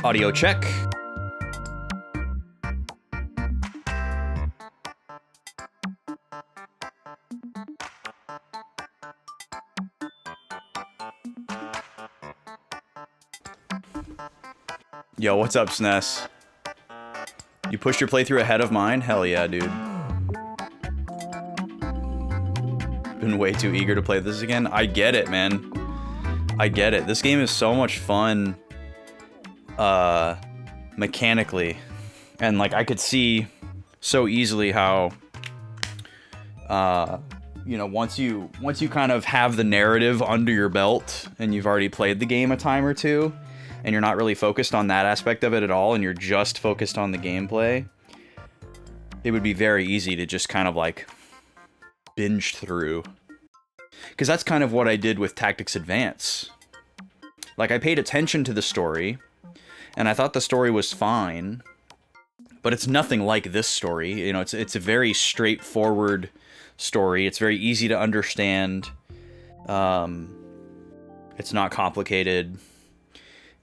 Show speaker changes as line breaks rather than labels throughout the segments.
Audio check. Yo, what's up, SNES? You pushed your playthrough ahead of mine? Hell yeah, dude. Been way too eager to play this again. I get it, man. I get it. This game is so much fun, mechanically. And, like, I could see so easily how, you know, once you kind of have the narrative under your belt and you've already played the game a time or two, and you're not really focused on that aspect of it at all, and you're just focused on the gameplay, it would be very easy to just kind of, like, binge through. Because that's kind of what I did with Tactics Advance. Like, I paid attention to the story, and I thought the story was fine, but it's nothing like this story. You know, it's a very straightforward story. It's very easy to understand. It's not complicated,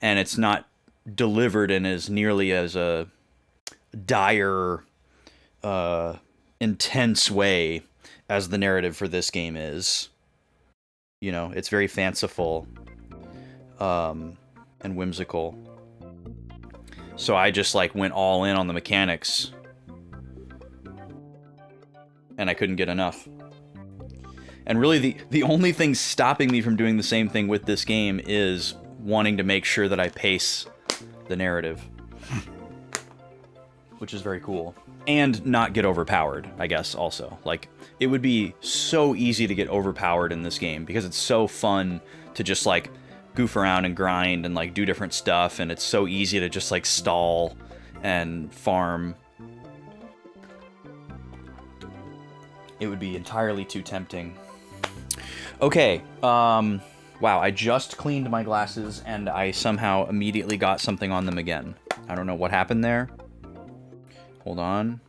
and it's not delivered in as nearly as a dire, intense way as the narrative for this game is. You know, it's very fanciful, and whimsical. So I just, like, went all in on the mechanics, and I couldn't get enough. And really, the only thing stopping me from doing the same thing with this game is wanting to make sure that I pace the narrative. Which is very cool. And not get overpowered, I guess, also. Like, it would be so easy to get overpowered in this game, because it's so fun to just, like, goof around and grind and, like, do different stuff, and it's so easy to just, like, stall and farm. It would be entirely too tempting. Okay, wow, I just cleaned my glasses, and I somehow immediately got something on them again. I don't know what happened there. Hold on.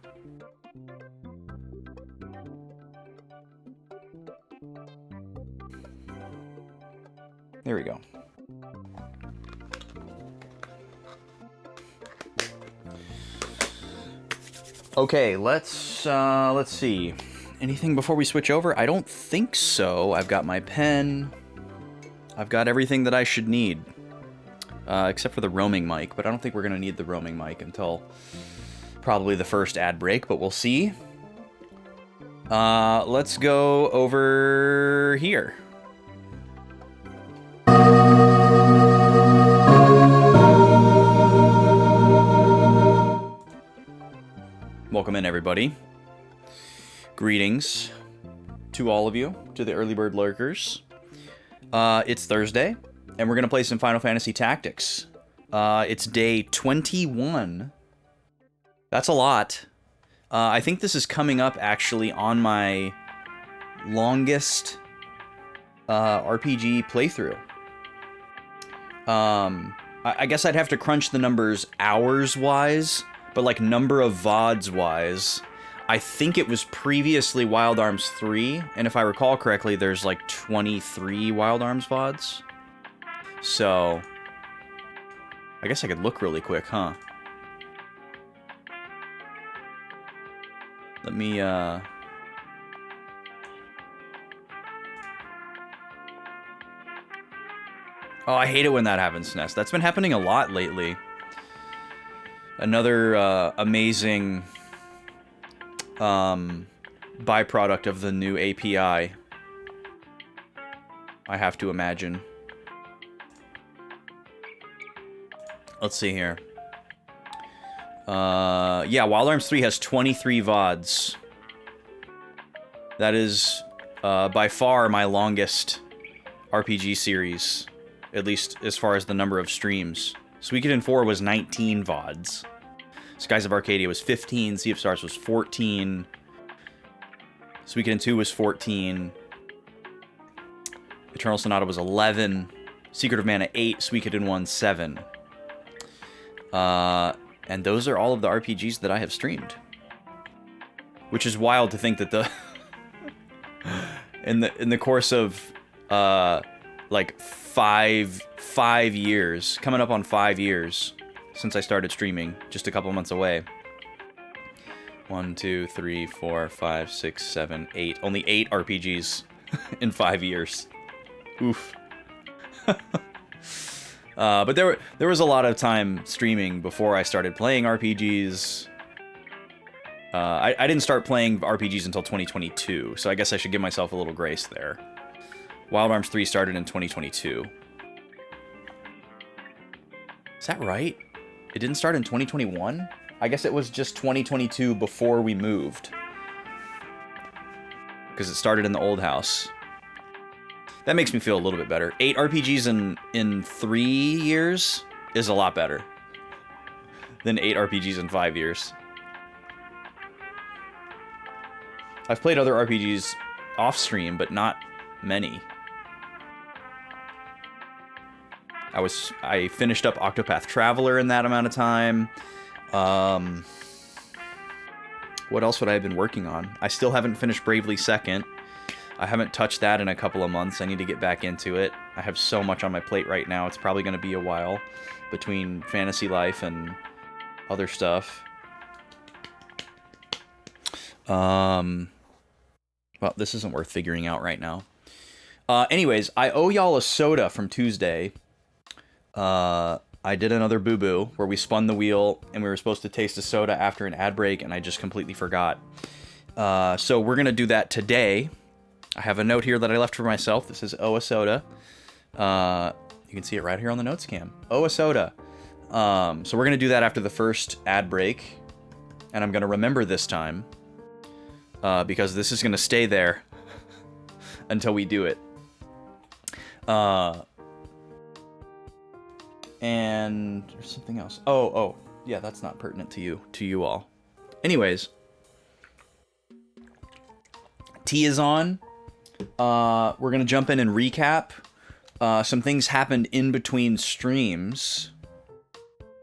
There we go. Okay, let's see. Anything before we switch over? I don't think so. I've got my pen. I've got everything that I should need. Except for the roaming mic, but I don't think we're gonna need the roaming mic until probably the first ad break, but we'll see. Let's go over here. Welcome in, everybody. Greetings to all of you, to the early bird lurkers. It's Thursday, and we're gonna play some Final Fantasy Tactics. It's day 21. That's a lot. I think this is coming up, actually, on my longest RPG playthrough. I guess I'd have to crunch the numbers hours-wise, but, like, number of VODs-wise, I think it was previously Wild Arms 3, and if I recall correctly, there's, like, 23 Wild Arms VODs. So, I guess I could look really quick, huh? Let me, Oh, I hate it when that happens, Ness. That's been happening a lot lately. Another, amazing, byproduct of the new API, I have to imagine. Let's see here. Yeah, Wild Arms 3 has 23 VODs. That is, by far my longest RPG series, at least as far as the number of streams. Suikoden 4 was 19 VODs. Skies of Arcadia was 15, Sea of Stars was 14, Suikoden 2 was 14, Eternal Sonata was 11, Secret of Mana 8, Suikoden 1 7. And those are all of the RPGs that I have streamed. Which is wild to think that the in the course of like five years, coming up on 5 years, since I started streaming, just a couple months away. 1, 2, 3, 4, 5, 6, 7, 8. Only 8 RPGs in 5 years. Oof. But there was a lot of time streaming before I started playing RPGs. I didn't start playing RPGs until 2022, so I guess I should give myself a little grace there. Wild Arms 3 started in 2022. Is that right? It didn't start in 2021? I guess it was just 2022 before we moved. Because it started in the old house. That makes me feel a little bit better. 8 RPGs in 3 years is a lot better than 8 RPGs in 5 years. I've played other RPGs off stream, but not many. I finished up Octopath Traveler in that amount of time. What else would I have been working on? I still haven't finished Bravely Second. I haven't touched that in a couple of months. I need to get back into it. I have so much on my plate right now. It's probably going to be a while between Fantasy Life and other stuff. Well, this isn't worth figuring out right now. Anyways, I owe y'all a soda from Tuesday. I did another boo-boo where we spun the wheel and we were supposed to taste a soda after an ad break, and I just completely forgot. So we're going to do that today. I have a note here that I left for myself. This is owe a soda. You can see it right here on the notes cam. Owe a soda. So we're going to do that after the first ad break. And I'm going to remember this time. Because this is going to stay there until we do it. And there's something else. Oh, yeah, that's not pertinent to you all. Anyways, tea is on. We're going to jump in and recap. Some things happened in between streams,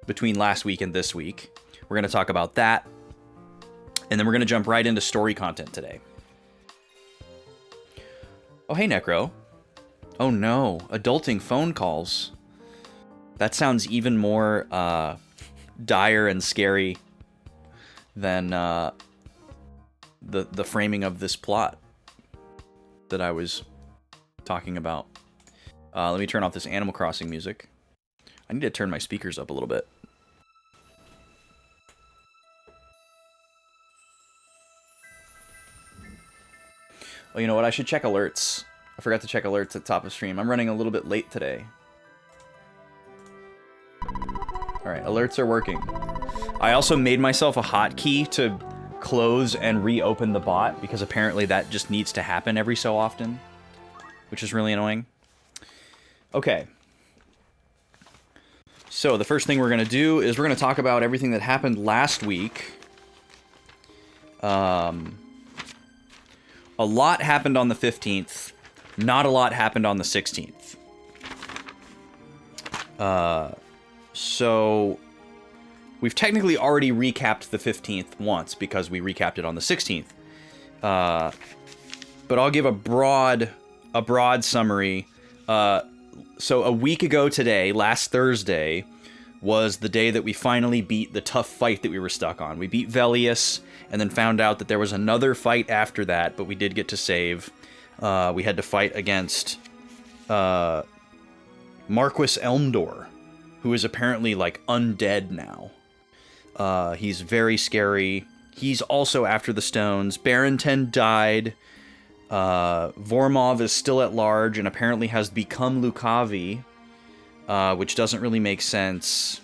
between last week and this week. We're going to talk about that. And then we're going to jump right into story content today. Oh, hey, Necro. Oh, no. Adulting phone calls. That sounds even more dire and scary than the framing of this plot that I was talking about. Let me turn off this Animal Crossing music. I need to turn my speakers up a little bit. Oh, you know what? I should check alerts. I forgot to check alerts at top of stream. I'm running a little bit late today. Alright, alerts are working. I also made myself a hotkey to close and reopen the bot, because apparently that just needs to happen every so often, which is really annoying. Okay. So the first thing we're going to do is we're going to talk about everything that happened last week. A lot happened on the 15th. Not a lot happened on the 16th. So we've technically already recapped the 15th once because we recapped it on the 16th. But I'll give a broad summary. So a week ago today, last Thursday, was the day that we finally beat the tough fight that we were stuck on. We beat Velius, and then found out that there was another fight after that, but we did get to save. We had to fight against Marquis Elmdor, who is apparently, like, undead now. He's very scary. He's also after the stones. Barrington died. Vormov is still at large and apparently has become Lucavi, which doesn't really make sense.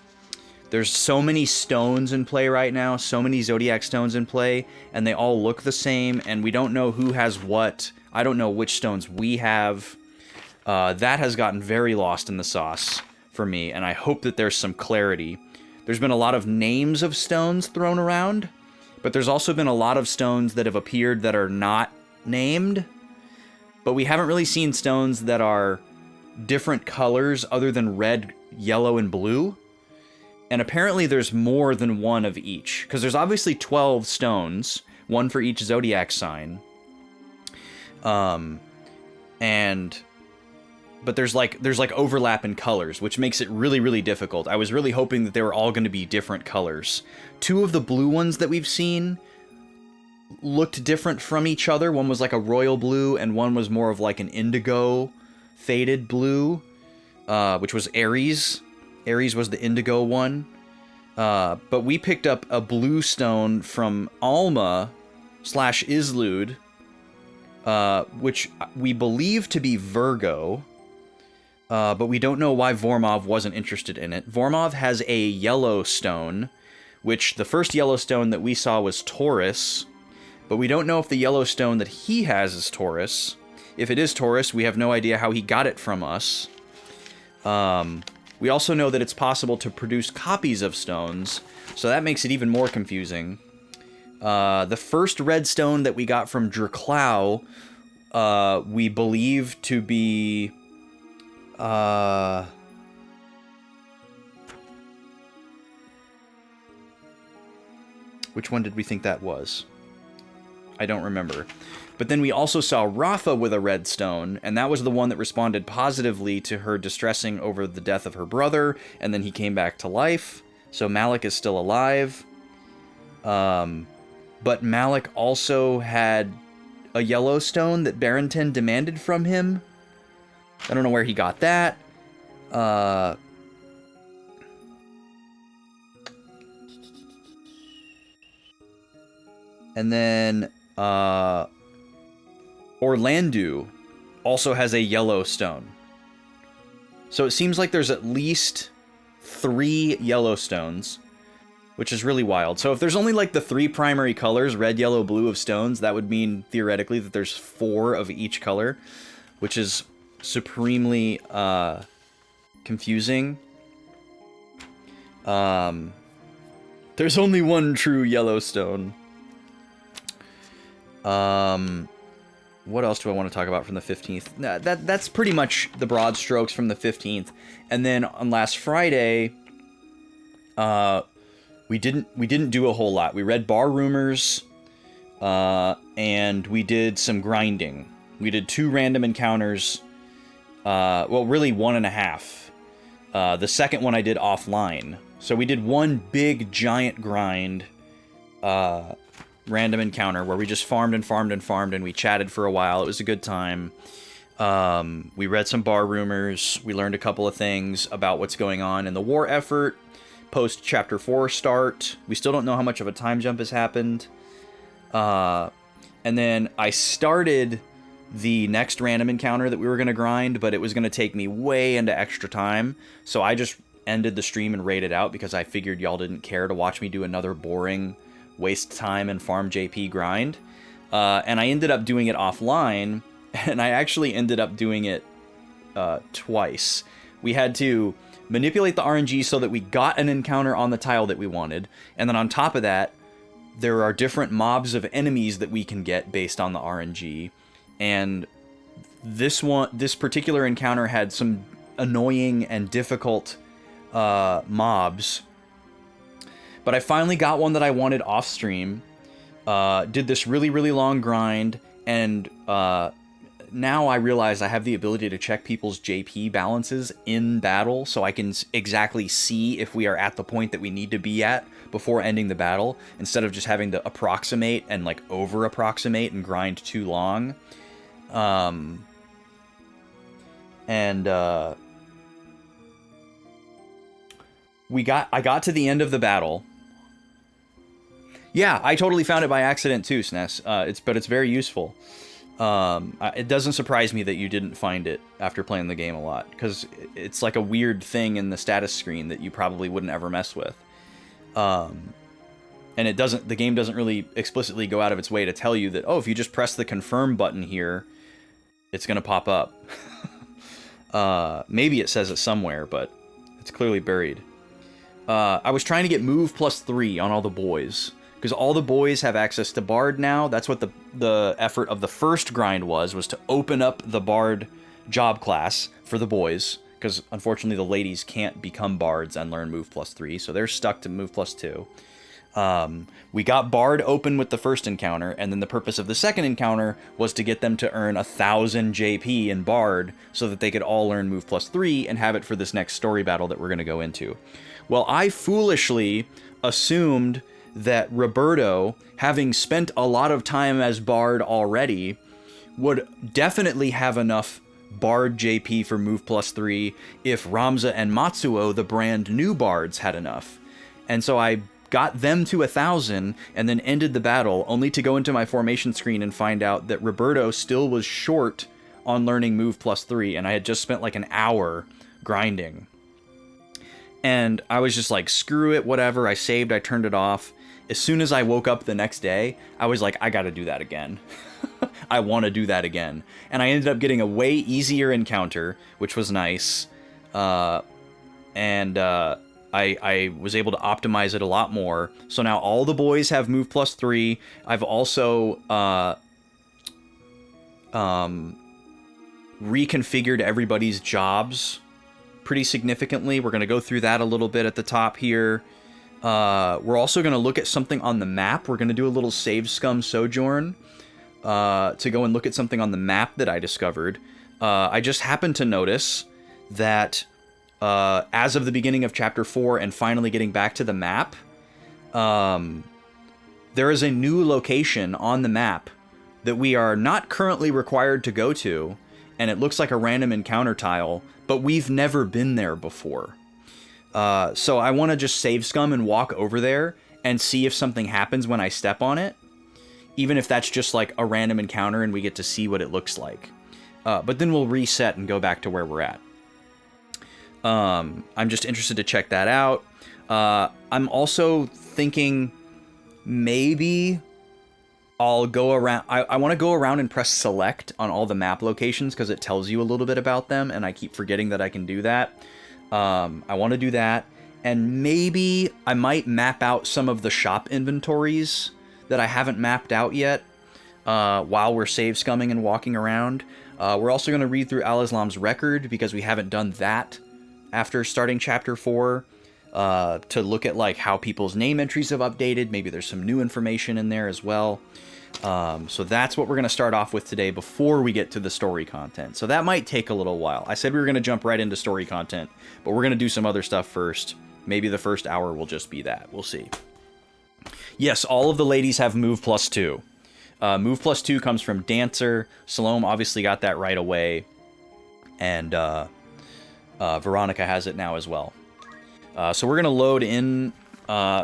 There's so many stones in play right now, so many Zodiac stones in play, and they all look the same, and we don't know who has what. I don't know which stones we have. That has gotten very lost in the sauce for me, and I hope that there's some clarity. There's been a lot of names of stones thrown around, but there's also been a lot of stones that have appeared that are not named, but we haven't really seen stones that are different colors other than red, yellow, and blue. And apparently there's more than one of each, because there's obviously 12 stones, one for each zodiac sign. And but there's like overlap in colors, which makes it really, really difficult. I was really hoping that they were all going to be different colors. 2 of the blue ones that we've seen looked different from each other. One was like a royal blue, and one was more of like an indigo faded blue, which was Ares. Ares was the indigo one. But we picked up a blue stone from Alma/Islud, which we believe to be Virgo, but we don't know why Vormov wasn't interested in it. Vormov has a yellow stone, which the first yellow stone that we saw was Taurus, but we don't know if the yellow stone that he has is Taurus. If it is Taurus, we have no idea how he got it from us. We also know that it's possible to produce copies of stones, so that makes it even more confusing. The first red stone that we got from Draclau, we believe to be... which one did we think that was? I don't remember. But then we also saw Rafa with a red stone, and that was the one that responded positively to her distressing over the death of her brother, and then he came back to life. So Malik is still alive. But Malik also had a yellow stone that Barrington demanded from him. I don't know where he got that. And then Orlandu also has a yellow stone. So it seems like there's at least 3 yellow stones, which is really wild. So if there's only like the 3 primary colors, red, yellow, blue of stones, that would mean theoretically that there's 4 of each color, which is supremely confusing. There's only 1 true yellow stone. What else do I want to talk about from the 15th? That's pretty much the broad strokes from the 15th. And then on last Friday, we didn't do a whole lot. We read bar rumors, and we did some grinding. We did 2 random encounters. Well, really 1.5. The second one I did offline. So we did 1 big giant grind, random encounter where we just farmed and we chatted for a while. It was a good time. We read some bar rumors. We learned a couple of things about what's going on in the war effort post chapter 4 start. We still don't know how much of a time jump has happened. And then I started the next random encounter that we were going to grind, but it was going to take me way into extra time. So I just ended the stream and raided out because I figured y'all didn't care to watch me do another boring waste time and farm JP grind. And I ended up doing it offline, and I actually ended up doing it twice. We had to manipulate the RNG so that we got an encounter on the tile that we wanted, and then on top of that, there are different mobs of enemies that we can get based on the RNG, and this particular encounter had some annoying and difficult mobs. But I finally got one that I wanted off stream, did this really, really long grind, and now I realize I have the ability to check people's JP balances in battle, so I can exactly see if we are at the point that we need to be at before ending the battle, instead of just having to approximate and like over-approximate and grind too long. I got to the end of the battle. Yeah, I totally found it by accident too, SNES. But it's very useful. It doesn't surprise me that you didn't find it after playing the game a lot, because it's like a weird thing in the status screen that you probably wouldn't ever mess with. And the game doesn't really explicitly go out of its way to tell you that, oh, if you just press the confirm button here, it's going to pop up. Maybe it says it somewhere, but it's clearly buried. I was trying to get move +3 on all the boys, because all the boys have access to Bard now. That's what the effort of the first grind was to open up the Bard job class for the boys, because unfortunately the ladies can't become Bards and learn move +3, so they're stuck to move +2. We got Bard open with the first encounter, and then the purpose of the second encounter was to get them to earn 1,000 JP in Bard so that they could all learn Move Plus 3 and have it for this next story battle that we're going to go into. Well, I foolishly assumed that Roberto, having spent a lot of time as Bard already, would definitely have enough Bard JP for Move Plus 3 if Ramza and Matsuo, the brand new Bards, had enough. And so I got them to 1,000 and then ended the battle, only to go into my formation screen and find out that Roberto still was short on learning Move Plus 3, and I had just spent like an hour grinding. And I was just like, screw it, whatever. I saved, I turned it off. As soon as I woke up the next day, I was like, I gotta do that again. I want to do that again. And I ended up getting a way easier encounter, which was nice. I was able to optimize it a lot more. So now all the boys have Move Plus 3. I've also reconfigured everybody's jobs pretty significantly. We're going to go through that a little bit at the top here. We're also going to look at something on the map. We're going to do a little Save Scum Sojourn to go and look at something on the map that I discovered. I just happened to notice that as of the beginning of Chapter 4 and finally getting back to the map, there is a new location on the map that we are not currently required to go to, and it looks like a random encounter tile, but we've never been there before. So I want to just save scum and walk over there and see if something happens when I step on it, even if that's just like a random encounter and we get to see what it looks like. But then we'll reset and go back to where we're at. I'm just interested to check that out. I'm also thinking maybe I'll go around. I want to go around and press select on all the map locations because it tells you a little bit about them, and I keep forgetting that I can do that. I want to do that, and maybe I might map out some of the shop inventories that I haven't mapped out yet while we're save scumming and walking around. We're also going to read through Al-Islam's record because we haven't done that after starting Chapter 4, to look at like how people's name entries have updated. Maybe there's some new information in there as well. So that's what we're going to start off with today before we get to the story content. So that might take a little while. I said we were going to jump right into story content, but we're going to do some other stuff first. Maybe the first hour will just be that. We'll see. Yes, all of the ladies have Move Plus 2. Move Plus 2 comes from Dancer. Salome obviously got that right away. And Veronica has it now as well. So we're going to load in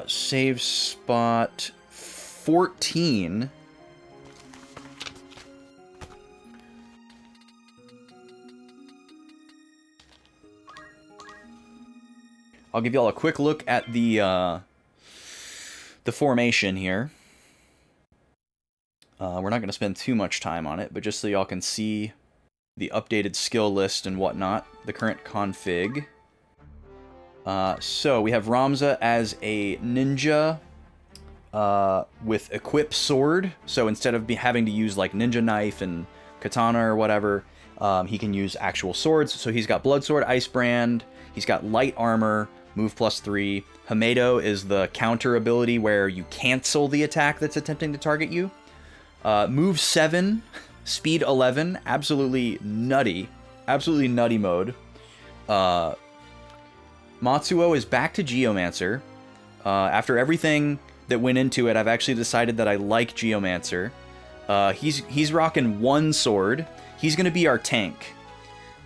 save spot 14. I'll give you all a quick look at the formation here. We're not going to spend too much time on it, but just so y'all can see the updated skill list and whatnot, the current config. So we have Ramza as a ninja with equip sword. So instead of having to use like ninja knife and katana or whatever, he can use actual swords. So he's got blood sword, ice brand. He's got light armor, Move Plus 3. Hamedo is the counter ability where you cancel the attack that's attempting to target you. Move 7, speed 11, absolutely nutty mode. Matsuo is back to Geomancer. After everything that went into it, I've actually decided that I like Geomancer. He's rocking one sword. He's going to be our tank.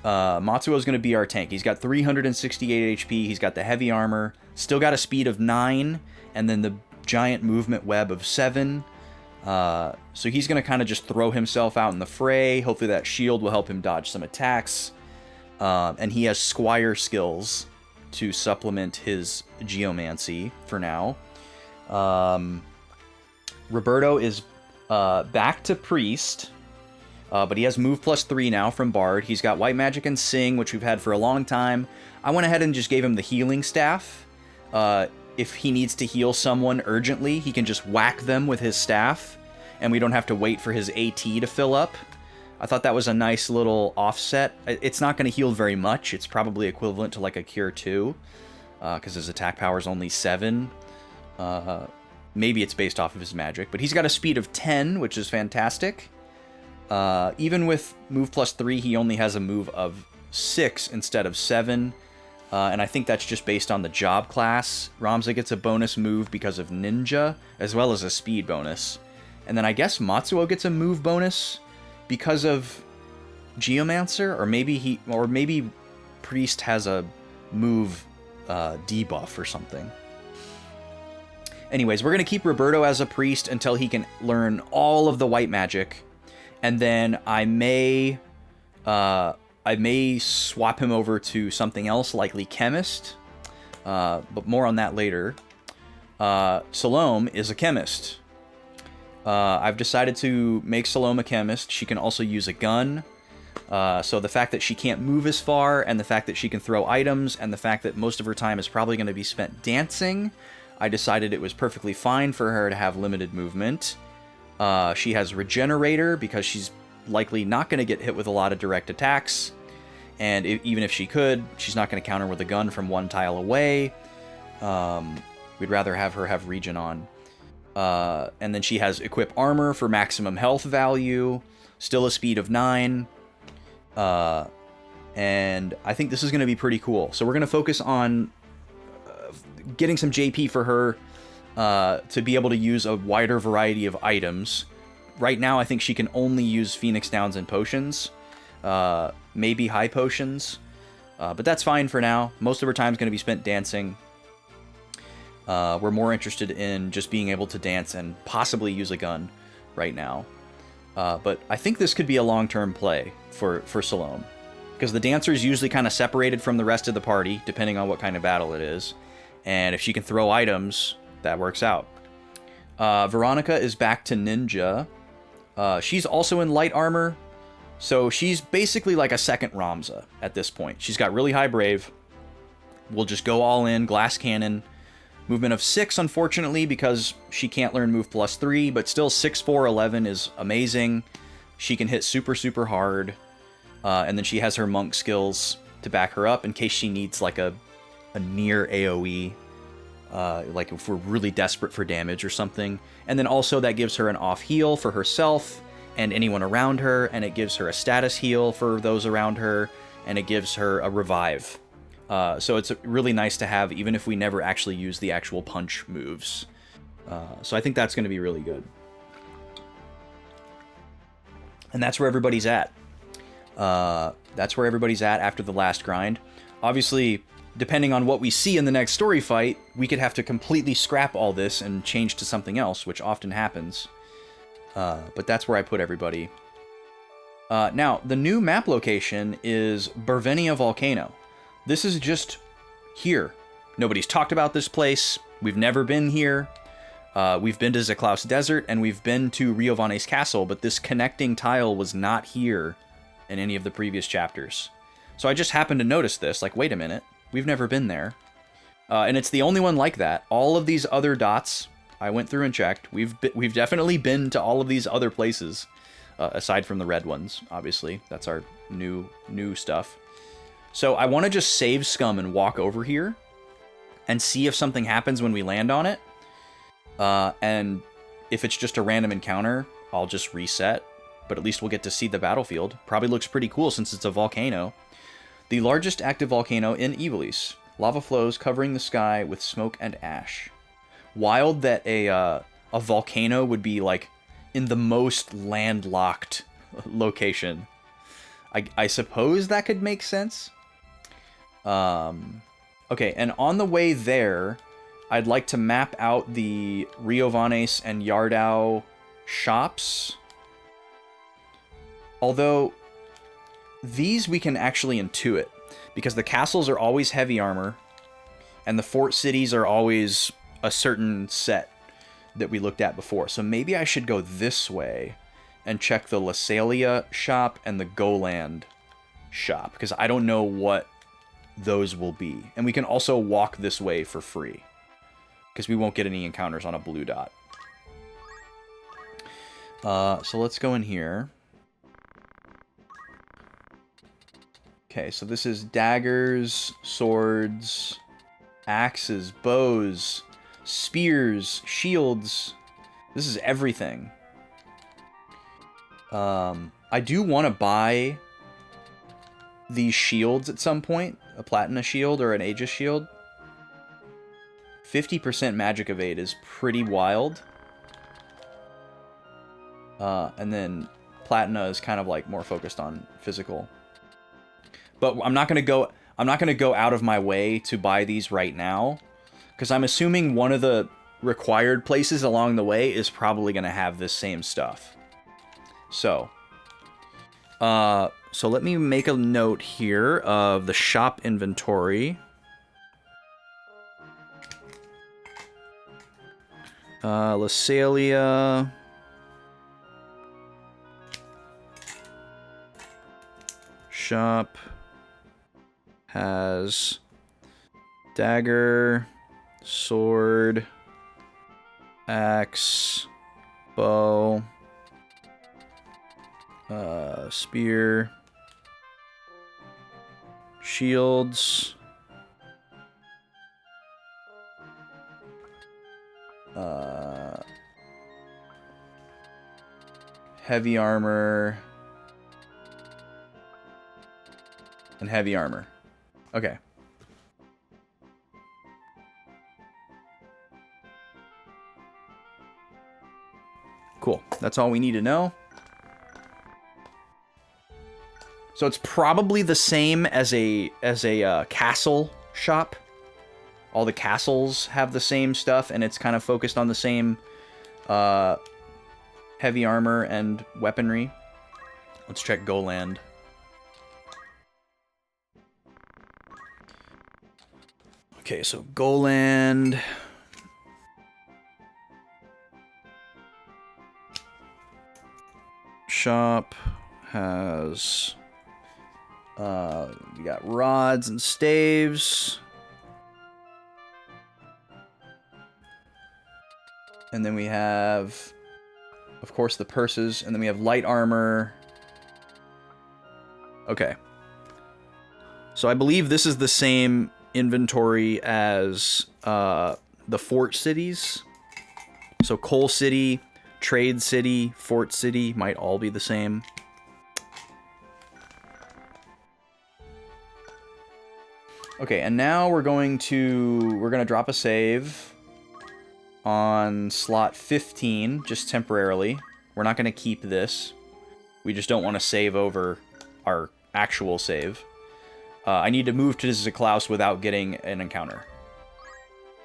Matsuo's going to be our tank. He's got 368 HP. He's got the heavy armor. Still got a speed of 9. And then the giant movement web of 7. So he's going to kind of just throw himself out in the fray. Hopefully that shield will help him dodge some attacks. And he has Squire skills to supplement his geomancy for now. Roberto is back to Priest, but he has Move Plus 3 now from Bard. He's got White Magic and Sing, which we've had for a long time. I went ahead and just gave him the healing staff. If he needs to heal someone urgently, he can just whack them with his staff, and we don't have to wait for his AT to fill up. I thought that was a nice little offset. It's not going to heal very much. It's probably equivalent to like a Cure 2, because his attack power is only 7. Maybe it's based off of his magic, but he's got a speed of 10, which is fantastic. Even with move plus 3, he only has a move of 6 instead of 7. And I think that's just based on the job class. Ramza gets a bonus move because of Ninja, as well as a speed bonus. And then I guess Matsuo gets a move bonus because of Geomancer, or maybe Priest has a move debuff or something. Anyways, we're going to keep Roberto as a Priest until he can learn all of the white magic. And then I may swap him over to something else, likely Chemist. But more on that later. Salome is a Chemist. I've decided to make Salome a Chemist. She can also use a gun. So the fact that she can't move as far, and the fact that she can throw items, and the fact that most of her time is probably going to be spent dancing, I decided it was perfectly fine for her to have limited movement. She has Regenerator, because she's likely not going to get hit with a lot of direct attacks. And even if she could, she's not going to counter with a gun from one tile away. We'd rather have her have Regen on. And then she has Equip Armor for maximum health value. Still a speed of 9. And I think this is going to be pretty cool. So we're going to focus on getting some JP for her to be able to use a wider variety of items. Right now, I think she can only use Phoenix Downs and potions. Maybe high potions. But that's fine for now. Most of her time is going to be spent dancing. We're more interested in just being able to dance and possibly use a gun right now. But I think this could be a long-term play for Salome. Because the dancer is usually kind of separated from the rest of the party, depending on what kind of battle it is. And if she can throw items, that works out. Veronica is back to Ninja. She's also in light armor. So she's basically like a second Ramza at this point. She's got really high Brave. We'll just go all in, Glass Cannon. Movement of 6, unfortunately, because she can't learn move plus 3, but still 6, 4, 11 is amazing. She can hit super, super hard. And then she has her monk skills to back her up in case she needs like a near AoE. Like if we're really desperate for damage or something. And then also that gives her an off heal for herself and anyone around her. And it gives her a status heal for those around her. And it gives her a revive. So it's really nice to have, even if we never actually use the actual punch moves. So I think that's going to be really good. And that's where everybody's at. That's where everybody's at after the last grind. Obviously, depending on what we see in the next story fight, we could have to completely scrap all this and change to something else, which often happens. But that's where I put everybody. Now, the new map location is Bervenia Volcano. This is just here. Nobody's talked about this place. We've never been here. We've been to Zeklaus Desert, and we've been to Riovanes Castle, but this connecting tile was not here in any of the previous chapters. So I just happened to notice this, like, wait a minute, we've never been there. And it's the only one like that. All of these other dots, I went through and checked. We've definitely been to all of these other places, aside from the red ones, obviously. That's our new stuff. So I want to just save Scum and walk over here and see if something happens when we land on it. And if it's just a random encounter, I'll just reset. But at least we'll get to see the battlefield. Probably looks pretty cool since it's a volcano. The largest active volcano in Ivalice. Lava flows covering the sky with smoke and ash. Wild that a volcano would be like in the most landlocked location. I suppose that could make sense. Okay, and on the way there, I'd like to map out the Riovanes and Yardau shops. Although, these we can actually intuit, because the castles are always heavy armor, and the fort cities are always a certain set that we looked at before. So maybe I should go this way and check the Lasalia shop and the Goland shop, because I don't know what those will be. And we can also walk this way for free, because we won't get any encounters on a blue dot. So let's go in here. Okay, so this is daggers, swords, axes, bows, spears, shields. This is everything. I do want to buy these shields at some point. A Platina shield or an Aegis shield. 50% magic evade is pretty wild. And then Platina is kind of like more focused on physical. But I'm not gonna go out of my way to buy these right now, because I'm assuming one of the required places along the way is probably gonna have this same stuff. So let me make a note here of the shop inventory. Lasalia. Shop has dagger, sword, axe, bow, spear, shields, heavy armor, and heavy armor. Okay. Cool. That's all we need to know. So it's probably the same as a castle shop. All the castles have the same stuff, and it's kind of focused on the same heavy armor and weaponry. Let's check Goland. Okay, so Goland. Shop has we got rods and staves. And then we have, of course, the purses, and then we have light armor. Okay. So I believe this is the same inventory as the fort cities. So Coal City, Trade City, Fort City might all be the same. Okay, and now we're gonna drop a save on slot 15, just temporarily. We're not gonna keep this. We just don't want to save over our actual save. I need to move to Ziklaus without getting an encounter.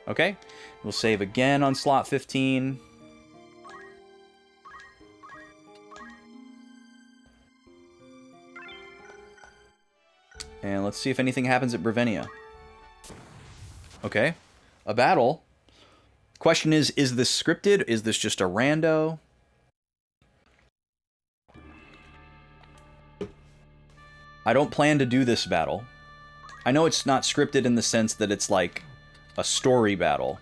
Okay, we'll save again on slot 15. And let's see if anything happens at Brevenia. Okay, a battle. Question is this scripted? Is this just a rando? I don't plan to do this battle. I know it's not scripted in the sense that it's like a story battle.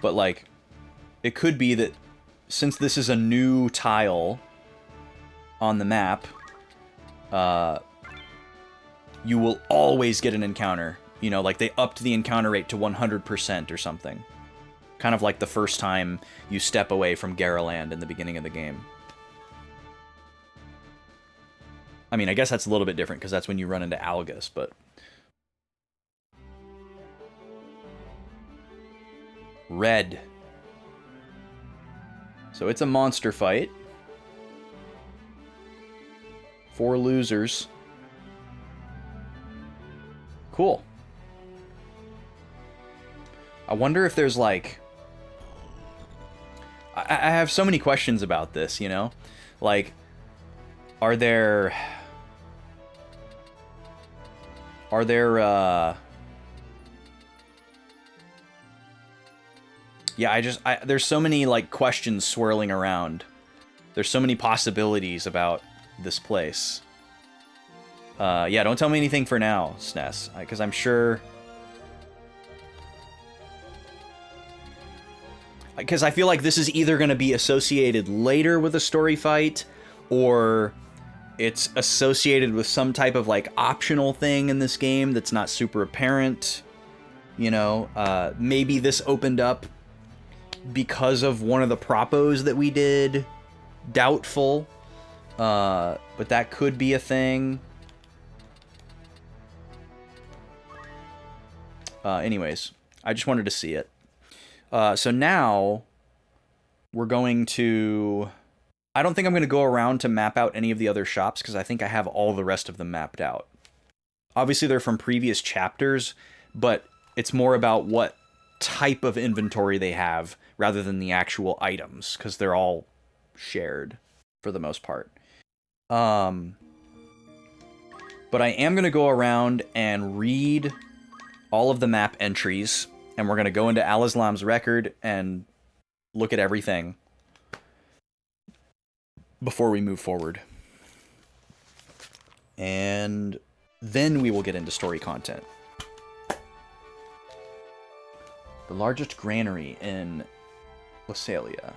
But like, it could be that since this is a new tile on the map, you will always get an encounter. You know, like they upped the encounter rate to 100% or something. Kind of like the first time you step away from Garaland in the beginning of the game. I mean, I guess that's a little bit different because that's when you run into Algus, but... Red. So it's a monster fight. 4 losers. Cool. I wonder if there's like... I have so many questions about this, you know? Like, are there... Yeah, there's so many, like, questions swirling around. There's so many possibilities about this place. Yeah, don't tell me anything for now, SNES, because I'm sure... Because I feel like this is either going to be associated later with a story fight, or it's associated with some type of, like, optional thing in this game that's not super apparent. You know, maybe this opened up because of one of the propos that we did. Doubtful. But that could be a thing. Anyways, I just wanted to see it. So now we're going to... I don't think I'm going to go around to map out any of the other shops because I think I have all the rest of them mapped out. Obviously, they're from previous chapters, but it's more about what type of inventory they have rather than the actual items because they're all shared for the most part. But I am going to go around and read all of the map entries, and we're going to go into Al-Islam's record and look at everything before we move forward. And then we will get into story content. The largest granary in Lasalia.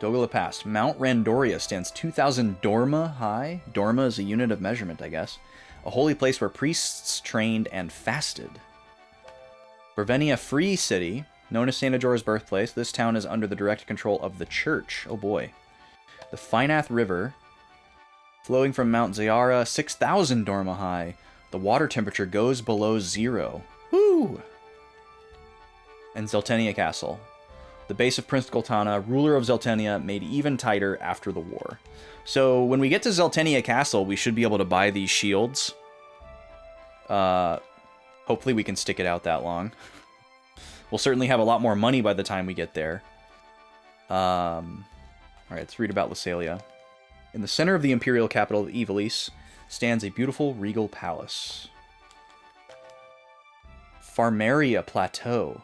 Dogala Pass. Mount Randoria stands 2,000 Dorma high. Dorma is a unit of measurement, I guess. A holy place where priests trained and fasted. Bravenia Free City, known as Saint Ajora's birthplace. This town is under the direct control of the church. Oh boy. The Finath River, flowing from Mount Zayara, 6,000 Dorma high. The water temperature goes below 0. Woo! And Zeltenia Castle. The base of Prince Goltana, ruler of Zeltenia, made even tighter after the war. So when we get to Zeltenia Castle, we should be able to buy these shields. Hopefully we can stick it out that long. We'll certainly have a lot more money by the time we get there. Alright, let's read about Lasalia. In the center of the imperial capital of Ivalice stands a beautiful regal palace. Farmaria Plateau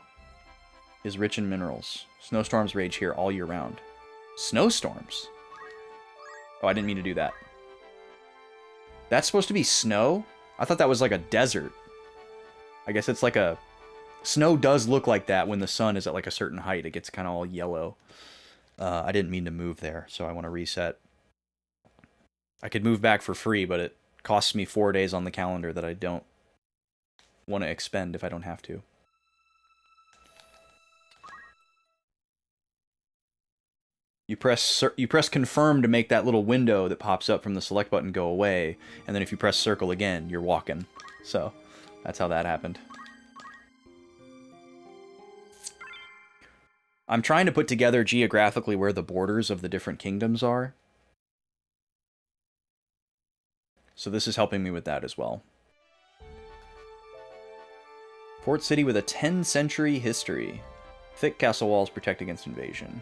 is rich in minerals. Snowstorms rage here all year round. Snowstorms? Oh, I didn't mean to do that. That's supposed to be snow? I thought that was like a desert. I guess it's like a... Snow does look like that when the sun is at like a certain height. It gets kind of all yellow. I didn't mean to move there, so I want to reset. I could move back for free, but it costs me 4 days on the calendar that I don't want to expend if I don't have to. You press confirm to make that little window that pops up from the select button go away, and then if you press circle again, you're walking. So, that's how that happened. I'm trying to put together geographically where the borders of the different kingdoms are. So this is helping me with that as well. Port city with a 10th century history. Thick castle walls protect against invasion.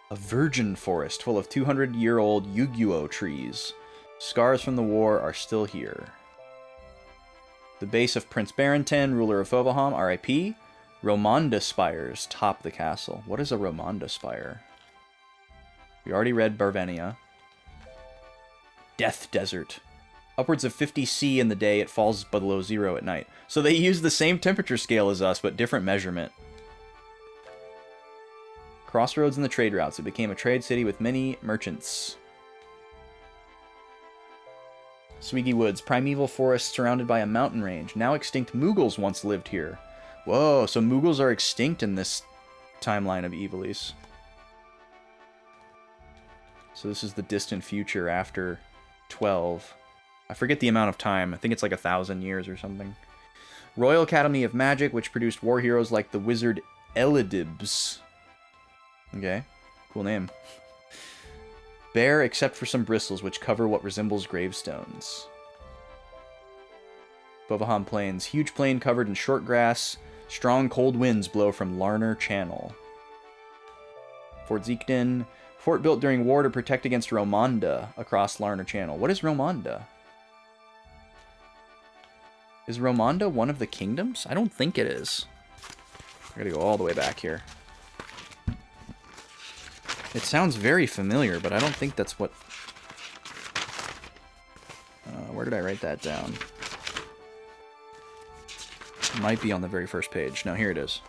A virgin forest full of 200-year-old Yu-Gi-Oh trees. Scars from the war are still here. The base of Prince Barrington, ruler of Fovaham, R.I.P. Romonda spires top the castle. What is a Romonda spire? We already read Barvenia. Death Desert. Upwards of 50 C in the day, it falls below 0 at night. So they use the same temperature scale as us, but different measurement. Crossroads in the trade routes. It became a trade city with many merchants. Swiggy Woods. Primeval forest surrounded by a mountain range. Now extinct Mughals once lived here. Whoa, so Mughals are extinct in this timeline of Ivalice. So this is the distant future after 12. I forget the amount of time. I think it's like 1,000 years or something. Royal Academy of Magic, which produced war heroes like the wizard Elidibs. Okay, cool name. Bare except for some bristles, which cover what resembles gravestones. Bovaham Plains. Huge plain covered in short grass. Strong cold winds blow from Larner Channel. Fort Zeekden. Fort built during war to protect against Romonda across Larner Channel. What is Romonda? Is Romonda one of the kingdoms? I don't think it is. I gotta go all the way back here. It sounds very familiar, but I don't think that's what... where did I write that down? It might be on the very first page. No, here it is.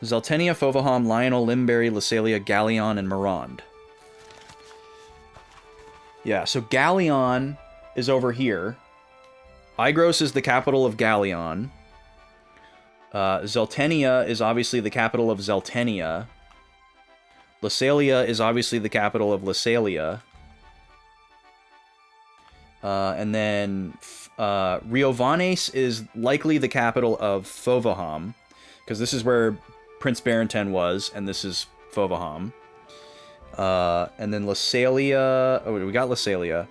Zeltenia, Fovaham, Lionel, Limberry, Lasalia, Galleon, and Morond. Yeah, so Galleon is over here. Igros is the capital of Galleon. Zeltenia is obviously the capital of Zeltenia. Lasalia is obviously the capital of Lasalia. And then Riovanes is likely the capital of Fovaham, because this is where Prince Barenten was, and this is Fovaham. And then Lasalia... Oh, we got Lasalia.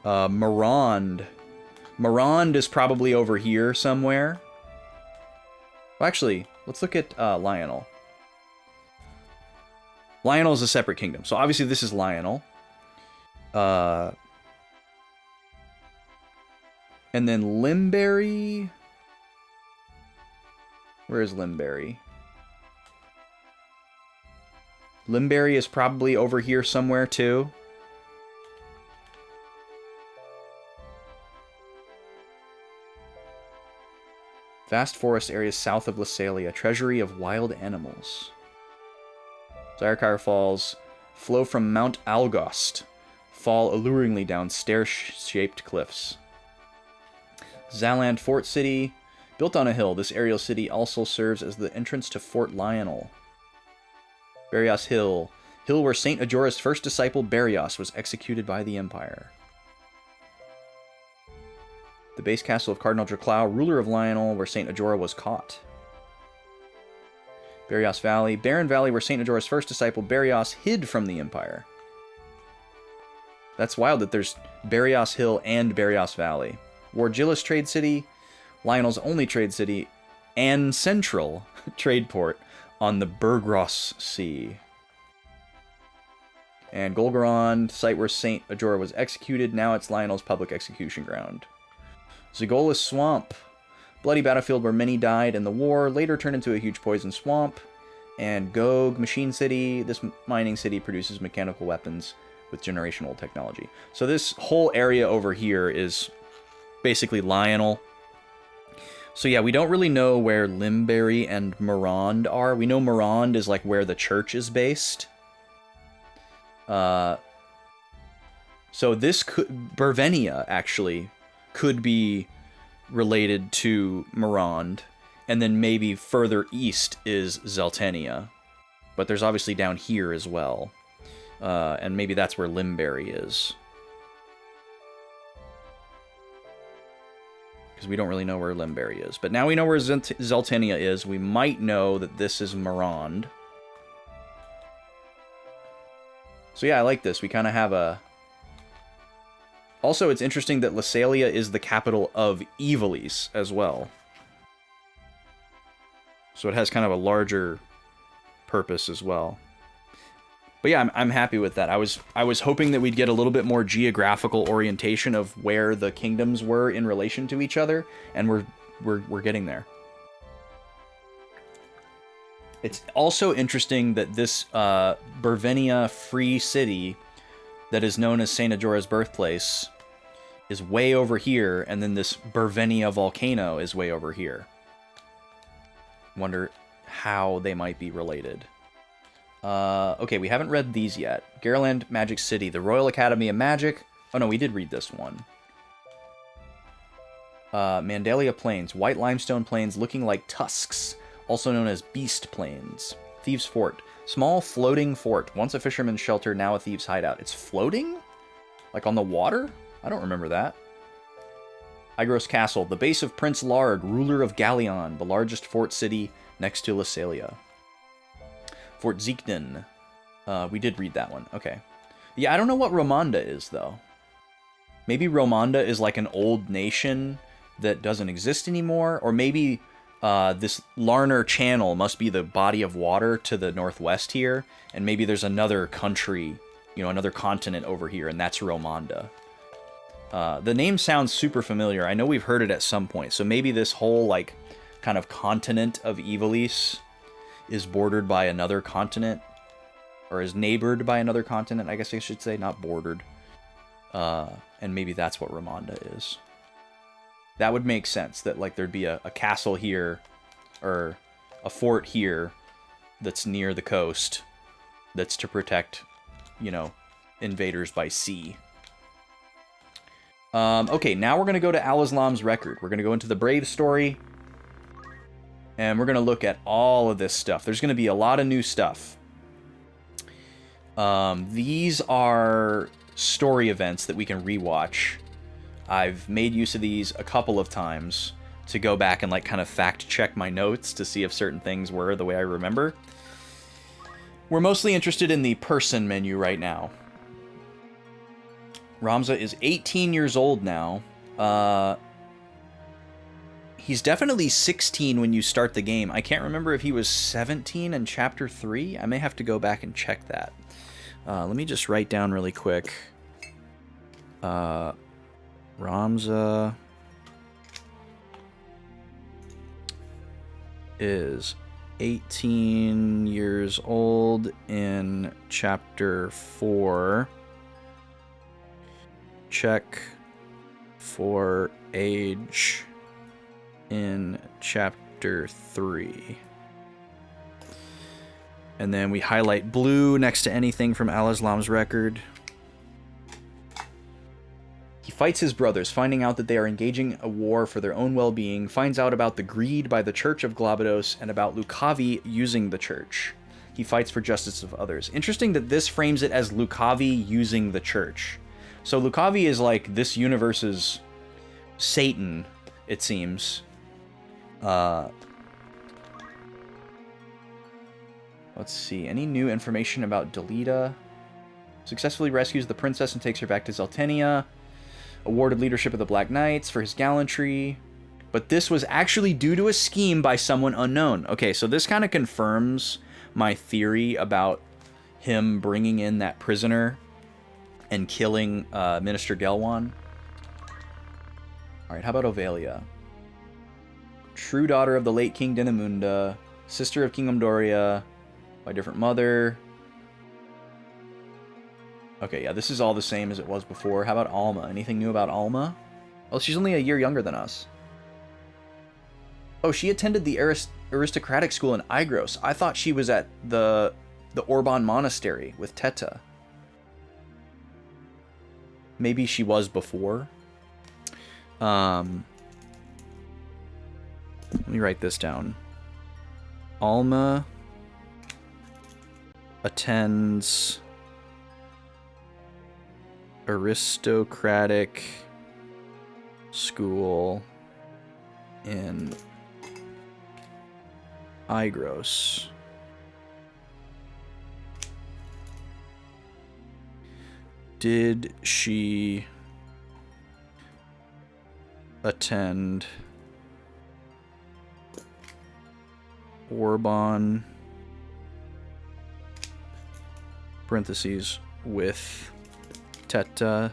Marand. Marand is probably over here somewhere. Well, actually, let's look at Lionel. Lionel is a separate kingdom, so obviously this is Lionel. And then Limberry... Where is Limberry? Limberry is probably over here somewhere, too. Vast forest areas south of Lasalia. Treasury of wild animals. Zyrkire Falls flow from Mount Algost. Fall alluringly down stair-shaped cliffs. Zaland Fort City. Built on a hill, this aerial city also serves as the entrance to Fort Lionel. Berios Hill. Hill where St. Ajora's first disciple, Berios, was executed by the Empire. The base castle of Cardinal Draclau, ruler of Lionel, where St. Ajora was caught. Berios Valley. Barren Valley, where St. Ajora's first disciple, Berios, hid from the Empire. That's wild that there's Berios Hill and Berios Valley. Wargillis Trade City, Lionel's only trade city, and central trade port on the Burgros Sea. And Golgorond, site where St. Ajora was executed, now it's Lionel's public execution ground. Zagolas Swamp, bloody battlefield where many died in the war, later turned into a huge poison swamp. And Gog, Machine City, this mining city produces mechanical weapons with generational technology. So this whole area over here is basically Lionel. So yeah, we don't really know where Limberry and Marand are. We know Marand is like where the church is based. So this could... Bervenia, actually, could be related to Marand. And then maybe further east is Zeltenia. But there's obviously down here as well. And maybe that's where Limberry is. Because we don't really know where Limberry is. But now we know where Zeltenia is. We might know that this is Marand. So yeah, I like this. We kind of have a... Also, it's interesting that Lasalia is the capital of Ivalice as well. So it has kind of a larger purpose as well. But yeah, I'm happy with that. I was hoping that we'd get a little bit more geographical orientation of where the kingdoms were in relation to each other, and we're getting there. It's also interesting that this Bervenia free city that is known as St. Ajora's birthplace is way over here, and then this Bervenia volcano is way over here. Wonder how they might be related. Okay, we haven't read these yet. Garland Magic City, the Royal Academy of Magic. Oh no, we did read this one. Mandalia Plains, white limestone plains looking like tusks, also known as Beast Plains. Thieves' Fort, small floating fort, once a fisherman's shelter, now a thieves' hideout. It's floating? Like on the water? I don't remember that. Igros Castle, the base of Prince Larg, ruler of Galleon, the largest fort city next to Lasalia. Fort Zeekden. We did read that one. Okay. Yeah, I don't know what Romanda is, though. Maybe Romanda is like an old nation that doesn't exist anymore, or maybe this Larner Channel must be the body of water to the northwest here, and maybe there's another country, you know, another continent over here, and that's Romanda. The name sounds super familiar. I know we've heard it at some point, so maybe this whole, like, kind of continent of Ivalice is bordered by another continent, or is neighbored by another continent, I guess I should say, not bordered. And maybe that's what Romanda is. That would make sense, that like there'd be a castle here, or a fort here, that's near the coast, that's to protect, you know, invaders by sea. Okay, now we're going to go to Al-Islam's record. We're going to go into the Brave story, And we're going to look at all of this stuff. There's going to be a lot of new stuff. These are story events that we can rewatch. I've made use of these a couple of times to go back and like kind of fact check my notes to see if certain things were the way I remember. We're mostly interested in the person menu right now. Ramza is 18 years old now. He's definitely 16 when you start the game. I can't remember if he was 17 in Chapter 3. I may have to go back and check that. Let me just write down really quick. Ramza is 18 years old in Chapter 4. Check for age in Chapter 3. And then we highlight blue next to anything from Al-Islam's record. He fights his brothers, finding out that they are engaging a war for their own well-being, finds out about the greed by the Church of Glabados and about Lukavi using the church. He fights for justice of others. Interesting that this frames it as Lukavi using the church. So Lukavi is like this universe's Satan, it seems. Let's see. Any new information about Delita? Successfully rescues the princess and takes her back to Zeltenia. Awarded leadership of the Black Knights for his gallantry. But this was actually due to a scheme by someone unknown. Okay, so this kind of confirms my theory about him bringing in that prisoner and killing Minister Gelwan. Alright, how about Ovalia? True daughter of the late King Dinamunda. Sister of King Umdoria. By different mother. Okay, yeah, this is all the same as it was before. How about Alma? Anything new about Alma? Oh, she's only a year younger than us. Oh, she attended the aristocratic school in Igros. I thought she was at the Orban Monastery with Teta. Maybe she was before. Let me write this down. Alma attends aristocratic school in Igros. Did she attend Orban parentheses with Teta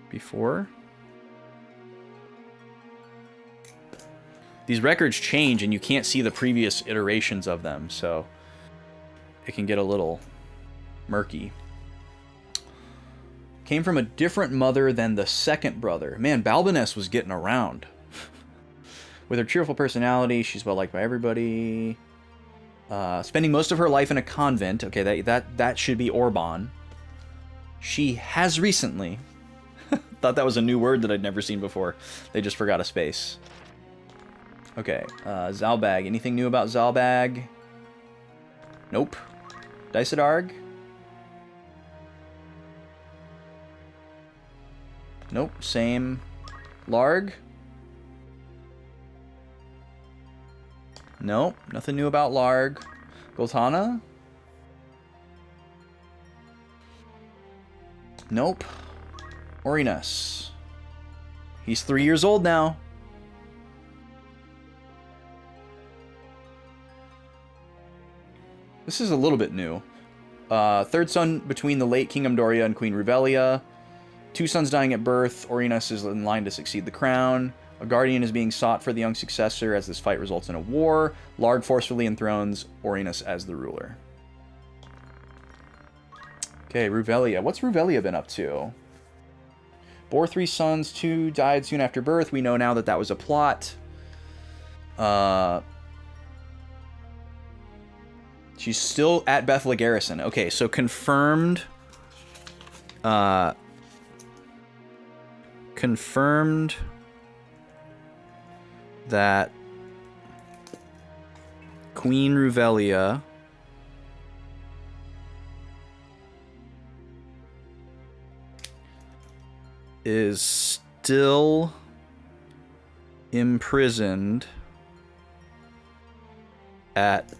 before? These records change and you can't see the previous iterations of them, so it can get a little murky. Came from a different mother than the second brother. Man, Balbiness was getting around. With her cheerful personality, she's well liked by everybody. Spending most of her life in a convent. Okay, that should be Orban. She has recently. Thought that was a new word that I'd never seen before. They just forgot a space. Okay, Zalbag. Anything new about Zalbag? Nope. Dysadarg? Nope, same. Larg? Nope, nothing new about Larg. Goltana? Nope. Orinas. He's 3 years old now. This is a little bit new. Third son between the late King Umdoria and Queen Ruvelia. 2 sons dying at birth. Orinas is in line to succeed the crown. A guardian is being sought for the young successor as this fight results in a war. Larg forcefully enthrones Orinas as the ruler. Okay, Ruvelia. What's Ruvelia been up to? Bore 3 sons, 2 died soon after birth. We know now that that was a plot. She's still at Bethla Garrison. Okay, so confirmed. Confirmed that Queen Ruvelia is still imprisoned at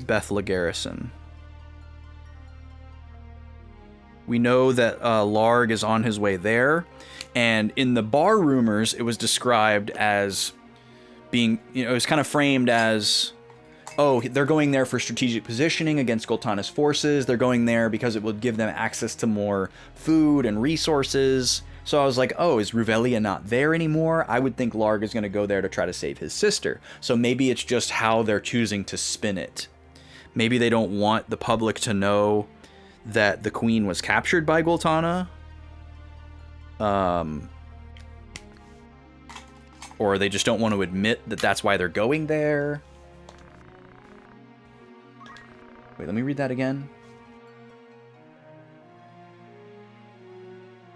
Bethla Garrison. We know that Larg is on his way there, and in the bar rumors, it was described as being, it was kind of framed as, oh, they're going there for strategic positioning against Goltana's forces. They're going there because it would give them access to more food and resources. So I was like, oh, is Ruvelia not there anymore? I would think Larg is going to go there to try to save his sister. So maybe it's just how they're choosing to spin it. Maybe they don't want the public to know that the queen was captured by Goltana. Or they just don't want to admit that that's why they're going there. Wait, let me read that again.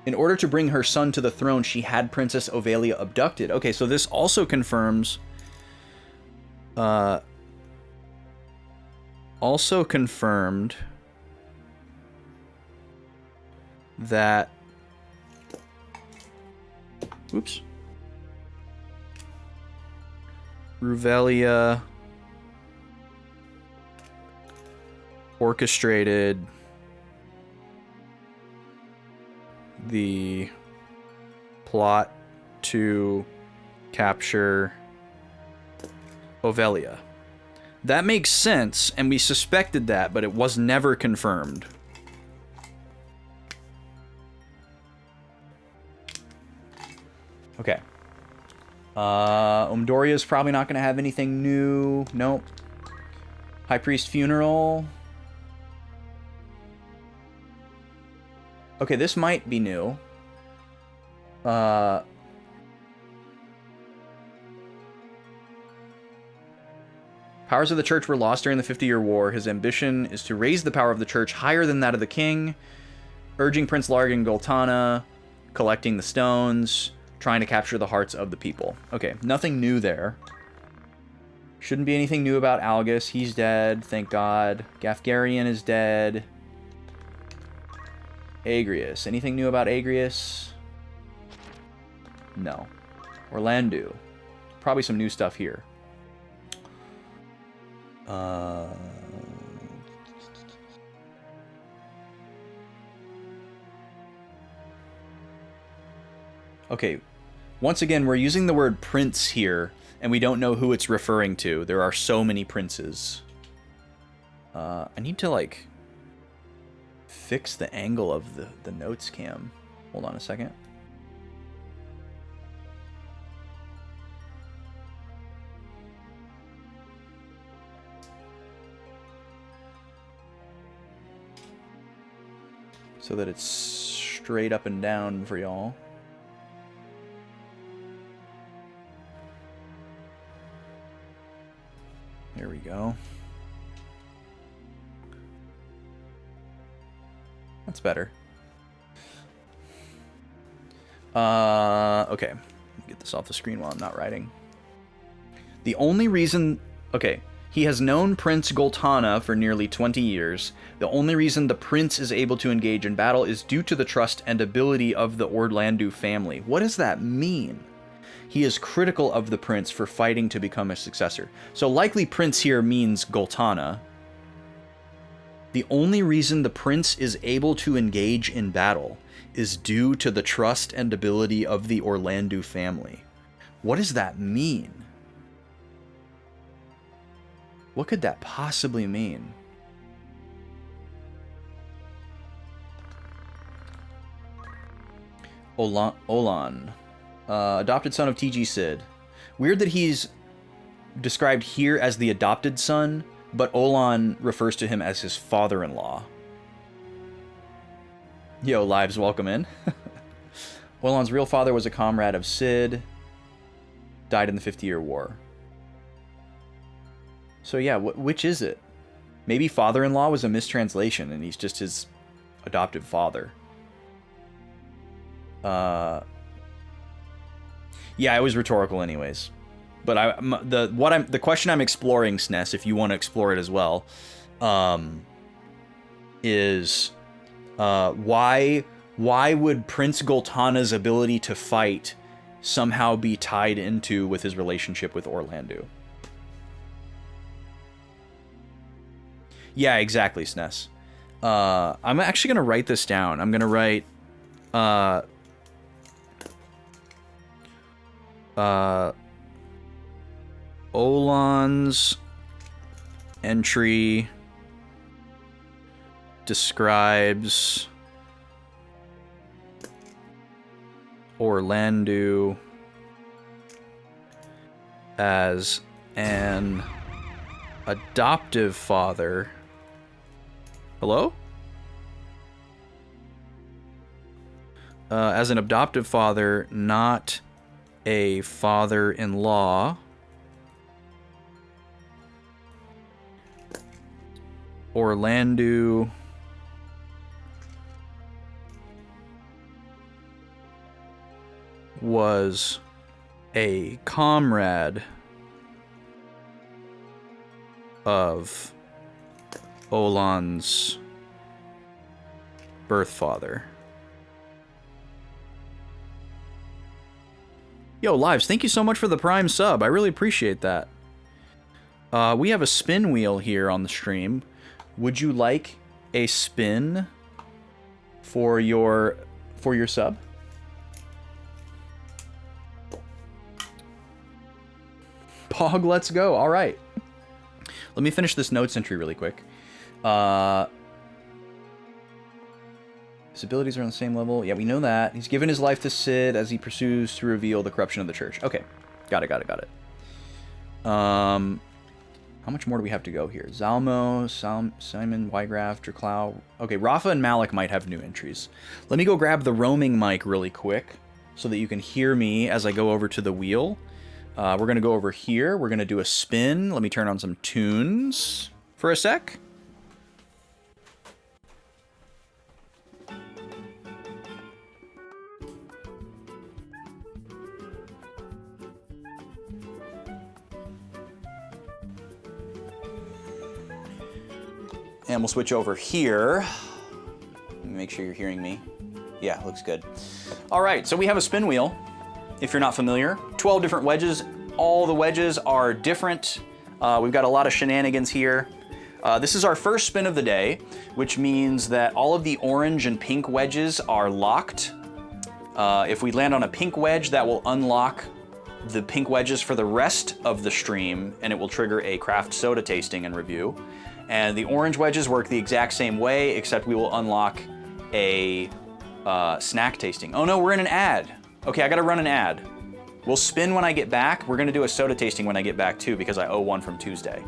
In order to bring her son to the throne, she had Princess Ovelia abducted. Okay, so this also confirms... also confirmed that... Oops. Ruvelia orchestrated the plot to capture Ovelia. That makes sense, and we suspected that, but it was never confirmed. Okay. Umdoria's probably not going to have anything new. Nope. High Priest Funeral. Okay, this might be new. Powers of the church were lost during the 50-Year War. His ambition is to raise the power of the church higher than that of the king, urging Prince Larg and Goltana, collecting the stones, trying to capture the hearts of the people. Okay, nothing new there. Shouldn't be anything new about Algus. He's dead, thank God. Gafgarian is dead. Agrius. Anything new about Agrius? No. Orlandu. Probably some new stuff here. Okay. Once again, we're using the word prince here, and we don't know who it's referring to. There are so many princes. I need to, like, fix the angle of the notes cam. Hold on a second. So that it's straight up and down for y'all. There we go. That's better. Okay. Get this off the screen while I'm not writing. The only reason... Okay. He has known Prince Goltana for nearly 20 years. The only reason the prince is able to engage in battle is due to the trust and ability of the Orlandu family. What does that mean? He is critical of the prince for fighting to become a successor. So likely prince here means Goltana. The only reason the prince is able to engage in battle is due to the trust and ability of the Orlandu family. What does that mean? What could that possibly mean? Olan. Adopted son of TG Sid. Weird that he's described here as the adopted son, but Olan refers to him as his father-in-law. Yo, Lives, welcome in. Olan's real father was a comrade of Sid. Died in the 50-Year War. So yeah, which is it? Maybe father-in-law was a mistranslation and he's just his adoptive father. Yeah, it was rhetorical anyways. But the question I'm exploring, SNES, if you want to explore it as well, is why would Prince Gultana's ability to fight somehow be tied into with his relationship with Orlando? Yeah, exactly, SNES. I'm actually gonna write this down. I'm gonna write Olan's entry describes Orlando as an adoptive father. Hello? As an adoptive father, not a father-in-law. Orlando was a comrade of Olan's birth father. Yo, Lives, thank you so much for the Prime sub. I really appreciate that. We have a spin wheel here on the stream. Would you like a spin for your sub? Pog, let's go. All right. Let me finish this notes entry really quick. His abilities are on the same level. Yeah, we know that. He's given his life to Sid as he pursues to reveal the corruption of the church. Okay. Got it. How much more do we have to go here? Zalmo, Simon, Wygraf, Draclau. Okay, Rafa and Malik might have new entries. Let me go grab the roaming mic really quick so that you can hear me as I go over to the wheel. We're going to go over here. We're going to do a spin. Let me turn on some tunes for a sec. And we'll switch over here. Let me make sure you're hearing me. Yeah, looks good. All right, so we have a spin wheel. If you're not familiar, 12 different wedges. All the wedges are different. We've got a lot of shenanigans here. This is our first spin of the day, which means that all of the orange and pink wedges are locked. If we land on a pink wedge, that will unlock the pink wedges for the rest of the stream, and it will trigger a craft soda tasting and review. And the orange wedges work the exact same way, except we will unlock a snack tasting. Oh no, we're in an ad. Okay, I gotta run an ad. We'll spin when I get back. We're gonna do a soda tasting when I get back too, because I owe one from Tuesday.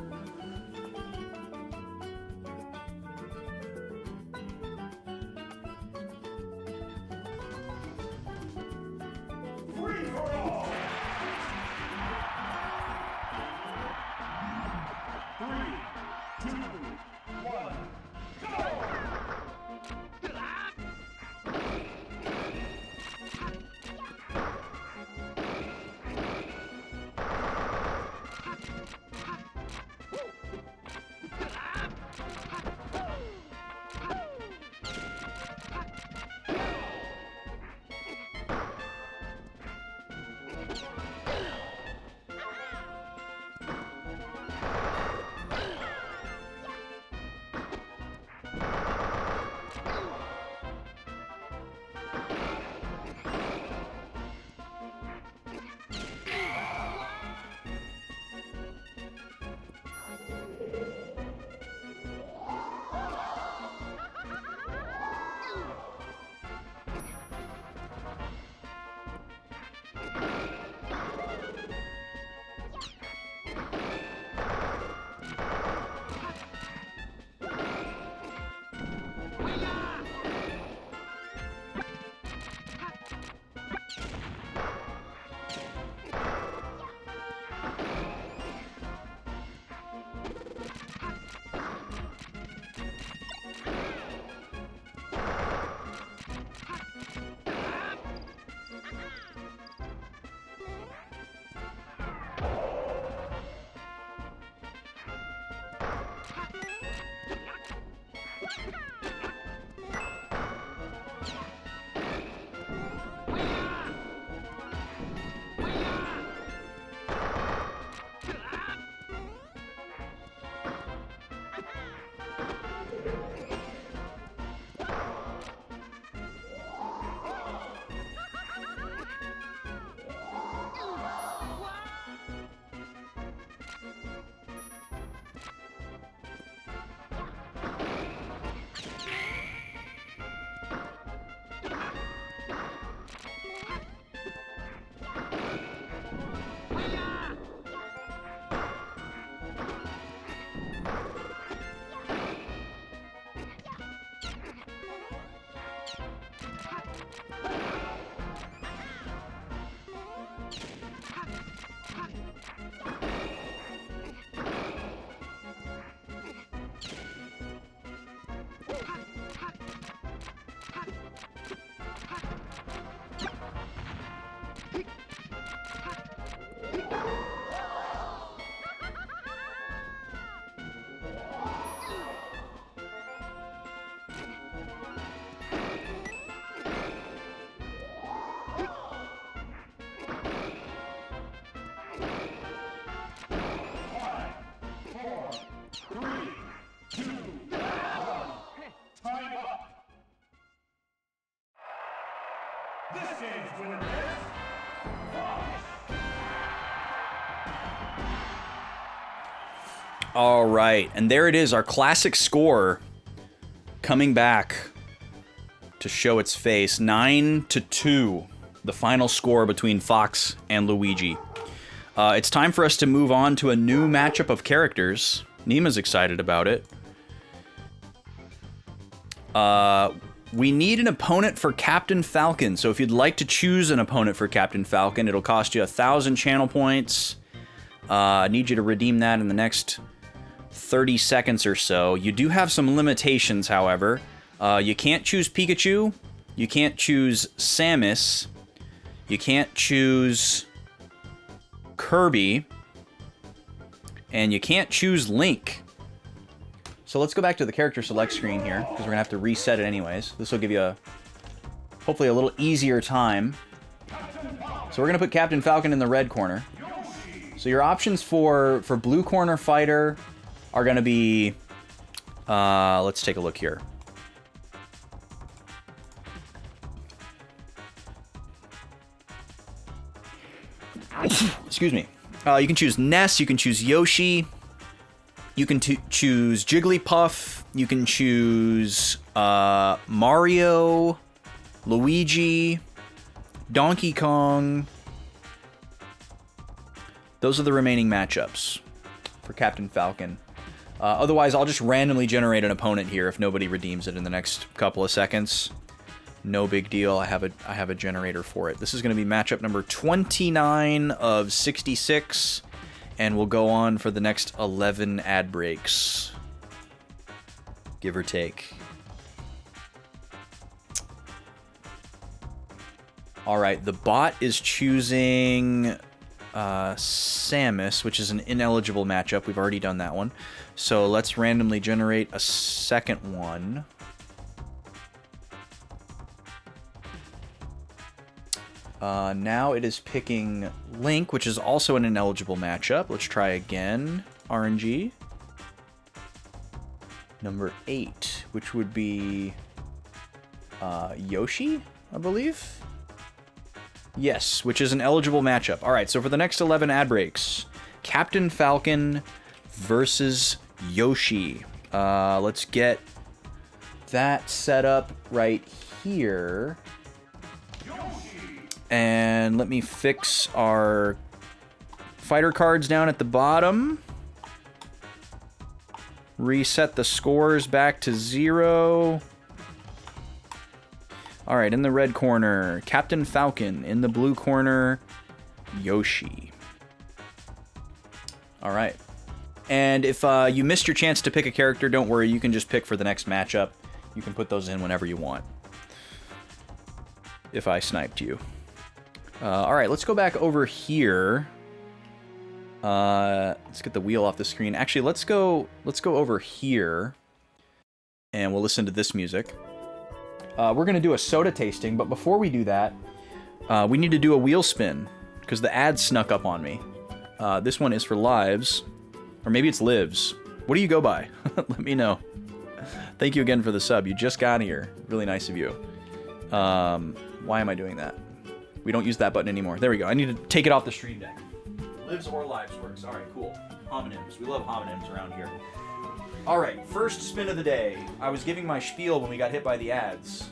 This game's winner is Fox.
All right, and there it is, our classic score coming back to show its face. 9-2, the final score between Fox and Luigi. It's time for us to move on to a new matchup of characters. Nima's excited about it. We need an opponent for Captain Falcon. So if you'd like to choose an opponent for Captain Falcon, it'll cost you 1,000 channel points. I need you to redeem that in the next 30 seconds or so. You do have some limitations, however. You can't choose Pikachu. You can't choose Samus. You can't choose Kirby. And you can't choose Link. So let's go back to the character select screen here, because we're going to have to reset it anyways. This will give you hopefully a little easier time. So we're going to put Captain Falcon in the red corner. So your options for blue corner fighter are going to be... let's take a look here. Excuse me. You can choose Ness, you can choose Yoshi... You can choose Jigglypuff, you can choose Mario, Luigi, Donkey Kong. Those are the remaining matchups for Captain Falcon. Otherwise, I'll just randomly generate an opponent here if nobody redeems it in the next couple of seconds. No big deal, I have a generator for it. This is going to be matchup number 29 of 66. And we'll go on for the next 11 ad breaks. Give or take. Alright, the bot is choosing Samus, which is an ineligible matchup. We've already done that one. So let's randomly generate a second one. Now it is picking Link, which is also an ineligible matchup. Let's try again. RNG. Number 8, which would be Yoshi, I believe? Yes, which is an eligible matchup. Alright, so for the next 11 ad breaks, Captain Falcon versus Yoshi. Let's get that set up right here. And let me fix our fighter cards down at the bottom. Reset the scores back to 0. Alright, in the red corner, Captain Falcon. In the blue corner, Yoshi. Alright. And if you missed your chance to pick a character, don't worry, you can just pick for the next matchup. You can put those in whenever you want. If I sniped you. Alright, let's go back over here. Let's get the wheel off the screen. Actually, let's go over here. and we'll listen to this music. We're going to do a soda tasting, but before we do that, we need to do a wheel spin, because the ad snuck up on me. This one is for lives, or maybe it's lives. What do you go by? Let me know. Thank you again for the sub. You just got here. Really nice of you. Why am I doing that? We don't use that button anymore. There we go. I need to take it off the stream deck. Lives or lives works. All right, cool. Homonyms. We love homonyms around here. All right, first spin of the day. I was giving my spiel when we got hit by the ads.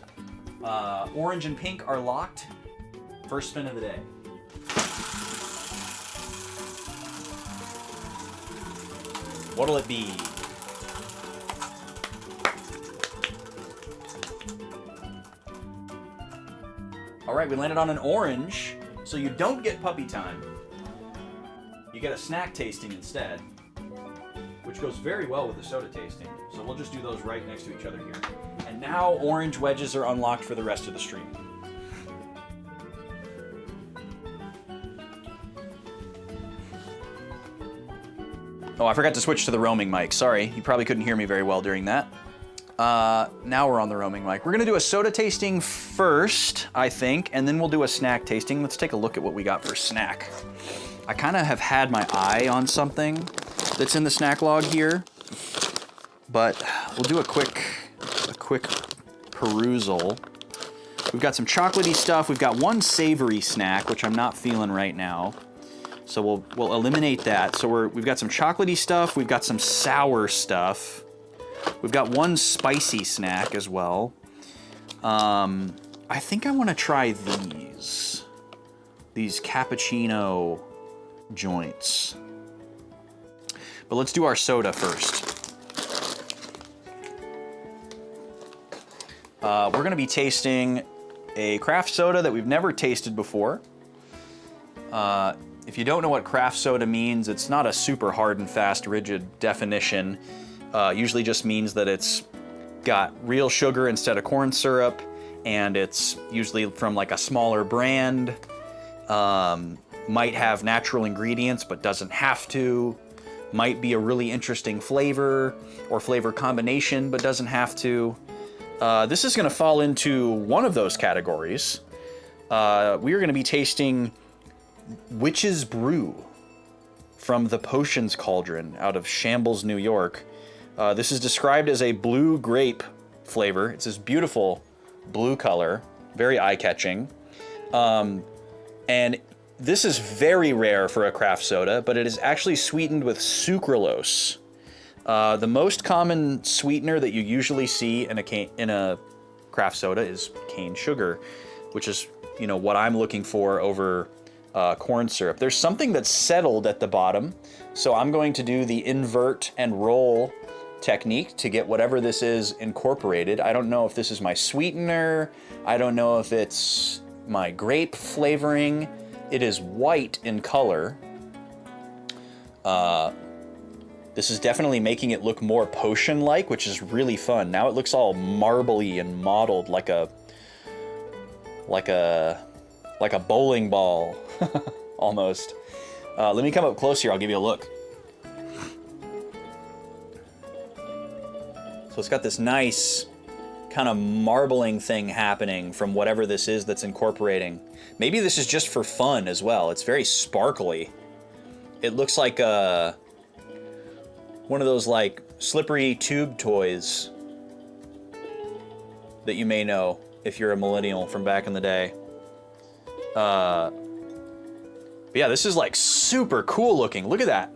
Orange and pink are locked. First spin of the day. What'll it be? All right, we landed on an orange, so you don't get puppy time. You get a snack tasting instead, which goes very well with the soda tasting. So we'll just do those right next to each other here. And now orange wedges are unlocked for the rest of the stream. Oh, I forgot to switch to the roaming mic. Sorry, you probably couldn't hear me very well during that. Now we're on the roaming mic. We're gonna do a soda tasting first, I think, and then we'll do a snack tasting. Let's take a look at what we got for snack. I kind of have had my eye on something that's in the snack log here, but we'll do a quick perusal. We've got some chocolatey stuff. We've got one savory snack, which I'm not feeling right now. So we'll eliminate that. So we've got some chocolatey stuff. We've got some sour stuff. We've got one spicy snack as well. I think I want to try these cappuccino joints. But let's do our soda first. We're going to be tasting a craft soda that we've never tasted before. If you don't know what craft soda means, it's not a super hard and fast, rigid definition. Usually just means that it's got real sugar instead of corn syrup, and it's usually from like a smaller brand. Might have natural ingredients, but doesn't have to. Might be a really interesting flavor or flavor combination, but doesn't have to. This is going to fall into one of those categories. We are going to be tasting Witch's Brew from the Potions Cauldron out of Shambles, New York. This is described as a blue grape flavor. It's this beautiful blue color, very eye-catching. And this is very rare for a craft soda, but it is actually sweetened with sucralose. The most common sweetener that you usually see in a craft soda is cane sugar, which is, you know, what I'm looking for over corn syrup. There's something that's settled at the bottom, so I'm going to do the invert and roll technique to get whatever this is incorporated. I don't know if this is my sweetener. I don't know if it's my grape flavoring. It is white in color. This is definitely making it look more potion-like, which is really fun. Now it looks all marbly and mottled like a bowling ball, almost. Let me come up close here. I'll give you a look. So it's got this nice kind of marbling thing happening from whatever this is that's incorporating. Maybe this is just for fun as well. It's very sparkly. It looks like one of those like slippery tube toys that you may know if you're a millennial from back in the day. But yeah, this is like super cool looking. Look at that.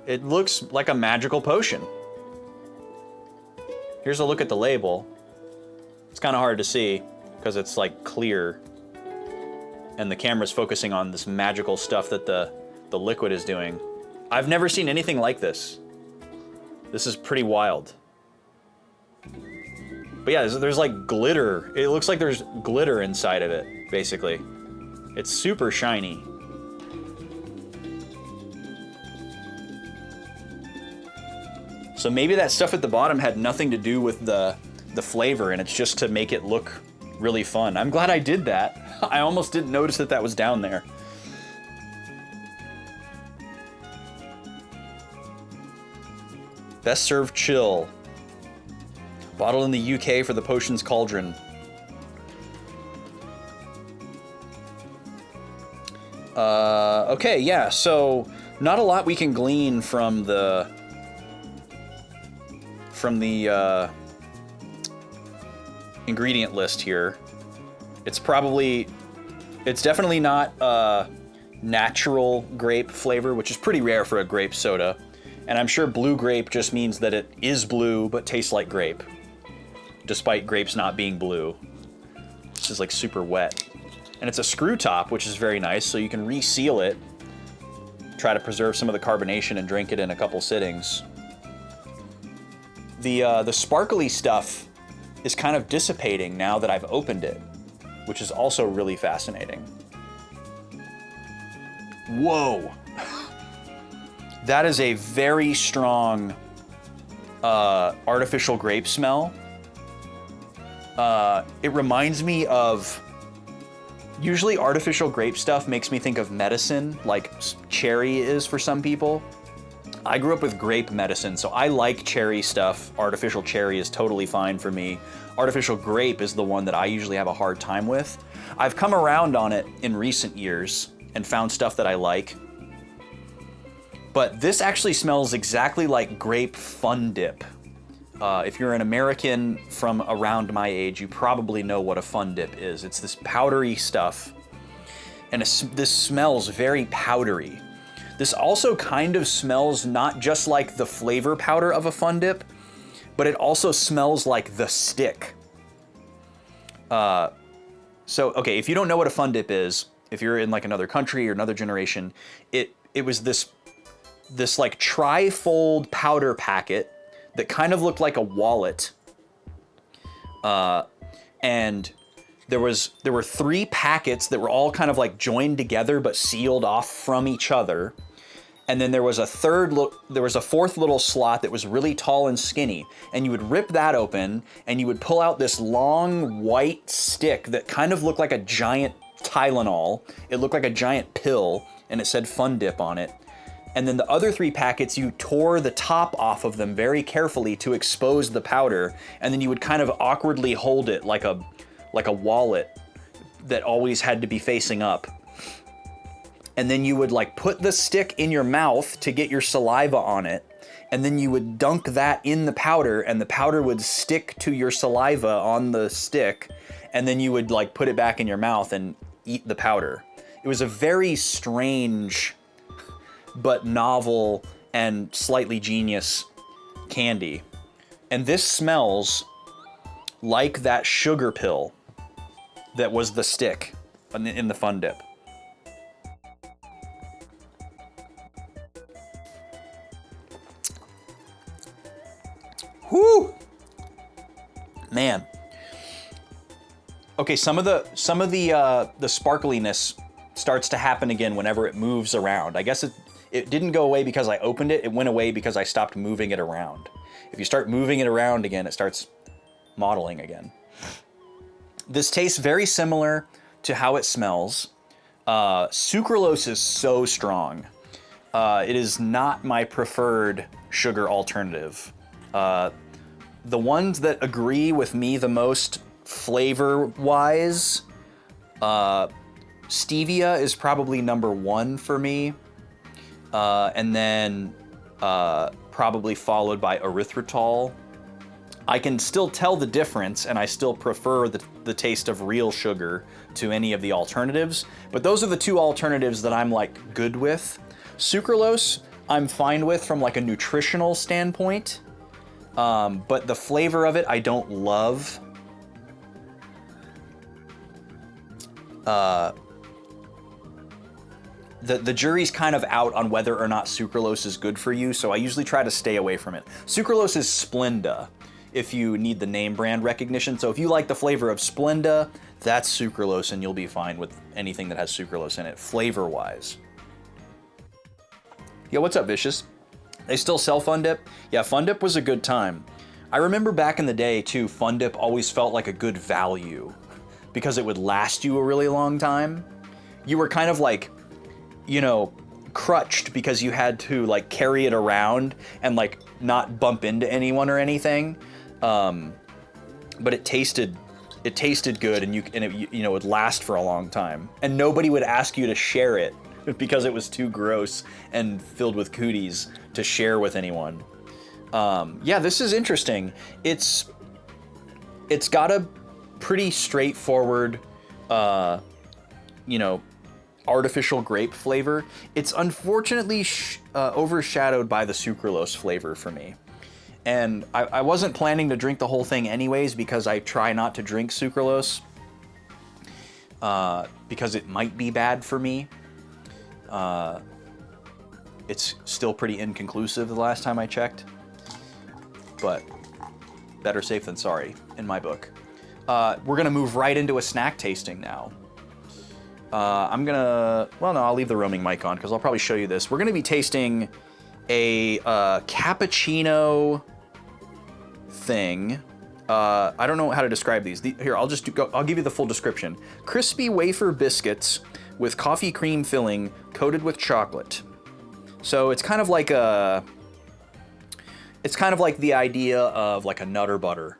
It looks like a magical potion. Here's a look at the label. It's kind of hard to see because it's like clear and the camera's focusing on this magical stuff that the liquid is doing. I've never seen anything like this. This is pretty wild. But yeah, there's like glitter. It looks like there's glitter inside of it, basically. It's super shiny. So maybe that stuff at the bottom had nothing to do with the flavor, and it's just to make it look really fun. I'm glad I did that. I almost didn't notice that was down there. Best served chill. Bottled in the UK for the Potions Cauldron. Okay, yeah, so not a lot we can glean from the ingredient list here. It's definitely not natural grape flavor, which is pretty rare for a grape soda. And I'm sure blue grape just means that it is blue but tastes like grape, despite grapes not being blue. This is like super wet. And it's a screw top, which is very nice, so you can reseal it, try to preserve some of the carbonation and drink it in a couple sittings. The sparkly stuff is kind of dissipating now that I've opened it, which is also really fascinating. Whoa! That is a very strong artificial grape smell. It reminds me of... Usually artificial grape stuff makes me think of medicine, like cherry is for some people. I grew up with grape medicine, so I like cherry stuff. Artificial cherry is totally fine for me. Artificial grape is the one that I usually have a hard time with. I've come around on it in recent years and found stuff that I like. But this actually smells exactly like grape Fun Dip. If you're an American from around my age, you probably know what a Fun Dip is. It's this powdery stuff, and this smells very powdery. This also kind of smells not just like the flavor powder of a Fun Dip, but it also smells like the stick. Okay, if you don't know what a Fun Dip is, if you're in like another country or another generation, it was this like tri-fold powder packet that kind of looked like a wallet. And there were 3 packets that were all kind of like joined together but sealed off from each other. And then there was a fourth little slot that was really tall and skinny. And you would rip that open and you would pull out this long white stick that kind of looked like a giant Tylenol. It looked like a giant pill and it said Fun Dip on it. And then the other 3 packets, you tore the top off of them very carefully to expose the powder, and then you would kind of awkwardly hold it like a wallet that always had to be facing up. And then you would like put the stick in your mouth to get your saliva on it, and then you would dunk that in the powder, and the powder would stick to your saliva on the stick, and then you would like put it back in your mouth and eat the powder. It was a very strange but novel and slightly genius candy. And this smells like that sugar pill that was the stick in the Fun Dip. Whoo! Man. Okay, some of the sparkliness starts to happen again whenever it moves around. I guess it didn't go away because I opened it. It went away because I stopped moving it around. If you start moving it around again, it starts modeling again. This tastes very similar to how it smells. Sucralose is so strong. It is not my preferred sugar alternative. The ones that agree with me the most flavor-wise, stevia is probably number 1 for me. And then probably followed by erythritol. I can still tell the difference, and I still prefer the taste of real sugar to any of the alternatives, but those are the 2 alternatives that I'm like good with. Sucralose, I'm fine with from like a nutritional standpoint, but the flavor of it, I don't love. The jury's kind of out on whether or not sucralose is good for you, so I usually try to stay away from it. Sucralose is Splenda, if you need the name brand recognition. So if you like the flavor of Splenda, that's sucralose, and you'll be fine with anything that has sucralose in it, flavor-wise. Yo, what's up, Vicious? They still sell Fun Dip? Yeah, Fun Dip was a good time. I remember back in the day, too, Fun Dip always felt like a good value because it would last you a really long time. You were kind of like, you know, crutched because you had to like carry it around and like not bump into anyone or anything. but it tasted good, and it would last for a long time, and nobody would ask you to share it because it was too gross and filled with cooties to share with anyone. Yeah, this is interesting. It's got a pretty straightforward, artificial grape flavor. It's unfortunately overshadowed by the sucralose flavor for me. And I wasn't planning to drink the whole thing anyways, because I try not to drink sucralose because it might be bad for me. It's still pretty inconclusive the last time I checked, but better safe than sorry in my book. We're gonna move right into a snack tasting now. I'll leave the roaming mic on because I'll probably show you this. We're gonna be tasting a cappuccino thing. I don't know how to describe these. Here, I'll give you the full description. Crispy wafer biscuits with coffee cream filling coated with chocolate. So it's kind of like the idea of like a Nutter Butter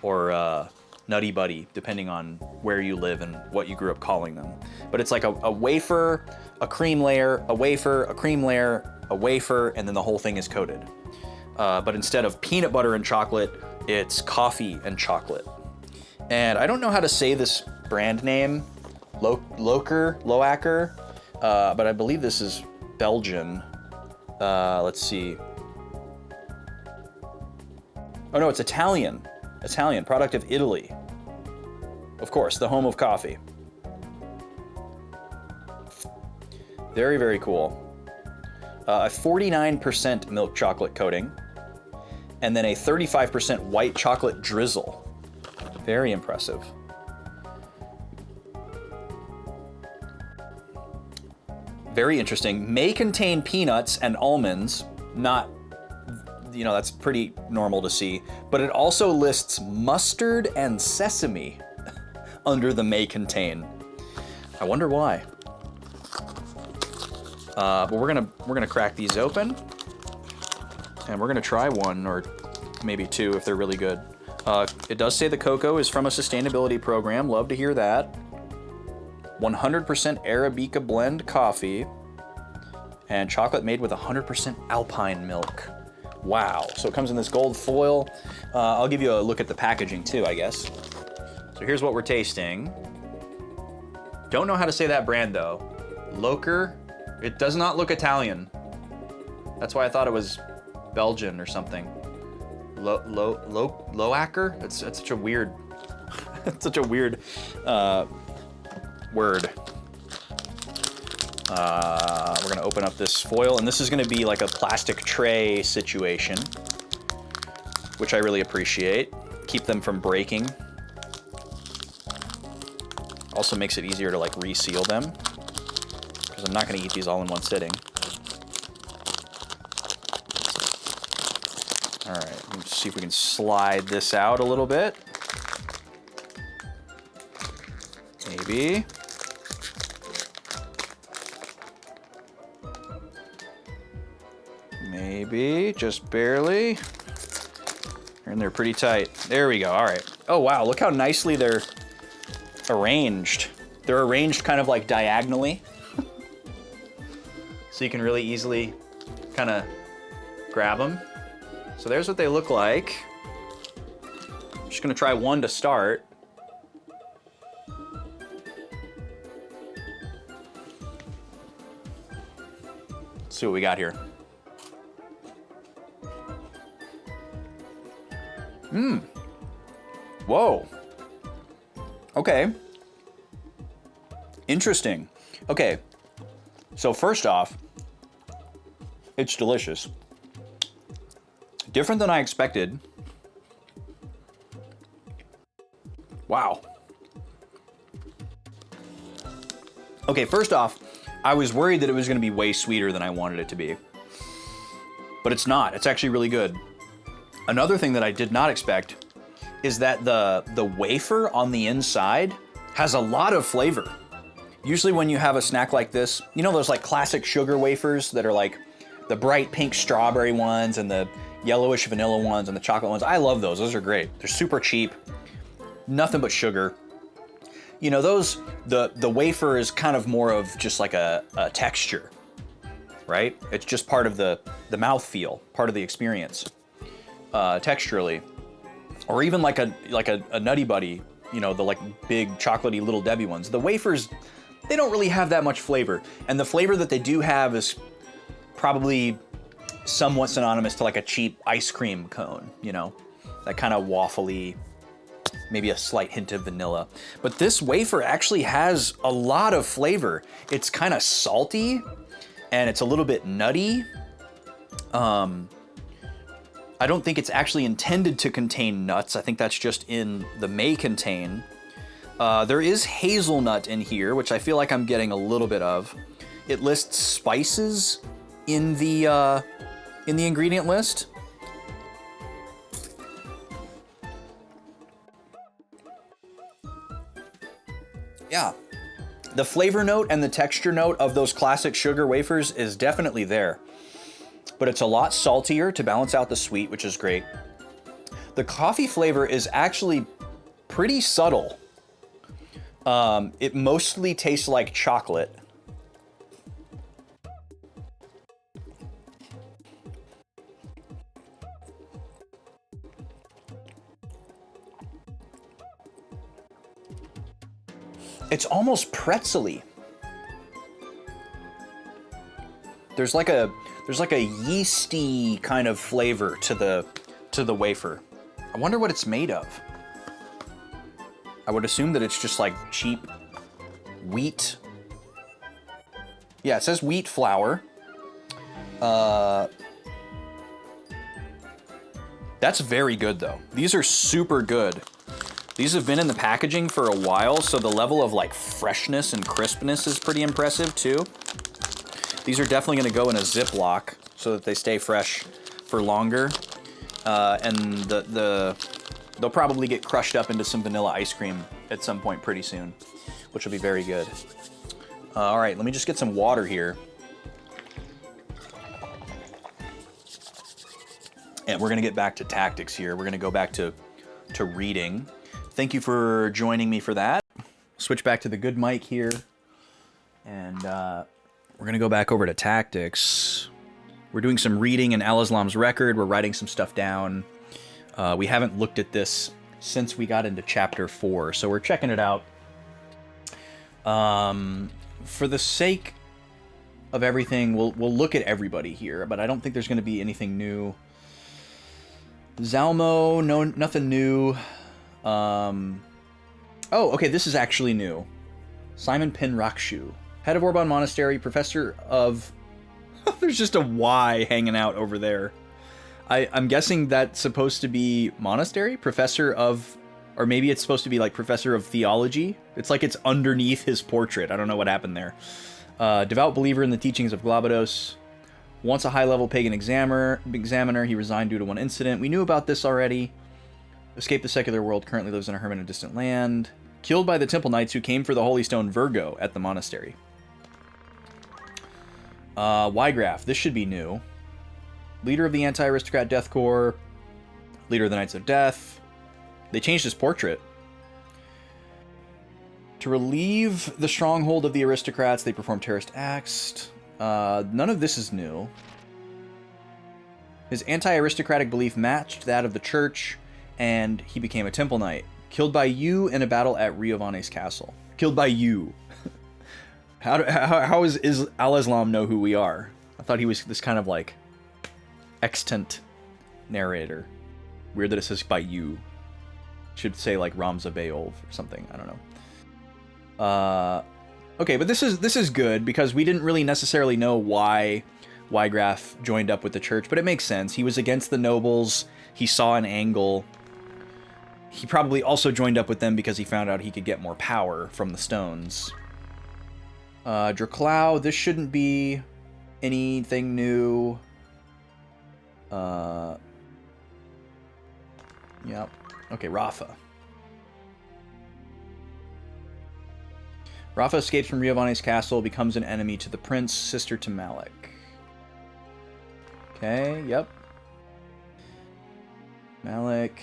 or Nutty Buddy, depending on where you live and what you grew up calling them. But it's like a wafer, a cream layer, a wafer, a cream layer, a wafer, and then the whole thing is coated. But instead of peanut butter and chocolate, it's coffee and chocolate. And I don't know how to say this brand name, Loacker, but I believe this is Belgian. Let's see. Oh no, it's Italian. Italian, product of Italy. Of course, the home of coffee. Very, very cool. A 49% milk chocolate coating, and then a 35% white chocolate drizzle. Very impressive. Very interesting. May contain peanuts and almonds, not, that's pretty normal to see, but it also lists mustard and sesame under the may contain. I wonder why. But we're gonna crack these open, and we're gonna try one or maybe two if they're really good. It does say the cocoa is from a sustainability program. Love to hear that. 100% Arabica blend coffee, and chocolate made with 100% alpine milk. Wow, so it comes in this gold foil. I'll give you a look at the packaging too, I guess. So here's what we're tasting. Don't know how to say that brand though. Loacker. It does not look Italian. That's why I thought it was Belgian or something. Loacker? It's such a weird, it's such a weird word. We're gonna open up this foil, and this is gonna be like a plastic tray situation, which I really appreciate. Keep them from breaking. Also makes it easier to like reseal them, because I'm not gonna eat these all in one sitting. All right, let's see if we can slide this out a little bit. Maybe. Maybe, just barely. And they're pretty tight. There we go, all right. Oh wow, look how nicely they're arranged. They're arranged kind of like diagonally. So you can really easily kind of grab them. So there's what they look like. I'm just gonna try one to start. Let's see what we got here. Whoa. Okay. Interesting. Okay. So first off, it's delicious. Different than I expected. Wow. Okay, first off, I was worried that it was gonna be way sweeter than I wanted it to be. But it's not. It's actually really good. Another thing that I did not expect is that the wafer on the inside has a lot of flavor. Usually when you have a snack like this, you know those like classic sugar wafers that are like the bright pink strawberry ones and the yellowish vanilla ones and the chocolate ones? I love those. Those are great. They're super cheap. nothing but sugar. You know, the wafer is kind of more of just like a texture, right? It's just part of the mouthfeel, part of the experience, texturally. Or even like a Nutty Buddy, you know, the like big chocolatey Little Debbie ones. The wafers, they don't really have that much flavor. And the flavor that they do have is probably somewhat synonymous to like a cheap ice cream cone, you know? That kind of waffly, maybe a slight hint of vanilla. But this wafer actually has a lot of flavor. It's kind of salty and it's a little bit nutty. I don't think it's actually intended to contain nuts. I think that's just in the may contain. There is hazelnut in here, which I feel like I'm getting a little bit of. It lists spices in the ingredient list. Yeah, the flavor note and the texture note of those classic sugar wafers is definitely there. But it's a lot saltier to balance out the sweet, which is great. The coffee flavor is actually pretty subtle. It mostly tastes like chocolate. It's almost pretzel-y. There's like a yeasty kind of flavor to the wafer. I wonder what it's made of. I would assume that it's just like cheap wheat. Yeah, it says wheat flour. That's very good though. These are super good. These have been in the packaging for a while, so the level of like freshness and crispness is pretty impressive too. These are definitely going to go in a Ziploc so that they stay fresh for longer. And they'll probably get crushed up into some vanilla ice cream at some point pretty soon, which will be very good. All right, let me just get some water here. And we're going to get back to tactics here. We're going to go back to reading. Thank you for joining me for that. Switch back to the good mic here. And we're going to go back over to tactics. We're doing some reading in Al-Islam's record. We're writing some stuff down. We haven't looked at this since we got into chapter 4, so we're checking it out. For the sake of everything, we'll look at everybody here, but I don't think there's going to be anything new. Zalmo, no, nothing new. Oh, okay, this is actually new. Simon Penrakshu, head of Orban Monastery, professor of... There's just a Y hanging out over there. I'm guessing that's supposed to be monastery? Professor of... Or maybe it's supposed to be like professor of theology? It's like it's underneath his portrait. I don't know what happened there. Devout believer in the teachings of Glabados. Once a high-level pagan examiner, he resigned due to one incident. We knew about this already. Escaped the secular world, currently lives in a hermit in a distant land. Killed by the temple knights who came for the holy stone Virgo at the monastery. Y-Graph, this should be new. Leader of the anti-aristocrat Death Corps. Leader of the Knights of Death. They changed his portrait. To relieve the stronghold of the aristocrats, they perform terrorist acts. None of this is new. His anti-aristocratic belief matched that of the church, and he became a temple knight. Killed by you in a battle at Riovanes Castle. Killed by you. How is Al-Islam know who we are? I thought he was this kind of like extant narrator. Weird that it says by you. Should say like Ramza Beyoğlu or something. I don't know. Okay, but this is good because we didn't really necessarily know why Y-Graph joined up with the church, but it makes sense. He was against the nobles. He saw an angle. He probably also joined up with them because he found out he could get more power from the stones. Draclau, this shouldn't be anything new. Yep. Okay, Rafa. Rafa escapes from Riovanes Castle, becomes an enemy to the prince, sister to Malik. Okay, yep. Malik.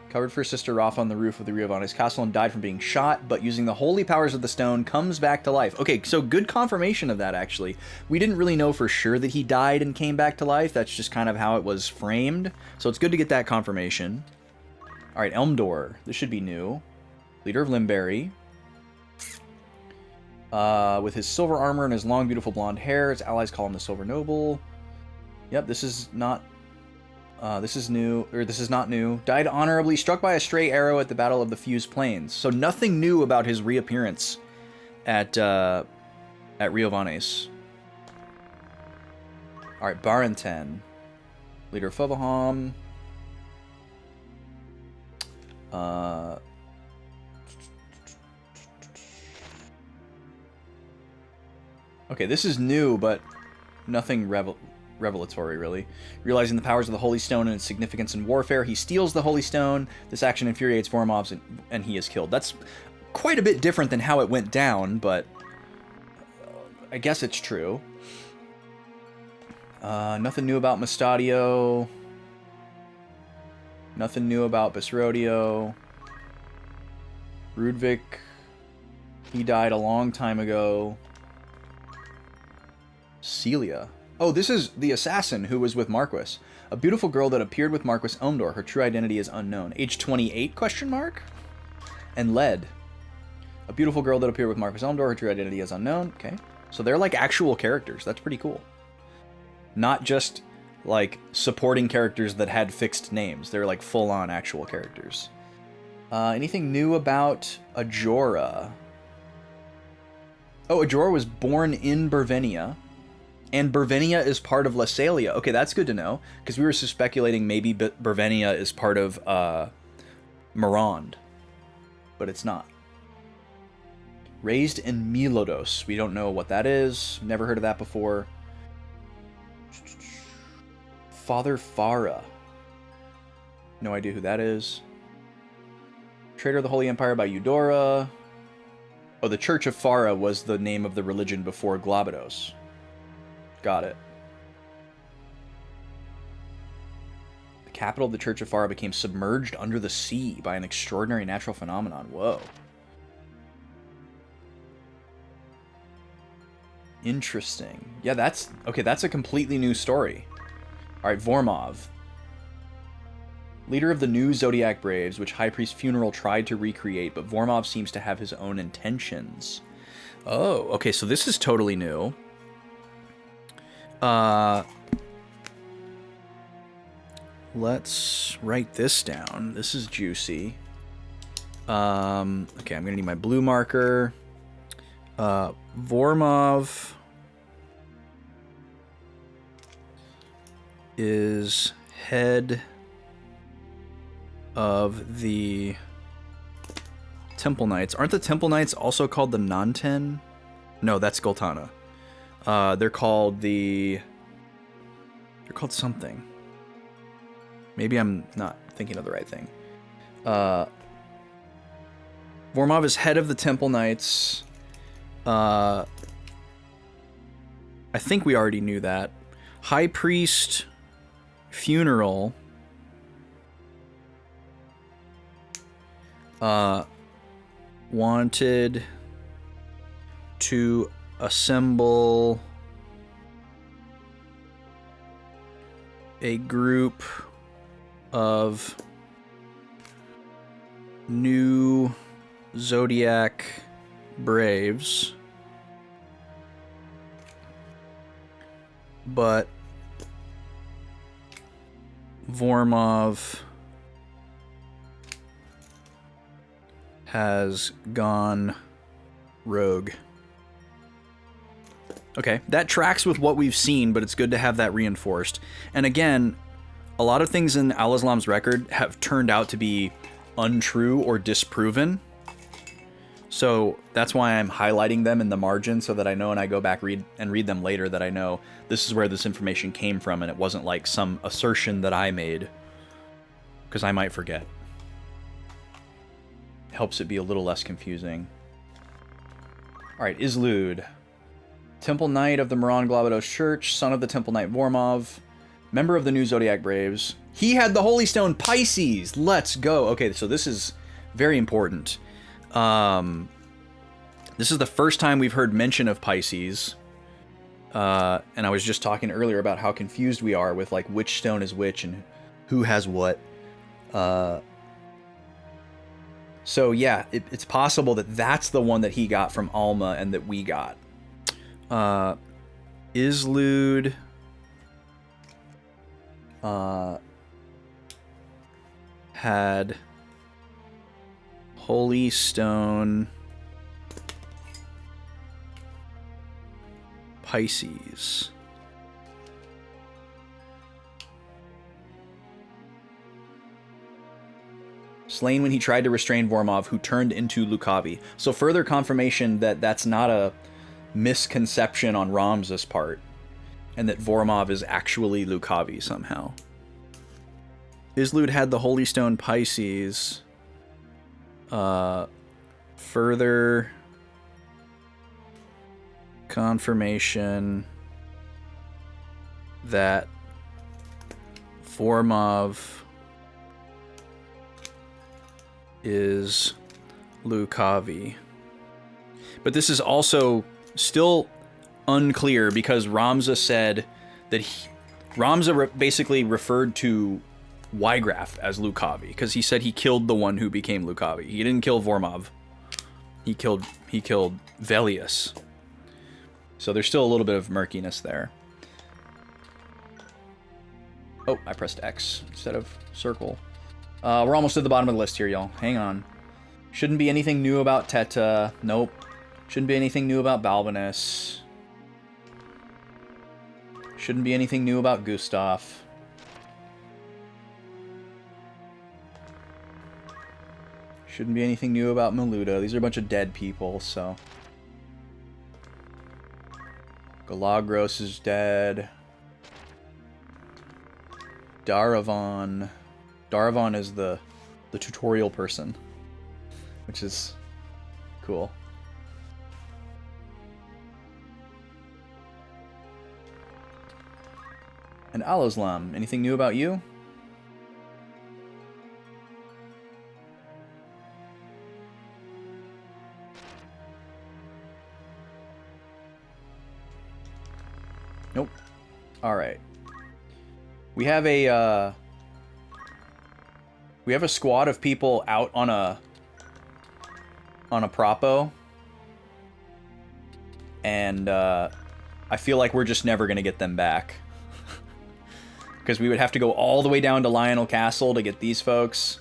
Covered for Sister Rafa on the roof of the Riovanes castle and died from being shot, but using the holy powers of the stone comes back to life. Okay, so good confirmation of that, actually. We didn't really know for sure that he died and came back to life. That's just kind of how it was framed. So it's good to get that confirmation. All right, Elmdor. This should be new. Leader of Limberry. With his silver armor and his long, beautiful blonde hair. His allies call him the Silver Noble. Yep, this is not... this is new, or this is not new. Died honorably, struck by a stray arrow at the Battle of the Fused Plains. So nothing new about his reappearance at Riovanes. All right, Baranten, leader of Fovaham. Okay, this is new, but nothing revelatory, really. Realizing the powers of the Holy Stone and its significance in warfare, he steals the Holy Stone. This action infuriates Vormovs, and he is killed. That's quite a bit different than how it went down, but I guess it's true. Nothing new about Mustadio. Nothing new about Bisrodio. Rudvik, he died a long time ago. Celia. Oh, this is the assassin who was with Marquis. A beautiful girl that appeared with Marquis Elmdor. Her true identity is unknown. Age 28, question mark? And Led. A beautiful girl that appeared with Marquis Elmdor. Her true identity is unknown. Okay. So they're like actual characters. That's pretty cool. Not just like supporting characters that had fixed names. They're like full-on actual characters. Anything new about Ajora? Oh, Ajora was born in Bervenia. And Bervenia is part of Lassalia. Okay, that's good to know, because we were speculating maybe Bervenia is part of Mirand, but it's not. Raised in Milodos. We don't know what that is. Never heard of that before. Father Farah. No idea who that is. Traitor of the Holy Empire by Eudora. Oh, the Church of Farah was the name of the religion before Glabados. Got it. The capital of the Church of Farah became submerged under the sea by an extraordinary natural phenomenon. Whoa. Interesting. Yeah, that's... Okay, that's a completely new story. Alright, Vormov. Leader of the new Zodiac Braves, which High Priest Funeral tried to recreate, but Vormov seems to have his own intentions. Oh, okay, so this is totally new. Let's write this down. This is juicy. Okay, I'm gonna need my blue marker. Vormov is head of the Temple Knights. Aren't the Temple Knights also called the Nanten? No, that's Goltana. They're called something. Maybe I'm not thinking of the right thing. Vormov is head of the Temple Knights. I think we already knew that. High Priest Funeral wanted to assemble a group of new Zodiac Braves, but Vormov has gone rogue. Okay, that tracks with what we've seen, but it's good to have that reinforced. And again, a lot of things in Al-Islam's record have turned out to be untrue or disproven. So that's why I'm highlighting them in the margin so that I know when I go back read them later that I know this is where this information came from and it wasn't like some assertion that I made, because I might forget. Helps it be a little less confusing. Alright, Islud. Temple Knight of the Moran Glabados Church, son of the Temple Knight Vormov. member of the new Zodiac Braves. He had the Holy Stone Pisces. Let's go. Okay, so this is very important. This is the first time we've heard mention of Pisces. And I was just talking earlier about how confused we are with like which stone is which and who has what. So yeah, it's possible that that's the one that he got from Alma and that we got. Islude had Holy Stone Pisces. Slain when he tried to restrain Vormov, who turned into Lucavi. So further confirmation that that's not a misconception on Ramza's part, and that Vormov is actually Lucavi somehow. Islud had the Holy Stone Pisces. Further confirmation that Vormov is Lucavi. But this is also still unclear because Ramza said that Ramza basically referred to Ygraf as Lucavi because he said he killed the one who became Lucavi. He didn't kill Vormov. He killed Velius. So there's still a little bit of murkiness there. Oh, I pressed X instead of circle. We're almost at the bottom of the list here, y'all. Hang on. Shouldn't be anything new about Teta. Nope. Shouldn't be anything new about Balbinus. Shouldn't be anything new about Gustav. Shouldn't be anything new about Maluda. These are a bunch of dead people, so... Galagros is dead. Daravon. Daravon is the tutorial person, which is cool. And Aloslam, anything new about you? Nope. Alright. We have a squad of people out on a propo. And I feel like we're just never gonna get them back. Because we would have to go all the way down to Lionel Castle to get these folks.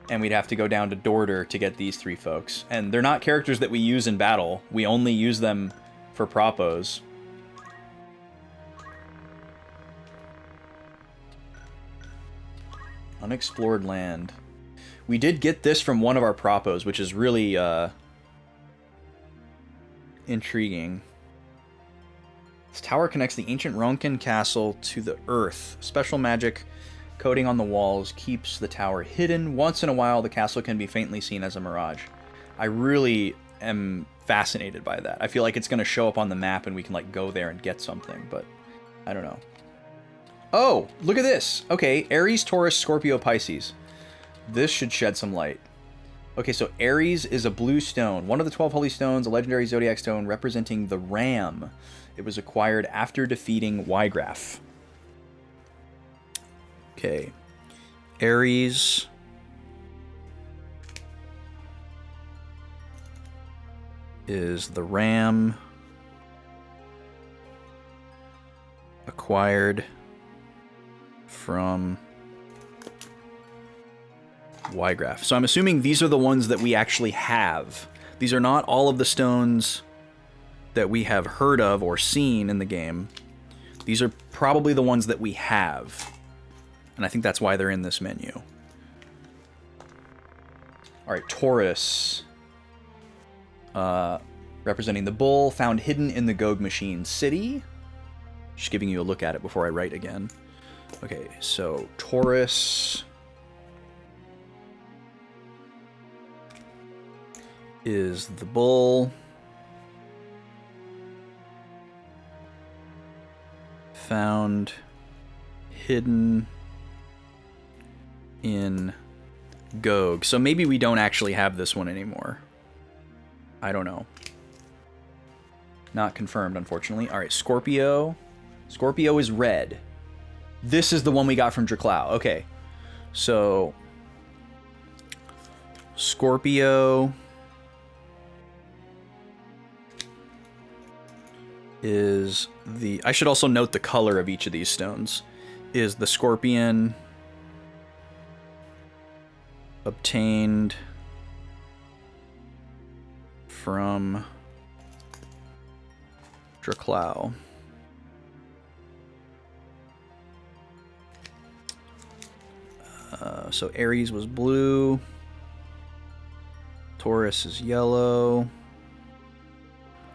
And we'd have to go down to Dorder to get these three folks. And they're not characters that we use in battle. We only use them for propos. Unexplored land. We did get this from one of our propos, which is really intriguing. This tower connects the ancient Ronkin castle to the earth. Special magic coating on the walls keeps the tower hidden. Once in a while, the castle can be faintly seen as a mirage. I really am fascinated by that. I feel like it's going to show up on the map and we can like go there and get something, but I don't know. Oh, look at this. Okay, Aries, Taurus, Scorpio, Pisces. This should shed some light. Okay, so Aries is a blue stone. One of the 12 holy stones, a legendary zodiac stone representing the ram. It was acquired after defeating Ygraf. Okay. Aries is the ram acquired from Ygraf. So I'm assuming these are the ones that we actually have. These are not all of the stones that we have heard of or seen in the game. These are probably the ones that we have. And I think that's why they're in this menu. Alright, Taurus. Representing the bull, found hidden in the Gog Machine City. Just giving you a look at it before I write again. Okay, so Taurus is the bull. Found hidden in Gog. So maybe we don't actually have this one anymore. I don't know. Not confirmed, unfortunately. All right, Scorpio. Scorpio is red. This is the one we got from Draclau. Okay. So Scorpio is the... I should also note the color of each of these stones. Is the Scorpion obtained from Draclau. So Aries was blue. Taurus is yellow.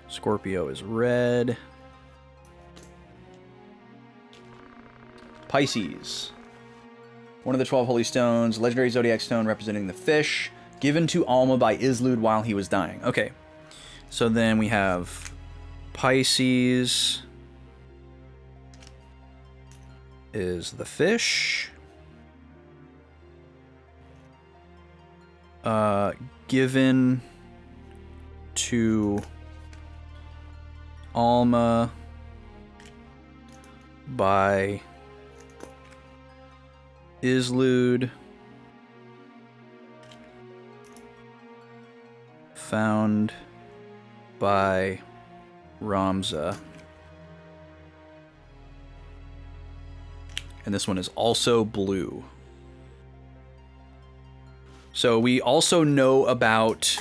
Scorpio is red. Pisces. One of the 12 holy stones, legendary zodiac stone representing the fish, given to Alma by Islud while he was dying. Okay. So then we have Pisces is the fish. Given to Alma by Islud, found by Ramza. And this one is also blue. So we also know about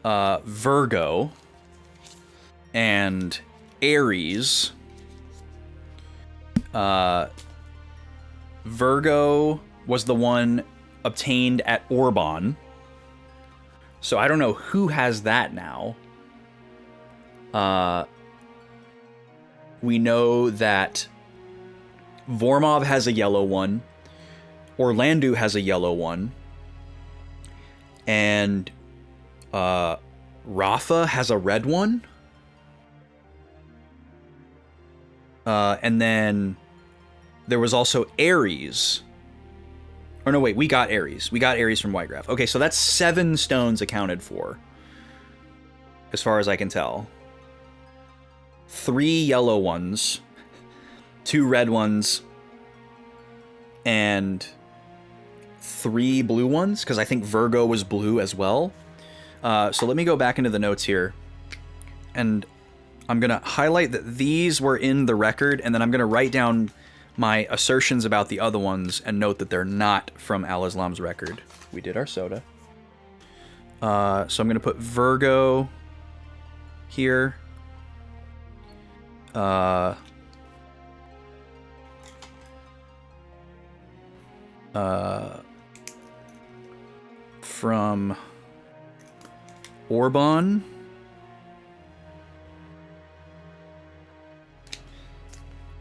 Virgo and Aries. Virgo was the one obtained at Orban. So I don't know who has that now. We know that Vormov has a yellow one. Orlandu has a yellow one. And Rafa has a red one. And then there was also Aries. Or no, wait, we got Aries. We got Aries from Whitegraph. Okay, so that's 7 stones accounted for, as far as I can tell. 3 yellow ones, 2 red ones, and 3 blue ones, because I think Virgo was blue as well. So let me go back into the notes here, and I'm going to highlight that these were in the record, and then I'm going to write down my assertions about the other ones and note that they're not from Al-Islam's record. We did our soda. So I'm going to put Virgo here. From Orban.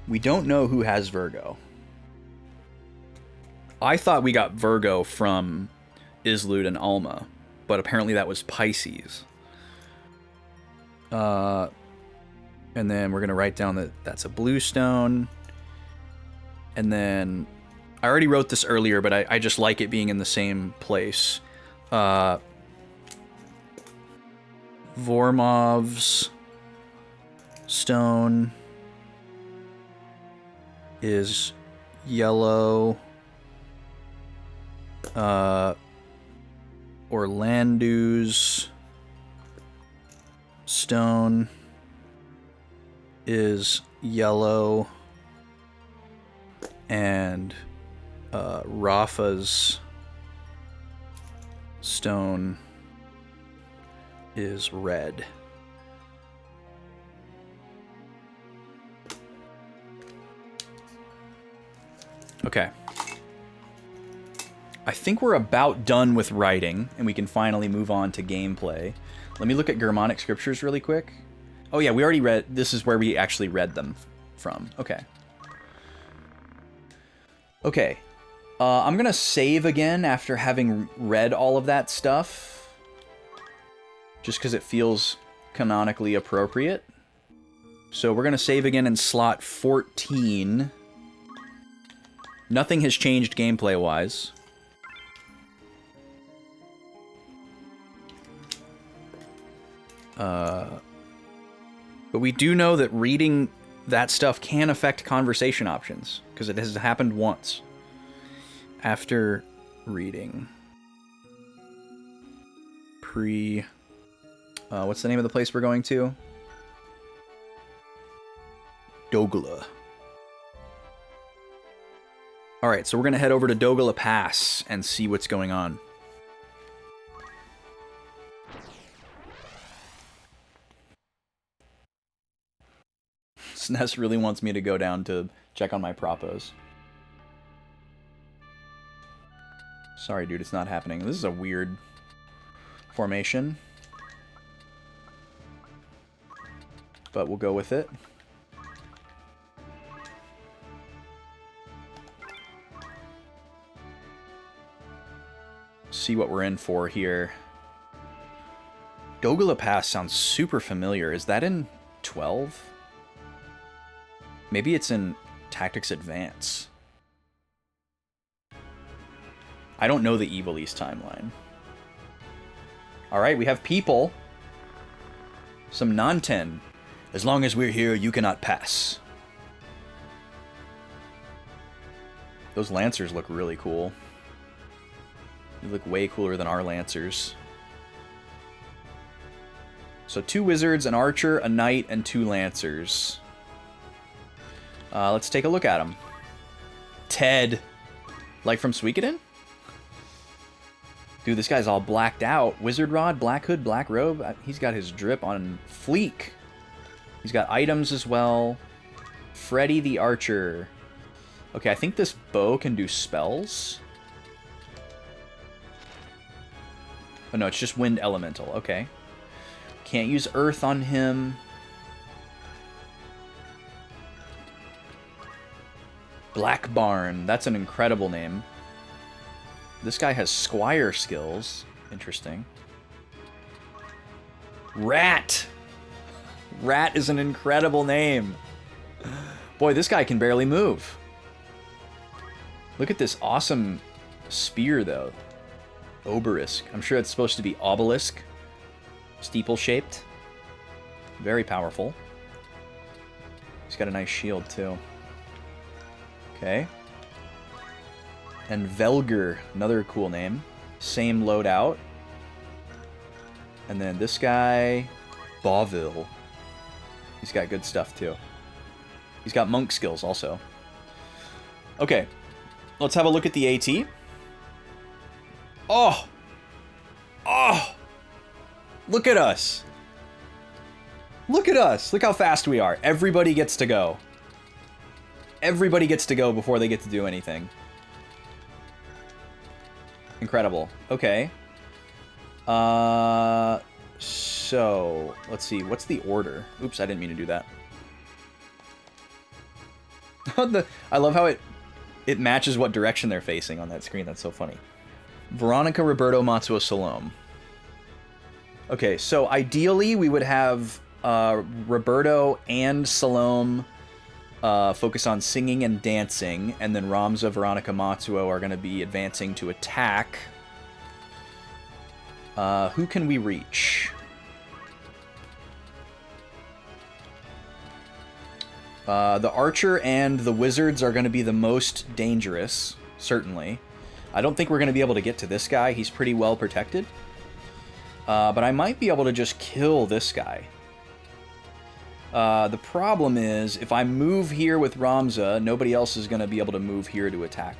We don't know who has Virgo. I thought we got Virgo from Islud and Alma, but apparently that was Pisces. And then we're going to write down that that's a blue stone. And then I already wrote this earlier, but I just like it being in the same place. Vormov's stone is yellow. Orlandu's stone is yellow. And Rafa's stone is red. Okay. I think we're about done with writing, and we can finally move on to gameplay. Let me look at Germanic scriptures really quick. Oh yeah, we already read... This is where we actually read them from. Okay. Okay. I'm gonna save again after having read all of that stuff. Just because it feels canonically appropriate. So we're gonna save again in slot 14. Nothing has changed gameplay-wise. But we do know that reading that stuff can affect conversation options, because it has happened once. After reading. What's the name of the place we're going to? Dogula. Alright, so we're going to head over to Dogula Pass and see what's going on. SNES really wants me to go down to check on my propos. Sorry, dude, it's not happening. This is a weird formation. But we'll go with it. See what we're in for here. Dogula Pass sounds super familiar. Is that in 12? Maybe it's in Tactics Advance. I don't know the Evil East timeline. Alright, we have people. Some Nanten. As long as we're here, you cannot pass. Those Lancers look really cool. They look way cooler than our Lancers. So 2 Wizards, an Archer, a Knight, and 2 Lancers. Let's take a look at them. Ted. Like from Suikoden? Dude, this guy's all blacked out. Wizard Rod, Black Hood, Black Robe. He's got his drip on fleek. He's got items as well. Freddy the Archer. Okay, I think this bow can do spells. Oh no, it's just Wind Elemental. Okay. Can't use Earth on him. Black Barn. That's an incredible name. This guy has Squire skills. Interesting. Rat! Rat is an incredible name. Boy, this guy can barely move. Look at this awesome spear, though. Obelisk. I'm sure it's supposed to be obelisk. Steeple-shaped. Very powerful. He's got a nice shield, too. Okay. And Velger, another cool name. Same loadout. And then this guy, Boville. He's got good stuff, too. He's got monk skills, also. Okay. Let's have a look at the AT. Oh! Oh! Look at us! Look at us! Look how fast we are. Everybody gets to go. Everybody gets to go before they get to do anything. Incredible. Okay. So, let's see. What's the order? Oops, I didn't mean to do that. I love how it matches what direction they're facing on that screen. That's so funny. Veronica, Roberto, Matsuo, Salome. Okay, so ideally we would have Roberto and Salome focus on singing and dancing, and then Ramza, Veronica, Matsuo are going to be advancing to attack. Who can we reach? The Archer and the Wizards are going to be the most dangerous, certainly. I don't think we're going to be able to get to this guy. He's pretty well protected. But I might be able to just kill this guy. The problem is, if I move here with Ramza, nobody else is going to be able to move here to attack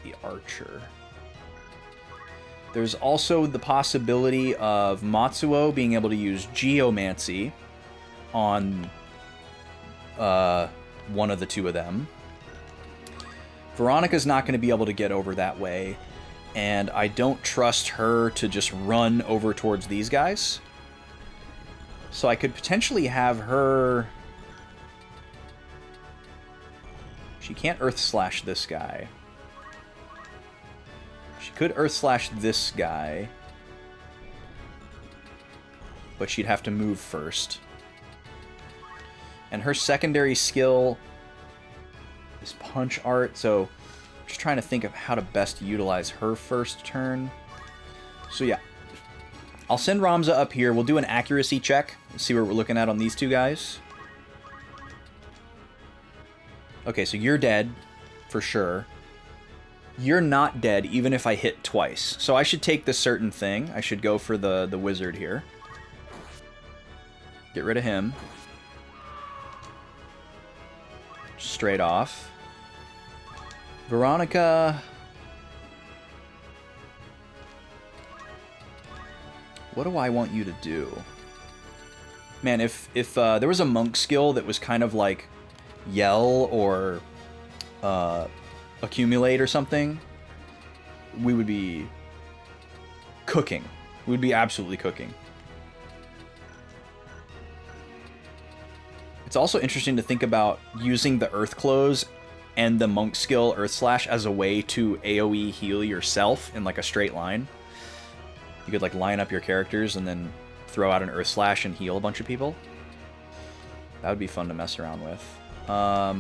the Archer. There's also the possibility of Matsuo being able to use Geomancy on one of the two of them. Veronica's not going to be able to get over that way, and I don't trust her to just run over towards these guys. So I could potentially have her... She can't Earth Slash this guy. She could Earth Slash this guy, but she'd have to move first. And her secondary skill is Punch Art, so Just trying to think of how to best utilize her first turn. So yeah, I'll send Ramza up here. We'll do an accuracy check. See what we're looking at on these two guys. Okay, so you're dead, for sure. You're not dead, even if I hit twice. So I should take this certain thing. I should go for the wizard here. Get rid of him. Straight off. Veronica... What do I want you to do? Man, if there was a monk skill that was kind of like yell or accumulate or something, we would be cooking. We'd be absolutely cooking. It's also interesting to think about using the Earth Close and the monk skill Earth Slash as a way to AoE heal yourself in like a straight line. You could like line up your characters and then throw out an Earth Slash and heal a bunch of people. That would be fun to mess around with. I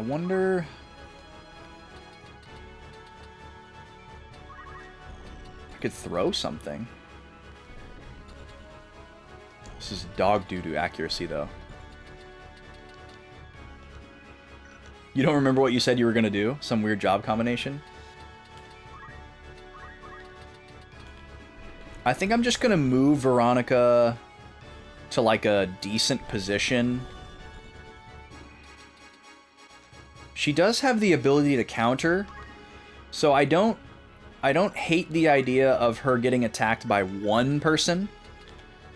wonder... I could throw something. This is dog doo-doo accuracy, though. You don't remember what you said you were going to do? Some weird job combination? I think I'm just going to move Veronica to like a decent position. She does have the ability to counter, so I don't hate the idea of her getting attacked by one person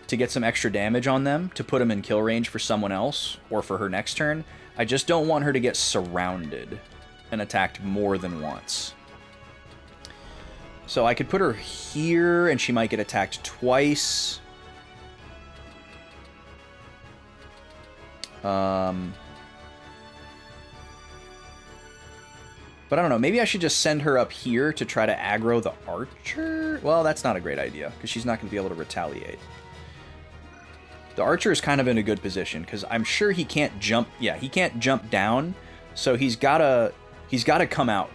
to get some extra damage on them, to put them in kill range for someone else, or for her next turn. I just don't want her to get surrounded and attacked more than once. So I could put her here, and she might get attacked twice. But I don't know, maybe I should just send her up here to try to aggro the archer? Well, that's not a great idea, because she's not going to be able to retaliate. The archer is kind of in a good position, because I'm sure he can't jump... Yeah, he can't jump down, so he's gotta come out.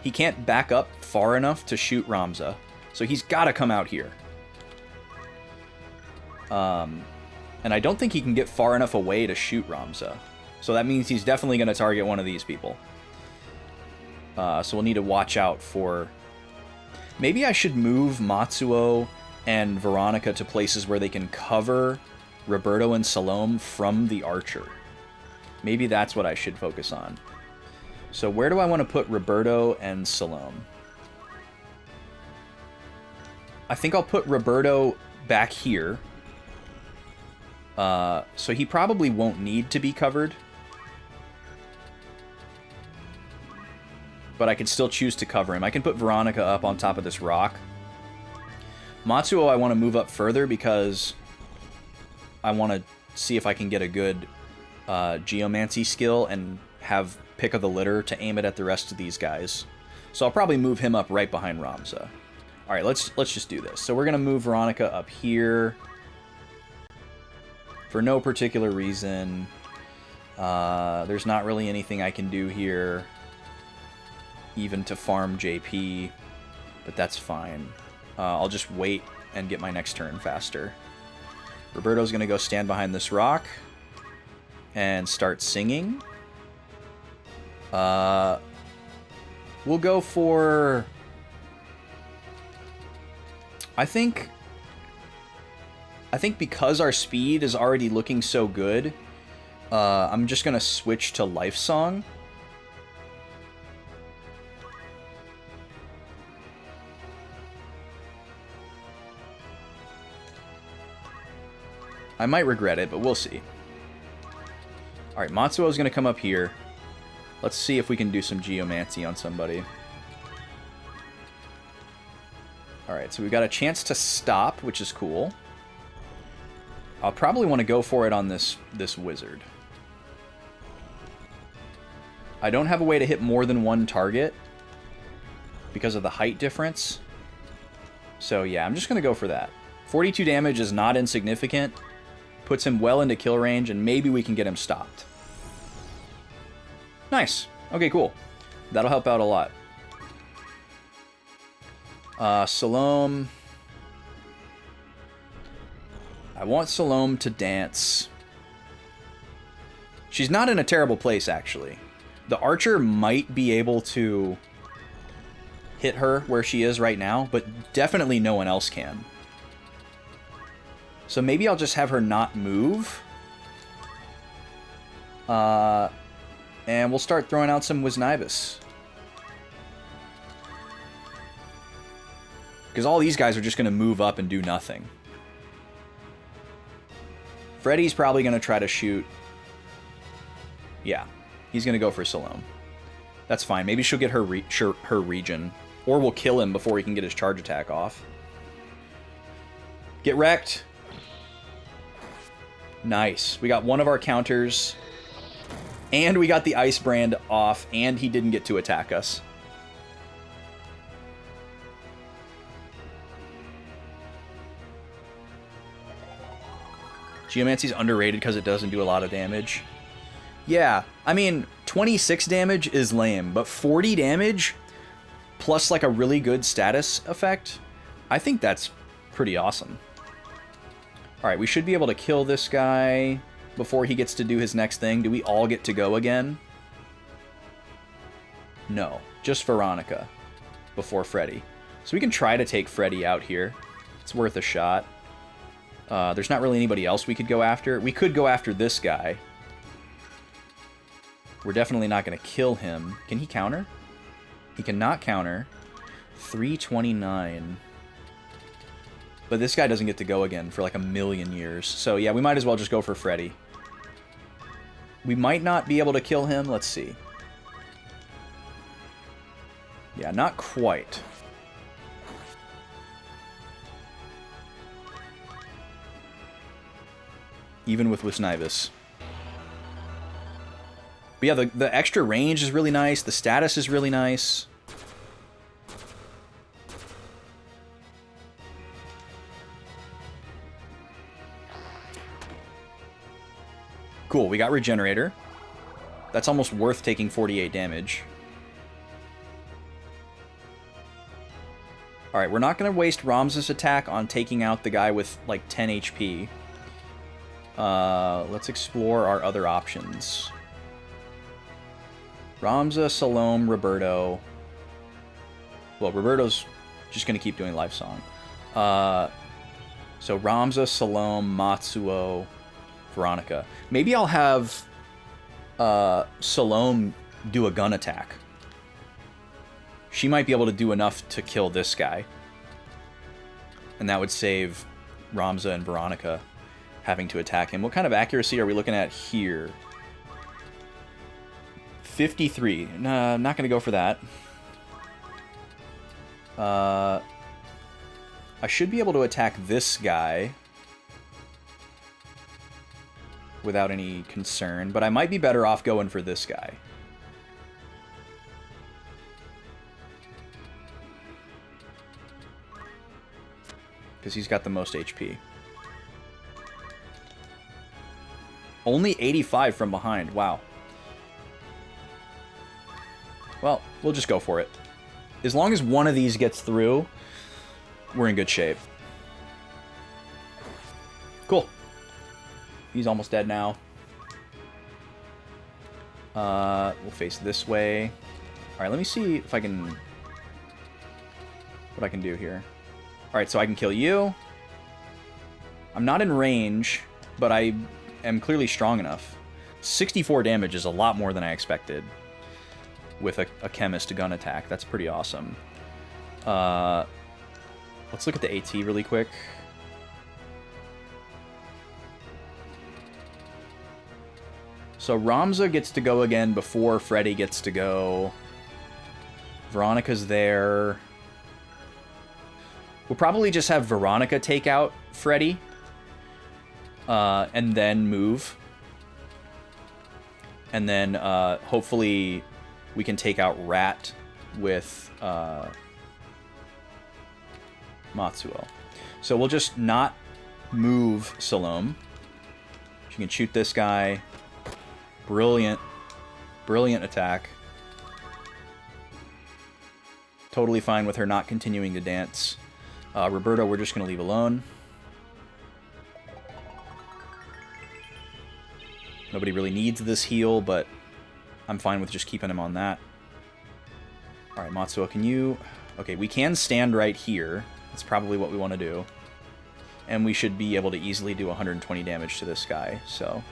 He can't back up far enough to shoot Ramza, so he's gotta come out here. And I don't think he can get far enough away to shoot Ramza. So that means he's definitely going to target one of these people. So we'll need to watch out for... Maybe I should move Matsuo and Veronica to places where they can cover Roberto and Salome from the archer. Maybe that's what I should focus on. So where do I want to put Roberto and Salome? I think I'll put Roberto back here. So he probably won't need to be covered. But I could still choose to cover him. I can put Veronica up on top of this rock. Matsuo I want to move up further because I want to see if I can get a good geomancy skill and have pick of the litter to aim it at the rest of these guys. So I'll probably move him up right behind Ramza. All right, let's just do this. So we're going to move Veronica up here for no particular reason. There's not really anything I can do here even to farm JP, but that's fine. I'll just wait and get my next turn faster. Roberto's going to go stand behind this rock and start singing. We'll go for... I think because our speed is already looking so good, I'm just going to switch to Life Song. I might regret it, but we'll see. Alright, Matsuo's going to come up here. Let's see if we can do some geomancy on somebody. Alright, so we've got a chance to stop, which is cool. I'll probably want to go for it on this wizard. I don't have a way to hit more than one target because of the height difference. So yeah, I'm just going to go for that. 42 damage is not insignificant. Puts him well into kill range, and maybe we can get him stopped. Nice. Okay, cool. That'll help out a lot. Salome. I want Salome to dance. She's not in a terrible place, actually. The archer might be able to hit her where she is right now, but definitely no one else can. So maybe I'll just have her not move. And we'll start throwing out some Wisnibus. Because all these guys are just going to move up and do nothing. Freddy's probably going to try to shoot. Yeah, he's going to go for Salome. That's fine. Maybe she'll get her regen. Or we'll kill him before he can get his charge attack off. Get wrecked. Nice. We got one of our counters. And we got the Ice Brand off. And he didn't get to attack us. Geomancy's underrated because it doesn't do a lot of damage. Yeah, I mean, 26 damage is lame, but 40 damage plus like a really good status effect, I think that's pretty awesome. Alright, we should be able to kill this guy before he gets to do his next thing. Do we all get to go again? No, just Veronica before Freddy. So we can try to take Freddy out here. It's worth a shot. There's not really anybody else we could go after. We could go after this guy. We're definitely not going to kill him. Can he counter? He cannot counter. 329. But this guy doesn't get to go again for like a million years. So yeah, we might as well just go for Freddy. We might not be able to kill him. Let's see. Yeah, not quite. Even with Wisnibus. But yeah, the extra range is really nice. The status is really nice. Cool, we got Regenerator. That's almost worth taking 48 damage. Alright, we're not going to waste Ramza's attack on taking out the guy with like 10 HP. Let's explore our other options. Ramza, Salome, Roberto. Well, Roberto's just going to keep doing Life Song. So Ramza, Salome, Matsuo, Veronica. Maybe I'll have Salome do a gun attack. She might be able to do enough to kill this guy. And that would save Ramza and Veronica having to attack him. What kind of accuracy are we looking at here? 53. Nah, I'm not going to go for that. I should be able to attack this guy without any concern, but I might be better off going for this guy. Because he's got the most HP. Only 85 from behind. Wow. Well, we'll just go for it. As long as one of these gets through, we're in good shape. Cool. He's almost dead now. We'll face this way. Alright, let me see if I can... what I can do here. Alright, so I can kill you. I'm not in range, but I am clearly strong enough. 64 damage is a lot more than I expected with a chemist gun attack. That's pretty awesome. Let's look at the AT really quick. So Ramza gets to go again before Freddy gets to go. Veronica's there. We'll probably just have Veronica take out Freddy. And then move. And then hopefully we can take out Rat with Matsuo. So we'll just not move Salome. She can shoot this guy. Brilliant. Brilliant attack. Totally fine with her not continuing to dance. Roberto, we're just going to leave alone. Nobody really needs this heal, but I'm fine with just keeping him on that. Alright, Matsuo, can you... Okay, we can stand right here. That's probably what we want to do. And we should be able to easily do 120 damage to this guy, so...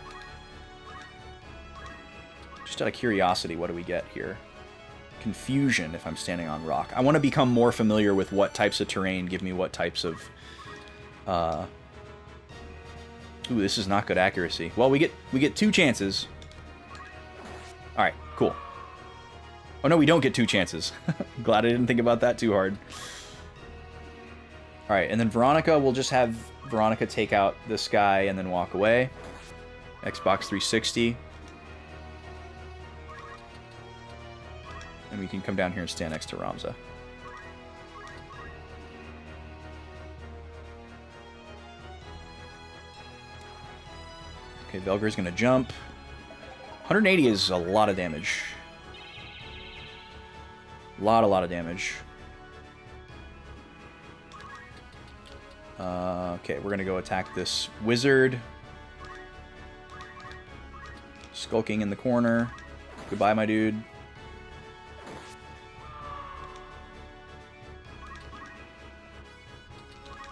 Just out of curiosity, what do we get here? Confusion if I'm standing on rock. I want to become more familiar with what types of terrain give me what types of... Ooh, this is not good accuracy. Well, we get 2 chances. Alright, cool. Oh no, we don't get 2 chances. Glad I didn't think about that too hard. Alright, and then Veronica, we'll just have Veronica take out this guy and then walk away. Xbox 360. And we can come down here and stand next to Ramza. Okay, Velger's gonna jump. 180 is a lot of damage. Lot of damage. Okay, we're gonna go attack this wizard. Skulking in the corner. Goodbye, my dude.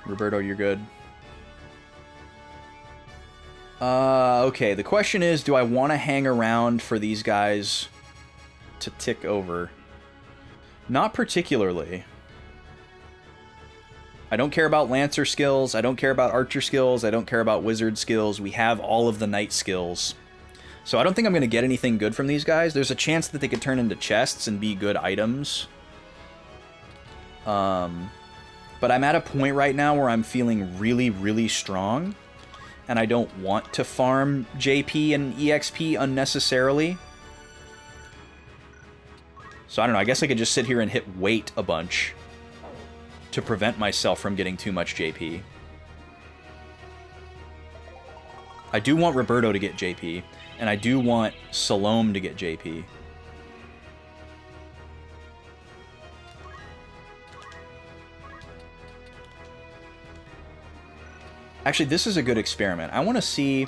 Roberto, you're good. Okay, the question is, do I want to hang around for these guys to tick over? Not particularly. I don't care about Lancer skills, I don't care about Archer skills, I don't care about Wizard skills. We have all of the Knight skills. So I don't think I'm going to get anything good from these guys. There's a chance that they could turn into chests and be good items. But I'm at a point right now where I'm feeling really, really strong. And I don't want to farm JP and EXP unnecessarily. So I don't know, I guess I could just sit here and hit wait a bunch to prevent myself from getting too much JP. I do want Roberto to get JP, and I do want Salome to get JP. Actually, this is a good experiment. I want to see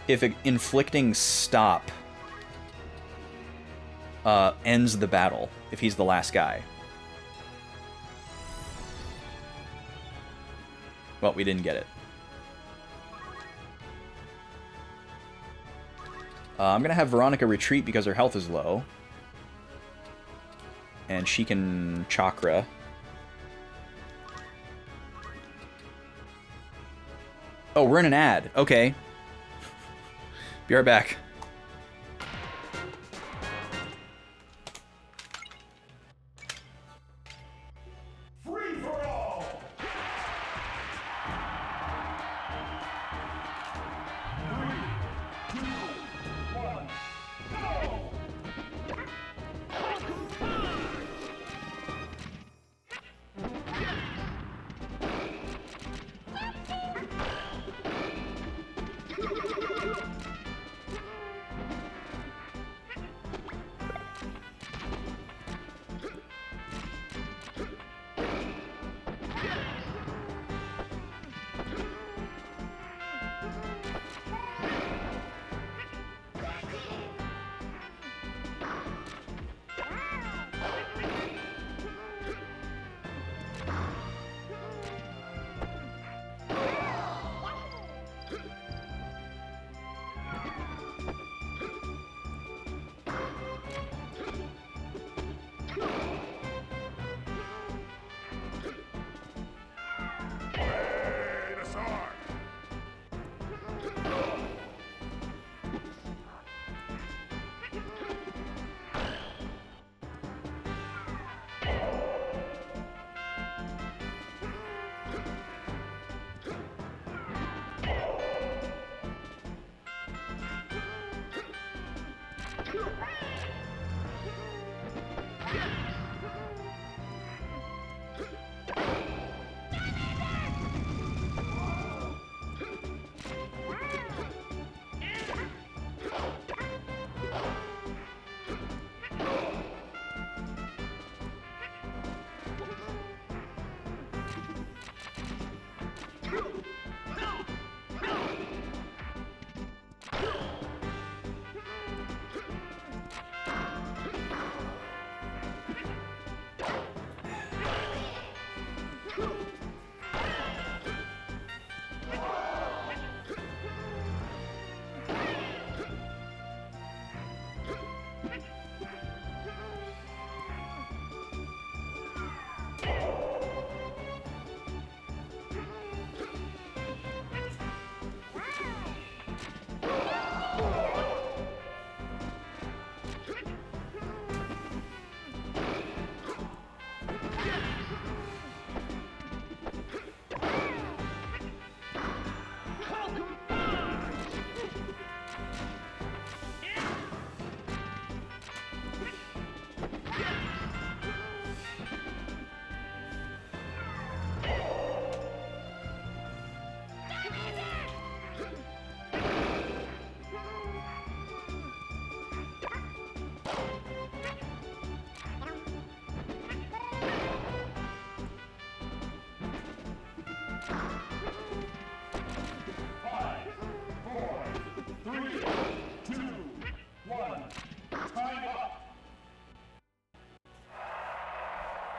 if inflicting stop ends the battle, if he's the last guy. Well, we didn't get it. I'm going to have Veronica retreat because her health is low. And she can chakra. Oh, we're in an ad. Okay. Be right back.
Free for all. 3, 2, 1, go!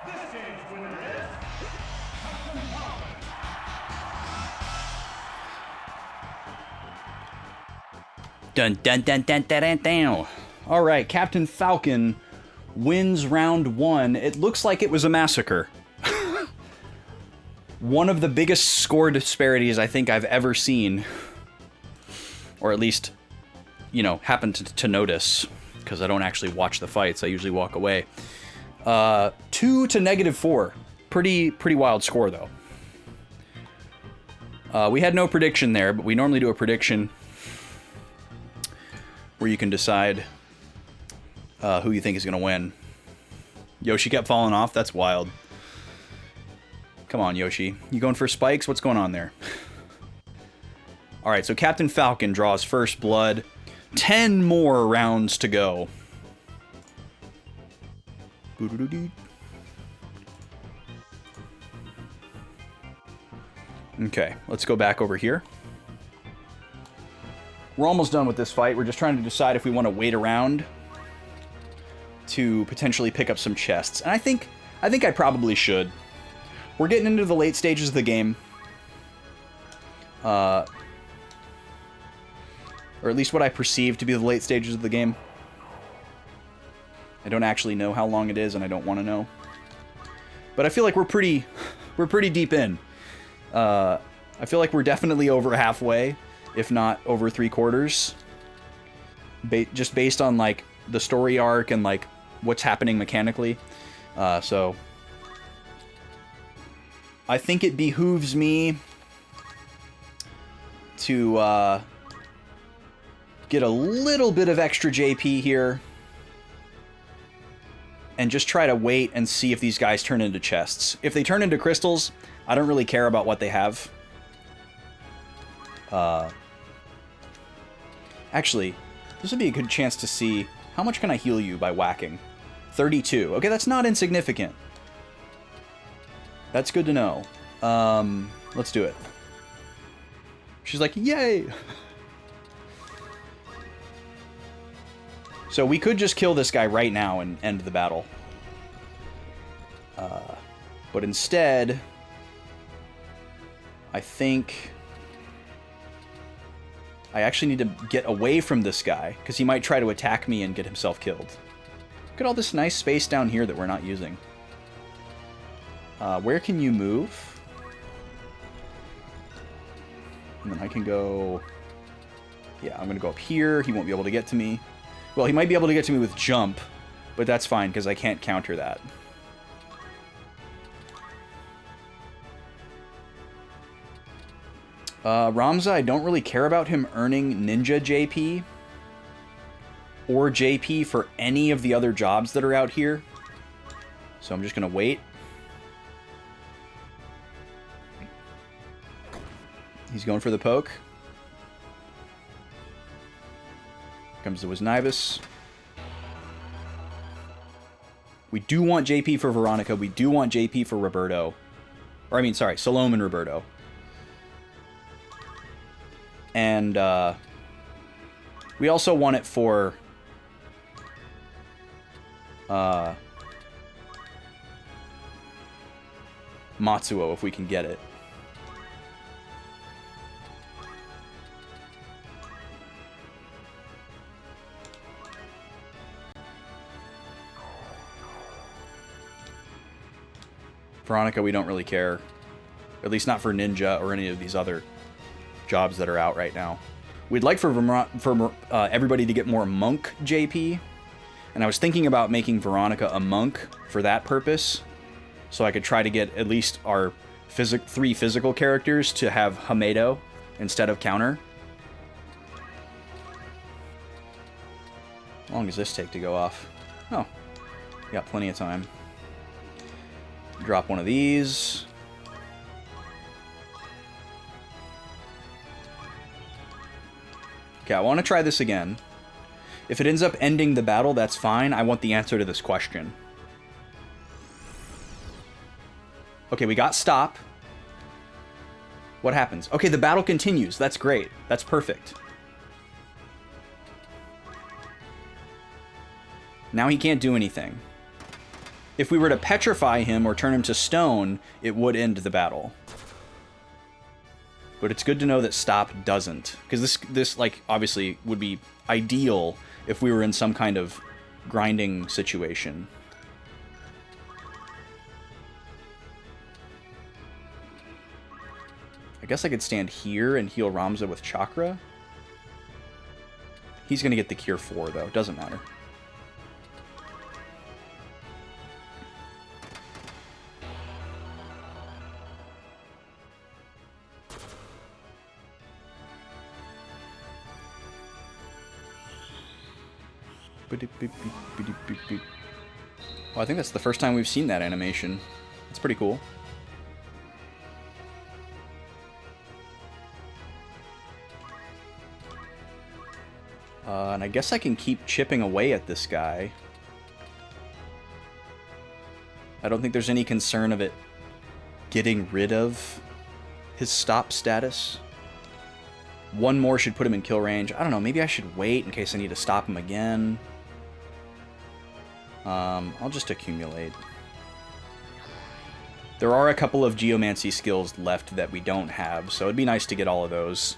This game's winner is Captain Falcon.
Dun dun dun dun dun dun dun. All right, Captain Falcon wins round 1. It looks like it was a massacre. One of the biggest score disparities I think I've ever seen. Or at least, you know, happened to notice. Because I don't actually watch the fights. I usually walk away. 2 to -4. Pretty wild score, though. We had no prediction there, but we normally do a prediction where you can decide who you think is going to win. Yoshi kept falling off. That's wild. Come on, Yoshi. You going for spikes? What's going on there? All right, so Captain Falcon draws first blood. 10 more rounds to go. Okay, let's go back over here. We're almost done with this fight. We're just trying to decide if we want to wait around to potentially pick up some chests. And I think I probably should. We're getting into the late stages of the game. Or at least what I perceive to be the late stages of the game. I don't actually know how long it is, and I don't want to know. But I feel like we're pretty deep in. I feel like we're definitely over halfway, if not over 3/4. Just based on, like, the story arc and, like, what's happening mechanically. So I think it behooves me to get a little bit of extra JP here and just try to wait and see if these guys turn into chests. If they turn into crystals, I don't really care about what they have. Actually, this would be a good chance to see how much can I heal you by whacking. 32. Okay, that's not insignificant. That's good to know. Let's do it. She's like, yay! So we could just kill this guy right now and end the battle. But instead, I think I actually need to get away from this guy, because he might try to attack me and get himself killed. Look at all this nice space down here that we're not using. Where can you move? And then I can go... Yeah, I'm going to go up here. He won't be able to get to me. Well, he might be able to get to me with jump, but that's fine, because I can't counter that. Ramza, I don't really care about him earning Ninja JP or JP for any of the other jobs that are out here. So I'm just going to wait. He's going for the poke. Comes the Wisnibus. We do want JP for Veronica. We do want JP for Roberto. Or I mean, sorry, Salome and Roberto. And we also want it for Matsuo if we can get it. Veronica, we don't really care. At least not for Ninja or any of these other jobs that are out right now. We'd like for everybody to get more Monk JP. And I was thinking about making Veronica a Monk for that purpose. So I could try to get at least our 3 physical characters to have Hamedo instead of counter. How long does this take to go off? Oh, got plenty of time. Drop one of these. Okay, I want to try this again. If it ends up ending the battle, that's fine. I want the answer to this question. Okay, we got stop. What happens? Okay, the battle continues. That's great. That's perfect. Now he can't do anything. If we were to petrify him or turn him to stone, it would end the battle. But it's good to know that stop doesn't, because this like obviously would be ideal if we were in some kind of grinding situation. I guess I could stand here and heal Ramza with Chakra. He's going to get the Cure 4, though. Doesn't matter. Well, I think that's the first time we've seen that animation. It's pretty cool. And I guess I can keep chipping away at this guy. I don't think there's any concern of it getting rid of his stop status. One more should put him in kill range. I don't know, maybe I should wait in case I need to stop him again. I'll just accumulate. There are a couple of Geomancy skills left that we don't have, so it'd be nice to get all of those.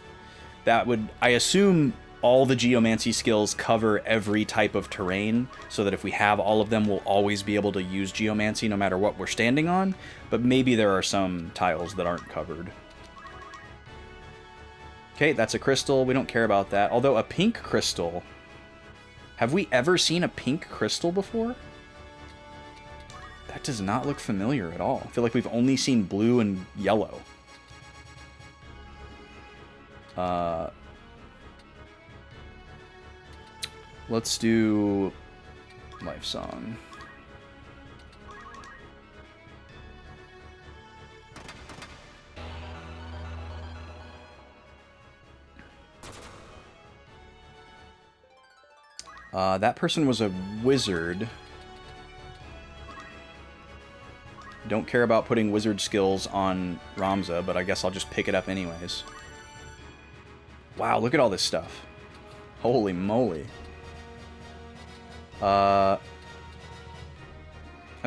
That would, I assume, all the Geomancy skills cover every type of terrain, so that if we have all of them, we'll always be able to use Geomancy no matter what we're standing on, but maybe there are some tiles that aren't covered. Okay, that's a crystal. We don't care about that. Although a pink crystal... Have we ever seen a pink crystal before? That does not look familiar at all. I feel like we've only seen blue and yellow. Let's do Life Song. That person was a wizard. Don't care about putting wizard skills on Ramza, but I guess I'll just pick it up anyways. Wow, look at all this stuff. Holy moly. I'm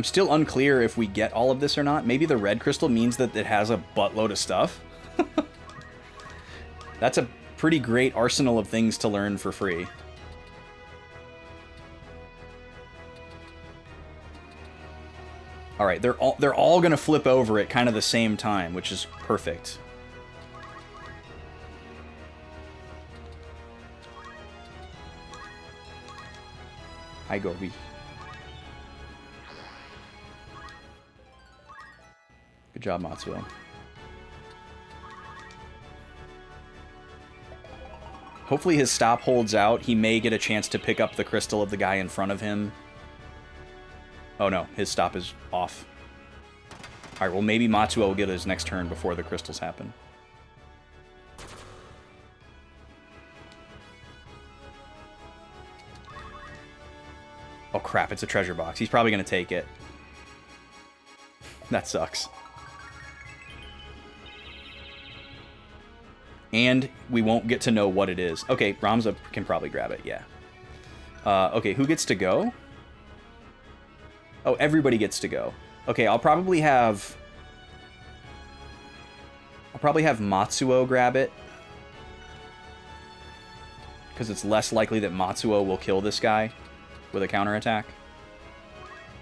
still unclear if we get all of this or not. Maybe the red crystal means that it has a buttload of stuff. That's a pretty great arsenal of things to learn for free. All right, they're all gonna flip over at kind of the same time, which is perfect. Hi, Gobi. Good job, Matsuo. Hopefully his stop holds out. He may get a chance to pick up the crystal of the guy in front of him. Oh no, his stop is off. Alright, well maybe Matsuo will get his next turn before the crystals happen. Oh crap, it's a treasure box. He's probably going to take it. That sucks. And we won't get to know what it is. Okay, Ramza can probably grab it, yeah. Okay, who gets to go? Oh, everybody gets to go. Okay, I'll probably have Matsuo grab it. Because it's less likely that Matsuo will kill this guy with a counterattack.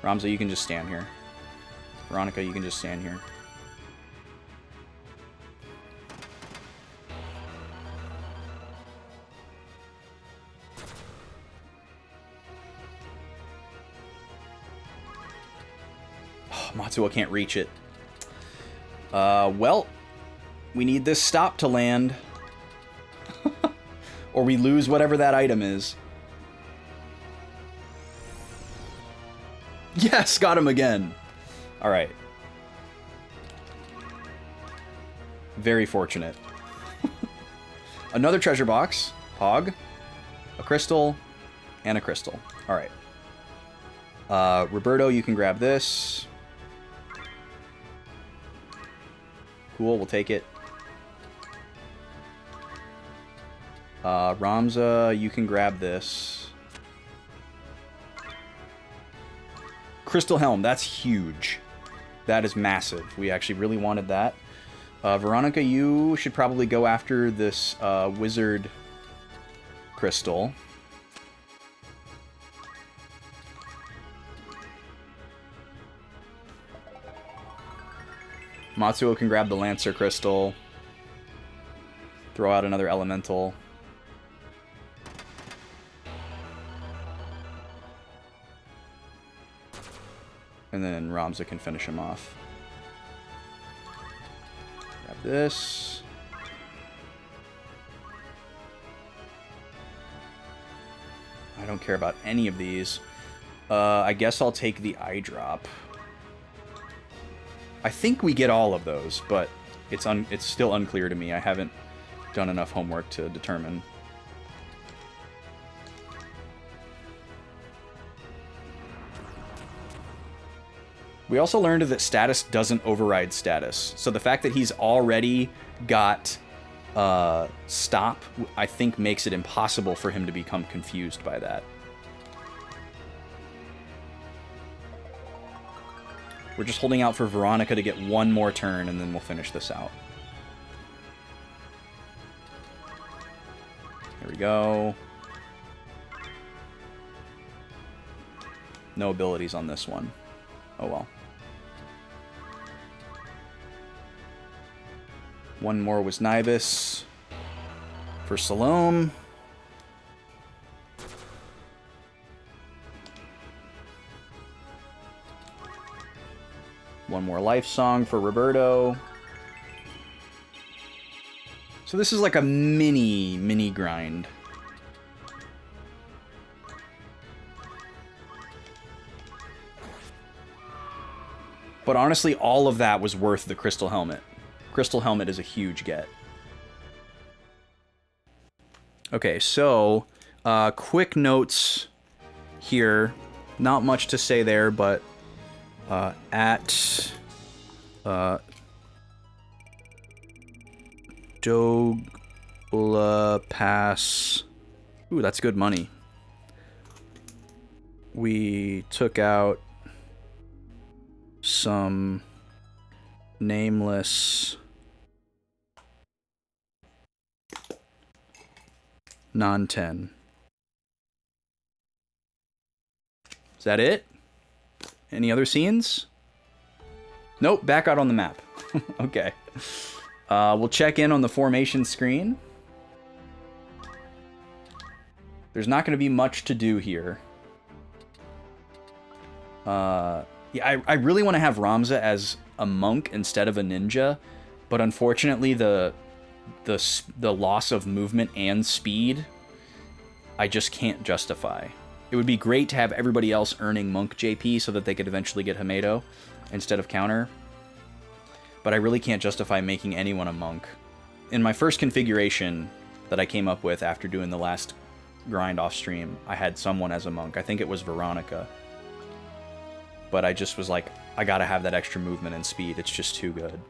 Ramza, you can just stand here. Veronica, you can just stand here. Matsuo can't reach it. Well, we need this stop to land. Or we lose whatever that item is. Yes, got him again. Alright. Very fortunate. Another treasure box. Pog. A crystal. And a crystal. Alright. Roberto, you can grab this. Cool, we'll take it. Ramza, you can grab this. Crystal Helm, that's huge. That is massive. We actually really wanted that. Veronica, you should probably go after this wizard crystal. Matsuo can grab the Lancer crystal. Throw out another elemental. And then Ramza can finish him off. Grab this. I don't care about any of these. I guess I'll take the eye drop. I think we get all of those, but it's still unclear to me. I haven't done enough homework to determine. We also learned that status doesn't override status. So the fact that he's already got stop, I think makes it impossible for him to become confused by that. We're just holding out for Veronica to get one more turn, and then we'll finish this out. There we go. No abilities on this one. Oh well. One more was Nibus for Salome. One more life song for Roberto. So this is like a mini grind. But honestly, all of that was worth the Crystal Helmet. Crystal Helmet is a huge get. Okay, so quick notes here. Not much to say there, but at Dogla Pass. Ooh, that's good money. We took out some nameless non-10. Is that it? Any other scenes? Nope, back out on the map. Okay. We'll check in on the formation screen. There's not going to be much to do here. Yeah, I really want to have Ramza as a monk instead of a ninja, but unfortunately the loss of movement and speed, I just can't justify. It would be great to have everybody else earning monk JP so that they could eventually get Hamedo instead of counter, but I really can't justify making anyone a monk. In my first configuration that I came up with after doing the last grind off stream, I had someone as a monk. I think it was Veronica. But I just was like, I gotta have that extra movement and speed. It's just too good.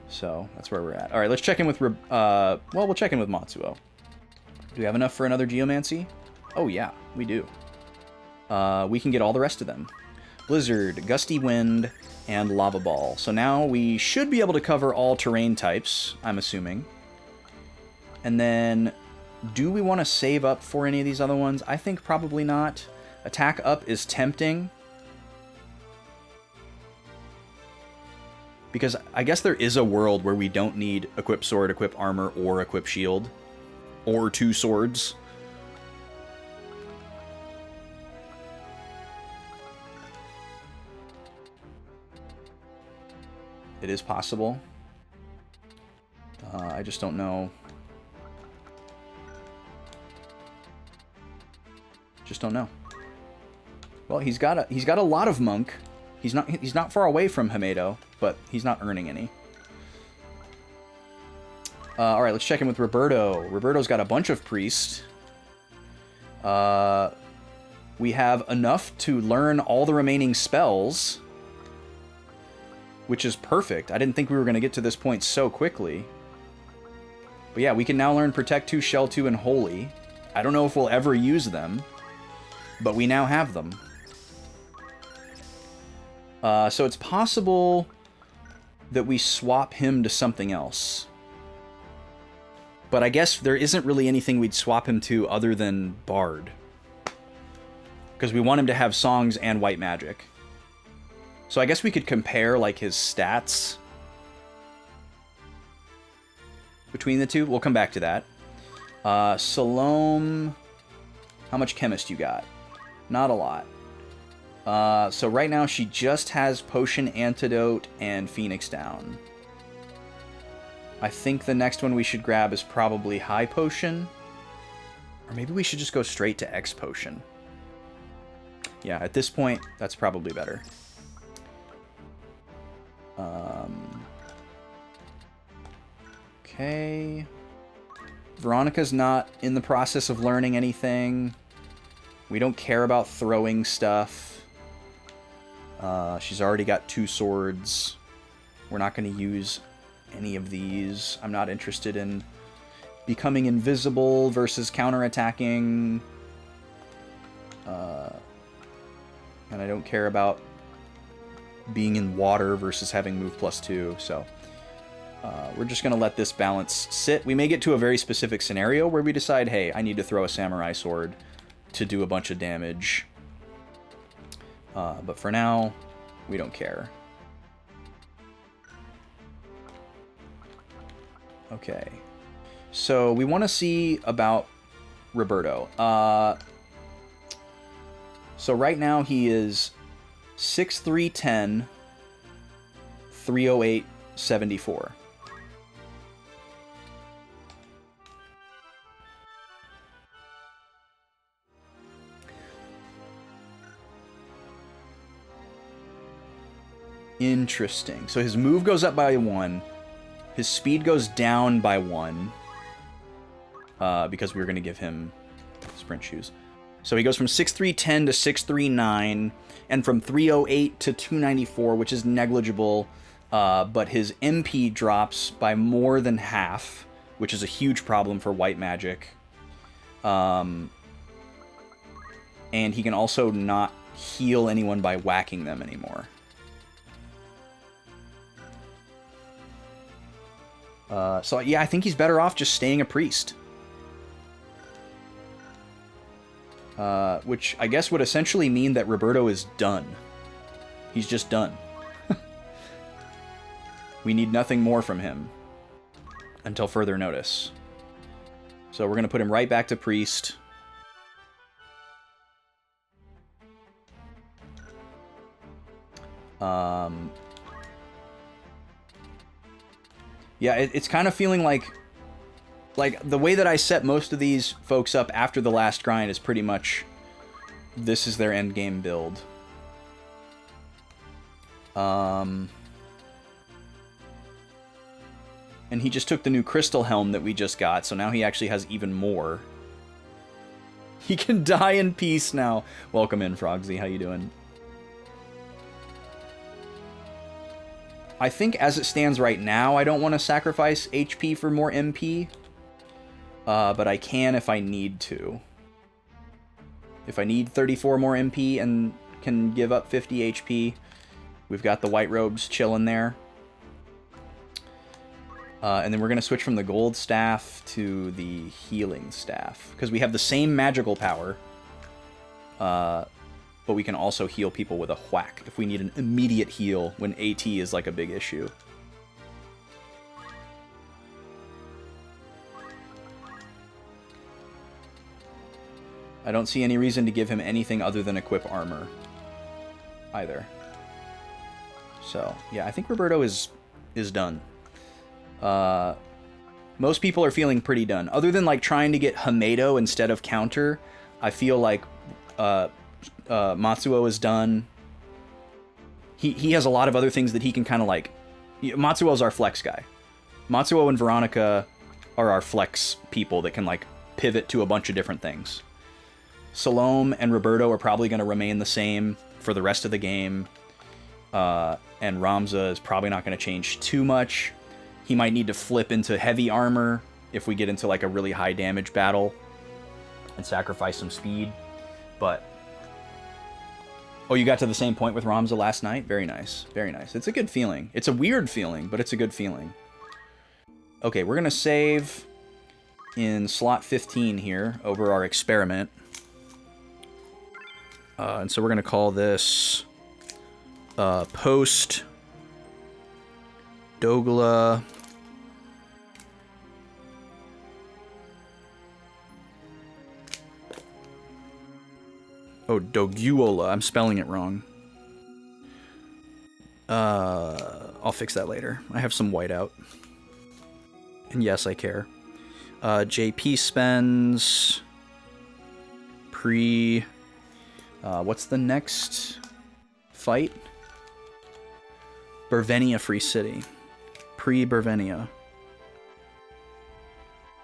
So that's where we're at. All right, let's check in with well, we'll check in with Matsuo. Do we have enough for another Geomancy? Oh yeah, we do. We can get all the rest of them. Blizzard, Gusty Wind, and Lava Ball. So now we should be able to cover all terrain types, I'm assuming. And then, do we want to save up for any of these other ones? I think probably not. Attack Up is tempting. Because I guess there is a world where we don't need equip sword, equip armor, or equip shield. Or 2 swords. It is possible. I just don't know. Just don't know. Well, he's got a lot of monk. He's not far away from Hamedo, but he's not earning any. All right, let's check in with Roberto. Roberto's got a bunch of priest. We have enough to learn all the remaining spells, which is perfect. I didn't think we were going to get to this point so quickly. But yeah, we can now learn Protect 2, Shell 2, and Holy. I don't know if we'll ever use them, but we now have them. So it's possible that we swap him to something else. But I guess there isn't really anything we'd swap him to other than Bard. Because we want him to have songs and white magic. So I guess we could compare, like, his stats between the two. We'll come back to that. Salome, how much chemist you got? Not a lot. So right now she just has Potion Antidote and Phoenix Down. I think the next one we should grab is probably High Potion. Or maybe we should just go straight to X Potion. Yeah, at this point, that's probably better. Okay. Veronica's not in the process of learning anything. We don't care about throwing stuff. She's already got 2 swords. We're not going to use any of these. I'm not interested in becoming invisible versus counterattacking. And I don't care about being in water versus having move +2, so we're just going to let this balance sit. We may get to a very specific scenario where we decide, hey, I need to throw a samurai sword to do a bunch of damage. But for now, we don't care. Okay. So we want to see about Roberto. So right now he is 6'3", 308, 74. Interesting. So his move goes up by 1. His speed goes down by 1. Because we were going to give him sprint shoes. So he goes from 6'3", to 6'3", and from 308 to 294, which is negligible. But his MP drops by more than half, which is a huge problem for white magic. And he can also not heal anyone by whacking them anymore. So yeah, I think he's better off just staying a priest. Which I guess would essentially mean that Roberto is done. He's just done. We need nothing more from him until further notice. So we're going to put him right back to priest. Yeah, it's kind of feeling like the way that I set most of these folks up after the last grind is pretty much this is their end game build. And he just took the new crystal helm that we just got, so now he actually has even more. He can die in peace now. Welcome in, Frogsy. How you doing? I think as it stands right now, I don't want to sacrifice HP for more MP. But I can if I need to. If I need 34 more MP and can give up 50 HP, we've got the white robes chilling there. And then we're going to switch from the gold staff to the healing staff. Because we have the same magical power. But we can also heal people with a whack if we need an immediate heal when AT is like a big issue. I don't see any reason to give him anything other than equip armor either. So, yeah, I think Roberto is done. Most people are feeling pretty done. Other than, like, trying to get Hamedo instead of counter, I feel like Matsuo is done. He has a lot of other things that he can kind of, like... Matsuo's our flex guy. Matsuo and Veronica are our flex people that can, like, pivot to a bunch of different things. Salome and Roberto are probably going to remain the same for the rest of the game. And Ramza is probably not going to change too much. He might need to flip into heavy armor if we get into like a really high damage battle and sacrifice some speed. But Oh, you got to the same point with Ramza last night? Very nice. Very nice. It's a good feeling. It's a weird feeling, but it's a good feeling. Okay, we're going to save in slot 15 here over our experiment. And so we're going to call this post Dogla Doguola. I'm spelling it wrong. I'll fix that later. I have some whiteout. And yes, I care. JP spends pre... what's the next fight? Bervenia Free City. Pre-Bervenia.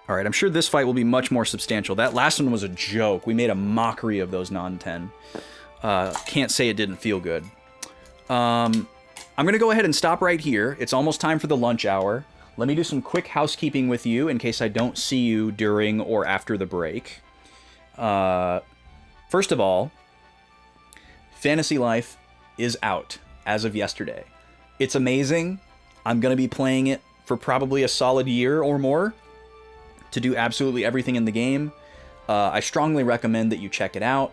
Alright, I'm sure this fight will be much more substantial. That last one was a joke. We made a mockery of those non-10. Can't say it didn't feel good. I'm going to go ahead and stop right here. It's almost time for the lunch hour. Let me do some quick housekeeping with you in case I don't see you during or after the break. First of all, Fantasy Life is out as of yesterday. It's amazing. I'm going to be playing it for probably a solid year or more to do absolutely everything in the game. I strongly recommend that you check it out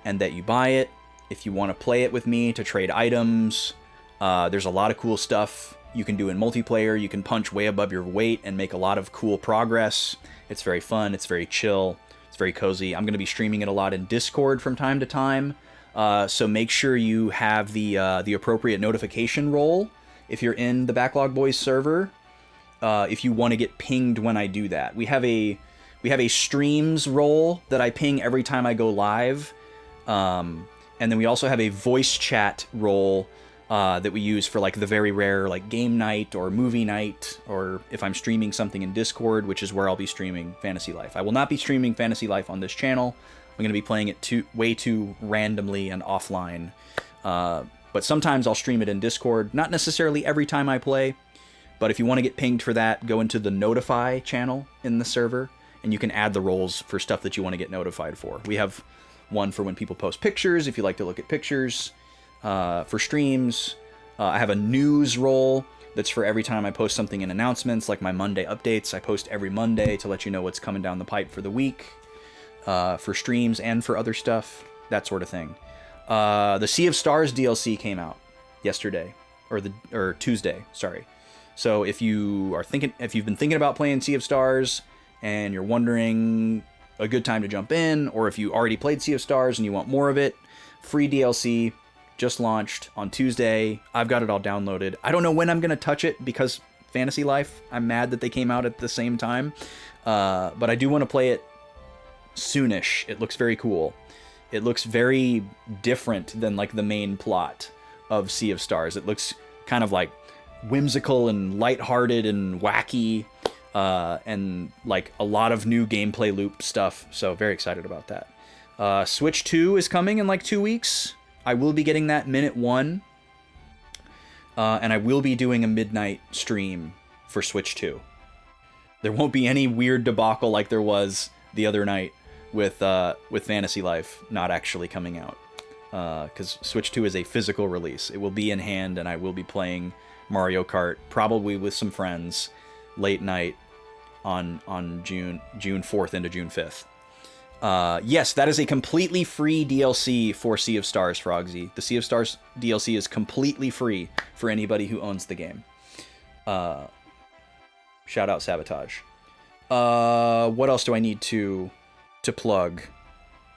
and that you buy it if you want to play it with me to trade items. There's a lot of cool stuff you can do in multiplayer. You can punch way above your weight and make a lot of cool progress. It's very fun. It's very chill. It's very cozy. I'm going to be streaming it a lot in Discord from time to time. So make sure you have the appropriate notification role if you're in the Backlog Boys server. If you want to get pinged when I do that. We have a streams role that I ping every time I go live. And then we also have a voice chat role that we use for like the very rare like game night or movie night, or if I'm streaming something in Discord, which is where I'll be streaming Fantasy Life. I will not be streaming Fantasy Life on this channel. I'm going to be playing it way too randomly and offline. But sometimes I'll stream it in Discord. Not necessarily every time I play. But if you want to get pinged for that, go into the Notify channel in the server, and you can add the roles for stuff that you want to get notified for. We have one for when people post pictures, if you like to look at pictures. For streams, I have a news role that's for every time I post something in announcements, like my Monday updates. I post every Monday to let you know what's coming down the pipe for the week. For streams and for other stuff, that sort of thing. The Sea of Stars DLC came out yesterday, or Tuesday, sorry. So if you've been thinking about playing Sea of Stars and you're wondering a good time to jump in, or if you already played Sea of Stars and you want more of it, free DLC just launched on Tuesday. I've got it all downloaded. I don't know when I'm going to touch it because Fantasy Life, I'm mad that they came out at the same time. But I do want to play it soonish. It looks very cool. It looks very different than like the main plot of Sea of Stars. It looks kind of like whimsical and lighthearted and wacky, and like a lot of new gameplay loop stuff. So very excited about that. Switch 2 is coming in like 2 weeks. I will be getting that minute 1. And I will be doing a midnight stream for Switch 2. There won't be any weird debacle like there was the other night with Fantasy Life not actually coming out. Because Switch 2 is a physical release. It will be in hand, and I will be playing Mario Kart, probably with some friends, late night on June 4th into June 5th. Yes, that is a completely free DLC for Sea of Stars, Frogsy. The Sea of Stars DLC is completely free for anybody who owns the game. Shout out Sabotage. What else do I need to plug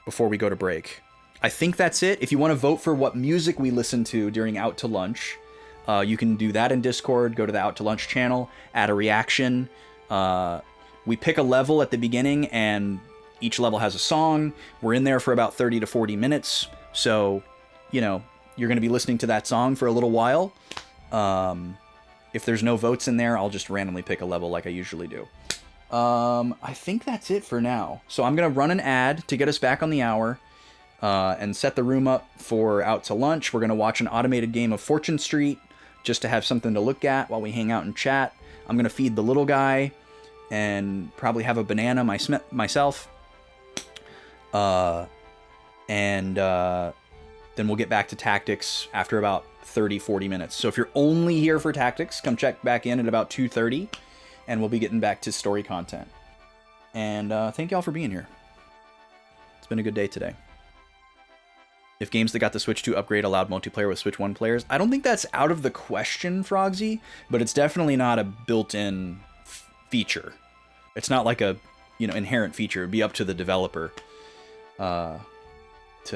before we go to break? I think that's it. If you want to vote for what music we listen to during Out to Lunch, you can do that in Discord. Go to the Out to Lunch channel, add a reaction. We pick a level at the beginning, and each level has a song. We're in there for about 30 to 40 minutes. So, you know, you're going to be listening to that song for a little while. If there's no votes in there, I'll just randomly pick a level like I usually do. I think that's it for now. So I'm going to run an ad to get us back on the hour. And set the room up for Out to Lunch. We're going to watch an automated game of Fortune Street just to have something to look at while we hang out and chat. I'm going to feed the little guy and probably have a banana myself. And then Then we'll get back to tactics after about 30-40 minutes. So if you're only here for tactics, come check back in at about 2:30, and we'll be getting back to story content. And thank y'all for being here. It's been a good day today. If games that got the Switch 2 upgrade allowed multiplayer with Switch 1 players, I don't think that's out of the question, Frogsy, but it's definitely not a built-in feature. It's not like a, inherent feature. It'd be up to the developer to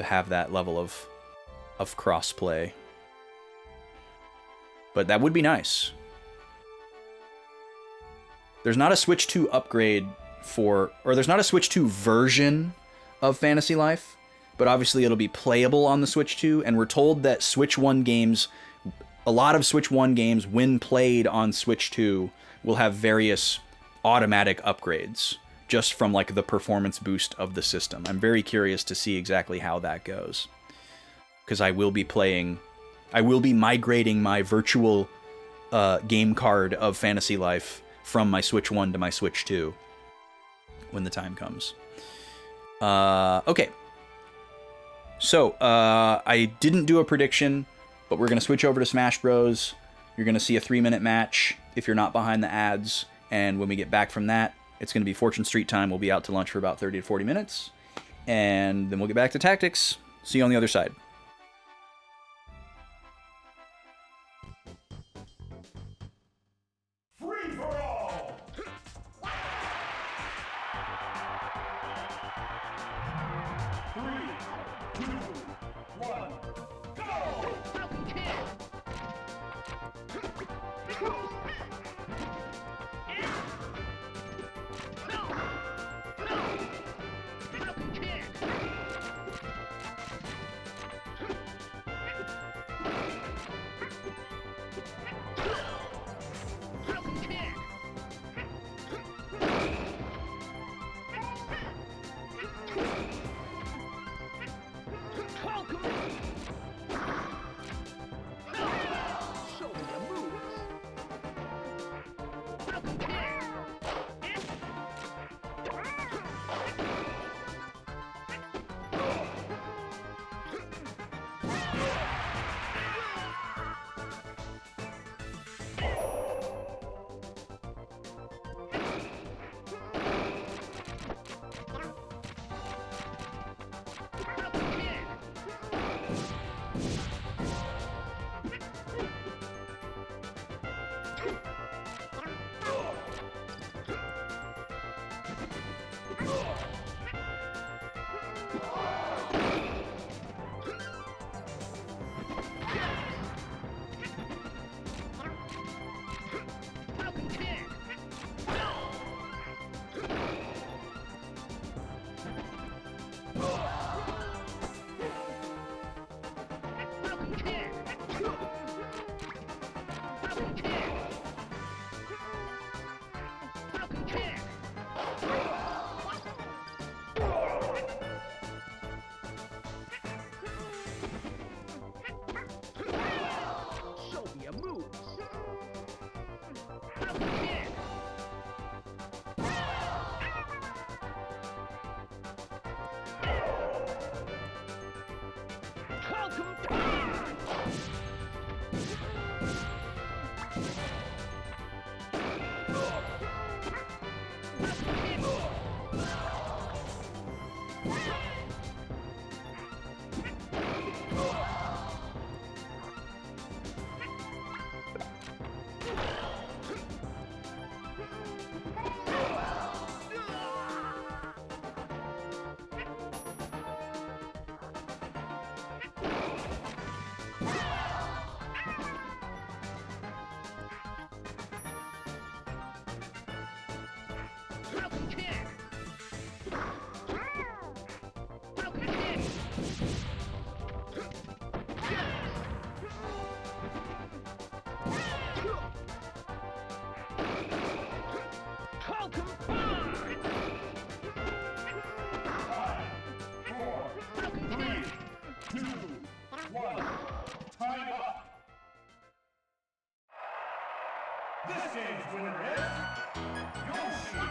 have that level of crossplay. But that would be nice. There's not a Switch 2 upgrade there's not a Switch 2 version of Fantasy Life, but obviously it'll be playable on the Switch 2, and we're told that Switch 1 games, a lot of Switch 1 games, when played on Switch 2, will have various automatic upgrades, just from like the performance boost of the system. I'm very curious to see exactly how that goes, because I will be migrating my virtual game card of Fantasy Life from my Switch 1 to my Switch 2 when the time comes. Okay. So, I didn't do a prediction, but we're going to switch over to Smash Bros. You're going to see a 3-minute match if you're not behind the ads. And when we get back from that, it's going to be Fortune Street time. We'll be out to lunch for about 30 to 40 minutes. And then we'll get back to tactics. See you on the other side.
Free for all! 3, 2, 1, go! This game's winner is Yoshi.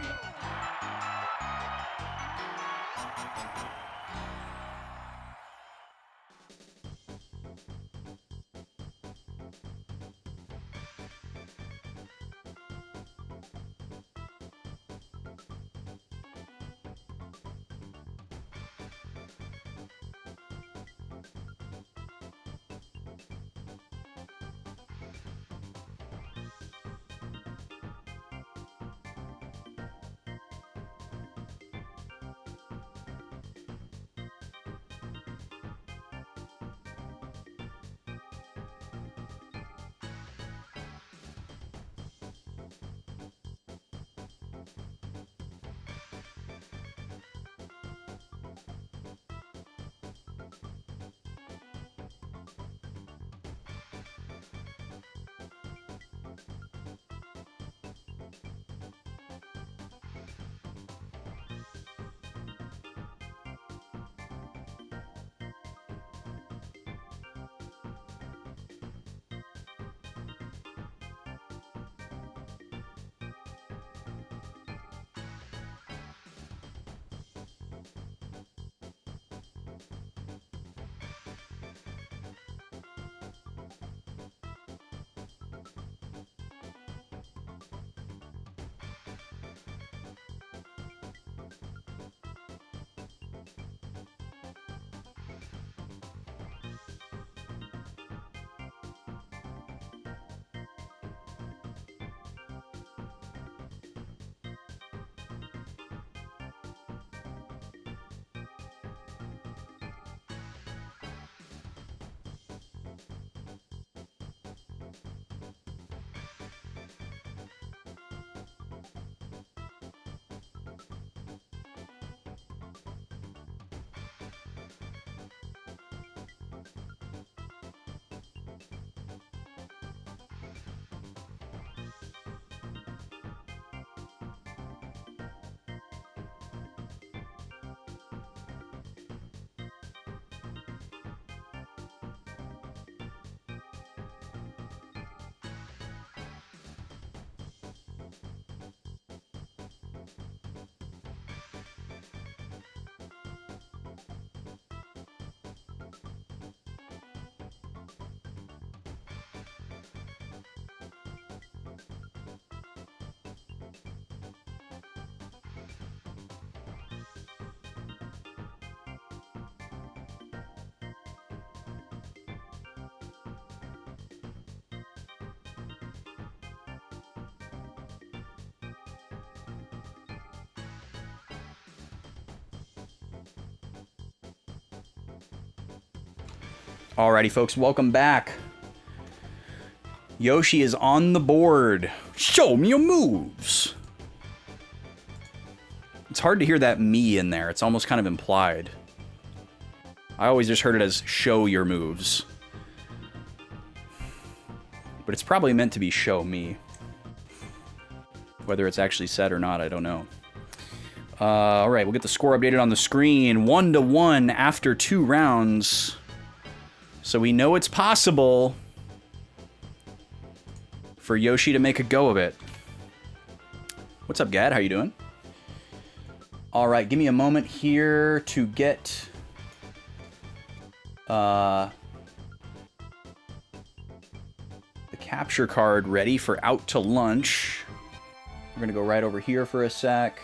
Alrighty, folks, welcome back. Yoshi is on the board. Show me your moves. It's hard to hear that me in there. It's almost kind of implied. I always just heard it as show your moves. But it's probably meant to be show me. Whether it's actually said or not, I don't know. Alright, we'll get the score updated on the screen. 1-1 after 2 rounds. So we know it's possible for Yoshi to make a go of it. What's up, Gad? How you doing? Alright, give me a moment here to get... the capture card ready for out to lunch. We're gonna go right over here for a sec.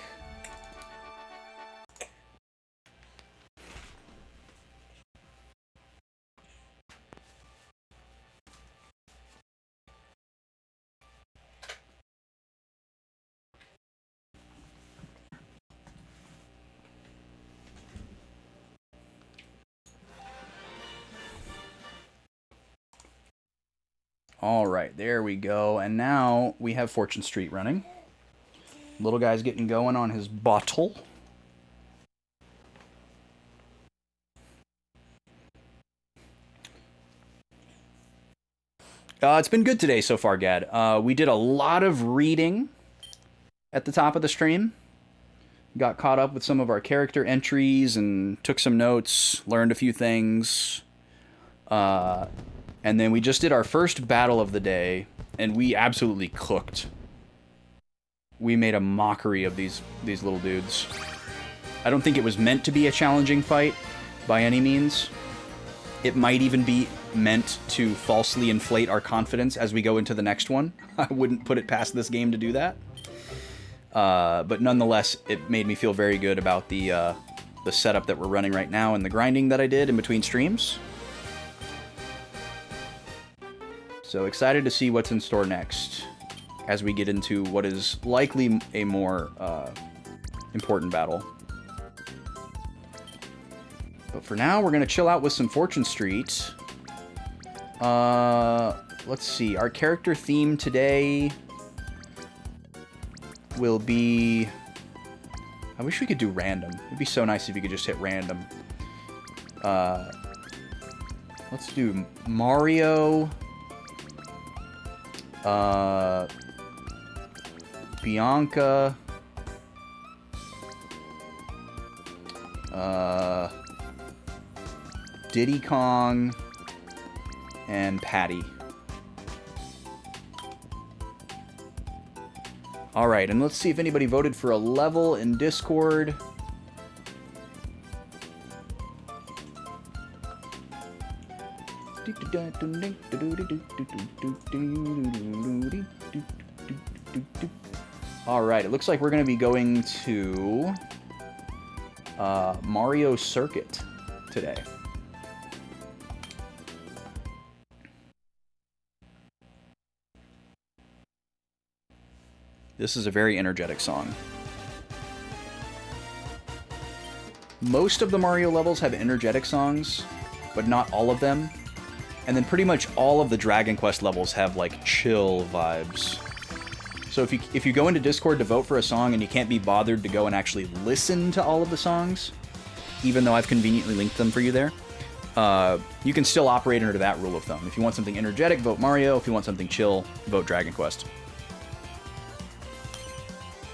All right, there we go. And now we have Fortune Street running. Little guy's getting going on his bottle. It's been good today so far, Gad. We did a lot of reading at the top of the stream. Got caught up with some of our character entries and took some notes, learned a few things. And then we just did our first battle of the day, and we absolutely cooked. We made a mockery of these little dudes. I don't think it was meant to be a challenging fight by any means. It might even be meant to falsely inflate our confidence as we go into the next one. I wouldn't put it past this game to do that. But nonetheless, it made me feel very good about the setup that we're running right now and the grinding that I did in between streams. So excited to see what's in store next as we get into what is likely a more important battle. But for now, we're going to chill out with some Fortune Street. Let's see. Our character theme today will be... I wish we could do random. It'd be so nice if you could just hit random. Let's do Mario... Bianca, Diddy Kong, and Patty. Alright, and let's see if anybody voted for a level in Discord. Alright, it looks like we're going to be going to Mario Circuit today. This is a very energetic song. Most of the Mario levels have energetic songs, but not all of them. And then pretty much all of the Dragon Quest levels have, like, chill vibes. So if you go into Discord to vote for a song and you can't be bothered to go and actually listen to all of the songs, even though I've conveniently linked them for you there, you can still operate under that rule of thumb. If you want something energetic, vote Mario. If you want something chill, vote Dragon Quest.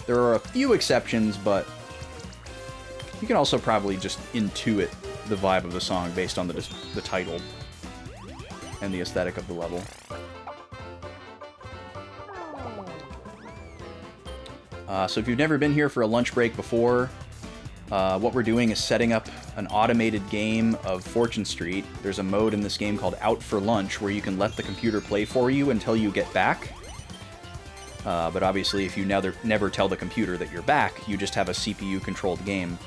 There are a few exceptions, but you can also probably just intuit the vibe of the song based on the title and the aesthetic of the level. So if you've never been here for a lunch break before, what we're doing is setting up an automated game of Fortune Street. There's a mode in this game called Out for Lunch where you can let the computer play for you until you get back. But obviously if you never tell the computer that you're back, you just have a CPU-controlled game.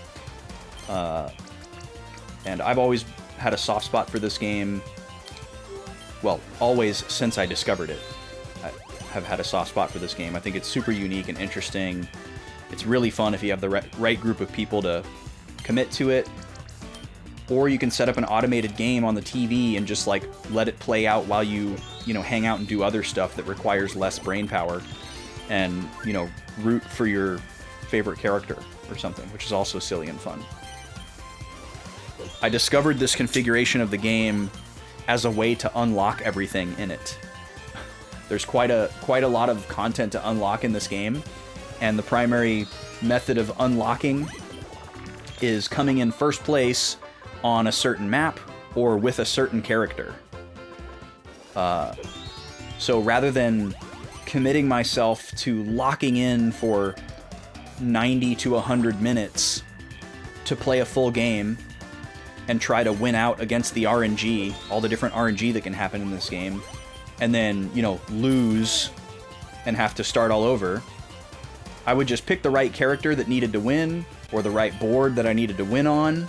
And I've always had a soft spot for this game. Well, always since I discovered it, I have had a soft spot for this game. I think it's super unique and interesting. It's really fun if you have the right group of people to commit to it. Or you can set up an automated game on the TV and just like let it play out while you know, hang out and do other stuff that requires less brain power, and, you know, root for your favorite character or something, which is also silly and fun. I discovered this configuration of the game as a way to unlock everything in it. There's quite a lot of content to unlock in this game, and the primary method of unlocking is coming in first place on a certain map or with a certain character. So rather than committing myself to locking in for 90 to 100 minutes to play a full game and try to win out against the RNG, all the different RNG that can happen in this game, and then, you know, lose and have to start all over, I would just pick the right character that needed to win, or the right board that I needed to win on,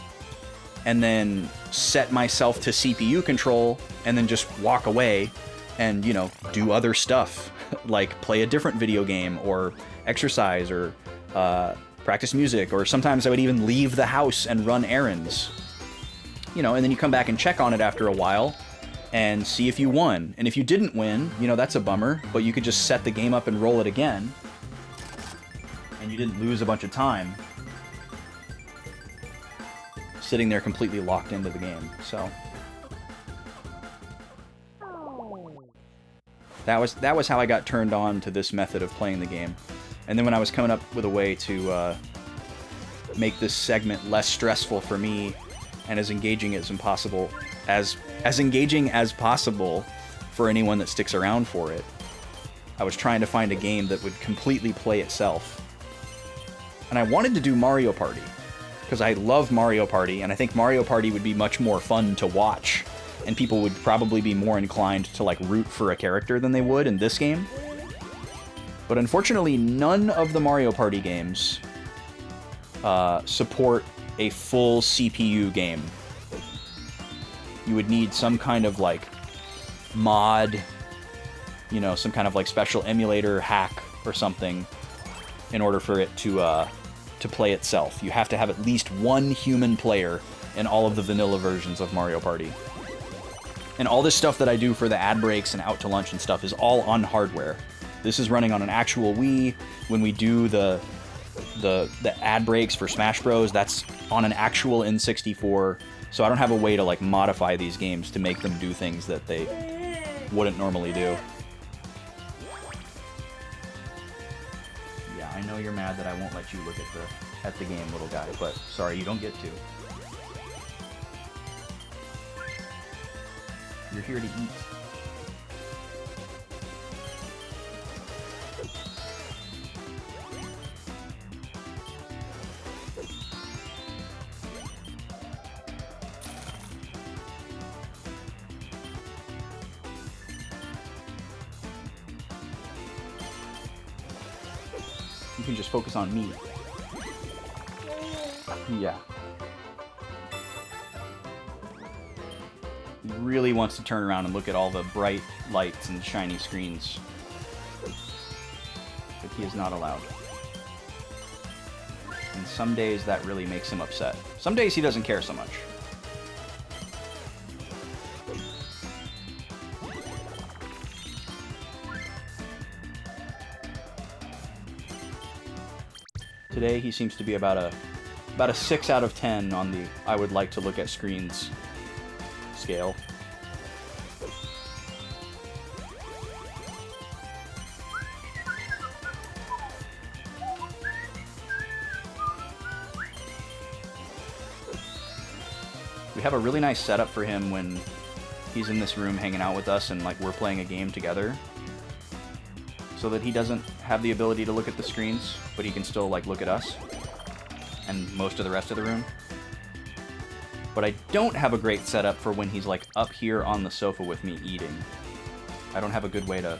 and then set myself to CPU control, and then just walk away and, you know, do other stuff, like play a different video game, or exercise, or practice music, or sometimes I would even leave the house and run errands. You know, and then you come back and check on it after a while and see if you won. And if you didn't win, you know, that's a bummer, but you could just set the game up and roll it again, and you didn't lose a bunch of time sitting there completely locked into the game. So that was how I got turned on to this method of playing the game. And then when I was coming up with a way to make this segment less stressful for me and as engaging as possible for anyone that sticks around for it, I was trying to find a game that would completely play itself. And I wanted to do Mario Party, because I love Mario Party, and I think Mario Party would be much more fun to watch, and people would probably be more inclined to like root for a character than they would in this game. But unfortunately, none of the Mario Party games support a full CPU game. You would need some kind of like mod, you know, some kind of like special emulator hack or something in order for it to play itself. You have to have at least one human player in all of the vanilla versions of Mario Party. And all this stuff that I do for the ad breaks and out to lunch and stuff is all on hardware. This is running on an actual Wii. When we do the ad breaks for Smash Bros, that's on an actual N64. So I don't have a way to like modify these games to make them do things that they wouldn't normally do. Yeah, I know you're mad that I won't let you look at the game, little guy, but sorry, you don't get to. You're here to eat. You can just focus on me. Yeah. He really wants to turn around and look at all the bright lights and shiny screens. But he is not allowed. And some days that really makes him upset. Some days he doesn't care so much. Today he seems to be about a 6 out of 10 on the I would like to look at screens scale. We have a really nice setup for him when he's in this room hanging out with us and like we're playing a game together, so that he doesn't have the ability to look at the screens, but he can still like look at us and most of the rest of the room. But I don't have a great setup for when he's like up here on the sofa with me eating. I don't have a good way to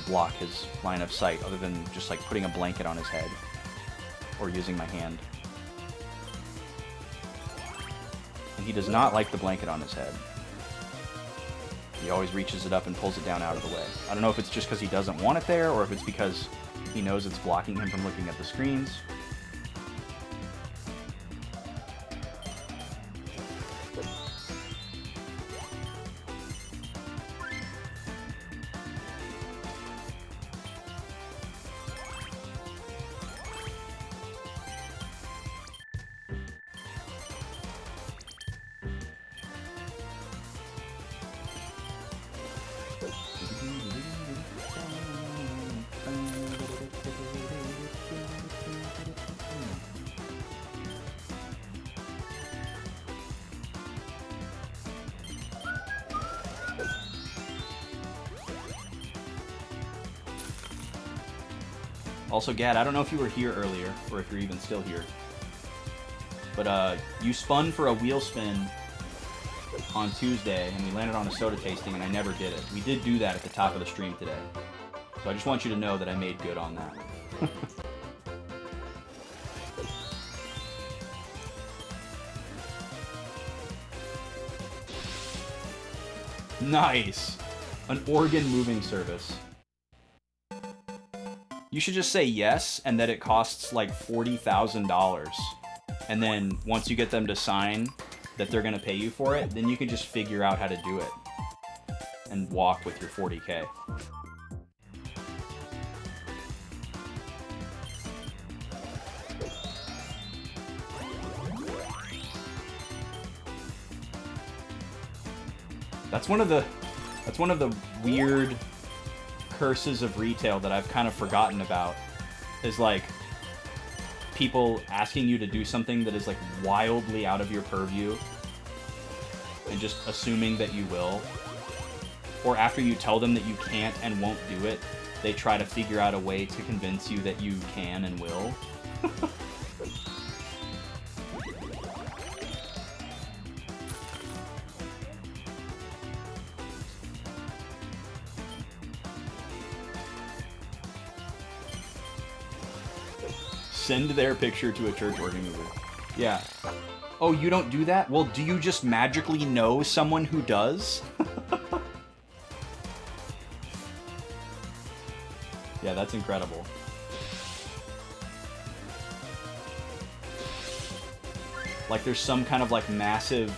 block his line of sight other than just like putting a blanket on his head or using my hand. And he does not like the blanket on his head. He always reaches it up and pulls it down out of the way. I don't know if it's just because he doesn't want it there, or if it's because he knows it's blocking him from looking at the screens. Also, Gad, I don't know if you were here earlier, or if you're even still here. But, you spun for a wheel spin on Tuesday, and we landed on a soda tasting, and I never did it. We did do that at the top of the stream today. So I just want you to know that I made good on that. Nice! An organ moving service. You should just say yes, and that it costs like $40,000. And then once you get them to sign that they're gonna pay you for it, then you can just figure out how to do it. And walk with your 40K. That's one of the weird curses of retail that I've kind of forgotten about, is like people asking you to do something that is like wildly out of your purview and just assuming that you will. Or after you tell them that you can't and won't do it, they try to figure out a way to convince you that you can and will. Send their picture to a church organ mover. Yeah. Oh, you don't do that? Well, do you just magically know someone who does? Yeah, that's incredible. Like there's some kind of like massive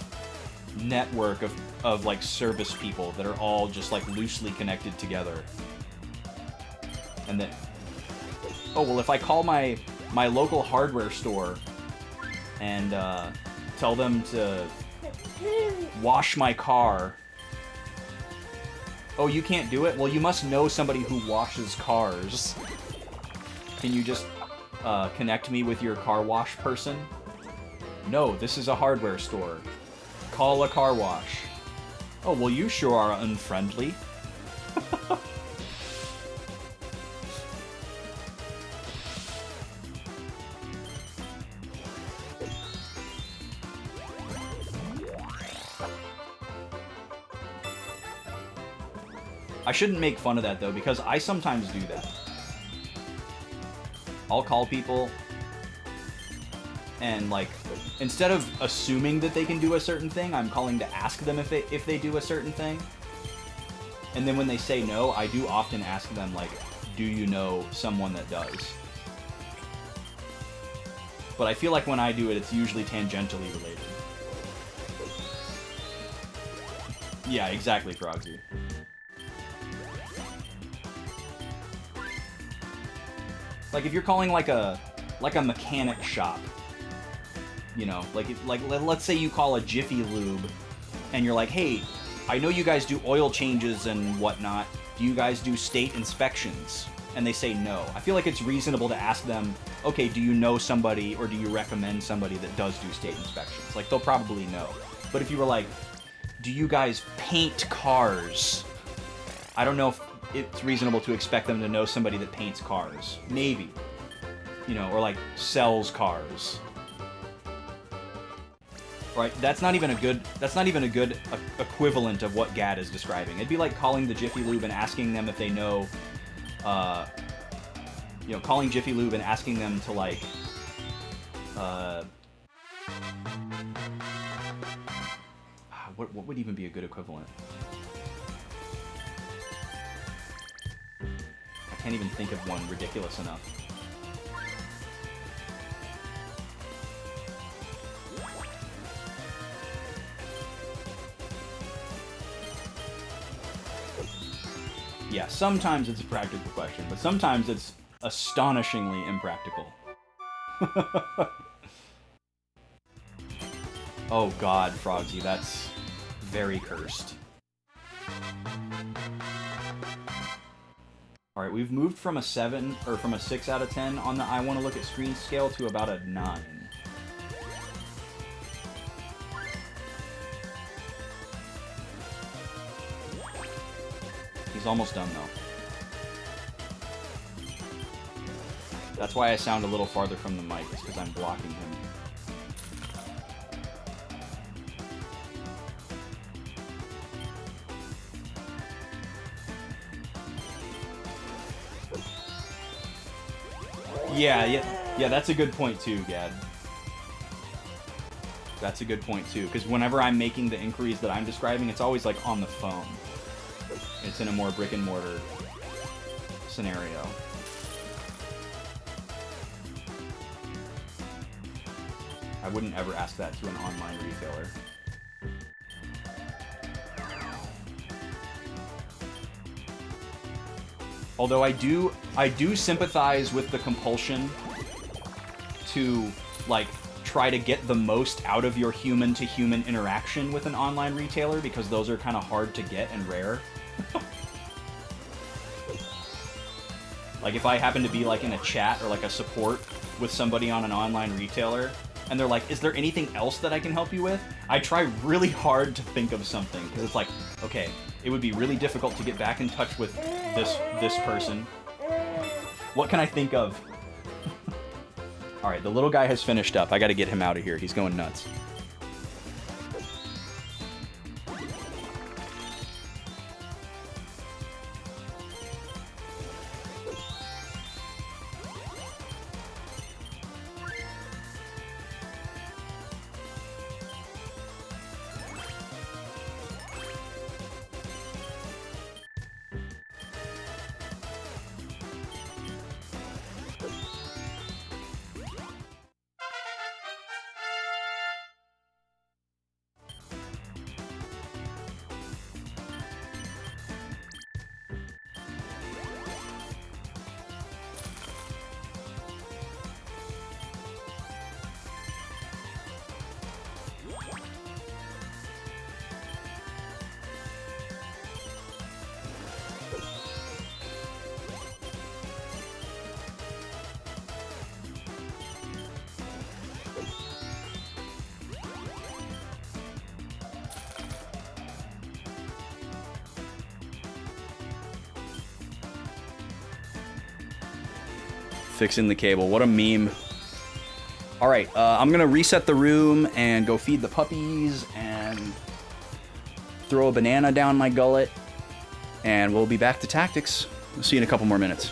network of like service people that are all just like loosely connected together. And then, oh, well, if I call my local hardware store and tell them to wash my car. Oh, you can't do it? Well, you must know somebody who washes cars. Can you just connect me with your car wash person? No, this is a hardware store. Call a car wash. Oh, well, you sure are unfriendly. I shouldn't make fun of that, though, because I sometimes do that. I'll call people, and, like, instead of assuming that they can do a certain thing, I'm calling to ask them if they do a certain thing. And then when they say no, I do often ask them, like, do you know someone that does? But I feel like when I do it, it's usually tangentially related. Yeah, exactly, Frogsy. Like, if you're calling, like a mechanic shop, you know, like let's say you call a Jiffy Lube, and you're like, hey, I know you guys do oil changes and whatnot. Do you guys do state inspections? And they say no. I feel like it's reasonable to ask them, okay, do you know somebody or do you recommend somebody that does do state inspections? Like, they'll probably know. But if you were like, do you guys paint cars? I don't know if it's reasonable to expect them to know somebody that paints cars. Maybe. You know, or like sells cars. Right? That's not even a good equivalent of what Gad is describing. It'd be like calling the Jiffy Lube and asking them if they know, you know, calling Jiffy Lube and asking them to, like, what would even be a good equivalent? I can't even think of one ridiculous enough. Yeah, sometimes it's a practical question, but sometimes it's astonishingly impractical. Oh god, Frogsy, that's very cursed. Alright, we've moved from a 7, or from a 6 out of 10 on the I want to look at screen scale to about a 9. He's almost done, though. That's why I sound a little farther from the mic, is because I'm blocking him. Yeah, that's a good point too, Gad. That's a good point too, because whenever I'm making the inquiries that I'm describing, it's always like on the phone. It's in a more brick and mortar scenario. I wouldn't ever ask that to an online retailer. Although I do sympathize with the compulsion to, like, try to get the most out of your human-to-human interaction with an online retailer, because those are kind of hard to get and rare. Like, if I happen to be, like, in a chat or, like, a support with somebody on an online retailer, and they're like, is there anything else that I can help you with? I try really hard to think of something, because it's like, okay, it would be really difficult to get back in touch with this person. What can I think of? Alright, the little guy has finished up. I gotta get him out of here. He's going nuts. Fixing the cable. What a meme. Alright, I'm gonna reset the room and go feed the puppies and throw a banana down my gullet. And we'll be back to tactics. We'll see you in a couple more minutes.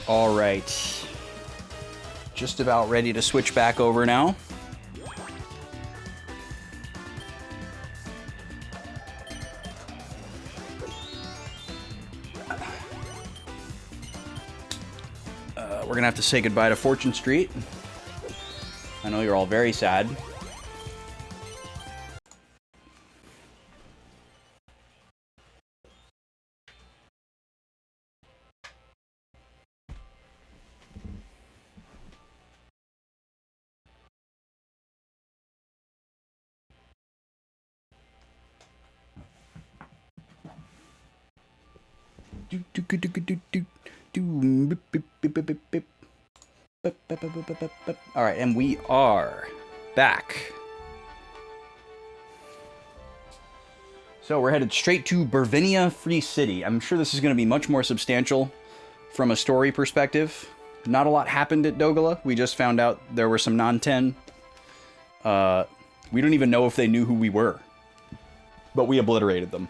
All right. Just about ready to switch back over now. We're gonna have to say goodbye to Fortune Street. I know you're all very sad. All right, and we are back. So we're headed straight to Bervinia Free City. I'm sure this is going to be much more substantial from a story perspective. Not a lot happened at Dogala. We just found out there were some non-10. We don't even know if they knew who we were. But we obliterated them.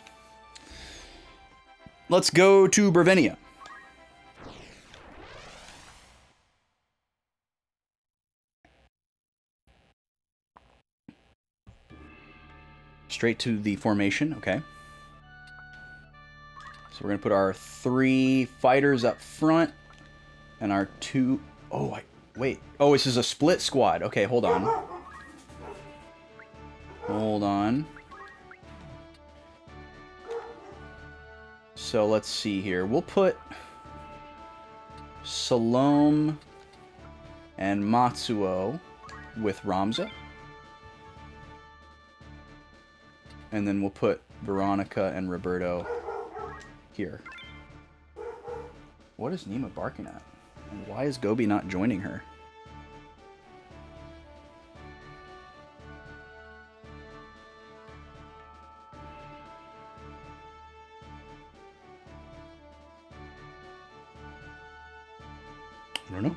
Let's go to Bervinia. Straight to the formation, okay. So we're going to put our 3 fighters up front. And our 2... Oh, wait. Oh, this is a split squad. Okay, hold on. Hold on. So let's see here. We'll put Salome and Matsuo with Ramza. And then we'll put Veronica and Roberto here. What is Nima barking at? And why is Gobi not joining her? I don't know.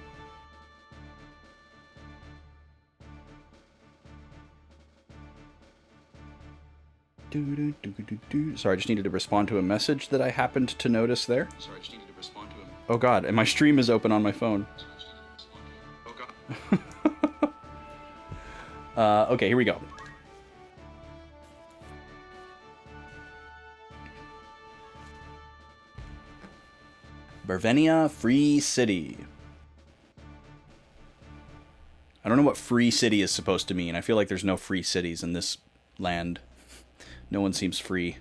Sorry, I just needed to respond to a message that I happened to notice there. Oh god, and my stream is open on my phone. Okay, here we go. Bervinia Free City. I don't know what free city is supposed to mean. I feel like there's no free cities in this land. No one seems free.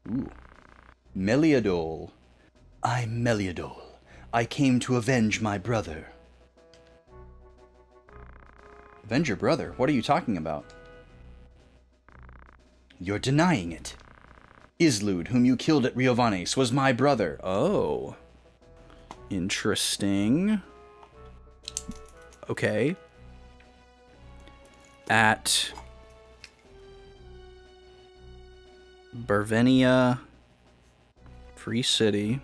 Ooh. Meliadol. I'm Meliadol. I came to avenge my brother. Avenge your brother? What are you talking about? You're denying it. Islud, whom you killed at Riovanes, was my brother. Oh. Interesting. Okay. At Bervinia Free City.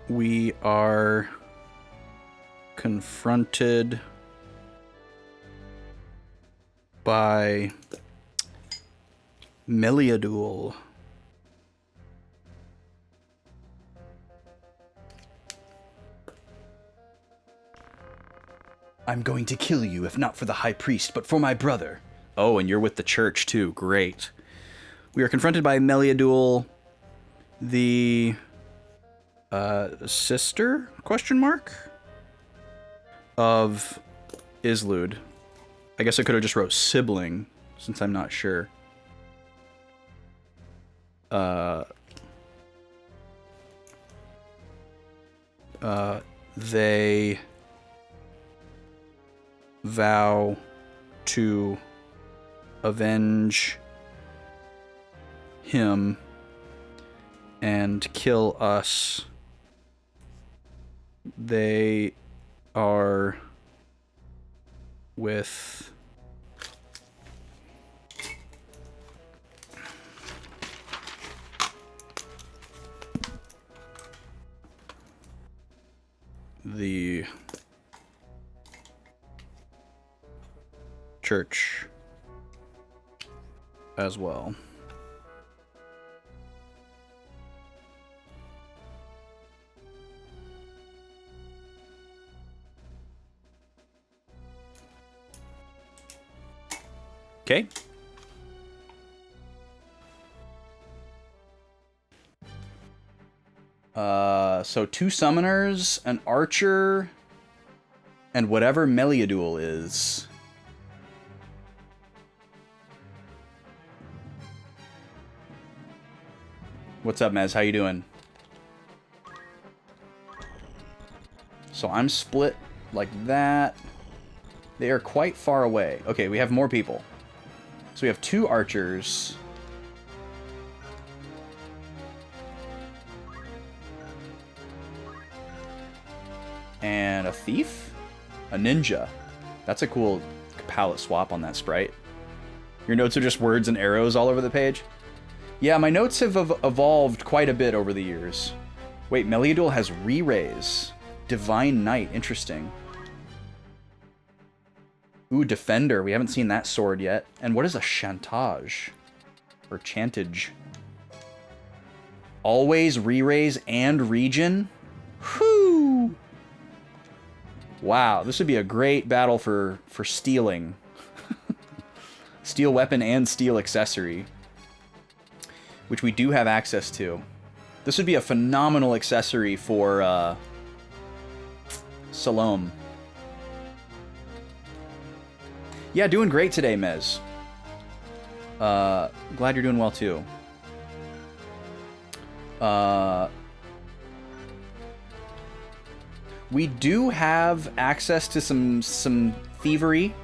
We are confronted by Meliadul. I'm going to kill you, if not for the High Priest, but for my brother. Oh, and you're with the church, too. Great. We are confronted by Meliadul, the... sister? Question mark? Of Islud. I guess I could have just wrote sibling, since I'm not sure. They vow to avenge him and kill us. They are with the church as well. Okay. So 2 summoners, an archer, and whatever Meliadul is. What's up, Mez? How you doing? So I'm split like that. They are quite far away. Okay, we have more people. So we have 2 archers. And a thief? A ninja. That's a cool palette swap on that sprite. Your notes are just words and arrows all over the page? Yeah, my notes have evolved quite a bit over the years. Wait, Meliadul has re-raise. Divine Knight, interesting. Ooh, Defender. We haven't seen that sword yet. And what is a Chantage? Or Chantage? Always re-raise and regen? Whew! Wow, this would be a great battle for stealing. Steel weapon and steel accessory. Which we do have access to. This would be a phenomenal accessory for Salome. Yeah, doing great today, Mez. Glad you're doing well too. We do have access to some thievery.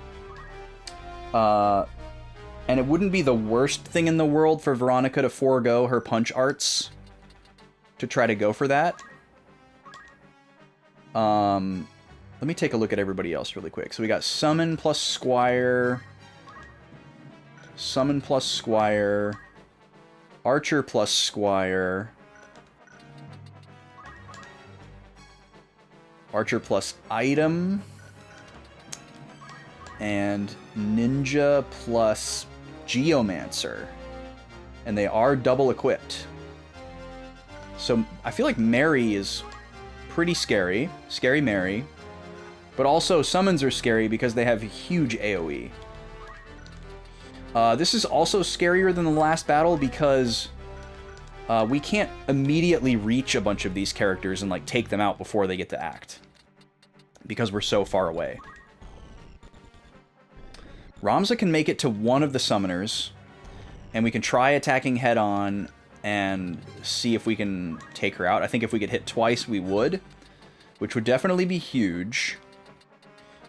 And it wouldn't be the worst thing in the world for Veronica to forego her punch arts to try to go for that. Let me take a look at everybody else really quick. So we got Summon plus Squire. Summon plus Squire. Archer plus Squire. Archer plus Item. And Ninja plus Geomancer. And they are double equipped. So I feel like Mary is pretty scary. Scary Mary. But also summons are scary because they have huge AoE. This is also scarier than the last battle because we can't immediately reach a bunch of these characters and like take them out before they get to act. Because we're so far away. Ramza can make it to one of the summoners, and we can try attacking head-on and see if we can take her out. I think if we could hit twice, we would, which would definitely be huge.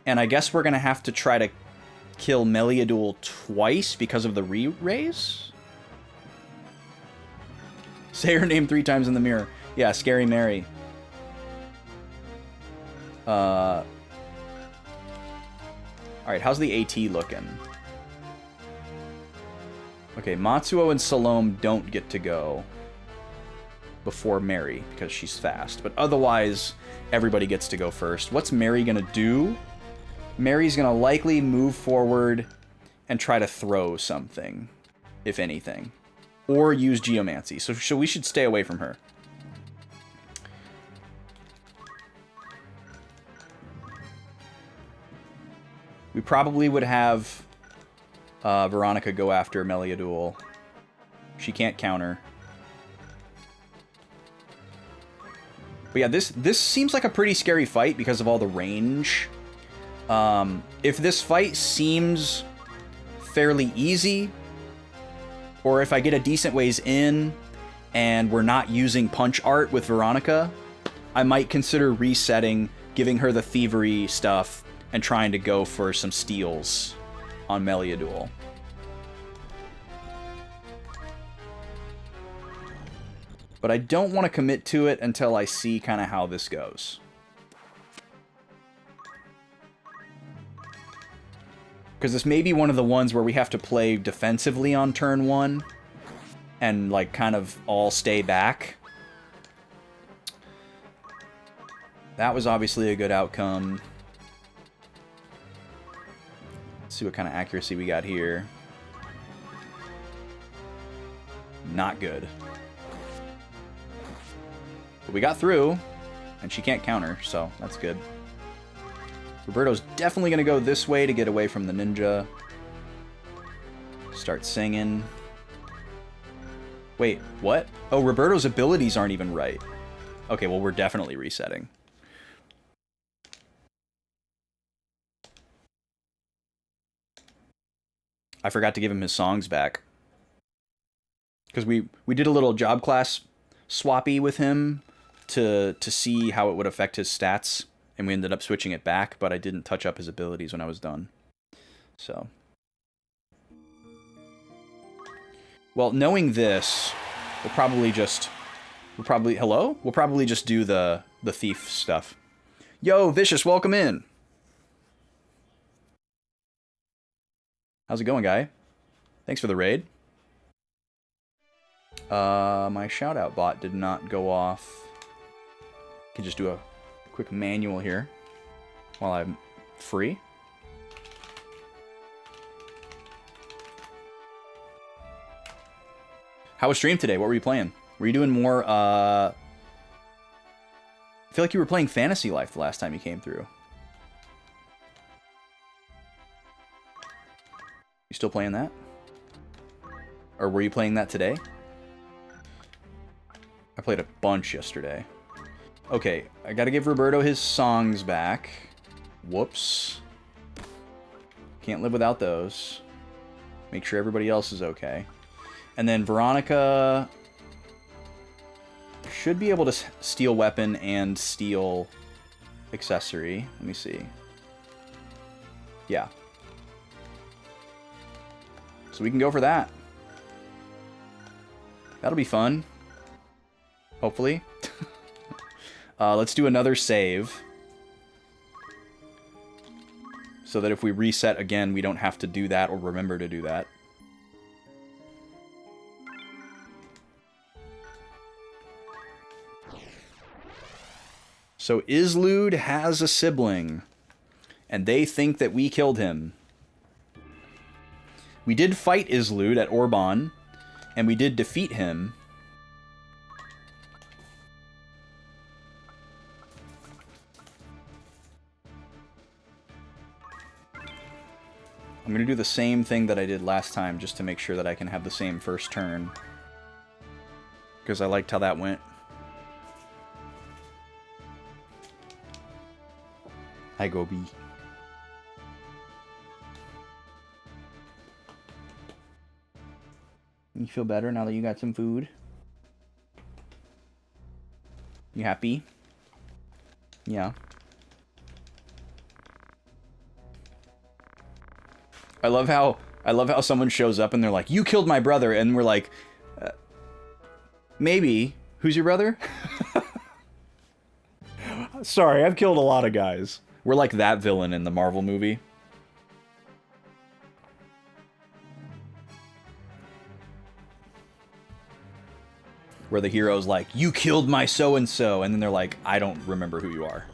And I guess we're going to have to try to kill Meliadul twice because of the re-raise? Say her name 3 times in the mirror. Yeah, Scary Mary. Alright, how's the AT looking? Okay, Matsuo and Salome don't get to go before Mary, because she's fast. But otherwise, everybody gets to go first. What's Mary gonna do? Mary's gonna likely move forward and try to throw something, if anything. Or use Geomancy, so we should stay away from her. We probably would have Veronica go after Meliadul. She can't counter. But yeah, this seems like a pretty scary fight because of all the range. If this fight seems fairly easy, or if I get a decent ways in and we're not using punch art with Veronica, I might consider resetting, giving her the thievery stuff, and trying to go for some steals on Meliadul. But I don't want to commit to it until I see kind of how this goes. Because this may be one of the ones where we have to play defensively on turn 1 and like kind of all stay back. That was obviously a good outcome. Let's see what kind of accuracy we got here. Not good. But we got through, and she can't counter, so that's good. Roberto's definitely going to go this way to get away from the ninja. Start singing. Wait, what? Oh, Roberto's abilities aren't even right. Okay, well, we're definitely resetting. I forgot to give him his songs back. Because we did a little job class swappy with him to see how it would affect his stats, and we ended up switching it back, but I didn't touch up his abilities when I was done. So. Well, knowing this, we'll probably just do the thief stuff. Yo, Vicious, welcome in. How's it going, guy? Thanks for the raid. My shout-out bot did not go off. Can just do a quick manual here while I'm free. How was stream today? What were you playing? Were you doing more, I feel like you were playing Fantasy Life the last time you came through. You still playing that? Or were you playing that today? I played a bunch yesterday. Okay, I gotta give Roberto his songs back. Whoops. Can't live without those. Make sure everybody else is okay. And then Veronica should be able to steal weapon and steal accessory. Let me see. Yeah. So we can go for that. That'll be fun. Hopefully. Let's do another save. So that if we reset again, we don't have to do that or remember to do that. So Islude has a sibling, and they think that we killed him. We did fight Islude at Orban, and we did defeat him. I'm going to do the same thing that I did last time, just to make sure that I can have the same first turn. Because I liked how that went. Hi, Gobi. You feel better now that you got some food? You happy? Yeah. I love how someone shows up and they're like, "You killed my brother," and we're like, maybe. Who's your brother? Sorry, I've killed a lot of guys. We're like that villain in the Marvel movie. Where the hero's like, "You killed my so-and-so," and then they're like, "I don't remember who you are."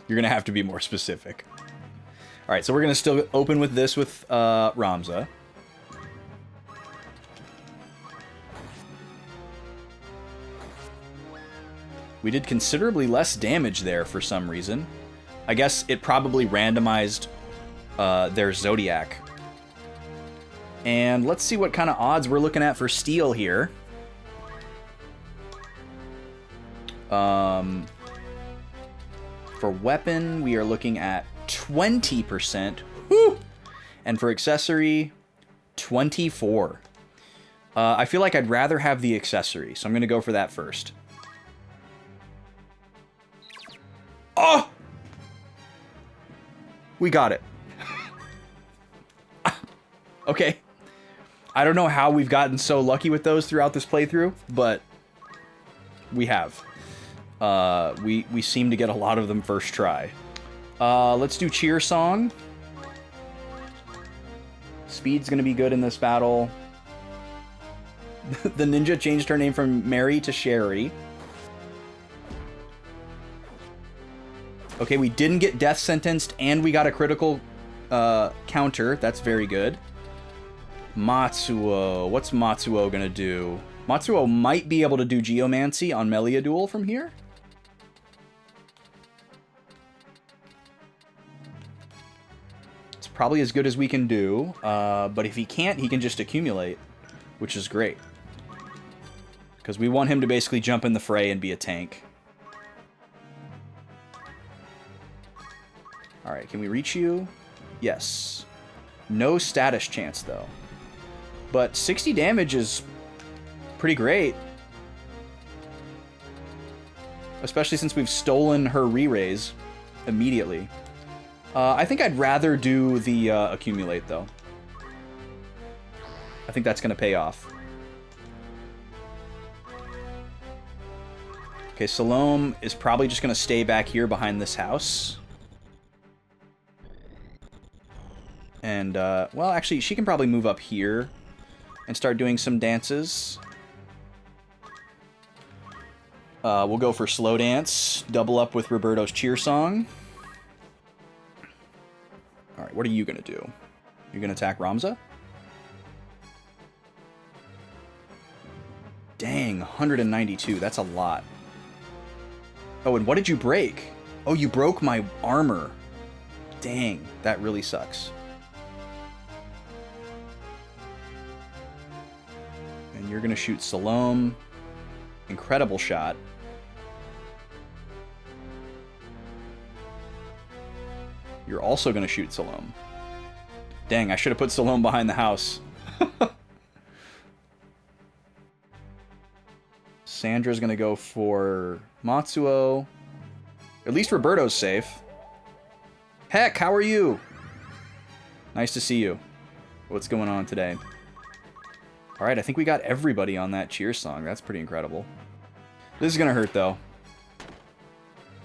You're gonna have to be more specific. Alright, so we're gonna still open with this with Ramza. We did considerably less damage there for some reason. I guess it probably randomized their Zodiac. And let's see what kind of odds we're looking at for steel here. For weapon, we are looking at 20%. Woo! And for accessory, 24. I feel like I'd rather have the accessory, so I'm going to go for that first. Oh! We got it. Okay. I don't know how we've gotten so lucky with those throughout this playthrough, but we have. We seem to get a lot of them first try. Let's do Cheer Song. Speed's gonna be good in this battle. The ninja changed her name from Mary to Sherry. Okay, we didn't get death sentenced, and we got a critical counter. That's very good. Matsuo. What's Matsuo gonna do? Matsuo might be able to do Geomancy on Meliadoul from here. probably as good as we can do. But if he can't, he can just accumulate, which is great. Because we want him to basically jump in the fray and be a tank. Alright, can we reach you? Yes. No status chance, though. But 60 damage is pretty great. Especially since we've stolen her re-raise immediately. I think I'd rather do the accumulate, though. I think that's going to pay off. Okay, Salome is probably just going to stay back here behind this house. And, well, actually, she can probably move up here and start doing some dances. We'll go for slow dance, double up with Roberto's cheer song. Alright, what are you gonna do? You're gonna attack Ramza? Dang, 192, that's a lot. Oh, and what did you break? Oh, you broke my armor. Dang, that really sucks. And you're gonna shoot Salome. Incredible shot. You're also going to shoot Salome. Dang, I should have put Salome behind the house. Sandra's going to go for Matsuo. At least Roberto's safe. Heck, how are you? Nice to see you. What's going on today? Alright, I think we got everybody on that cheer song. That's pretty incredible. This is going to hurt, though.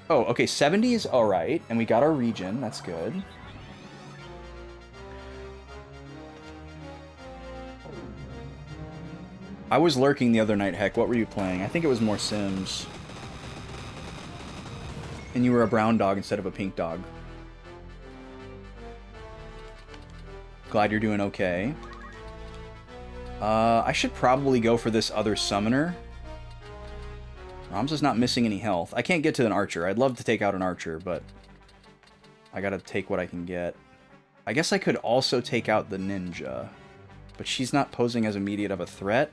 Oh, okay, 70 is alright, and we got our region. That's good. I was lurking the other night, Heck. What were you playing? I think it was more Sims. And you were a brown dog instead of a pink dog. Glad you're doing okay. I should probably go for this other summoner. Ramza's not missing any health. I can't get to an archer. I'd love to take out an archer, but I gotta take what I can get. I guess I could also take out the ninja, but she's not posing as immediate of a threat,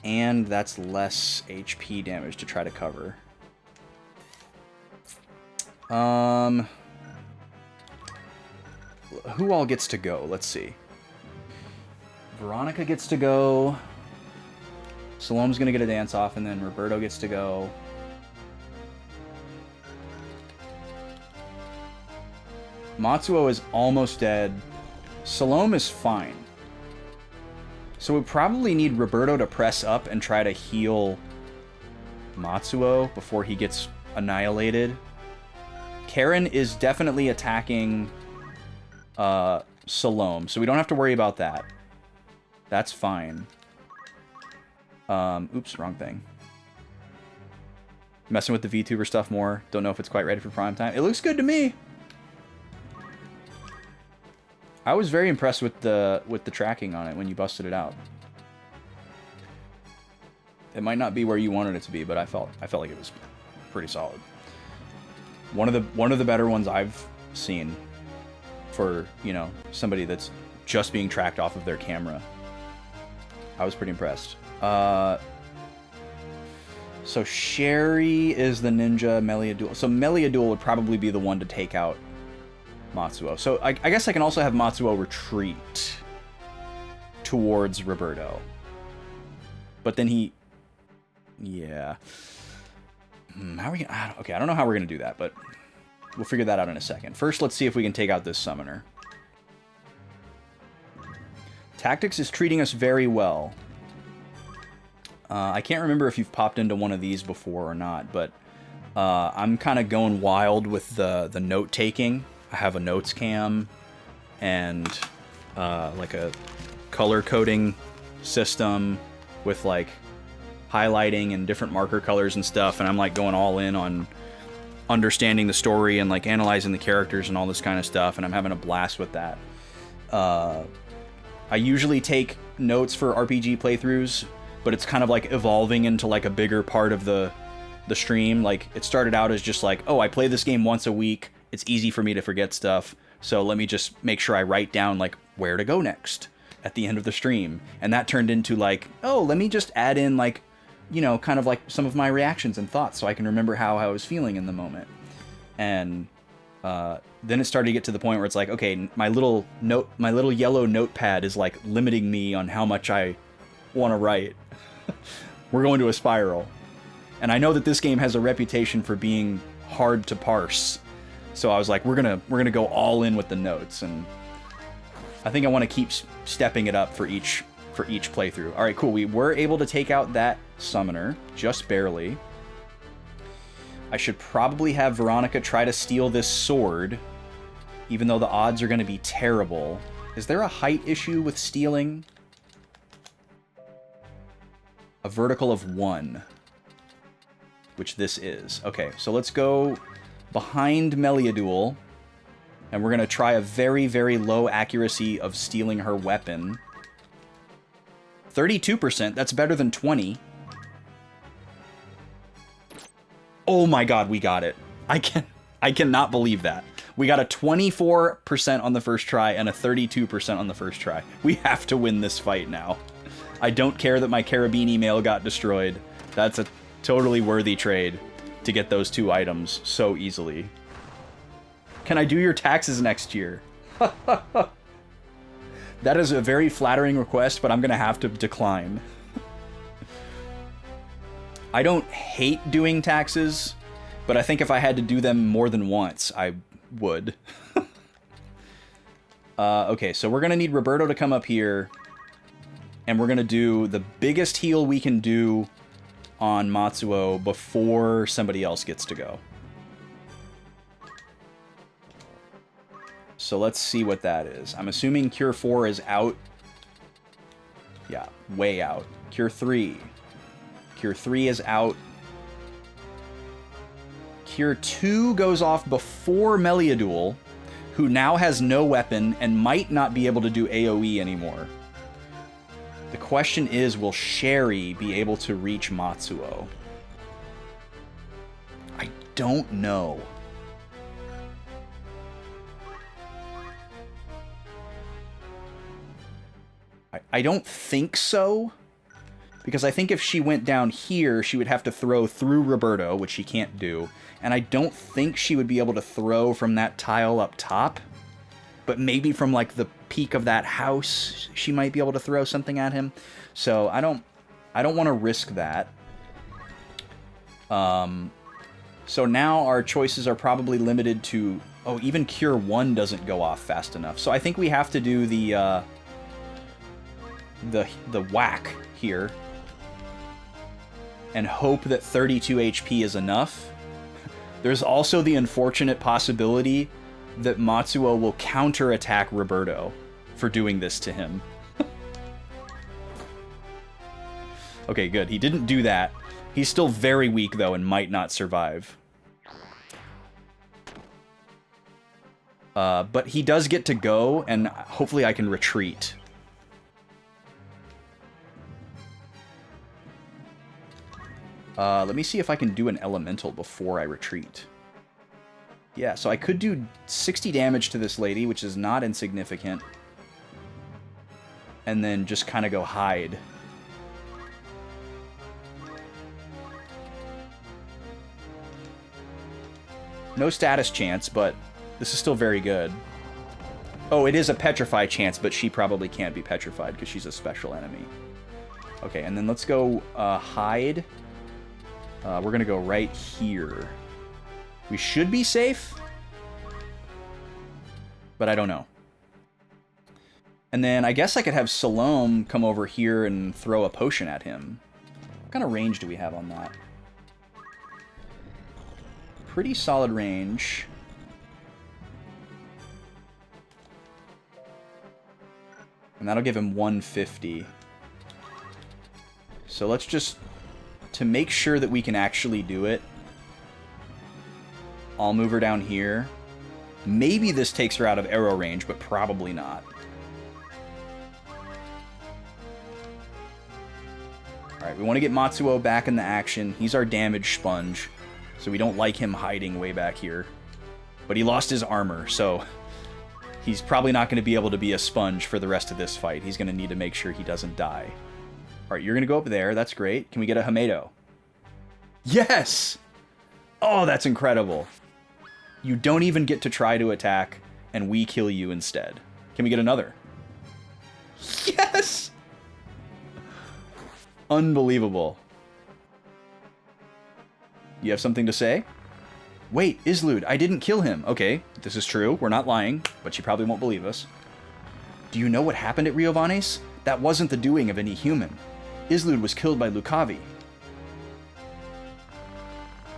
and that's less HP damage to try to cover. Who all gets to go? Let's see. Veronica gets to go. Salome's gonna get a dance off, and then Roberto gets to go. Matsuo is almost dead. Salome is fine. So we probably need Roberto to press up and try to heal Matsuo before he gets annihilated. Karen is definitely attacking Salome, so we don't have to worry about that. That's fine. Oops, wrong thing. Messing with the VTuber stuff more. Don't know if it's quite ready for prime time. It looks good to me. I was very impressed with the tracking on it when you busted it out. It might not be where you wanted it to be, but I felt like it was pretty solid. One of the better ones I've seen for, you know, somebody that's just being tracked off of their camera. I was pretty impressed. So Sherry is the ninja, Meliadul. So Meliadul would probably be the one to take out Matsuo. So I guess I can also have Matsuo retreat towards Roberto. But then he... Yeah. How are we gonna... Okay, I don't know how we're gonna do that, but we'll figure that out in a second. First, let's see if we can take out this summoner. Tactics is treating us very well. I can't remember if you've popped into one of these before or not, but I'm kind of going wild with the note-taking. I have a notes cam and like a color coding system with like highlighting and different marker colors and stuff, and I'm like going all in on understanding the story and like analyzing the characters and all this kind of stuff, and I'm having a blast with that. I usually take notes for RPG playthroughs, but it's kind of like evolving into like a bigger part of the stream. Like it started out as just like, oh, I play this game once a week. It's easy for me to forget stuff. So let me just make sure I write down, like, where to go next at the end of the stream. And that turned into, like, oh, let me just add in, like, you know, kind of like some of my reactions and thoughts so I can remember how I was feeling in the moment. And then it started to get to the point where it's like, okay, my little yellow notepad is, like, limiting me on how much I want to write. We're going to a spiral. And I know that this game has a reputation for being hard to parse. So I was like, we're gonna go all in with the notes, and I think I want to keep stepping it up for each playthrough. All right, cool. We were able to take out that summoner, just barely. I should probably have Veronica try to steal this sword, even though the odds are going to be terrible. Is there a height issue with stealing? A vertical of 1. Which this is. Okay, so let's go behind Meliadul, and we're going to try a very, very low accuracy of stealing her weapon. 32%, that's better than 20. Oh my god, we got it. I cannot believe that. We got a 24% on the first try and a 32% on the first try. We have to win this fight now. I don't care that my Carabini mail got destroyed. That's a totally worthy trade to get those 2 items so easily. Can I do your taxes next year? That is a very flattering request, but I'm going to have to decline. I don't hate doing taxes, but I think if I had to do them more than once, I would. Okay, so we're going to need Roberto to come up here, and we're going to do the biggest heal we can do on Matsuo before somebody else gets to go. So let's see what that is. I'm assuming Cure 4 is out. Yeah, way out. Cure 3. Cure 3 is out. Cure 2 goes off before Meliadul, who now has no weapon and might not be able to do AoE anymore. The question is, will Sherry be able to reach Matsuo? I don't know. I don't think so. Because I think if she went down here, she would have to throw through Roberto, which she can't do. And I don't think she would be able to throw from that tile up top. But maybe from, like, the peak of that house, she might be able to throw something at him. So I don't want to risk that. So now our choices are probably limited to... Oh, even Cure 1 doesn't go off fast enough. So I think we have to do the whack here. And hope that 32 HP is enough. There's also the unfortunate possibility that Matsuo will counterattack Roberto for doing this to him. Okay, good. He didn't do that. He's still very weak, though, and might not survive. But he does get to go, and hopefully I can retreat. Let me see if I can do an elemental before I retreat. Yeah, so I could do 60 damage to this lady, which is not insignificant. And then just kind of go hide. No status chance, but this is still very good. Oh, it is a petrify chance, but she probably can't be petrified because she's a special enemy. Okay, and then let's go hide. We're going to go right here. We should be safe, but I don't know. And then I guess I could have Salome come over here and throw a potion at him. What kind of range do we have on that? Pretty solid range. And that'll give him 150. So let's just, to make sure that we can actually do it, I'll move her down here. Maybe this takes her out of arrow range, but probably not. Alright, we want to get Matsuo back in the action. He's our damage sponge, so we don't like him hiding way back here. But he lost his armor, so He's probably not going to be able to be a sponge for the rest of this fight. He's going to need to make sure he doesn't die. All right, you're going to go up there. That's great. Can we get a Hamedo? Yes! Oh, that's incredible. You don't even get to try to attack, and we kill you instead. Can we get another? Yes! Unbelievable. You have something to say? Wait, Islud, I didn't kill him. Okay, this is true. We're not lying, but she probably won't believe us. Do you know what happened at Riovanes? That wasn't the doing of any human. Islud was killed by Lucavi.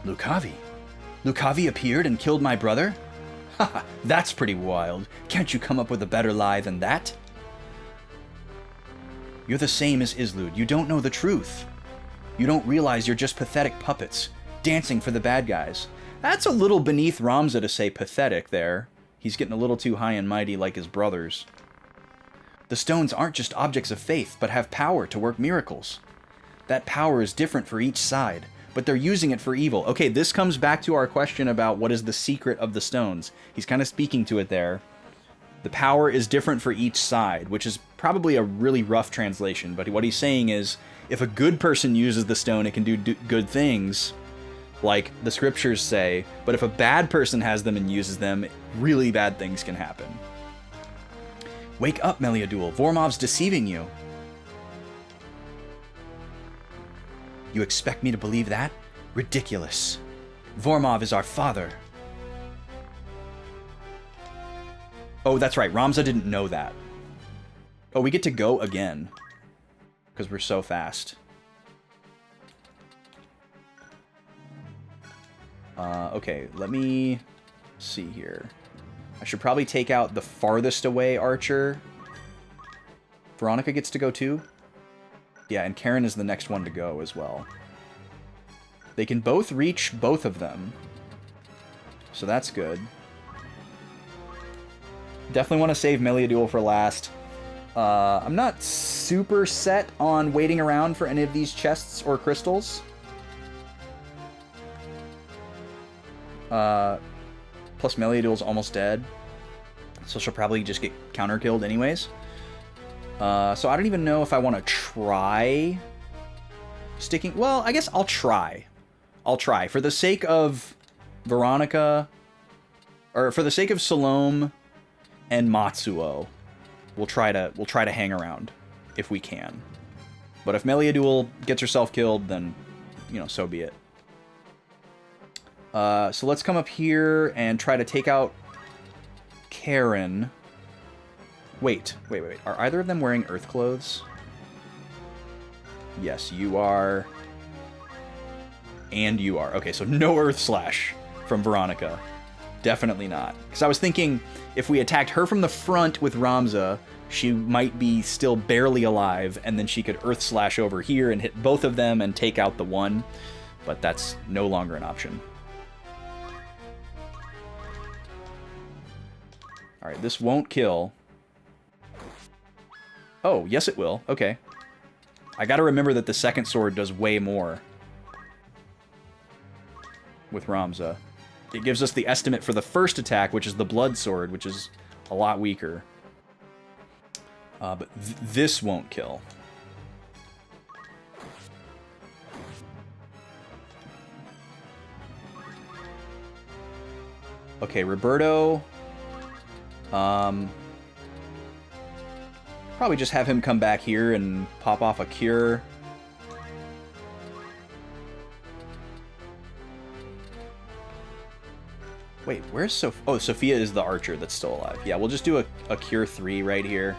Lucavi? Lucavi appeared and killed my brother? Haha, that's pretty wild. Can't you come up with a better lie than that? You're the same as Islud. You don't know the truth. You don't realize you're just pathetic puppets, dancing for the bad guys. That's a little beneath Ramza to say pathetic there. He's getting a little too high and mighty like his brothers. The stones aren't just objects of faith, but have power to work miracles. That power is different for each side, but they're using it for evil. Okay, this comes back to our question about what is the secret of the stones. He's kind of speaking to it there. The power is different for each side, which is probably a really rough translation, but what he's saying is, if a good person uses the stone, it can do good things, like the scriptures say, but if a bad person has them and uses them, really bad things can happen. Wake up, Meliadul. Vormov's deceiving you. You expect me to believe that? Ridiculous. Vormov is our father. Oh, that's right. Ramza didn't know that. Oh, we get to go again. Because we're so fast. Okay, let me see here. I should probably take out the farthest away archer. Veronica gets to go too? Yeah, and Karen is the next one to go as well. They can both reach both of them. So that's good. Definitely want to save Meliadul for last. I'm not super set on waiting around for any of these chests or crystals. Plus Meliadul's almost dead. So she'll probably just get counter-killed anyways. So I don't even know if I want to try sticking... Well, I guess I'll try. I'll try. For the sake of Veronica... Or for the sake of Salome and Matsuo, we'll try to hang around if we can. But if Meliadul gets herself killed, then, you know, so be it. So let's come up here and try to take out Karen. Wait. Are either of them wearing earth clothes? Yes, you are. And you are. Okay, so no earth slash from Veronica. Definitely not. Because I was thinking if we attacked her from the front with Ramza, she might be still barely alive, and then she could earth slash over here and hit both of them and take out the one. But that's no longer an option. Alright, this won't kill. Oh, yes it will. Okay. I gotta remember that the second sword does way more with Ramza. It gives us the estimate for the first attack, which is the blood sword, which is a lot weaker. But this won't kill. Okay, Roberto. Probably just have him come back here and pop off a cure. Wait, where's Sophia? Oh, Sophia is the archer that's still alive. Yeah, we'll just do a cure 3 right here.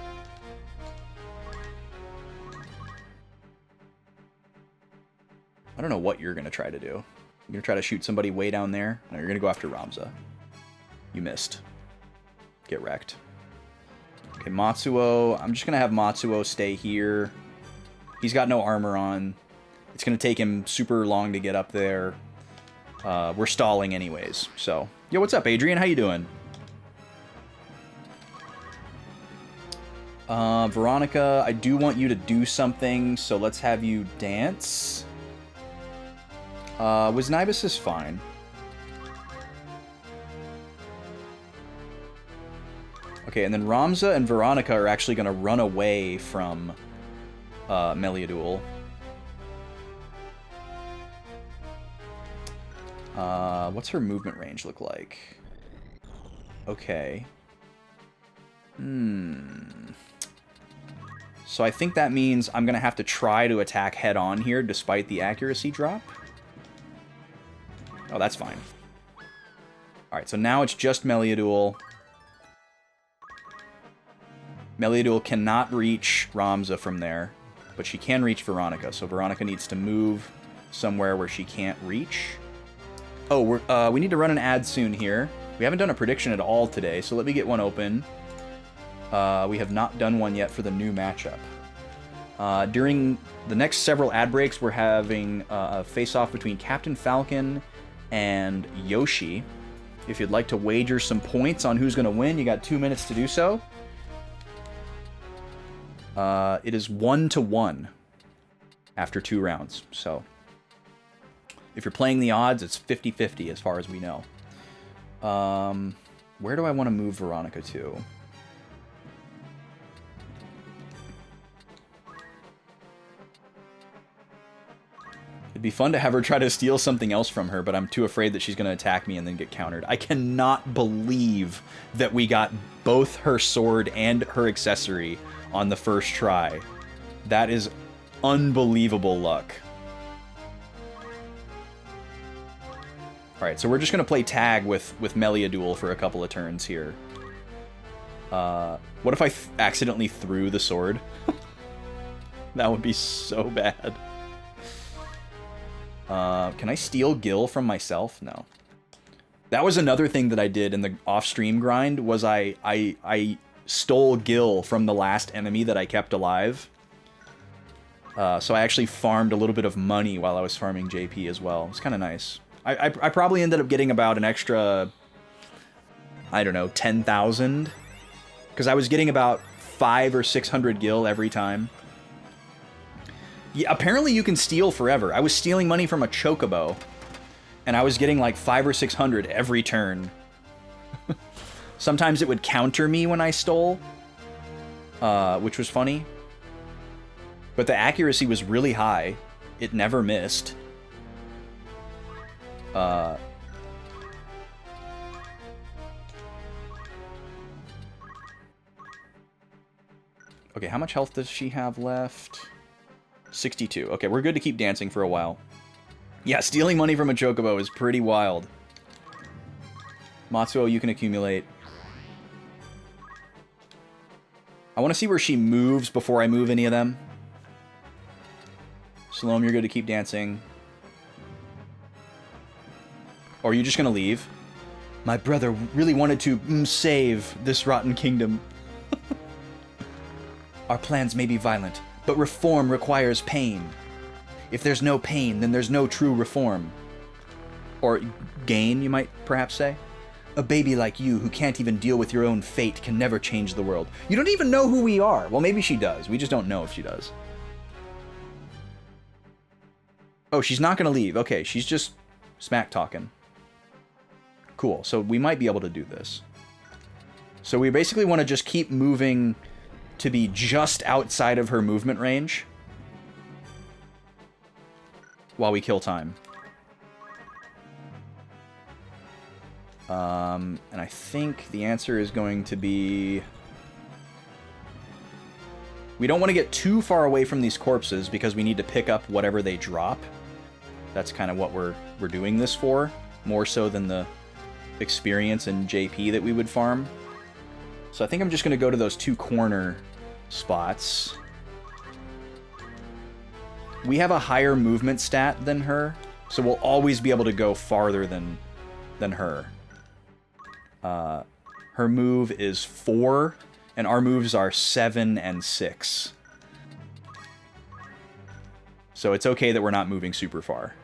I don't know what you're going to try to do. You're going to try to shoot somebody way down there? No, you're going to go after Ramza. You missed. Get wrecked. Okay, Matsuo. I'm just going to have Matsuo stay here. He's got no armor on. It's going to take him super long to get up there. We're stalling anyways, so... Yo, what's up, Adrian? How you doing? Veronica, I do want you to do something, so let's have you dance. Wisnibus is fine. Okay, and then Ramza and Veronica are actually going to run away from Meliadul. What's her movement range look like? Okay. So I think that means I'm going to have to try to attack head-on here despite the accuracy drop. Oh, that's fine. Alright, so now it's just Meliadul. Meliadul cannot reach Ramza from there, but she can reach Veronica, so Veronica needs to move somewhere where she can't reach. Oh, we need to run an ad soon here. We haven't done a prediction at all today, so let me get one open. We have not done one yet for the new matchup. During the next several ad breaks, we're having a face-off between Captain Falcon and Yoshi. If you'd like to wager some points on who's going to win, you got 2 minutes to do so. It is 1-1 after 2 rounds, so if you're playing the odds, it's 50-50 as far as we know. Where do I want to move Veronica to? It'd be fun to have her try to steal something else from her, but I'm too afraid that she's going to attack me and then get countered. I cannot believe that we got both her sword and her accessory on the first try. That is unbelievable luck. Alright, so we're just going to play tag with Meliadul for a couple of turns here. What if I accidentally threw the sword? That would be so bad. Can I steal Gil from myself? No. That was another thing that I did in the off-stream grind, was I stole Gil from the last enemy that I kept alive. So I actually farmed a little bit of money while I was farming JP as well. It's kind of nice. I probably ended up getting about an extra, I don't know, 10,000. Because I was getting about 500 or 600 Gil every time. Yeah, apparently you can steal forever. I was stealing money from a chocobo, and I was getting like 500 or 600 every turn. Sometimes it would counter me when I stole, which was funny. But the accuracy was really high. It never missed. Okay, how much health does she have left? 62. Okay, we're good to keep dancing for a while. Yeah, stealing money from a chocobo is pretty wild. Matsuo, you can accumulate. I want to see where she moves before I move any of them. Salome, you're good to keep dancing. Or are you just going to leave? My brother really wanted to save this rotten kingdom. Our plans may be violent, but reform requires pain. If there's no pain, then there's no true reform. Or gain, you might perhaps say. A baby like you who can't even deal with your own fate can never change the world. You don't even know who we are. Well, maybe she does. We just don't know if she does. Oh, she's not going to leave. Okay, she's just smack talking. Cool, so we might be able to do this. So we basically want to just keep moving to be just outside of her movement range while we kill time. And I think the answer is going to be... We don't want to get too far away from these corpses because we need to pick up whatever they drop. That's kind of what we're doing this for, more so than the experience in JP that we would farm. So I think I'm just going to go to those 2 corner spots. We have a higher movement stat than her, so we'll always be able to go farther than her. Her move is 4, and our moves are 7 and 6. So it's okay that we're not moving super far.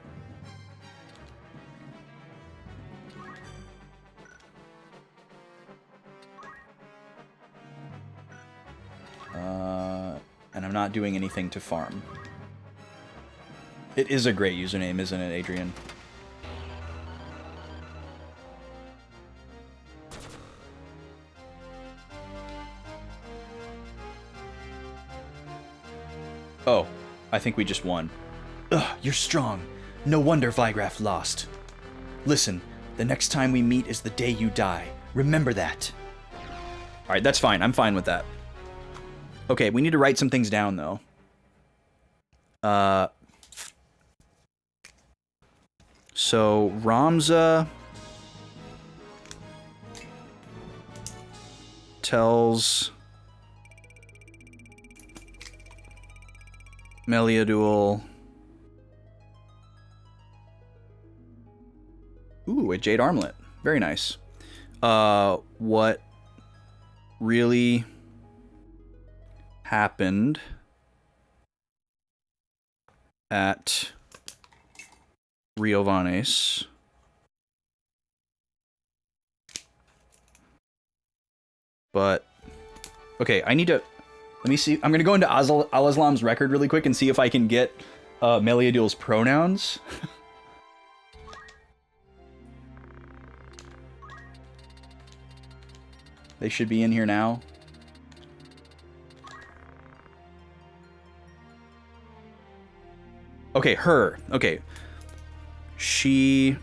And I'm not doing anything to farm. It is a great username, isn't it, Adrian? Oh, I think we just won. Ugh, you're strong. No wonder Vigraph lost. Listen, the next time we meet is the day you die. Remember that. Alright, that's fine. I'm fine with that. Okay, we need to write some things down, though. So, Ramza tells Meliadul... Ooh, a Jade Armlet. Very nice. What really happened at Riovanes. But, okay, I need to, let me see. I'm going to go into Al-Islam's record really quick and see if I can get Meliadul's pronouns. They should be in here now. Okay, her. Okay. She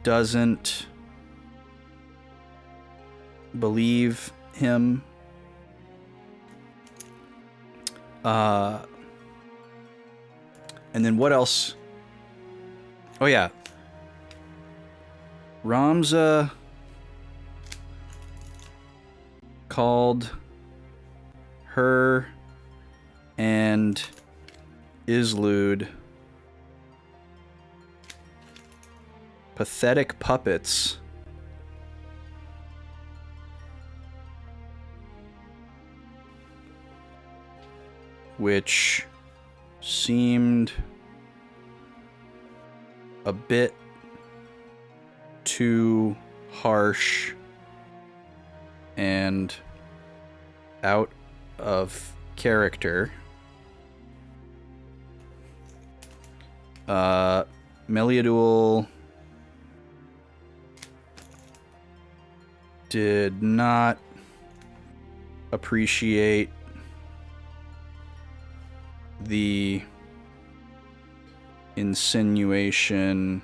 doesn't believe him. And then what else? Oh, yeah. Ramza called her and Islud pathetic puppets. Which seemed a bit too harsh and out of character. Meliadul did not appreciate the insinuation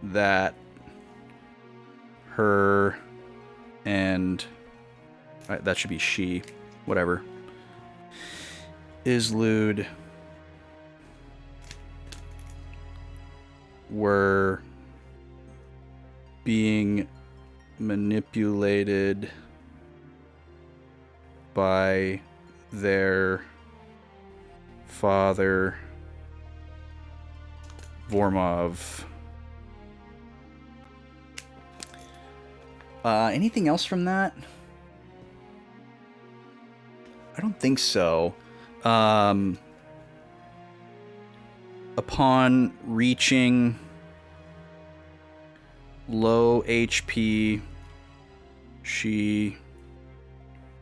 that her and that should be she, whatever, Islud were being manipulated by their father, Vormov. Anything else from that? I don't think so. Upon reaching low HP, she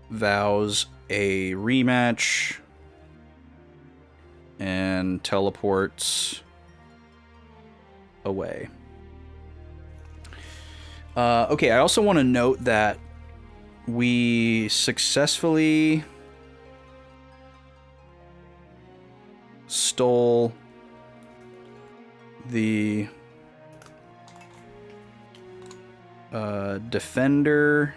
vows a rematch and teleports away. Okay, I also want to note that we successfully stole the Defender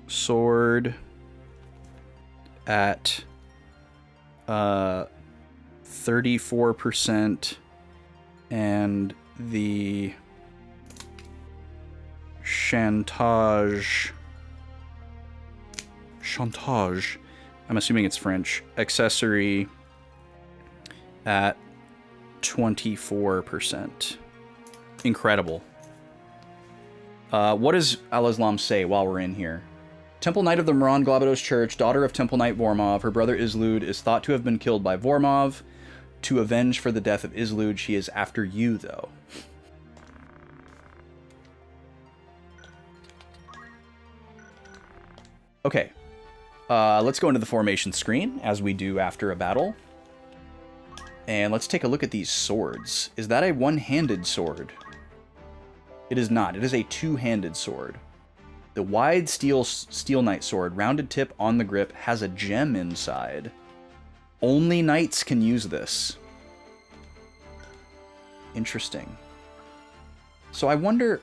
sword at 34% and the chantage, I'm assuming it's French, accessory at 24%. Incredible. What does Al-Islam say while we're in here? Temple Knight of the Moran Glabados Church, daughter of Temple Knight Vormov, her brother Islud is thought to have been killed by Vormov. To avenge for the death of Islud, she is after you, though. Okay. Let's go into the formation screen, as we do after a battle. And let's take a look at these swords. Is that a one-handed sword? It is not. It is a two-handed sword. The wide steel knight sword, rounded tip on the grip, has a gem inside. Only knights can use this. Interesting. So I wonder...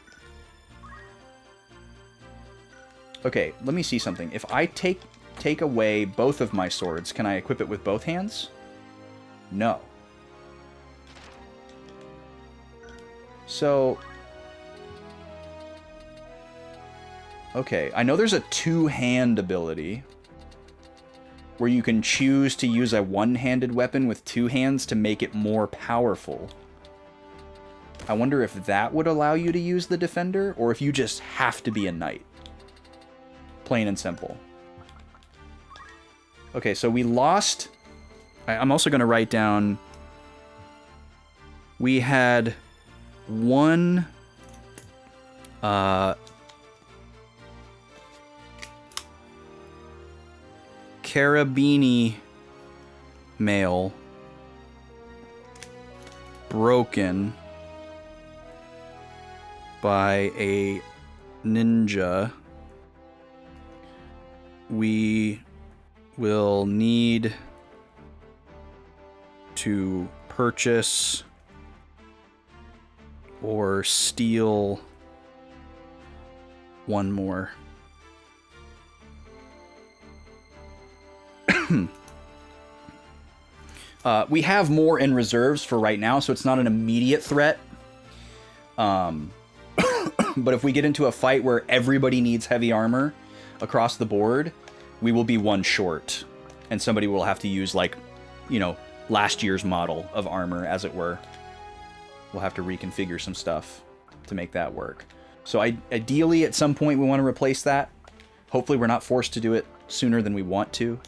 Okay, let me see something. If I take away both of my swords, can I equip it with both hands? No. So... Okay, I know there's a two-hand ability where you can choose to use a one-handed weapon with two hands to make it more powerful. I wonder if that would allow you to use the defender, or if you just have to be a knight. Plain and simple. Okay, so we lost... I'm also going to write down... We had one... Carabini mail broken by a ninja. We will need to purchase or steal one more. We have more in reserves for right now, so it's not an immediate threat. But if we get into a fight where everybody needs heavy armor across the board, we will be one short. And somebody will have to use, like, you know, last year's model of armor, as it were. We'll have to reconfigure some stuff to make that work. So ideally, at some point, we want to replace that. Hopefully, we're not forced to do it sooner than we want to.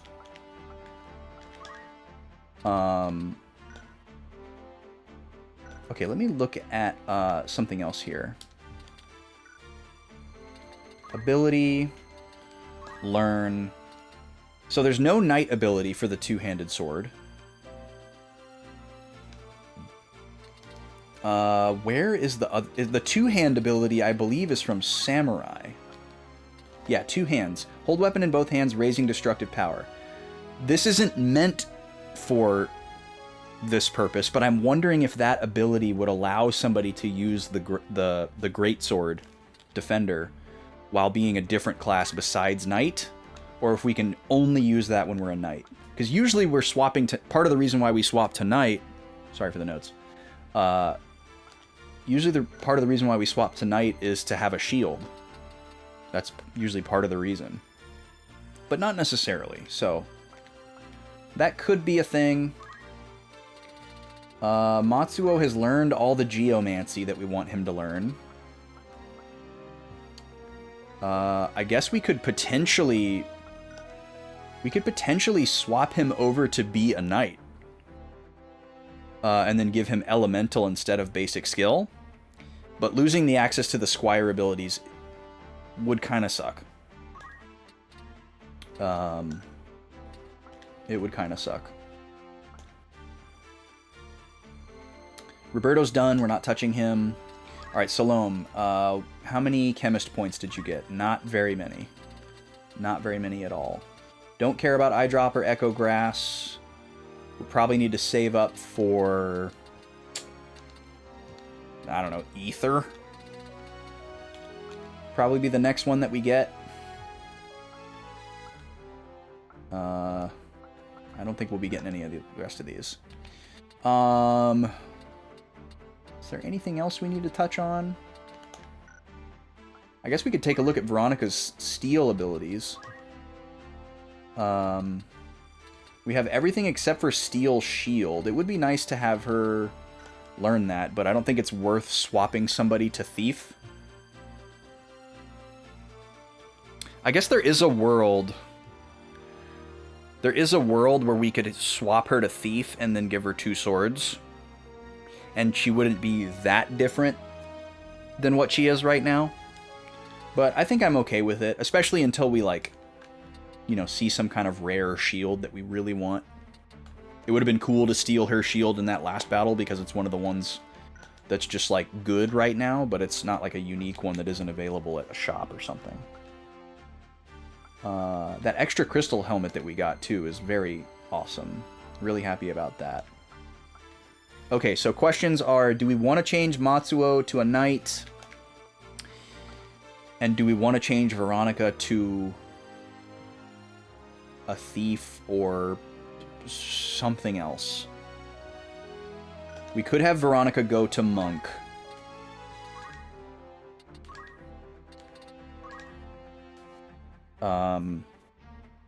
Okay, let me look at something else here. Ability, learn. So there's no knight ability for the two-handed sword. Where is the other? The two-hand ability, I believe, is from Samurai. Yeah, two hands. Hold weapon in both hands, raising destructive power. This isn't meant for this purpose, but I'm wondering if that ability would allow somebody to use the greatsword defender while being a different class besides knight, or if we can only use that when we're a knight. Because usually we're swapping to... Part of the reason why we swap to knight... Sorry for the notes. Usually part of the reason why we swap to knight is to have a shield. That's usually part of the reason. But not necessarily, so... That could be a thing. Matsuo has learned all the geomancy that we want him to learn. I guess we could potentially... We could potentially swap him over to be a knight. And then give him elemental instead of basic skill. But losing the access to the squire abilities would kind of suck. It would kind of suck. Roberto's done. We're not touching him. All right, Salome. How many chemist points did you get? Not very many. Not very many at all. Don't care about Eyedrop or Echo Grass. We'll probably need to save up for... I don't know, Ether? Probably be the next one that we get. I don't think we'll be getting any of the rest of these. Is there anything else we need to touch on? I guess we could take a look at Veronica's steel abilities. We have everything except for Steel Shield. It would be nice to have her learn that, but I don't think it's worth swapping somebody to Thief. I guess there is a world... There is a world where we could swap her to Thief and then give her two swords. And she wouldn't be that different than what she is right now. But I think I'm okay with it, especially until we, like, you know, see some kind of rare shield that we really want. It would have been cool to steal her shield in that last battle because it's one of the ones that's just, like, good right now, but it's not, like, a unique one that isn't available at a shop or something. That extra crystal helmet that we got, too, is very awesome. Really happy about that. Okay, so questions are, do we want to change Matsuo to a knight? And do we want to change Veronica to a thief or something else? We could have Veronica go to monk.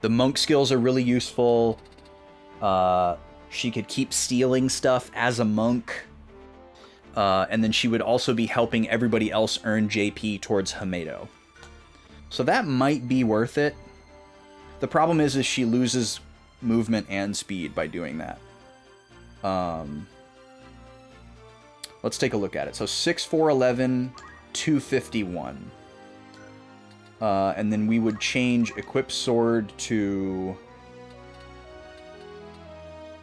The monk skills are really useful. She could keep stealing stuff as a monk. And then she would also be helping everybody else earn JP towards Hamedo. So that might be worth it. The problem is she loses movement and speed by doing that. Let's take a look at it. So 6, 4, 11, 251. And then we would change Equip Sword to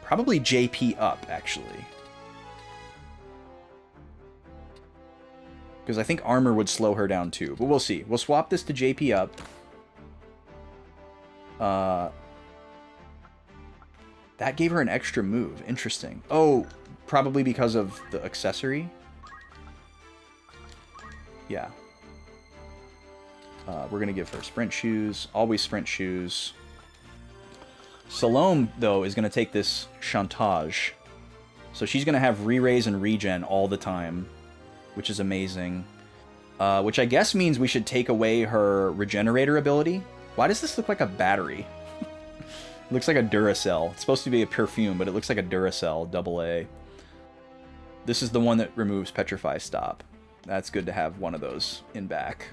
probably JP up, actually. Because I think armor would slow her down too. But we'll see. We'll swap this to JP up. That gave her an extra move. Interesting. Oh, probably because of the accessory? Yeah. We're going to give her sprint shoes. Always sprint shoes. Salome, though, is going to take this chantage. So she's going to have re-raise and regen all the time, which is amazing. Which I guess means we should take away her regenerator ability. Why does this look like a battery? It looks like a Duracell. It's supposed to be a perfume, but it looks like a Duracell AA. This is the one that removes Petrify Stop. That's good to have one of those in back.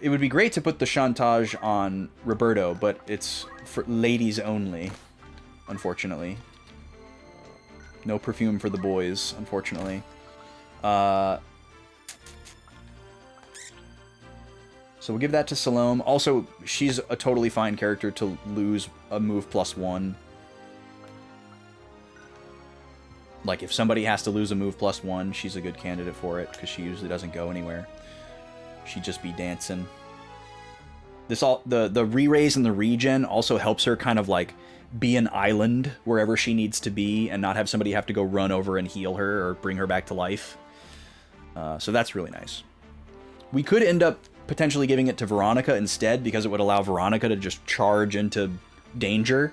It would be great to put the chantage on Roberto, but it's for ladies only, unfortunately. No perfume for the boys, unfortunately. So we'll give that to Salome. Also, she's a totally fine character to lose a move +1. Like, if somebody has to lose a move +1, she's a good candidate for it, because she usually doesn't go anywhere. She'd just be dancing. This the re-raise and the regen also helps her kind of like be an island wherever she needs to be and not have somebody have to go run over and heal her or bring her back to life. So that's really nice. We could end up potentially giving it to Veronica instead because it would allow Veronica to just charge into danger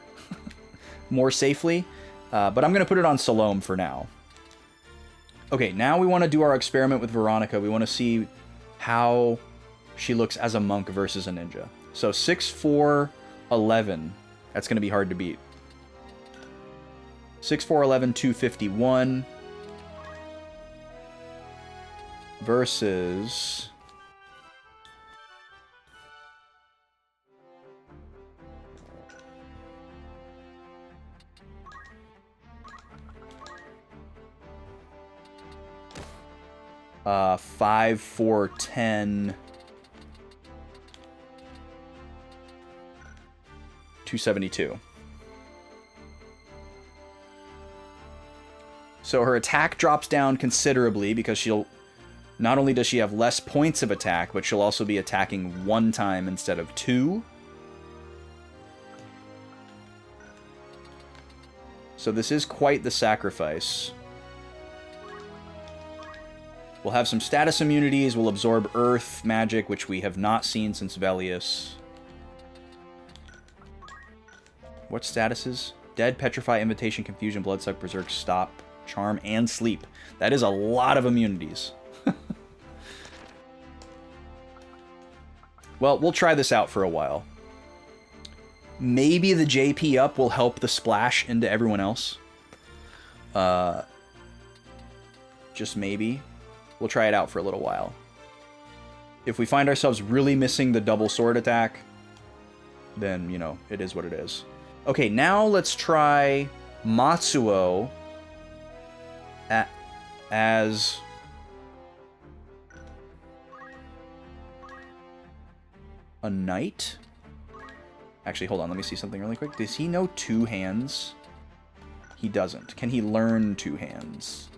more safely. But I'm going to put it on Salome for now. Okay, now we want to do our experiment with Veronica. We want to see how she looks as a monk versus a ninja. So 6, 4, 11. That's going to be hard to beat. 6, 4, 11, 251. Versus... Uh, 5, 4, 10... 272. So her attack drops down considerably because she'll... Not only does she have less points of attack, but she'll also be attacking 1 time instead of 2. So this is quite the sacrifice. We'll have some status immunities. We'll absorb Earth magic, which we have not seen since Velius. What statuses? Dead, Petrify, Invitation, Confusion, Bloodsuck, Berserk, Stop, Charm, and Sleep. That is a lot of immunities. Well, we'll try this out for a while. Maybe the JP up will help the splash into everyone else. Just maybe. We'll try it out for a little while. If we find ourselves really missing the double sword attack, then, you know, it is what it is. Okay, now let's try Matsuo as... a knight? Actually, hold on, let me see something really quick. Does he know 2 hands? He doesn't. Can he learn 2 hands?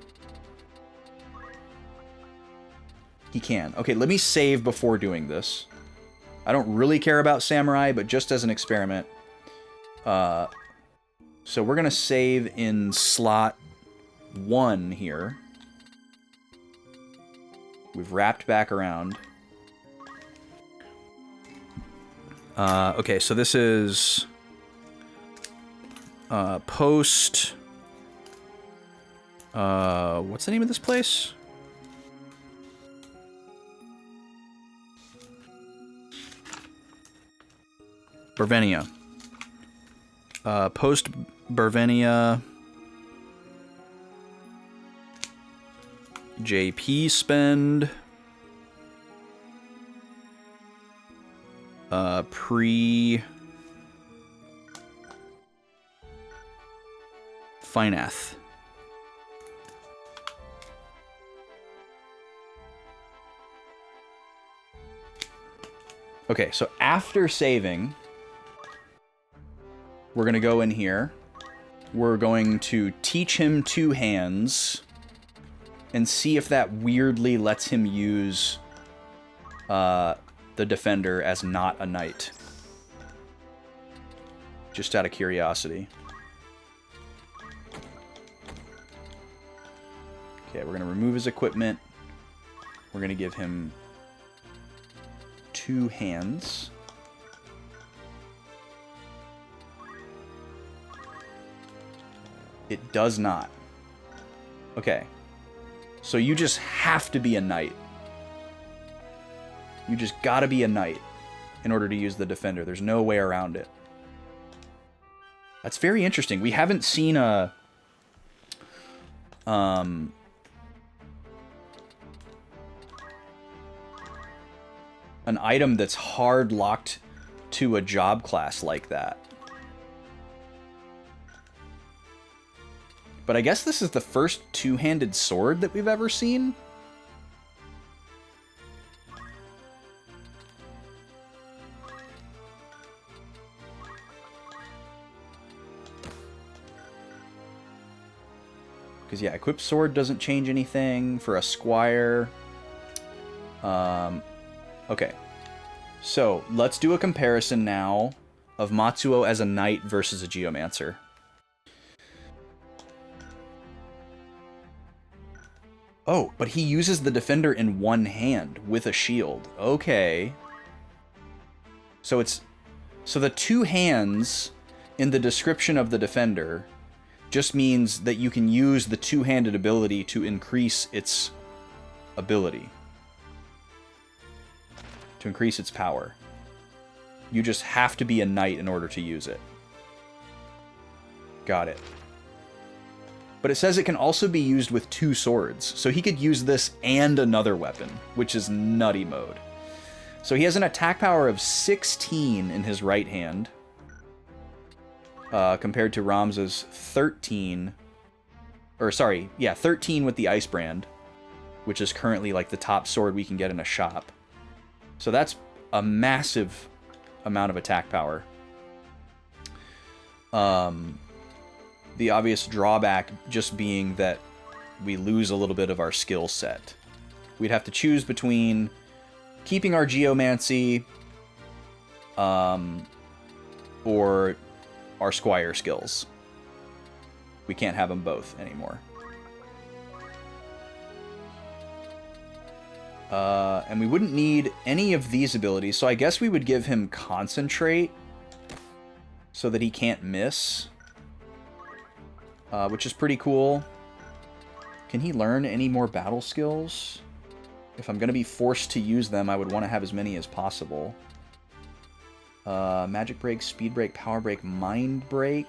He can. Okay, let me save before doing this. I don't really care about Samurai, but just as an experiment. So we're going to save in slot 1 here. We've wrapped back around. Okay, so this is post... what's the name of this place? Bervenia. Post Bervenia. JP spend. Pre. Finath. Okay, so after saving, we're going to go in here. We're going to teach him 2 hands and see if that weirdly lets him use the defender as not a knight. Just out of curiosity. Okay, we're going to remove his equipment. We're going to give him 2 hands. It does not. Okay. So you just have to be a knight. You just gotta be a knight in order to use the defender. There's no way around it. That's very interesting. We haven't seen a... an item that's hard locked to a job class like that. But I guess this is the first 2-handed sword that we've ever seen. Because, yeah, equipped sword doesn't change anything for a squire. Okay. So, let's do a comparison now of Matsuo as a knight versus a geomancer. Oh, but he uses the defender in 1 hand with a shield. Okay. So the 2 hands in the description of the defender just means that you can use the 2-handed ability to increase its ability. To increase its power. You just have to be a knight in order to use it. Got it. But it says it can also be used with 2 swords, so he could use this and another weapon, which is nutty mode. So he has an attack power of 16 in his right hand, compared to Ramza's 13, or sorry, yeah, 13 with the Ice Brand, which is currently like the top sword we can get in a shop. So that's a massive amount of attack power. The obvious drawback just being that we lose a little bit of our skill set. We'd have to choose between keeping our geomancy or our squire skills. We can't have them both anymore. And we wouldn't need any of these abilities, so I guess we would give him concentrate so that he can't miss. Which is pretty cool. Can he learn any more battle skills? If I'm going to be forced to use them, I would want to have as many as possible. Magic Break, Speed Break, Power Break, Mind Break.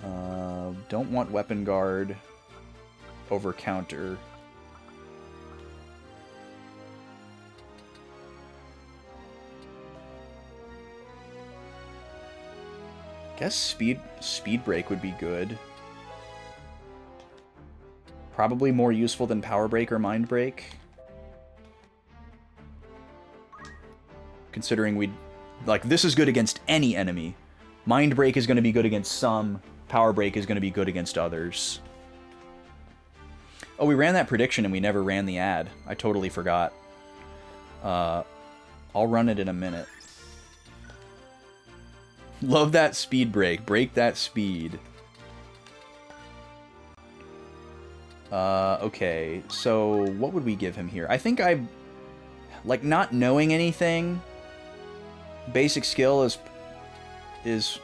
Don't want Weapon Guard over Counter. Guess speed break would be good. Probably more useful than power break or mind break. Considering this is good against any enemy. Mind break is going to be good against some. Power break is going to be good against others. Oh, we ran that prediction and we never ran the ad. I totally forgot. I'll run it in a minute. Love that speed break. Break that speed. Okay, so what would we give him here? I think like, not knowing anything, basic skill is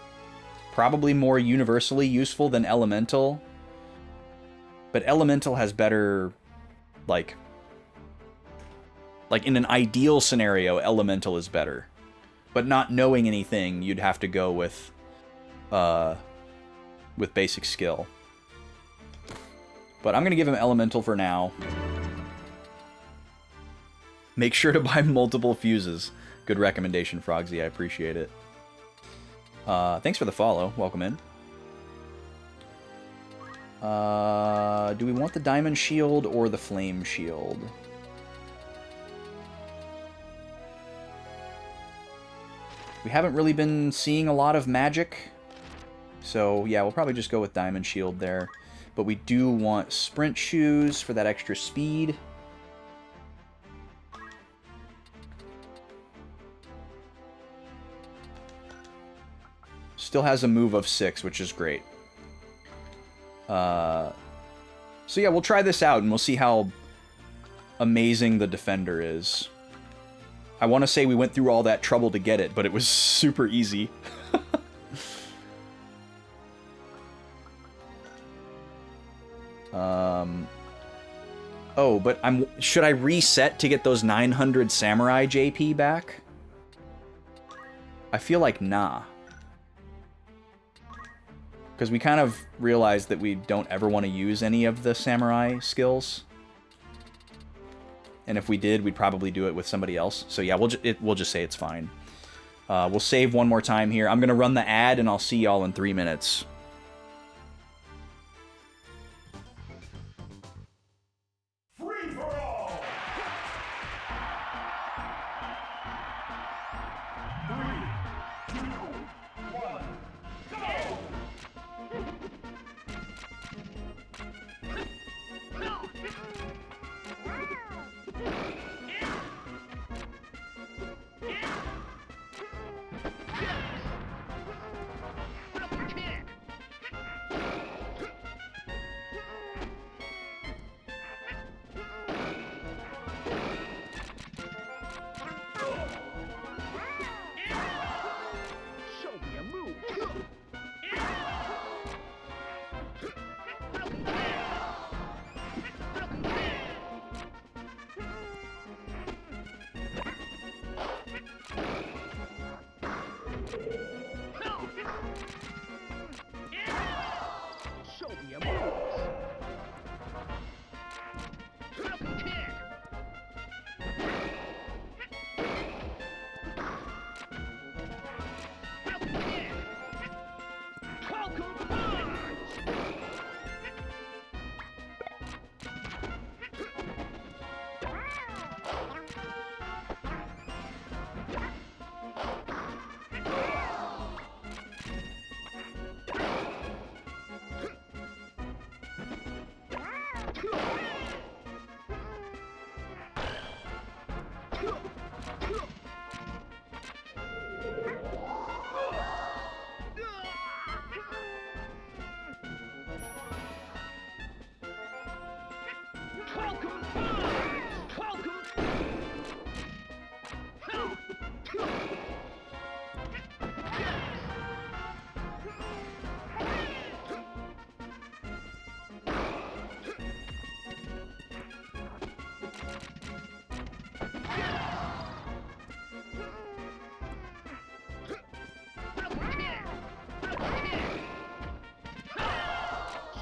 probably more universally useful than elemental. But elemental has better, like in an ideal scenario, elemental is better. But not knowing anything, you'd have to go with basic skill. But I'm going to give him elemental for now. Make sure to buy multiple fuses. Good recommendation, Frogsy. I appreciate it. Thanks for the follow. Welcome in. Do we want the diamond shield or the flame shield? We haven't really been seeing a lot of magic. So, yeah, we'll probably just go with diamond shield there. But we do want sprint shoes for that extra speed. Still has a move of 6, which is great. So yeah, we'll try this out and we'll see how amazing the defender is. I want to say we went through all that trouble to get it, but it was super easy. Oh, but should I reset to get those 900 samurai JP back? I feel like nah. Because we kind of realized that we don't ever want to use any of the samurai skills. And if we did, we'd probably do it with somebody else. So yeah, we'll just say it's fine. We'll save one more time here. I'm going to run the ad, and I'll see y'all in 3 minutes.
Free for all. 3, 2, 1, go!
Show me a move. Show me a move.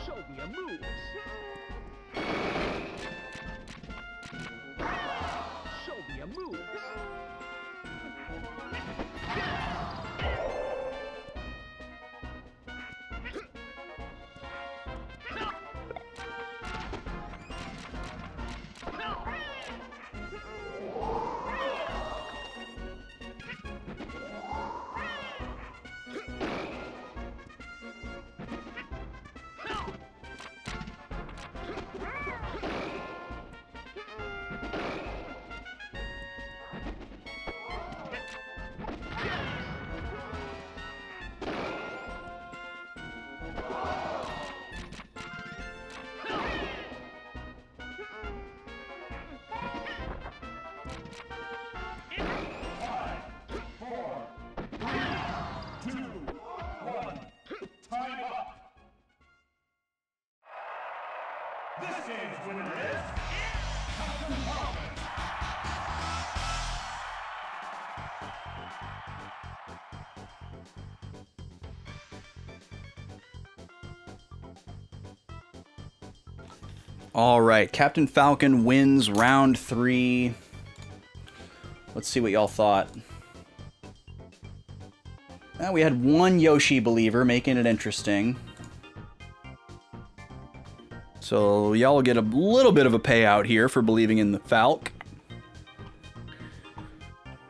Show me a move.
This game's winner is Captain Falcon.
All right, Captain Falcon wins round 3. Let's see what y'all thought. We had one Yoshi believer, making it interesting. So y'all will get a little bit of a payout here for believing in the Falc.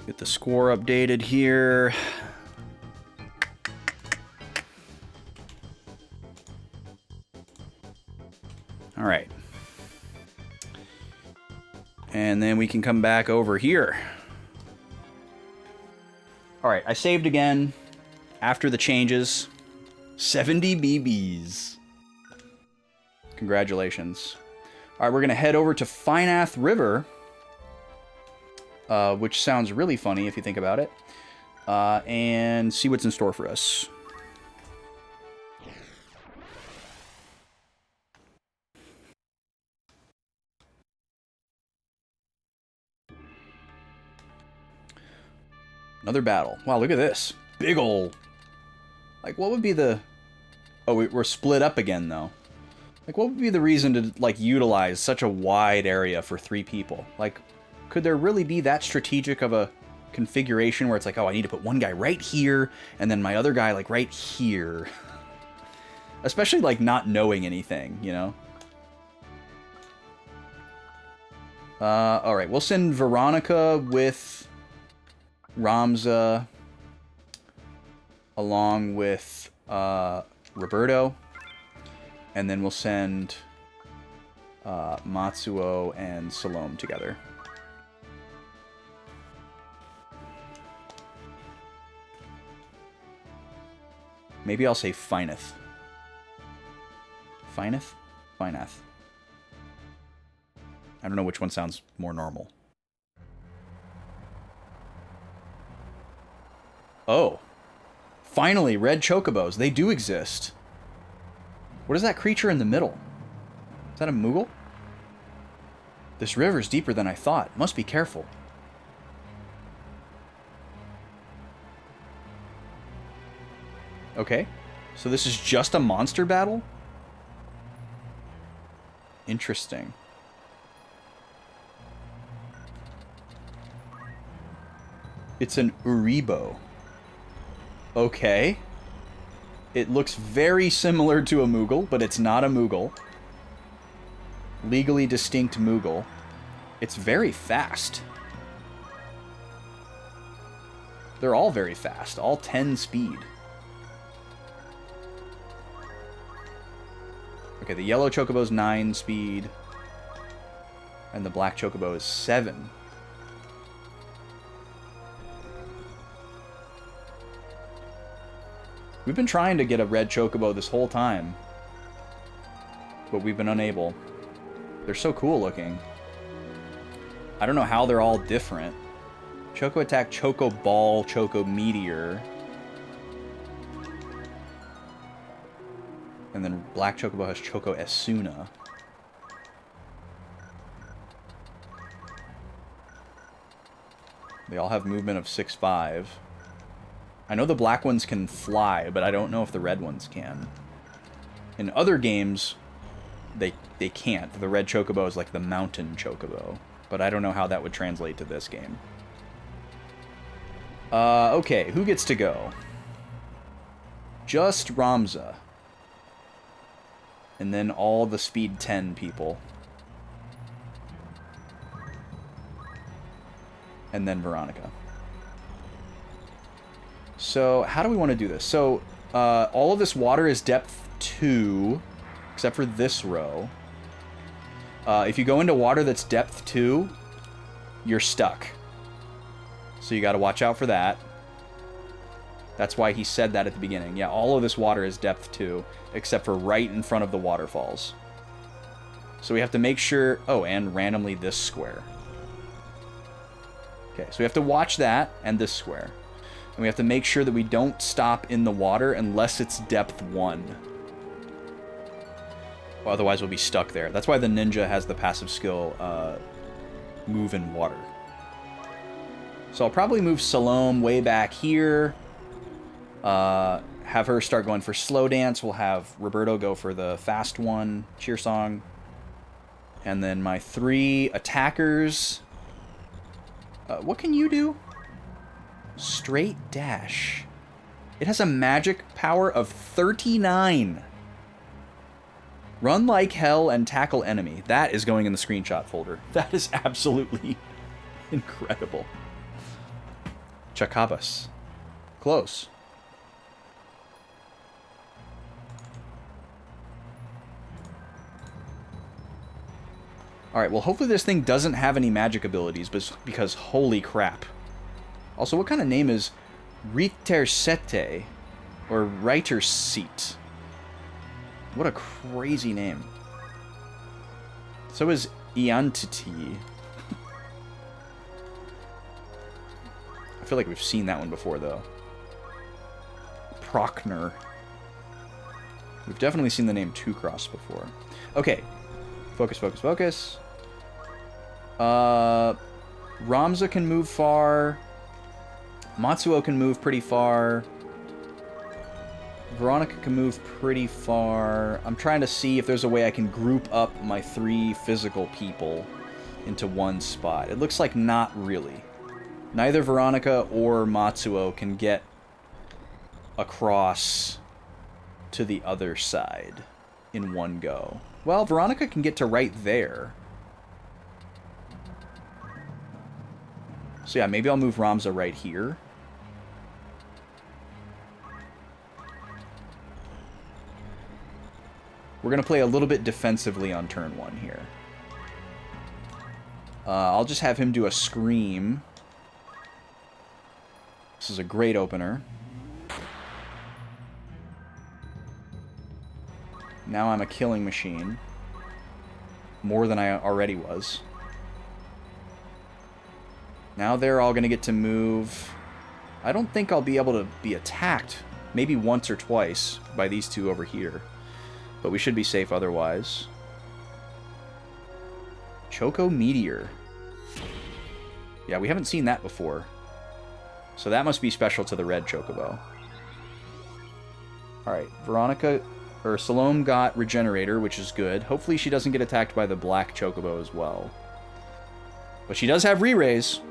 Get the score updated here. All right. And then we can come back over here. All right, I saved again after the changes. 70 BBs. Congratulations. All right, we're going to head over to Finath River, which sounds really funny if you think about it, and see what's in store for us. Another battle. Wow, look at this. Big ol'... Like, what would be the... Oh, we're split up again, though. Like, what would be the reason to, like, utilize such a wide area for 3 people? Like, could there really be that strategic of a configuration where it's like, oh, I need to put one guy right here, and then my other guy, like, right here? Especially, like, not knowing anything, you know? Alright, we'll send Veronica with... Ramza, along with Roberto, and then we'll send Matsuo and Salome together. Maybe I'll say Finath. Finath? Finath. I don't know which one sounds more normal. Oh. Finally, red chocobos. They do exist. What is that creature in the middle? Is that a Moogle? This river's deeper than I thought. Must be careful. Okay. So this is just a monster battle? Interesting. It's an Uribo. Okay. It looks very similar to a Moogle, but it's not a Moogle. Legally distinct Moogle. It's very fast. They're all very fast. All 10 speed. Okay, the yellow chocobo is 9 speed. And the black chocobo is 7. We've been trying to get a red chocobo this whole time, but we've been unable. They're so cool looking. I don't know how they're all different. Choco Attack, Choco Ball, Choco Meteor. And then Black Chocobo has Choco Esuna. They all have movement of 6'5". I know the black ones can fly, but I don't know if the red ones can. In other games, they can't. The red chocobo is like the mountain chocobo, but I don't know how that would translate to this game. Okay, who gets to go? Just Ramza. And then all the speed 10 people. And then Veronica. So, how do we want to do this? So, all of this water is depth 2, except for this row. If you go into water that's depth 2, you're stuck. So you gotta watch out for that. That's why he said that at the beginning. Yeah, all of this water is depth 2, except for right in front of the waterfalls. So we have to make sure... Oh, and randomly this square. Okay, so we have to watch that, and this square. And we have to make sure that we don't stop in the water unless it's depth 1. Otherwise, we'll be stuck there. That's why the ninja has the passive skill, move in water. So I'll probably move Salome way back here. Have her start going for slow dance. We'll have Roberto go for the fast one, cheer song. And then my 3 attackers. What can you do? Straight dash. It has a magic power of 39. Run like hell and tackle enemy. That is going in the screenshot folder. That is absolutely incredible. Chacabas. Close. Alright, well hopefully this thing doesn't have any magic abilities, because holy crap. Also, what kind of name is Ritersete? Or Writer Seat? What a crazy name. So is Iantiti. I feel like we've seen that one before, though. Prochner. We've definitely seen the name Two Cross before. Okay. Focus, focus, focus. Ramza can move far. Matsuo can move pretty far. Veronica can move pretty far. I'm trying to see if there's a way I can group up my 3 physical people into one spot. It looks like not really. Neither Veronica or Matsuo can get across to the other side in one go. Well, Veronica can get to right there. So yeah, maybe I'll move Ramza right here. We're going to play a little bit defensively on turn 1 here. I'll just have him do a scream. This is a great opener. Now I'm a killing machine. More than I already was. Now they're all going to get to move. I don't think I'll be able to be attacked. Maybe once or twice by these 2 over here. But we should be safe otherwise. Choco Meteor. Yeah, we haven't seen that before. So that must be special to the red Chocobo. Alright, Veronica, or Salome got Regenerator, which is good. Hopefully she doesn't get attacked by the black Chocobo as well. But she does have Re-Raise.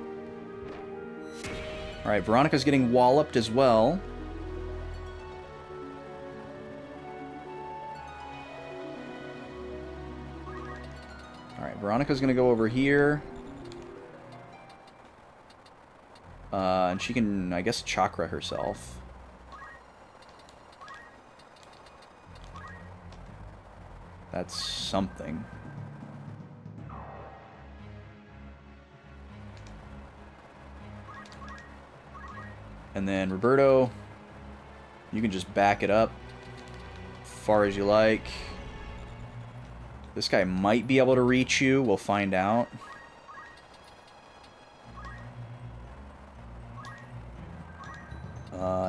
Alright, Veronica's getting walloped as well. Alright, Veronica's going to go over here. And she can, I guess, chakra herself. That's something. And then Roberto, you can just back it up as far as you like. This guy might be able to reach you. We'll find out.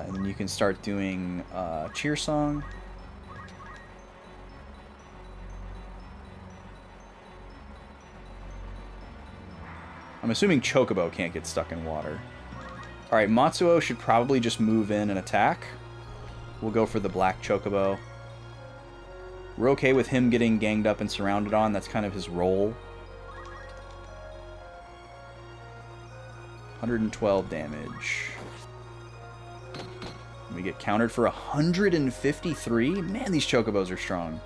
And then you can start doing cheer song. I'm assuming Chocobo can't get stuck in water. Alright, Matsuo should probably just move in and attack. We'll go for the black Chocobo. We're okay with him getting ganged up and surrounded on. That's kind of his role. 112 damage. We get countered for 153? Man, these Chocobos are strong.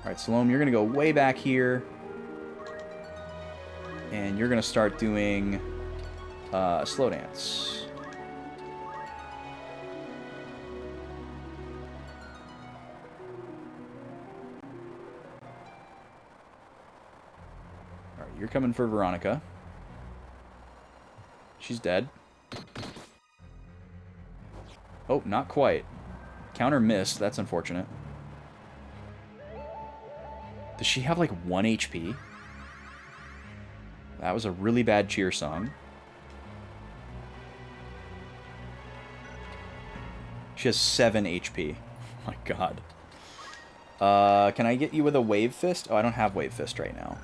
Alright, Salome, you're going to go way back here. And you're going to start doing slow dance. Alright, you're coming for Veronica. She's dead. Oh, not quite. Counter missed. That's unfortunate. Does she have like 1 HP? That was a really bad cheer song. She has 7 HP. Oh my god. Can I get you with a Wave Fist? Oh, I don't have Wave Fist right now.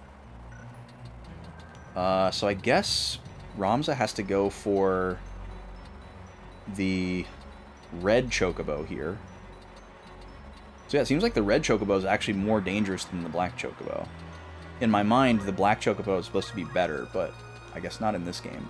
So I guess Ramza has to go for the red Chocobo here. So yeah, it seems like the red Chocobo is actually more dangerous than the black Chocobo. In my mind, the black Chocobo is supposed to be better, but I guess not in this game.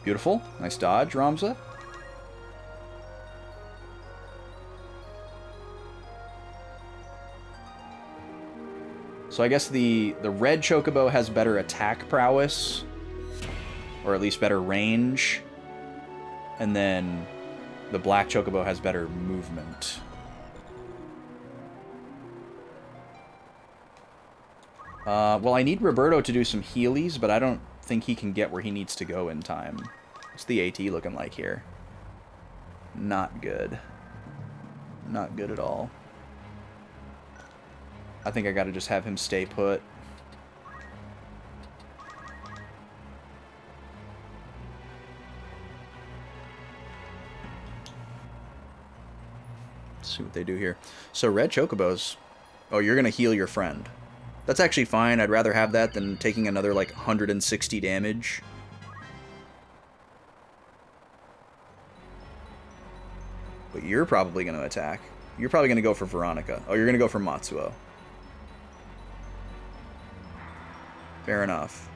Beautiful. Nice dodge, Ramza. So I guess the red Chocobo has better attack prowess, or at least better range, and then the black Chocobo has better movement. Well, I need Roberto to do some healies, but I don't think he can get where he needs to go in time. What's the AT looking like here? Not good. Not good at all. I think I gotta just have him stay put. Let's see what they do here. So red Chocobos. Oh, you're gonna heal your friend. That's actually fine. I'd rather have that than taking another, like, 160 damage. But you're probably going to attack. You're probably going to go for Veronica. Oh, you're going to go for Matsuo. Fair enough.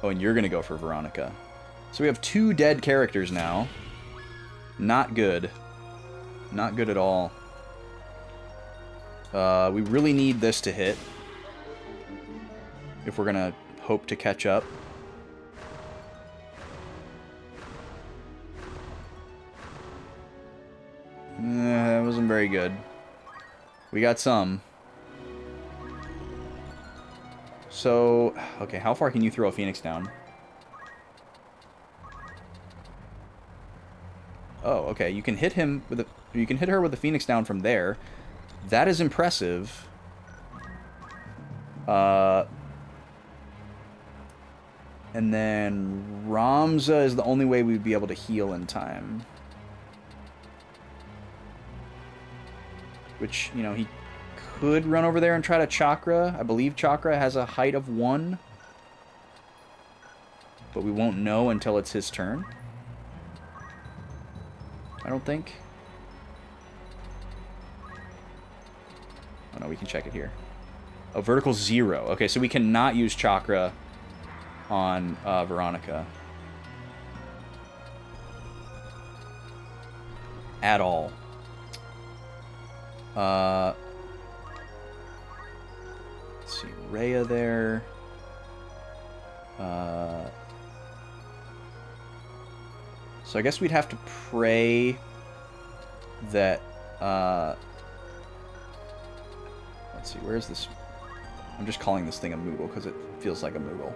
Oh, and you're going to go for Veronica. So we have 2 dead characters now. Not good. Not good at all. We really need this to hit if we're going to hope to catch up. That wasn't very good. We got some. So, okay, how far can you throw a Phoenix down? Oh, okay, you can hit him with a... You can hit her with a Phoenix down from there. That is impressive. And then Ramza is the only way we'd be able to heal in time. Which, you know, he could run over there and try to Chakra. I believe Chakra has a height of 1. But we won't know until it's his turn. I don't think. Oh no, we can check it here. Oh, vertical 0. Okay, so we cannot use Chakra on Veronica. At all. Let's see, Rhea there. So I guess we'd have to pray that, let's see, where is this? I'm just calling this thing a Moogle because it feels like a Moogle.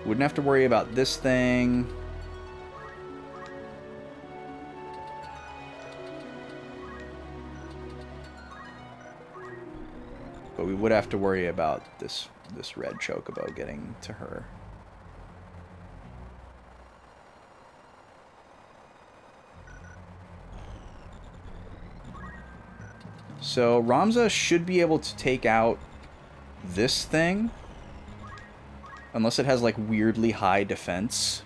Wouldn't have to worry about this thing. But we would have to worry about this red Chocobo getting to her. So Ramza should be able to take out this thing. Unless it has like weirdly high defense.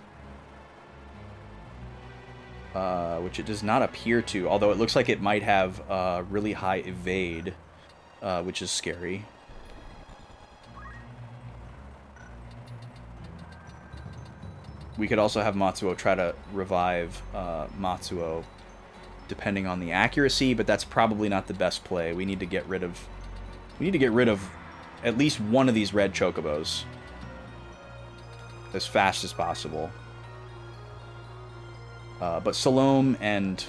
Which it does not appear to. Although it looks like it might have really high evade. Which is scary. We could also have Matsuo try to revive Matsuo, depending on the accuracy, but that's probably not the best play. We need to get rid of at least one of these red Chocobos as fast as possible. But Salome and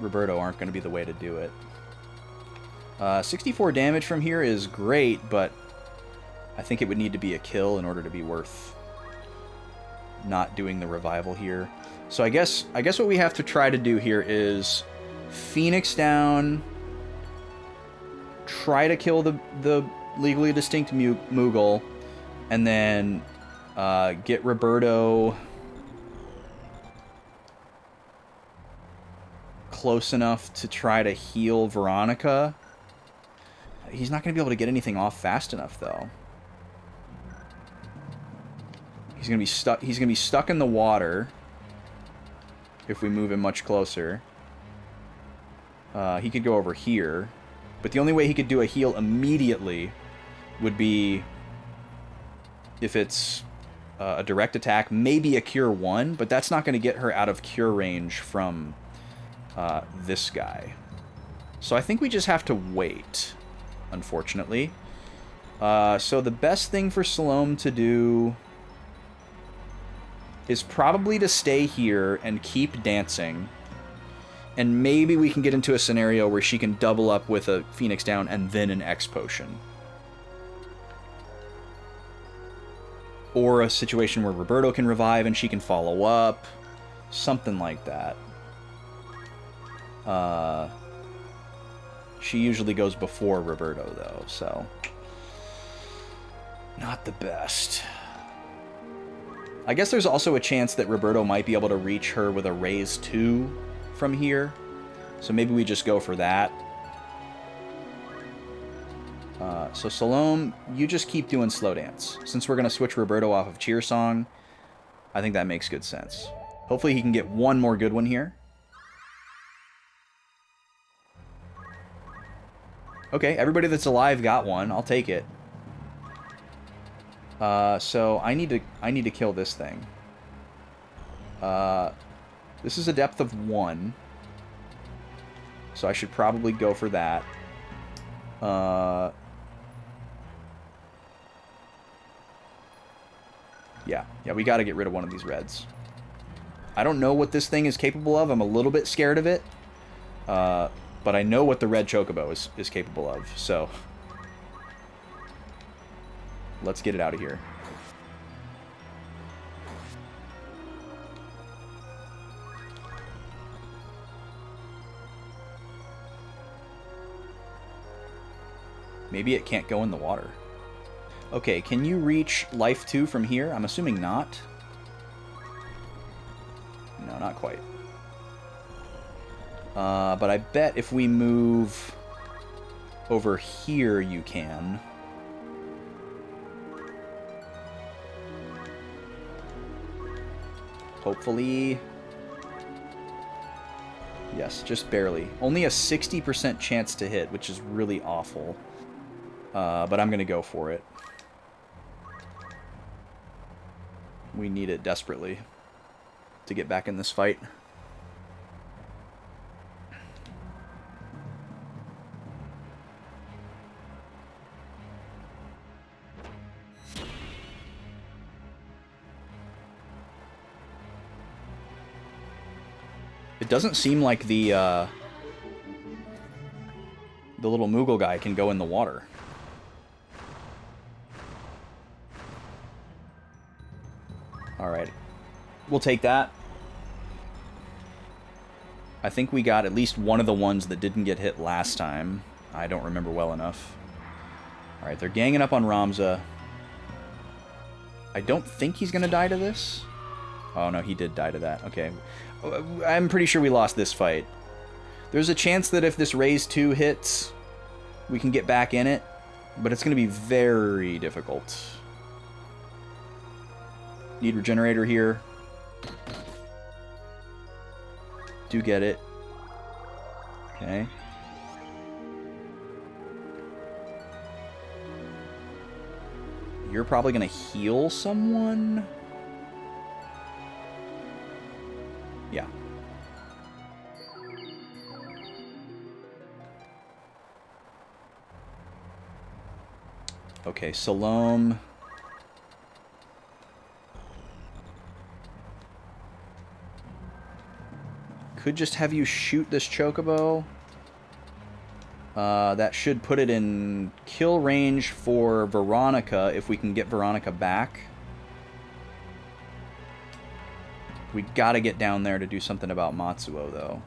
Roberto aren't going to be the way to do it. 64 damage from here is great, but I think it would need to be a kill in order to be worth not doing the revival here. So I guess what we have to try to do here is Phoenix down, try to kill the legally distinct Moogle, and then get Roberto close enough to try to heal Veronica. He's not going to be able to get anything off fast enough, though. He's going to be stuck. He's going to be stuck in the water if we move him much closer. He could go over here, but the only way he could do a heal immediately would be if it's a direct attack, maybe a Cure 1, but that's not going to get her out of Cure range from this guy. So I think we just have to wait, unfortunately. So the best thing for Salome to do is probably to stay here and keep dancing. And maybe we can get into a scenario where she can double up with a Phoenix down and then an X potion. Or a situation where Roberto can revive and she can follow up. Something like that. She usually goes before Roberto, though, so... not the best. I guess there's also a chance that Roberto might be able to reach her with a Raise 2 from here. So maybe we just go for that. So Salome, you just keep doing Slow Dance. Since we're going to switch Roberto off of Cheer Song, I think that makes good sense. Hopefully he can get one more good one here. Okay, everybody that's alive got one. I'll take it. So I need to kill this thing. This is a depth of 1. So I should probably go for that. Yeah, we gotta get rid of one of these reds. I don't know what this thing is capable of. I'm a little bit scared of it. But I know what the red chocobo is capable of, so... let's get it out of here. Maybe it can't go in the water. Okay, can you reach life 2 from here? I'm assuming not. No, not quite. But I bet if we move over here, you can. Hopefully. Yes, just barely. Only a 60% chance to hit, which is really awful. But I'm going to go for it. We need it desperately to get back in this fight. It doesn't seem like the little Moogle guy can go in the water. Alright. We'll take that. I think we got at least one of the ones that didn't get hit last time. I don't remember well enough. Alright, they're ganging up on Ramza. I don't think he's going to die to this. Oh, no, he did die to that. Okay. I'm pretty sure we lost this fight. There's a chance that if this Raise 2 hits, we can get back in it, but it's going to be very difficult. Need Regenerator here. Do get it. Okay. You're probably going to heal someone? Yeah. Okay, Salome. Could just have you shoot this chocobo. That should put it in kill range for Veronica if we can get Veronica back. We gotta get down there to do something about Matsuo, though.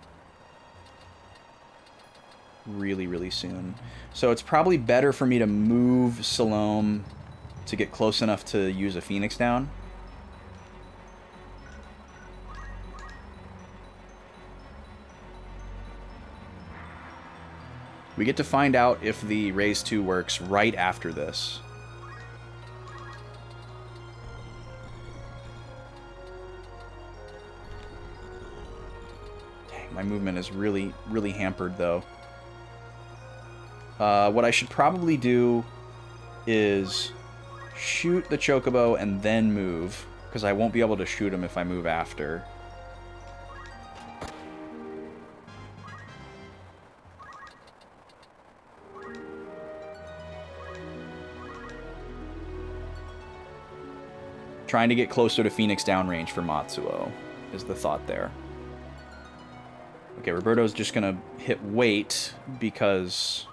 Really, really soon. So it's probably better for me to move Salome to get close enough to use a Phoenix down. We get to find out if the Raise 2 works right after this. Dang, my movement is really, really hampered, though. What I should probably do is shoot the Chocobo and then move, because I won't be able to shoot him if I move after. Trying to get closer to Phoenix downrange for Matsuo is the thought there. Okay, Roberto's just gonna hit wait because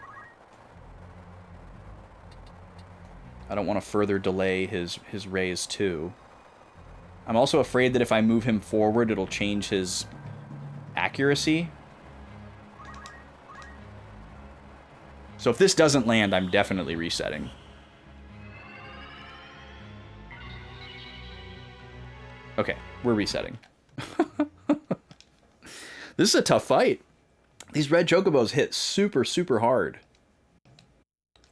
I don't want to further delay his Raise 2. I'm also afraid that if I move him forward, it'll change his accuracy. So if this doesn't land, I'm definitely resetting. Okay, we're resetting. This is a tough fight. These red chocobos hit super, super hard.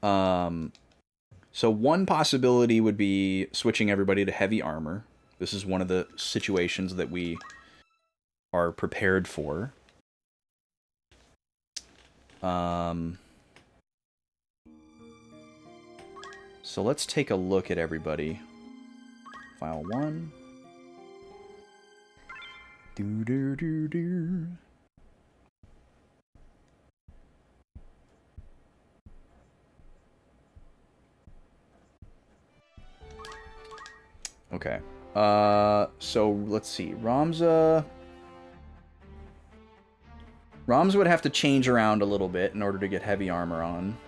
So one possibility would be switching everybody to heavy armor. This is one of the situations that we are prepared for. So let's take a look at everybody. File 1. Do. Okay. So let's see. Ramza would have to change around a little bit in order to get heavy armor on.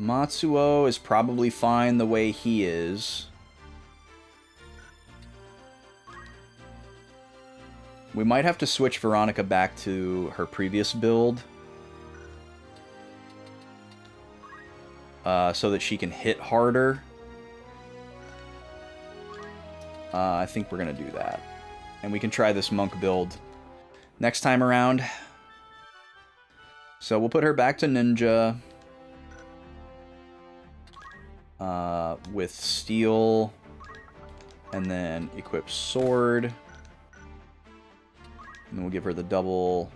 Matsuo is probably fine the way he is. We might have to switch Veronica back to her previous build. So that she can hit harder. I think we're going to do that. And we can try this monk build next time around. So we'll put her back to ninja. With steel. And then equip sword. And then we'll give her the double.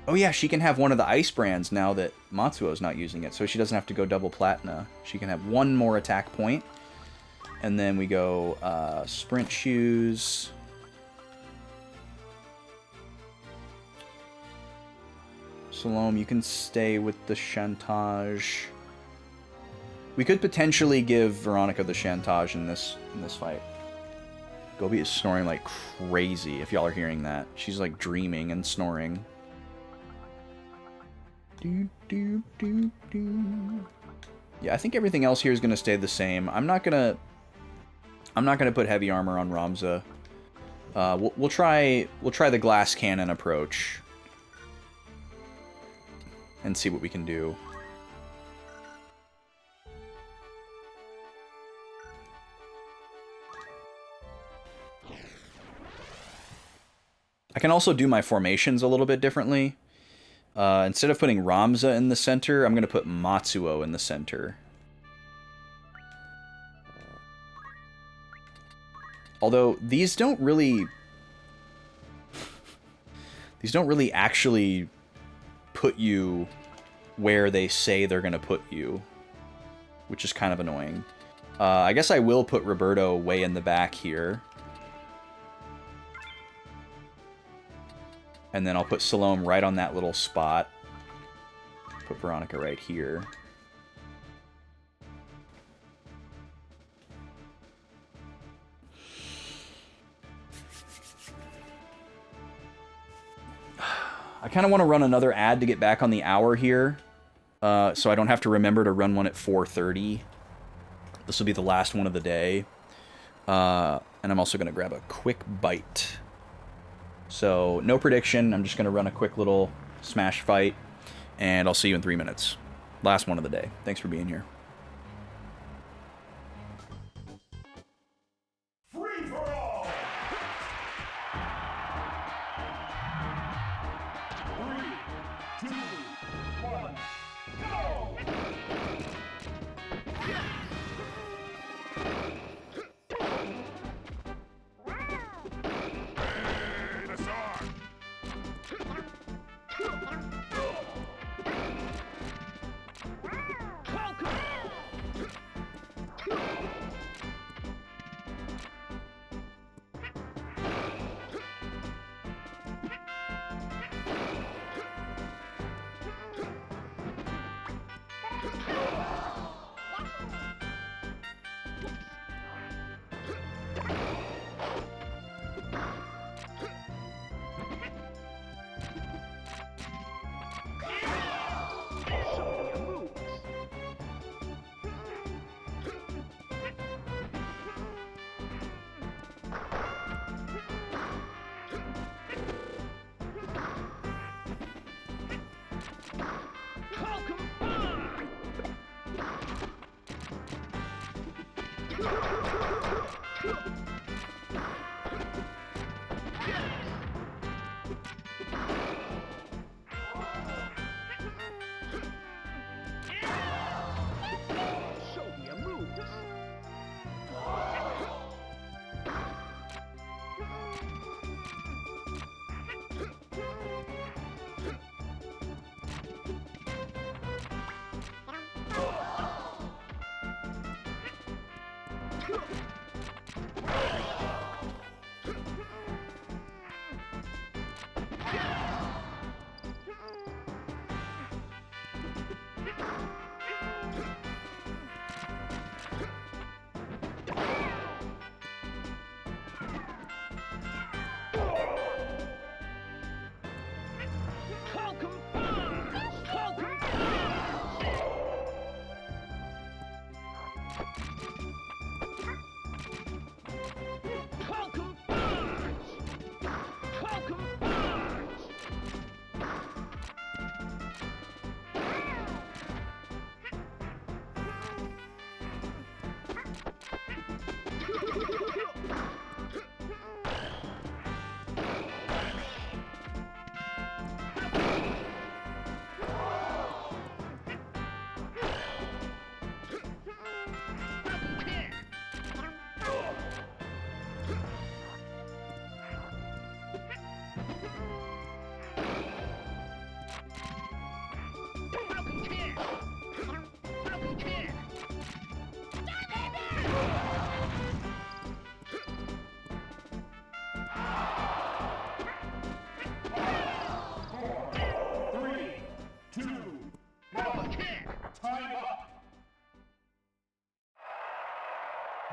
Oh yeah, she can have one of the ice brands now that Matsuo's not using it. So she doesn't have to go double platina. She can have one more attack point. And then we go sprint shoes. Salome, you can stay with the chantage. We could potentially give Veronica the chantage in this fight. Gobi is snoring like crazy, if y'all are hearing that. She's like dreaming and snoring. Yeah, I think everything else here is gonna stay the same. I'm not gonna put heavy armor on Ramza. We'll try the glass cannon approach and see what we can do. I can also do my formations a little bit differently. Instead of putting Ramza in the center, I'm going to put Matsuo in the center. Although these don't really actually put you where they say they're going to put you, which is kind of annoying. I guess I will put Roberto way in the back here. And then I'll put Salome right on that little spot. Put Veronica right here. I kind of want to run another ad to get back on the hour here, so I don't have to remember to run one at 4:30. This will be the last one of the day. And I'm also going to grab a quick bite. So, no prediction. I'm just going to run a quick little smash fight, and I'll see you in 3 minutes. Last one of the day. Thanks for being here.
Free for all. 3, 2, 1, go!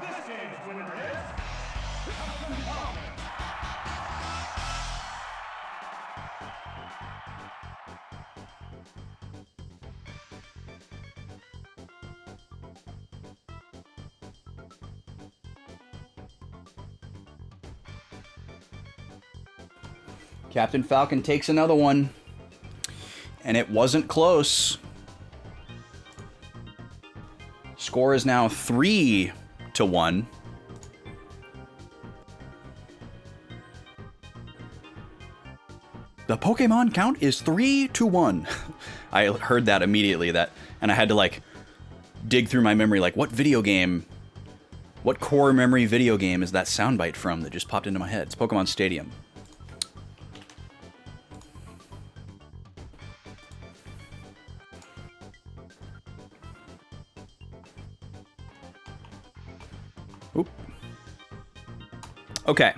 This game's winner is Captain Falcon.
Captain Falcon takes another one. And it wasn't close. Score is now 3-1. The Pokemon count is 3-1. I heard that immediately, and I had to like dig through my memory, like what core memory video game is that soundbite from that just popped into my head? It's Pokemon Stadium. Oop. Okay.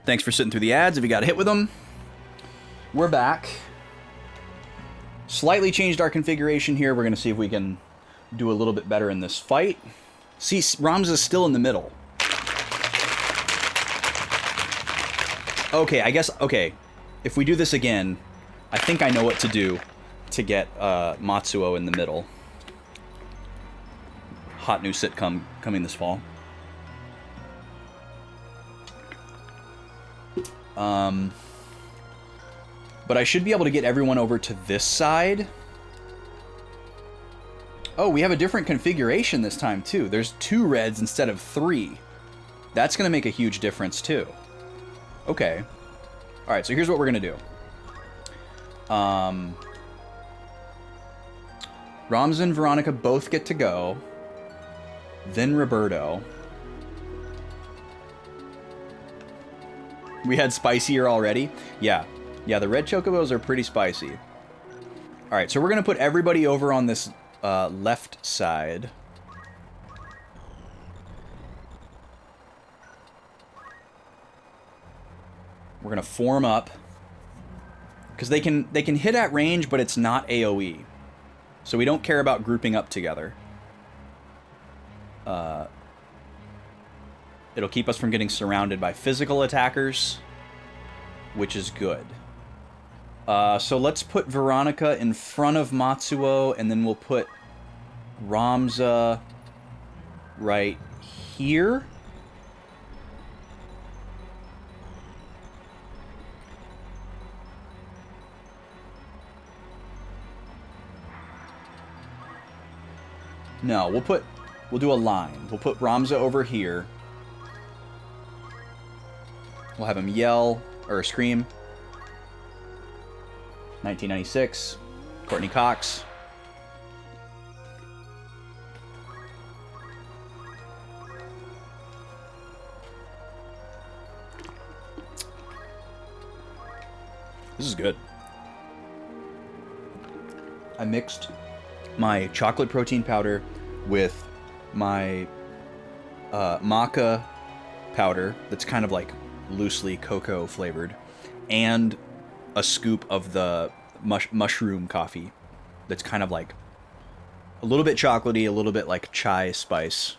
Thanks for sitting through the ads. If you got hit with them, we're back. Slightly changed our configuration here. We're going to see if we can do a little bit better in this fight. See, Rams is still in the middle. Okay, I guess, okay. if we do this again, I think I know what to do to get Matsuo in the middle. Hot new sitcom coming this fall. But I should be able to get everyone over to this side. Oh, we have a different configuration this time, too. There's 2 reds instead of 3. That's going to make a huge difference, too. Okay. Alright, so here's what we're going to do. Ramza and Veronica both get to go. Then Roberto. We had spicier already? Yeah. Yeah, the red chocobos are pretty spicy. Alright, so we're going to put everybody over on this left side. We're going to form up. Because they can hit at range, but it's not AoE. So we don't care about grouping up together. It'll keep us from getting surrounded by physical attackers, which is good. So let's put Veronica in front of Matsuo, and then we'll put Ramza right here. No, we'll do a line. We'll put Ramza over here. We'll have him yell, or scream. 1996. Courtney Cox. This is good. I mixed my chocolate protein powder with my maca powder that's kind of like loosely cocoa flavored, and a scoop of the mushroom coffee that's kind of like a little bit chocolatey, a little bit like chai spice.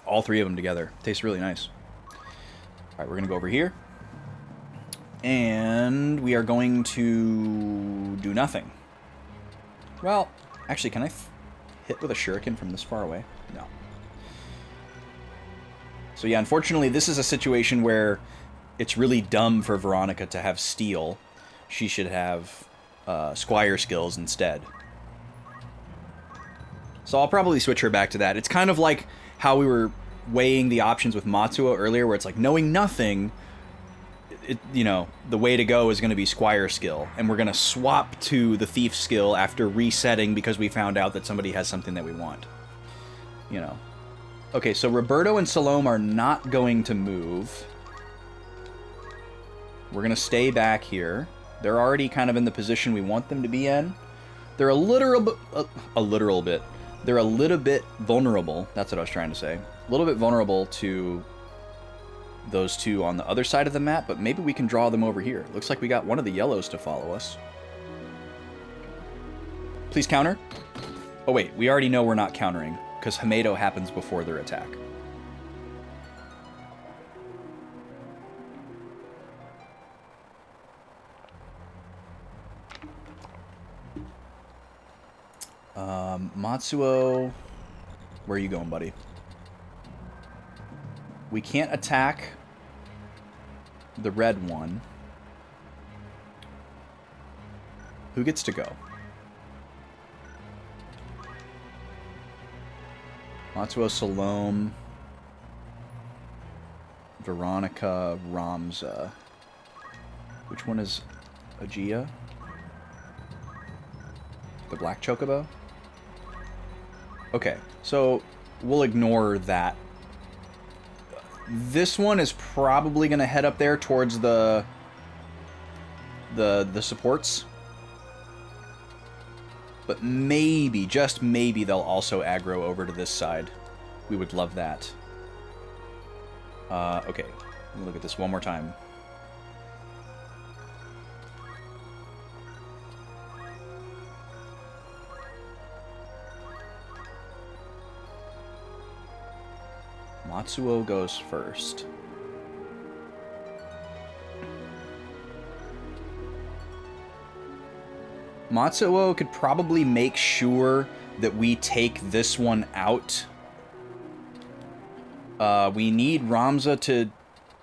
All 3 of them together. Tastes really nice. Alright, we're going to go over here. And we are going to do nothing. Well, actually, can I hit with a shuriken from this far away? No. So yeah, unfortunately, this is a situation where it's really dumb for Veronica to have steel. She should have Squire skills instead. So I'll probably switch her back to that. It's kind of like how we were weighing the options with Matsuo earlier, where it's like knowing nothing, you know, the way to go is going to be Squire skill. And we're going to swap to the Thief skill after resetting because we found out that somebody has something that we want. You know. Okay, so Roberto and Salome are not going to move. We're going to stay back here. They're already kind of in the position we want them to be in. They're a little bit. They're a little bit vulnerable. That's what I was trying to say. A little bit vulnerable to those 2 on the other side of the map, but maybe we can draw them over here. Looks like we got one of the yellows to follow us. Please counter. Oh wait, we already know we're not countering, because Hamedo happens before their attack. Matsuo, where are you going, buddy? We can't attack the red one. Who gets to go? Matsuo, Salome, Veronica, Ramza. Which one is Agia? The black chocobo? Okay, so we'll ignore that. This one is probably going to head up there towards the supports. But maybe, just maybe, they'll also aggro over to this side. We would love that. Okay, let me look at this one more time. Matsuo goes first. Matsuo could probably make sure that we take this one out. We need Ramza to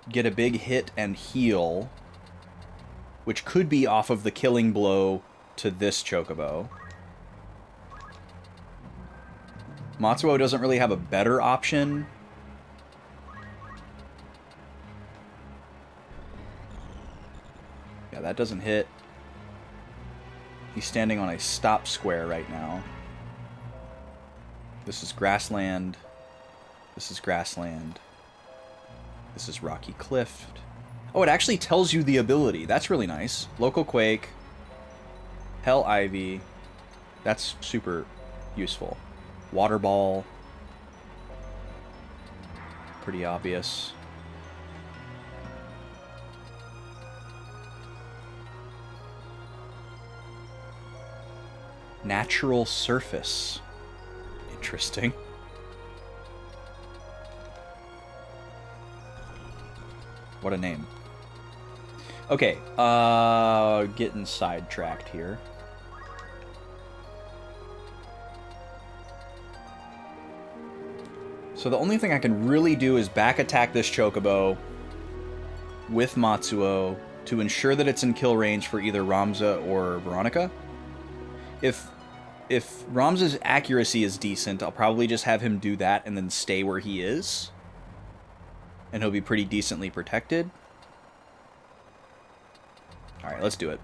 get a big hit and heal, which could be off of the killing blow to this Chocobo. Matsuo doesn't really have a better option. Yeah, that doesn't hit. He's standing on a stop square right now. This is grassland. This is grassland. This is rocky cliff. Oh, it actually tells you the ability. That's really nice. Local Quake. Hell Ivy. That's super useful. Water Ball. Pretty obvious. Natural Surface. Interesting. What a name. Okay, getting sidetracked here. So the only thing I can really do is back attack this Chocobo with Matsuo to ensure that it's in kill range for either Ramza or Veronica. If Ramza's accuracy is decent, I'll probably just have him do that and then stay where he is. And he'll be pretty decently protected. Alright, let's do it.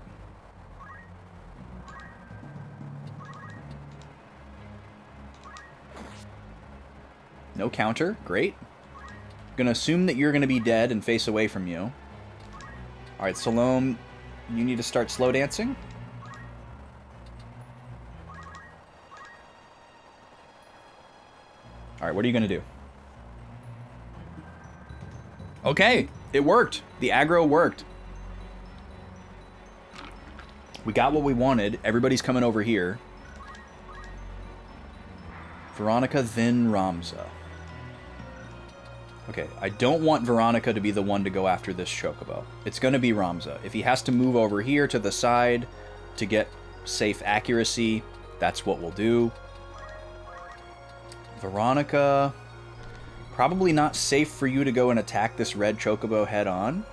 No counter. Great. Gonna assume that you're gonna be dead and face away from you. Alright, Salome, you need to start slow dancing. Alright, what are you gonna do? Okay, it worked. The aggro worked. We got what we wanted. Everybody's coming over here. Veronica, then Ramza. Okay, I don't want Veronica to be the one to go after this Chocobo. It's going to be Ramza. If he has to move over here to the side to get safe accuracy, that's what we'll do. Veronica, probably not safe for you to go and attack this red Chocobo head on.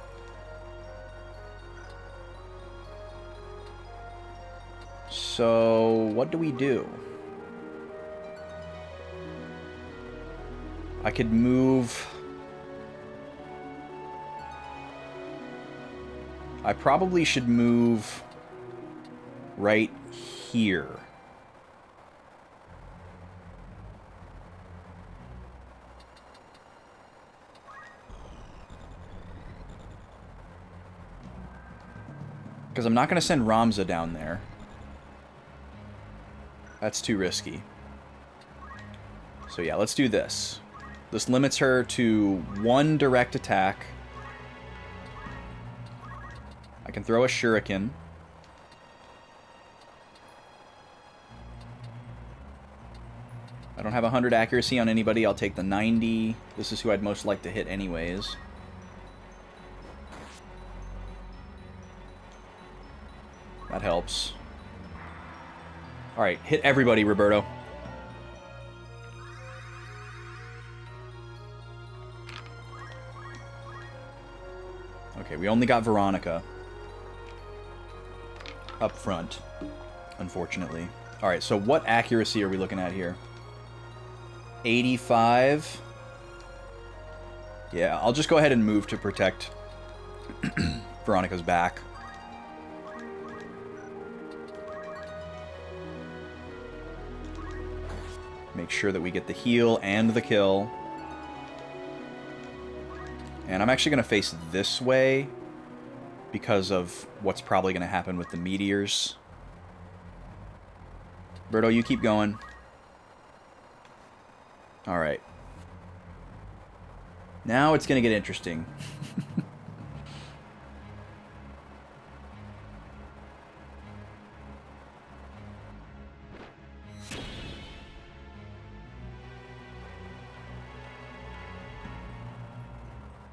So, what do we do? I could move... I probably should move right here. Because I'm not going to send Ramza down there. That's too risky. So yeah, let's do this. This limits her to one direct attack. I can throw a shuriken. I don't have 100 accuracy on anybody. I'll take the 90. This is who I'd most like to hit anyways. That helps. Alright, hit everybody, Roberto. Okay, we only got Veronica up front, unfortunately. Alright, so what accuracy are we looking at here? 85. Yeah, I'll just go ahead and move to protect Veronica's back. Make sure that we get the heal and the kill. And I'm actually going to face this way because of what's probably going to happen with the meteors. Berto, you keep going. Alright. Now it's going to get interesting.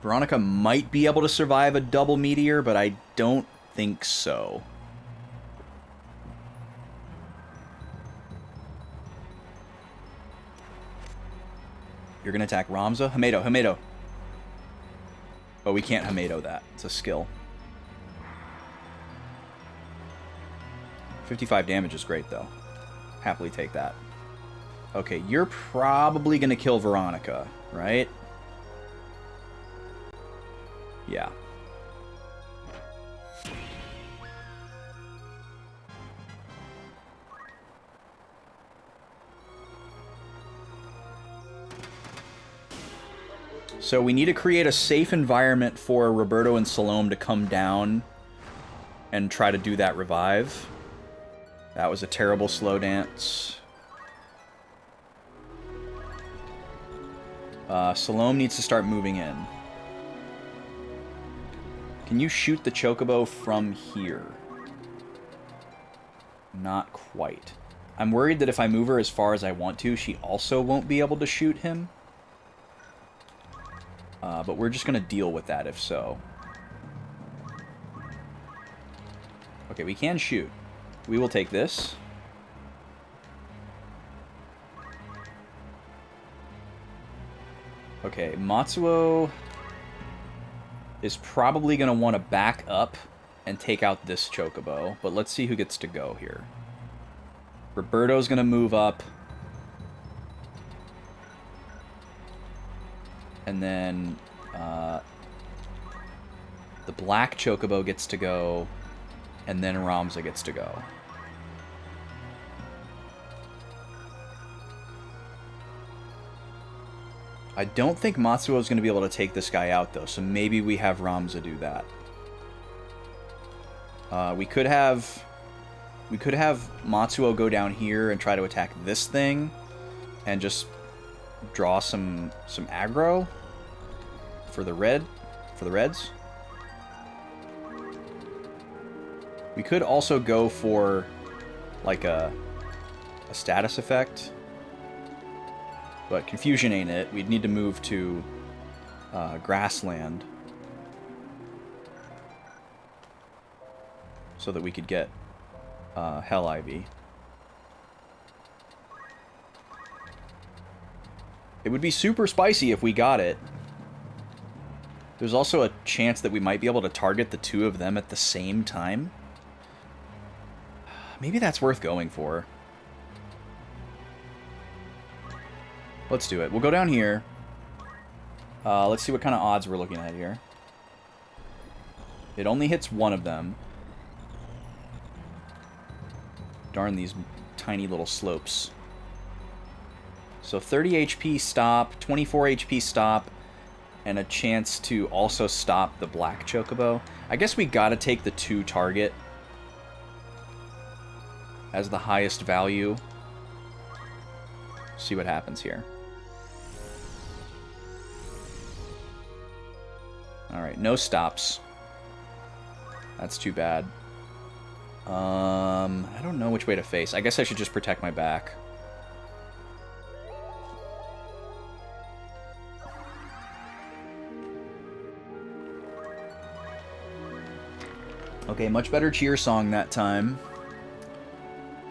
Veronica might be able to survive a double meteor, but I don't think so. You're going to attack Ramza. Hamedo, Hamedo. Oh, we can't Hamedo that. It's a skill. 55 damage is great, though. Happily take that. Okay, you're probably going to kill Veronica, right? Yeah. So we need to create a safe environment for Roberto and Salome to come down and try to do that revive. That was a terrible slow dance. Salome needs to start moving in. Can you shoot the Chocobo from here? Not quite. I'm worried that if I move her as far as I want to, she also won't be able to shoot him. But we're just going to deal with that if so. Okay, we can shoot. We will take this. Okay, Matsuo is probably going to want to back up and take out this Chocobo. But let's see who gets to go here. Roberto's going to move up. And then the black Chocobo gets to go, and then Ramza gets to go. I don't think Matsuo is going to be able to take this guy out, though, so maybe we have Ramza do that. We could have Matsuo go down here and try to attack this thing, and just draw some aggro for the reds. We could also go for like a status effect, but confusion ain't it. We'd need to move to grassland so that we could get Hell Ivy. It would be super spicy if we got it. There's also a chance that we might be able to target the two of them at the same time. Maybe that's worth going for. Let's do it. We'll go down here. Let's see what kind of odds we're looking at here. It only hits one of them. Darn these tiny little slopes. So 30 HP stop, 24 HP stop, and a chance to also stop the black Chocobo. I guess we gotta take the 2 target as the highest value. See what happens here. Alright, no stops. That's too bad. I don't know which way to face. I guess I should just protect my back. Okay, much better cheer song that time.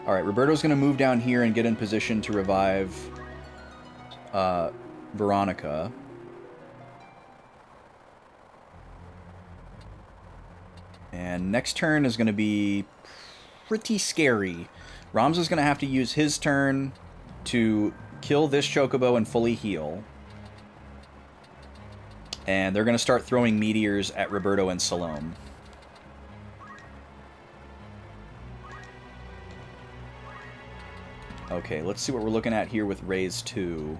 Alright, Roberto's going to move down here and get in position to revive Veronica. And next turn is going to be pretty scary. Ramza's going to have to use his turn to kill this Chocobo and fully heal. And they're going to start throwing meteors at Roberto and Salome. Okay, let's see what we're looking at here with Raise 2.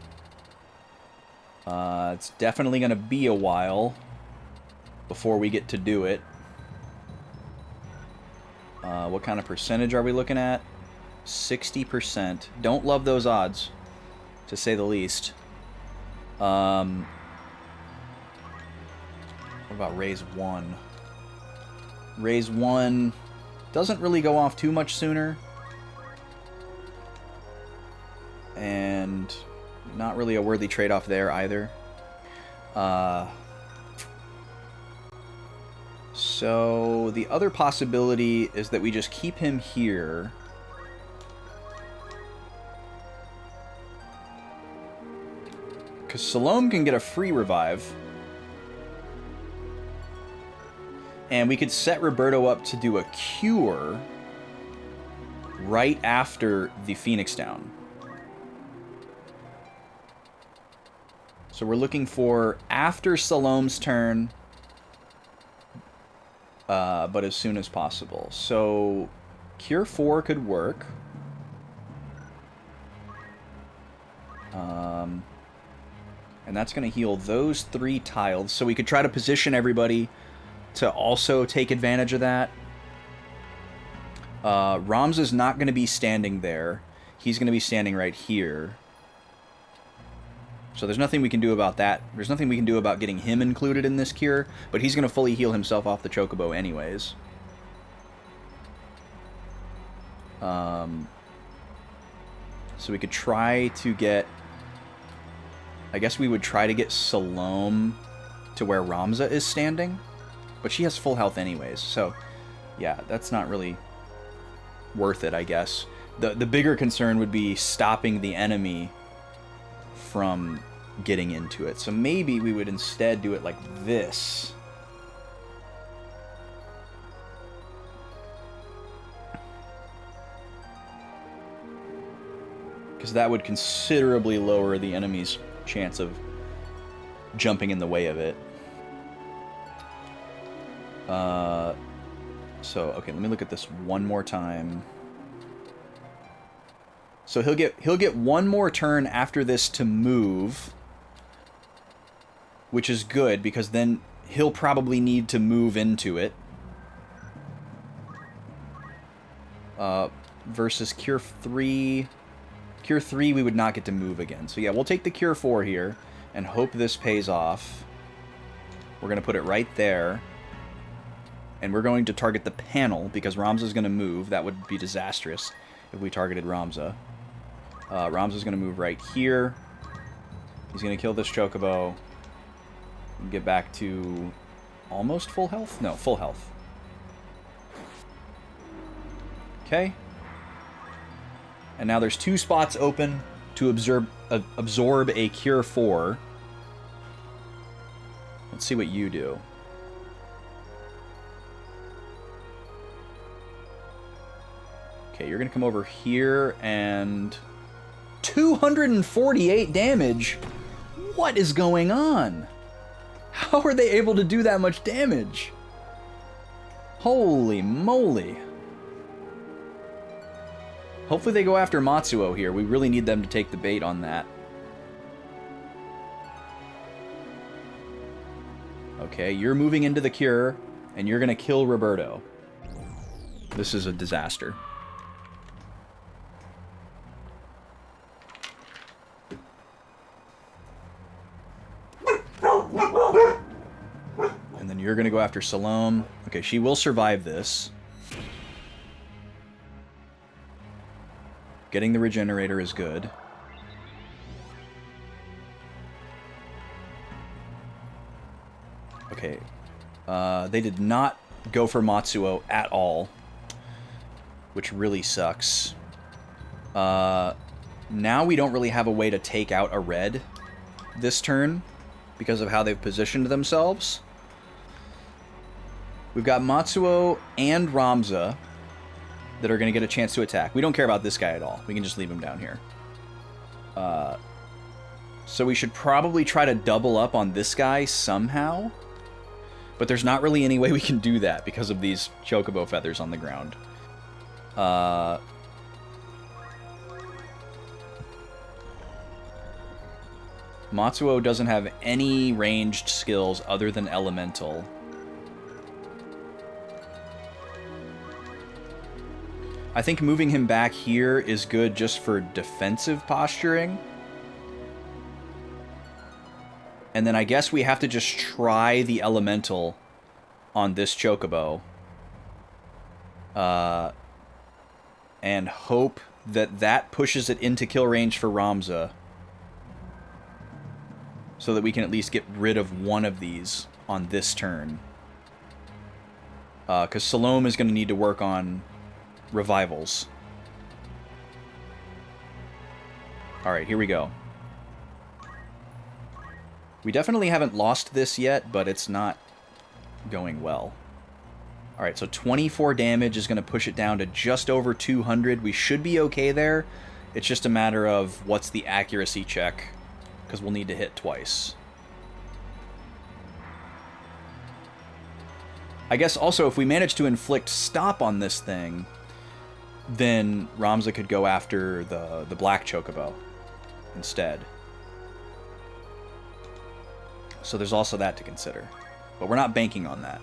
It's definitely going to be a while before we get to do it. What kind of percentage are we looking at? 60%. Don't love those odds, to say the least. What about Raise 1? Raise 1 doesn't really go off too much sooner. And not really a worthy trade-off there either. So the other possibility is that we just keep him here. Because Salome can get a free revive. And we could set Roberto up to do a cure right after the Phoenix down. So we're looking for after Salome's turn, but as soon as possible. So Cure 4 could work. And that's going to heal those 3 tiles. So we could try to position everybody to also take advantage of that. Ramza's not going to be standing there. He's going to be standing right here. So there's nothing we can do about that. There's nothing we can do about getting him included in this cure, but he's going to fully heal himself off the Chocobo anyways. So we could try to get... I guess we would try to get Salome to where Ramza is standing, but she has full health anyways, so yeah, that's not really worth it, I guess. The bigger concern would be stopping the enemy from getting into it. So maybe we would instead do it like this. Because that would considerably lower the enemy's chance of jumping in the way of it. So, okay, let me look at this one more time. So he'll get one more turn after this to move, which is good because then he'll probably need to move into it. Versus Cure 3. Cure 3 we would not get to move again. So yeah, we'll take the Cure 4 here and hope this pays off. We're going to put it right there. And we're going to target the panel because Ramza's going to move. That would be disastrous if we targeted Ramza. Ramza's going to move right here. He's going to kill this Chocobo. And get back to almost full health? No, full health. Okay. And now there's 2 spots open to absorb a Cure 4. Let's see what you do. Okay, you're going to come over here and... 248 damage? What is going on? How are they able to do that much damage? Holy moly. Hopefully they go after Matsuo here. We really need them to take the bait on that. Okay, you're moving into the cure, and you're going to kill Roberto. This is a disaster. And then you're going to go after Salome. Okay, she will survive this. Getting the regenerator is good. Okay. They did not go for Matsuo at all, which really sucks. Now we don't really have a way to take out a red this turn because of how they've positioned themselves. We've got Matsuo and Ramza that are going to get a chance to attack. We don't care about this guy at all. We can just leave him down here. So we should probably try to double up on this guy somehow. But there's not really any way we can do that because of these Chocobo feathers on the ground. Matsuo doesn't have any ranged skills other than Elemental. I think moving him back here is good just for defensive posturing. And then I guess we have to just try the Elemental on this Chocobo. And hope that that pushes it into kill range for Ramza. So that we can at least get rid of one of these on this turn. Because Salome is going to need to work on revivals. Alright, here we go. We definitely haven't lost this yet, but it's not going well. Alright, so 24 damage is going to push it down to just over 200. We should be okay there. It's just a matter of what's the accuracy check, because we'll need to hit twice. I guess also if we manage to inflict stop on this thing, then Ramza could go after the black chocobo instead. So there's also that to consider. But we're not banking on that.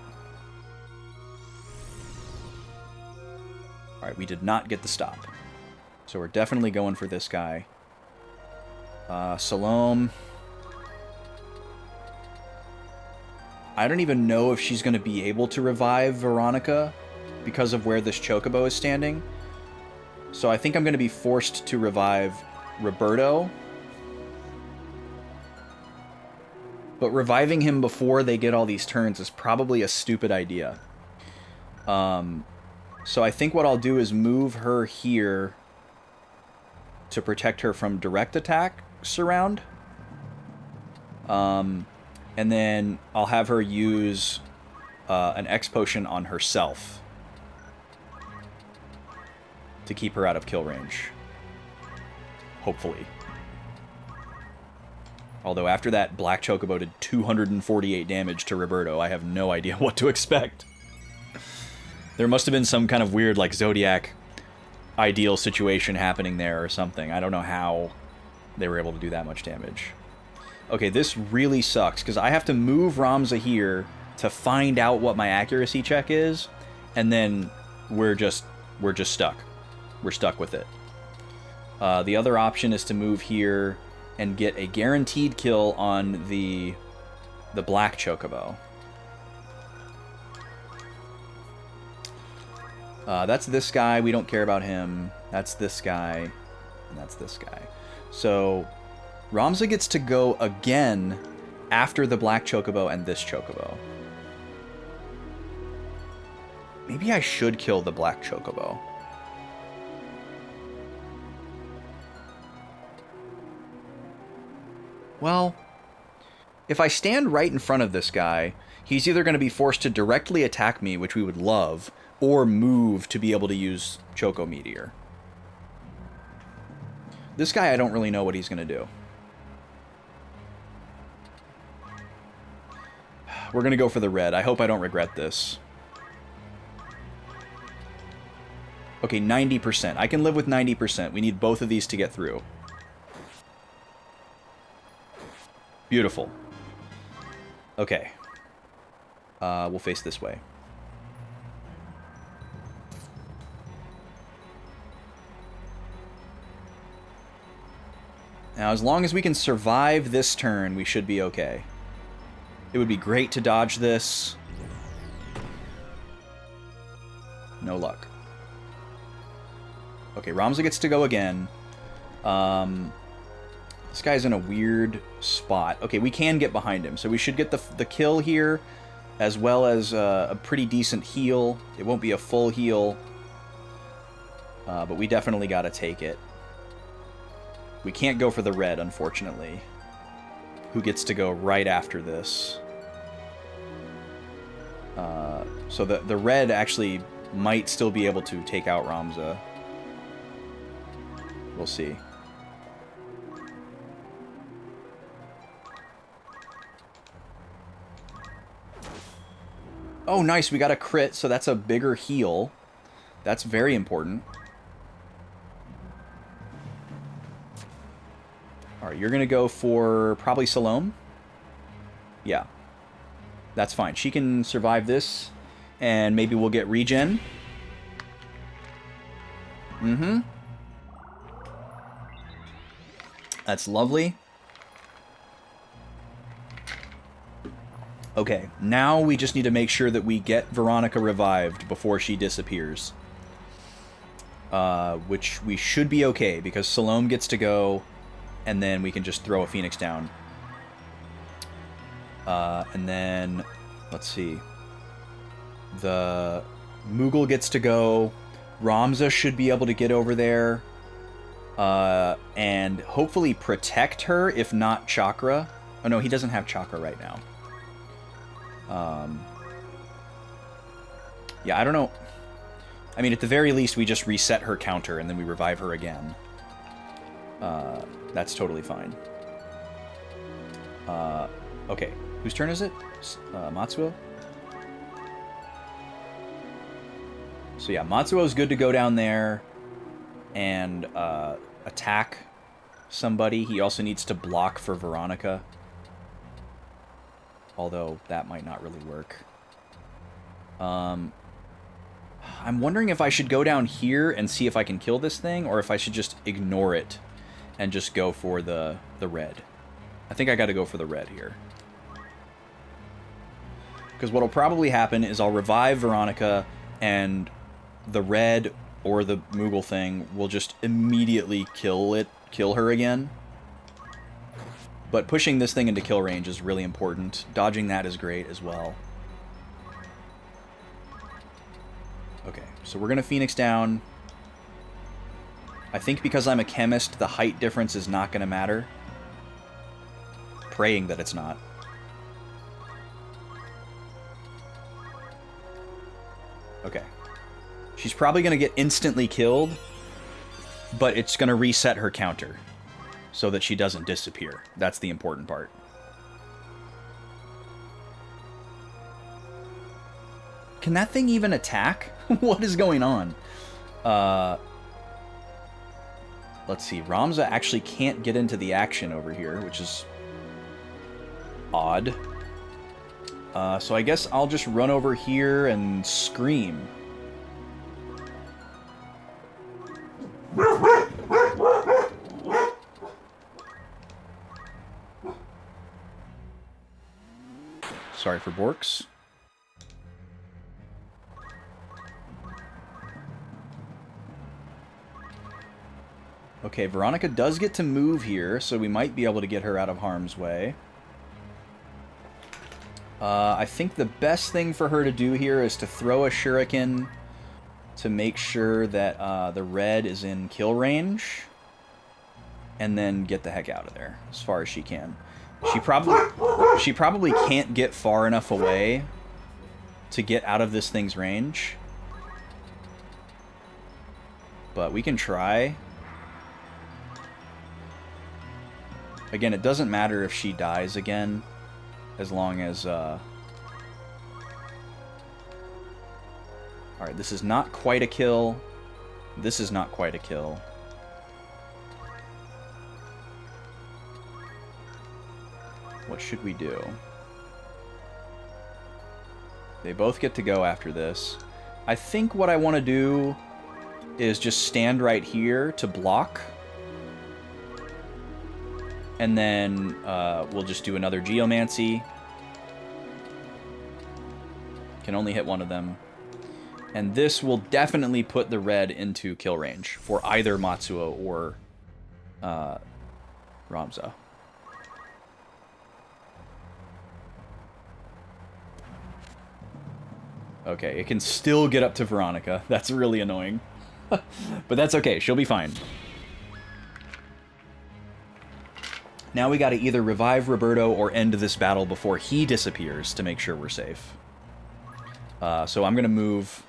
Alright, we did not get the stop. So we're definitely going for this guy. Salome. I don't even know if she's going to be able to revive Veronica because of where this chocobo is standing. So I think I'm going to be forced to revive Roberto. But reviving him before they get all these turns is probably a stupid idea. So I think what I'll do is move her here to protect her from direct attack surround. And then I'll have her use an X potion on herself to keep her out of kill range. Hopefully. Although after that Black Chocobo did 248 damage to Roberto, I have no idea what to expect. There must have been some kind of weird, like, Zodiac ideal situation happening there or something. I don't know how they were able to do that much damage. Okay, this really sucks, because I have to move Ramza here to find out what my accuracy check is, and then we're just stuck. We're stuck with it. The other option is to move here and get a guaranteed kill on the Black Chocobo. That's this guy. We don't care about him. That's this guy. And that's this guy. So Ramza gets to go again after the Black Chocobo and this Chocobo. Maybe I should kill the Black Chocobo. Well, if I stand right in front of this guy, he's either going to be forced to directly attack me, which we would love, or move to be able to use Choco Meteor. This guy, I don't really know what he's going to do. We're going to go for the red. I hope I don't regret this. Okay, 90%. I can live with 90%. We need both of these to get through. Beautiful. Okay. We'll face this way. Now, as long as we can survive this turn, we should be okay. It would be great to dodge this. No luck. Okay, Ramza gets to go again. This guy's in a weird spot. Okay, we can get behind him, so we should get the kill here, as well as a pretty decent heal. It won't be a full heal, but we definitely gotta take it. We can't go for the red, unfortunately. Who gets to go right after this? So the red actually might still be able to take out Ramza. We'll see. Oh, nice. We got a crit, so that's a bigger heal. That's very important. Alright, you're going to go for probably Salome? Yeah. That's fine. She can survive this, and maybe we'll get regen. Mm-hmm. That's lovely. Okay, now we just need to make sure that we get Veronica revived before she disappears. Which we should be okay, because Salome gets to go, and then we can just throw a Phoenix down. And then, let's see. The Moogle gets to go. Ramza should be able to get over there. And hopefully protect her, if not Chakra. Oh no, he doesn't have chakra right now. Yeah, I don't know. I mean, at the very least, we just reset her counter and then we revive her again. That's totally fine. Okay, whose turn is it? Matsuo? So yeah, Matsuo's good to go down there and attack somebody. He also needs to block for Veronica. Although that might not really work. I'm wondering if I should go down here and see if I can kill this thing, or if I should just ignore it and just go for the red. I think I gotta go for the red here. Because what'll probably happen is I'll revive Veronica, and the red or the Moogle thing will just immediately kill her again. But pushing this thing into kill range is really important. Dodging that is great as well. Okay, so we're gonna Phoenix down. I think because I'm a chemist, the height difference is not gonna matter. Praying that it's not. Okay. She's probably gonna get instantly killed, but it's gonna reset her counter so that she doesn't disappear. That's the important part. Can that thing even attack? What is going on? Let's see. Ramza actually can't get into the action over here, which is odd. So I guess I'll just run over here and scream. Sorry for Borks. Okay, Veronica does get to move here, so we might be able to get her out of harm's way. I think the best thing for her to do here is to throw a shuriken to make sure that the red is in kill range, and then get the heck out of there as far as she can. She probably can't get far enough away to get out of this thing's range, but we can try. Again, it doesn't matter if she dies again, as long as... Alright, this is not quite a kill. This is not quite a kill. What should we do? They both get to go after this. I think what I want to do is just stand right here to block. And then we'll just do another Geomancy. Can only hit one of them. And this will definitely put the red into kill range for either Matsuo or Ramza. Okay, it can still get up to Veronica. That's really annoying. But that's okay, she'll be fine. Now we gotta either revive Roberto or end this battle before he disappears to make sure we're safe. So I'm gonna move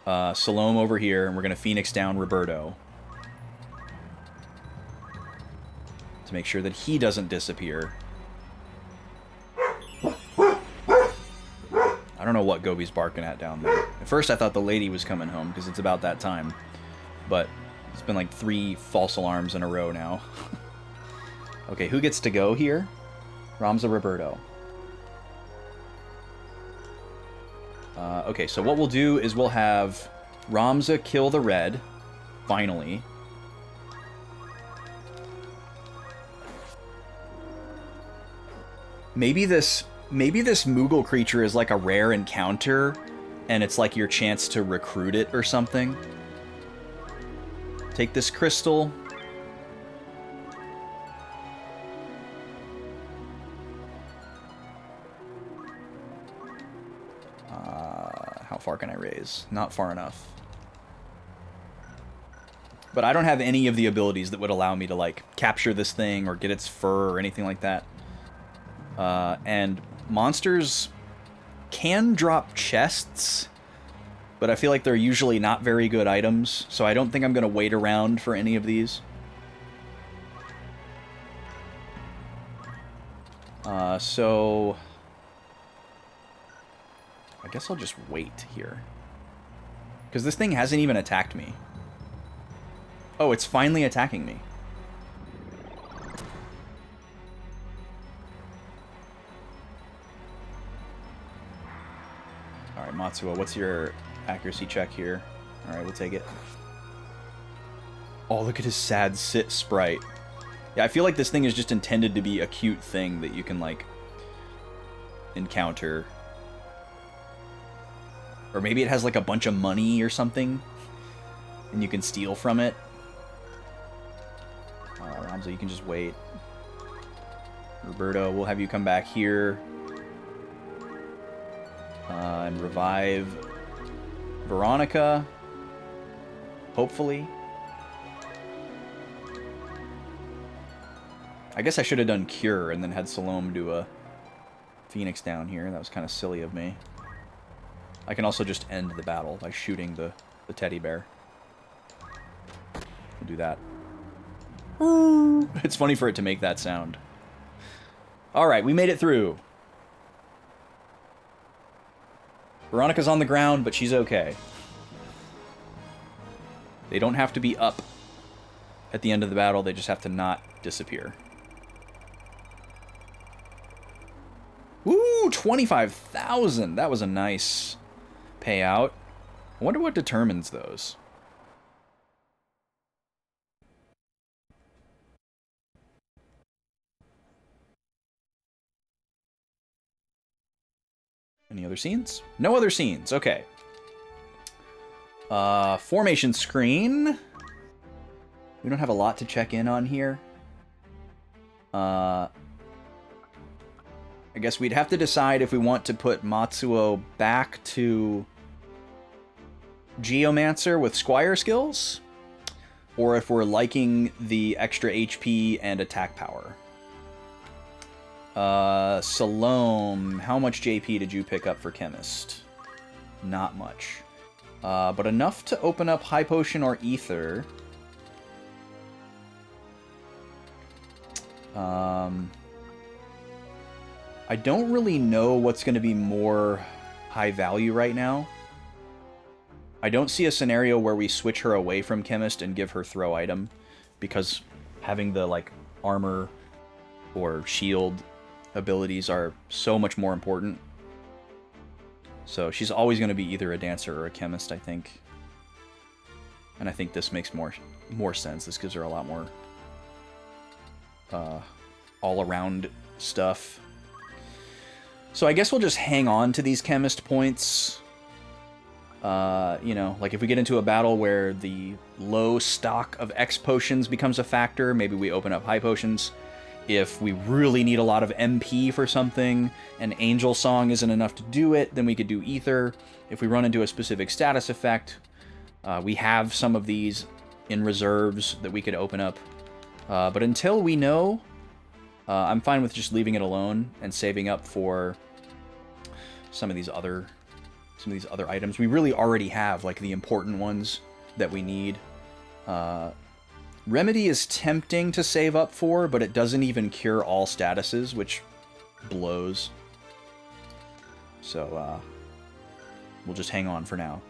Salome over here, and we're gonna Phoenix down Roberto to make sure that he doesn't disappear. I don't know what Gobi's barking at down there. At first I thought the lady was coming home, because it's about that time. But it's been like 3 false alarms in a row now. Okay, who gets to go here? Ramza Roberto. Okay, so what we'll do is we'll have Ramza kill the red, finally. Maybe this Moogle creature is like a rare encounter, and it's like your chance to recruit it or something. Take this crystal. How far can I raise? Not far enough. But I don't have any of the abilities that would allow me to, like, capture this thing or get its fur or anything like that. And monsters can drop chests, but I feel like they're usually not very good items, so I don't think I'm going to wait around for any of these. So I guess I'll just wait here. Because this thing hasn't even attacked me. Oh, it's finally attacking me. Alright, Matsuo, what's your accuracy check here? Alright, we'll take it. Oh, look at his sad sit sprite. Yeah, I feel like this thing is just intended to be a cute thing that you can, like, encounter. Or maybe it has, like, a bunch of money or something, and you can steal from it. Ramzo, you can just wait. Roberto, we'll have you come back here. And revive Veronica. Hopefully. I guess I should have done Cure and then had Salome do a Phoenix down here. That was kind of silly of me. I can also just end the battle by shooting the teddy bear. We'll do that. It's funny for it to make that sound. Alright, we made it through. Veronica's on the ground, but she's okay. They don't have to be up at the end of the battle, they just have to not disappear. Woo! 25,000! That was a nice payout. I wonder what determines those. Any other scenes? No other scenes. Okay. Formation screen. We don't have a lot to check in on here. I guess we'd have to decide if we want to put Matsuo back to Geomancer with Squire skills, or if we're liking the extra HP and attack power. Salome, how much JP did you pick up for Chemist? Not much. But enough to open up High Potion or Ether. I don't really know what's going to be more high value right now. I don't see a scenario where we switch her away from Chemist and give her throw item, because having the, like, armor or shield abilities are so much more important. So she's always going to be either a dancer or a chemist, I think. And I think this makes more sense. This gives her a lot more all-around stuff. So I guess we'll just hang on to these chemist points. You know, like if we get into a battle where the low stock of X potions becomes a factor, maybe we open up high potions. If we really need a lot of MP for something, and Angel Song isn't enough to do it, then we could do Ether. If we run into a specific status effect, we have some of these in reserves that we could open up. But until we know, I'm fine with just leaving it alone and saving up for some of these other items. We really already have, like, the important ones that we need. Remedy is tempting to save up for, but it doesn't even cure all statuses, which blows. So, we'll just hang on for now.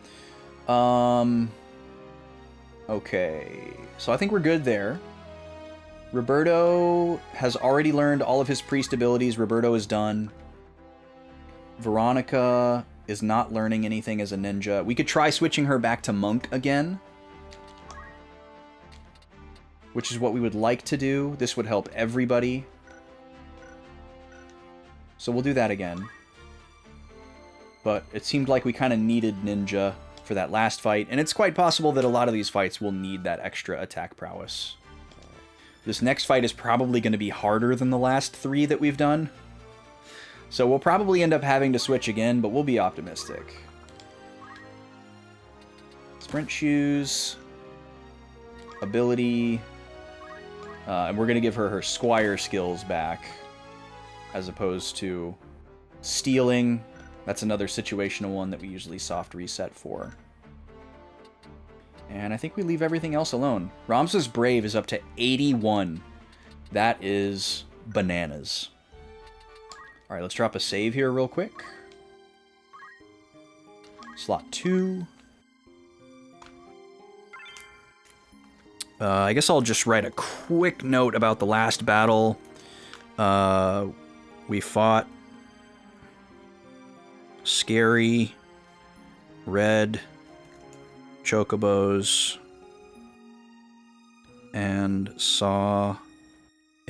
Okay, so I think we're good there. Roberto has already learned all of his priest abilities. Roberto is done. Veronica is not learning anything as a ninja. We could try switching her back to monk again, which is what we would like to do. This would help everybody. So we'll do that again. But it seemed like we kind of needed ninja for that last fight, and it's quite possible that a lot of these fights will need that extra attack prowess. This next fight is probably going to be harder than the last 3 that we've done. So we'll probably end up having to switch again, but we'll be optimistic. Sprint shoes. Ability. And we're going to give her her Squire skills back as opposed to stealing. That's another situational one that we usually soft reset for. And I think we leave everything else alone. Ramsa's Brave is up to 81. That is bananas. All right, let's drop a save here real quick. Slot 2. I guess I'll just write a quick note about the last battle. We fought Scary, Red, Chocobos, and saw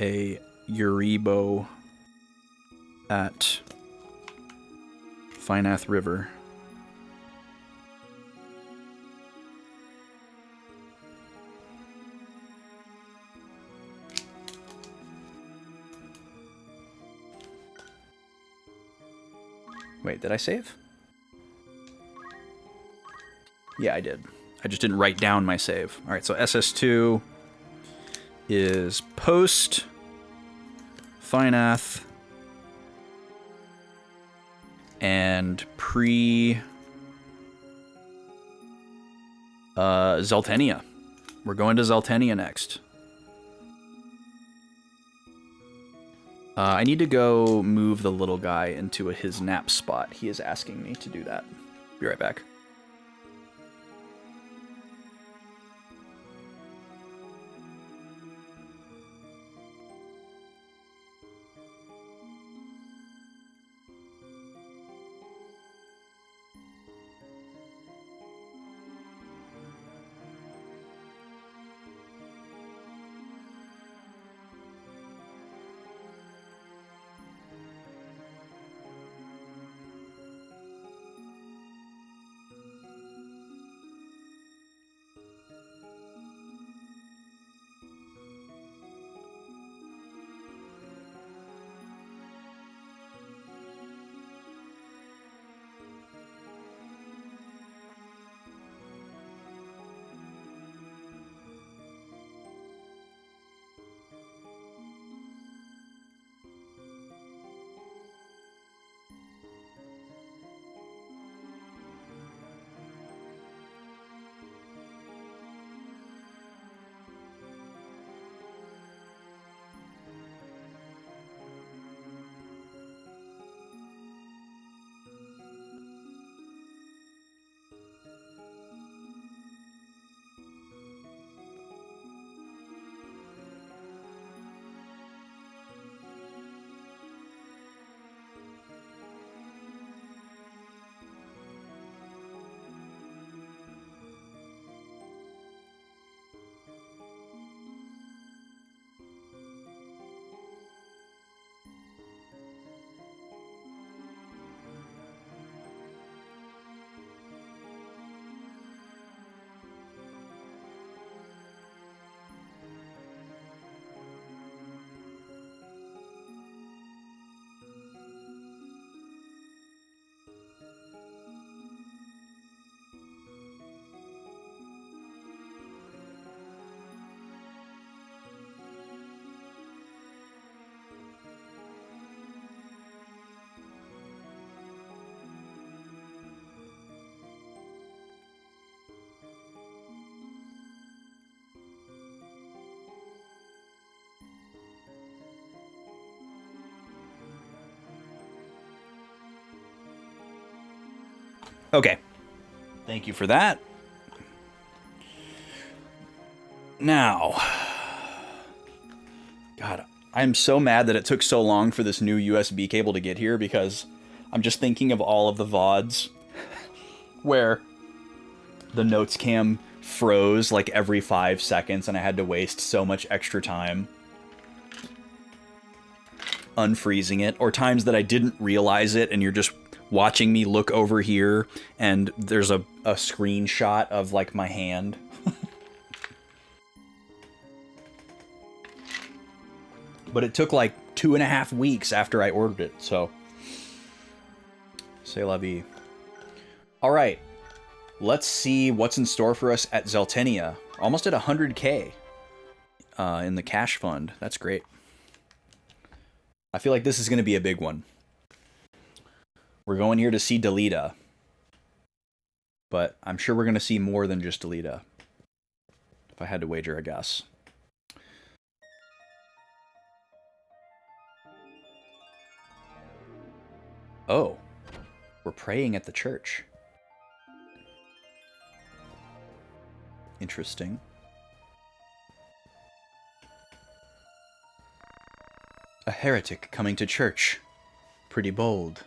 a Uribo at Finath River. Wait, did I save? Yeah, I did. I just didn't write down my save. All right, so SS2 is post Finath and pre Zeltenia. We're going to Zeltenia next. I need to go move the little guy into his nap spot. He is asking me to do that. Be right back. Okay. Thank you for that. Now, God, I'm so mad that it took so long for this new USB cable to get here because I'm just thinking of all of the VODs where the notes cam froze like every 5 seconds and I had to waste so much extra time unfreezing it, or times that I didn't realize it and you're just watching me look over here and there's a screenshot of like my hand. But it took like 2.5 weeks after I ordered it, so c'est la vie. All right, let's see what's in store for us at Zeltenia. Almost at 100K in the cash fund. That's great. I feel like this is going to be a big one. We're going here to see Delita. But I'm sure we're going to see more than just Delita. If I had to wager a guess. Oh. We're praying at the church. Interesting. A heretic coming to church. Pretty bold.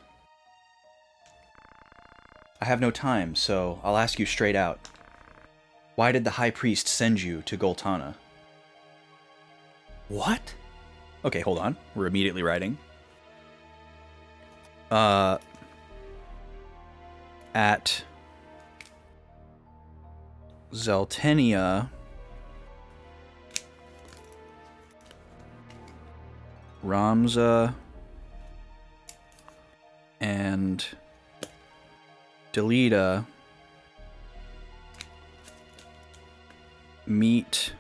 I have no time, so I'll ask you straight out. Why did the high priest send you to Goltana? What? Okay, hold on. We're immediately writing. At Zeltenia, Ramza and Delita meet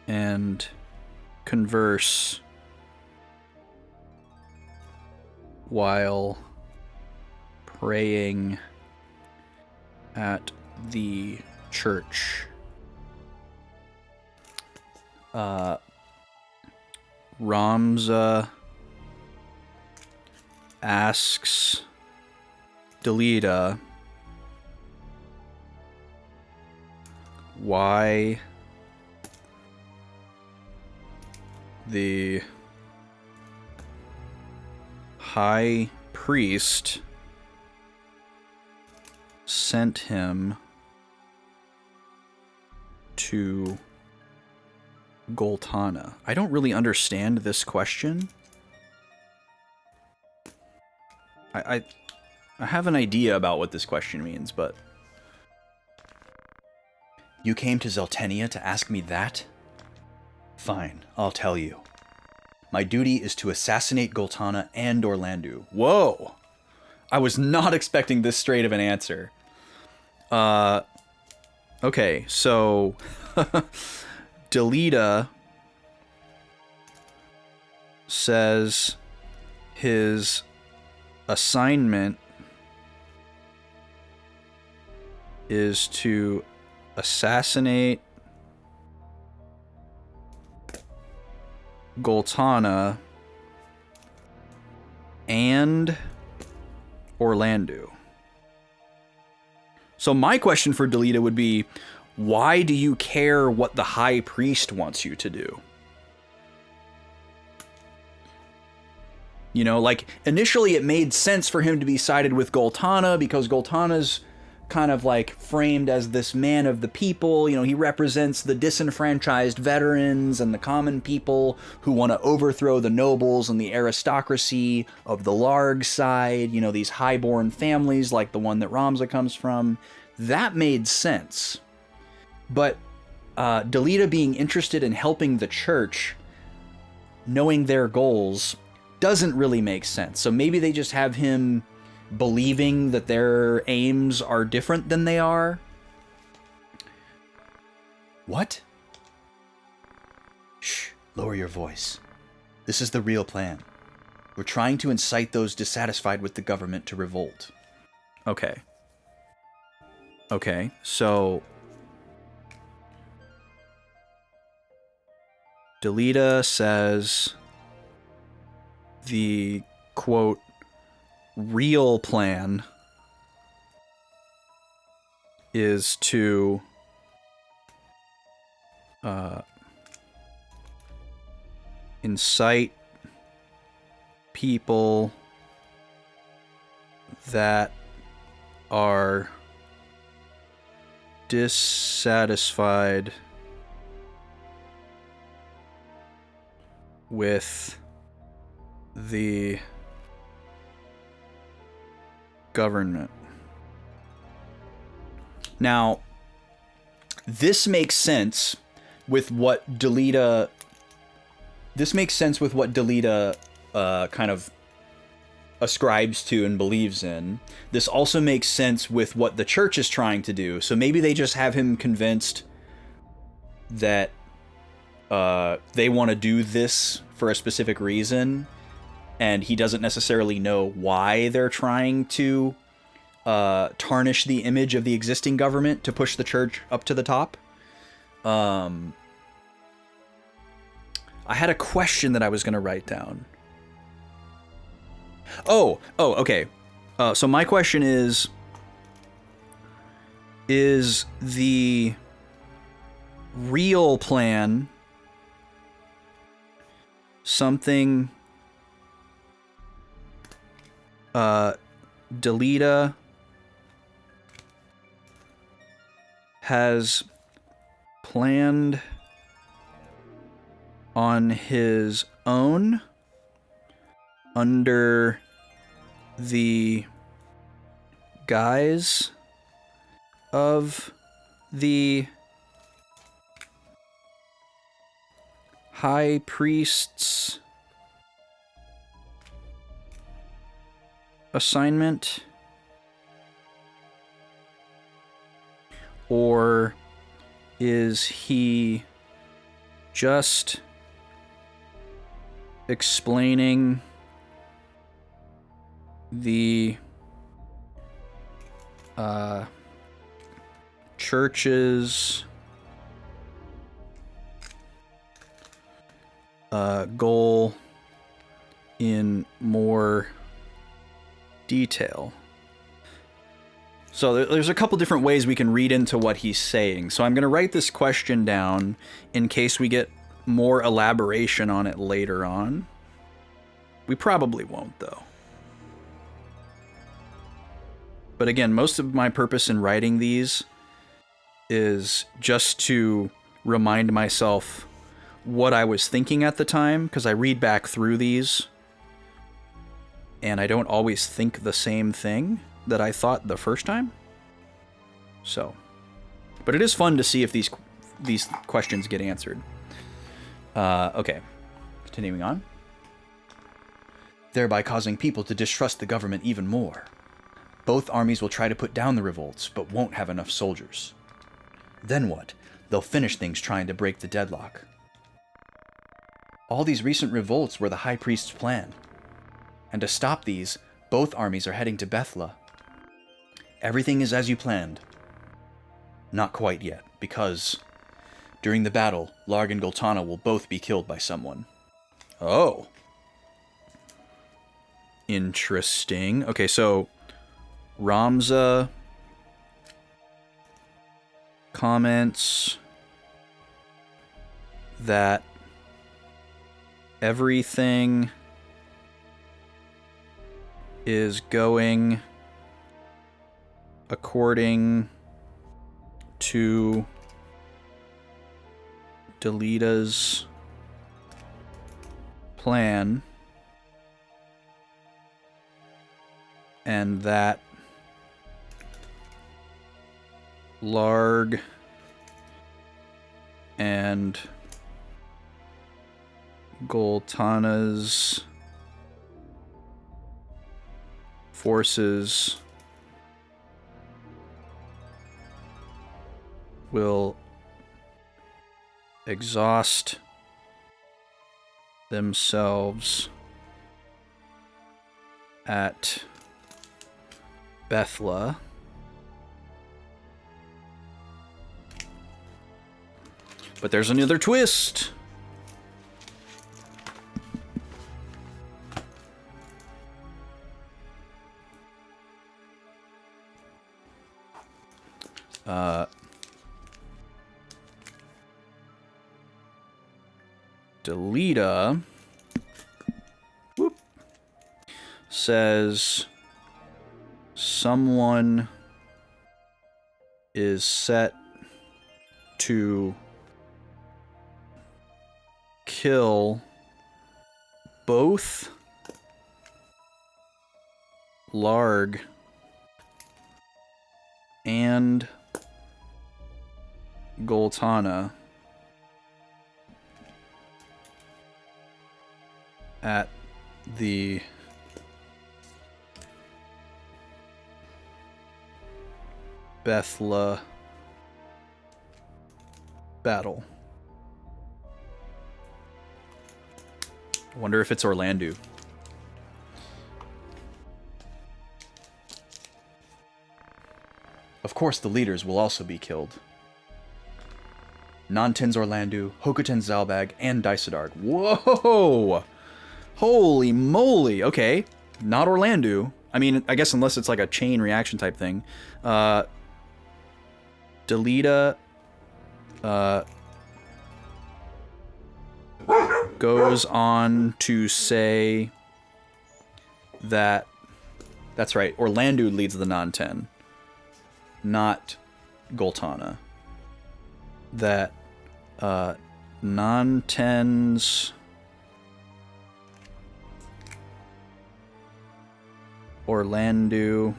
and converse while praying at the church. Ramza asks Delita why the high priest sent him to Goltana. I don't really understand this question. I have an idea about what this question means, but... You came to Zeltenia to ask me that? Fine, I'll tell you. My duty is to assassinate Goltana and Orlandu. Whoa! I was not expecting this straight of an answer. Okay, so... Delita says his assignment is to assassinate Goltana and Orlandu. So my question for Delita would be, why do you care what the High Priest wants you to do? You know, like, initially it made sense for him to be sided with Goltana because Goltana's kind of like framed as this man of the people. You know, he represents the disenfranchised veterans and the common people who want to overthrow the nobles and the aristocracy of the Larg side, you know, these highborn families like the one that Ramza comes from. That made sense. But Delita being interested in helping the church, knowing their goals, doesn't really make sense. So maybe they just have him believing that their aims are different than they are. What? Shh, lower your voice. This is the real plan. We're trying to incite those dissatisfied with the government to revolt. Okay. Okay, so... Delita says the, quote, real plan is to incite people that are dissatisfied with the government. Now, this makes sense with what Delita... This makes sense with what Delita kind of ascribes to and believes in. This also makes sense with what the church is trying to do. So maybe they just have him convinced that they want to do this for a specific reason, and he doesn't necessarily know why they're trying to tarnish the image of the existing government to push the church up to the top. I had a question that I was going to write down. Oh, okay. So my question is the real plan something Delita has planned on his own under the guise of the High Priest's assignment? Or is he just explaining the church's goal in more detail? So there's a couple different ways we can read into what he's saying. So I'm going to write this question down in case we get more elaboration on it later on. We probably won't, though. But again, most of my purpose in writing these is just to remind myself what I was thinking at the time, because I read back through these and I don't always think the same thing that I thought the first time. So, but it is fun to see if these questions get answered. Okay, continuing on. Thereby causing people to distrust the government even more. Both armies will try to put down the revolts, but won't have enough soldiers. Then what? They'll finish things trying to break the deadlock. All these recent revolts were the High Priest's plan. And to stop these, both armies are heading to Bethla. Everything is as you planned. Not quite yet, because during the battle, Larg and Goltana will both be killed by someone. Oh. Interesting. Okay, so Ramza comments that everything is going according to Delita's plan, and that Larg and Goltana's forces will exhaust themselves at Bethla. But there's another twist. Delita says someone is set to kill both Larg and Goltana at the Bethla battle. Wonder if it's Orlando. Of course, the leaders will also be killed. Nanten's Orlando, Hokuten's Zalbag, and Daisadarg. Whoa! Holy moly! Okay, not Orlando. I mean, I guess unless it's like a chain reaction type thing. Delita goes on to say that... That's right, Orlando leads the Nanten, not Goltana. That Nanten's Orlando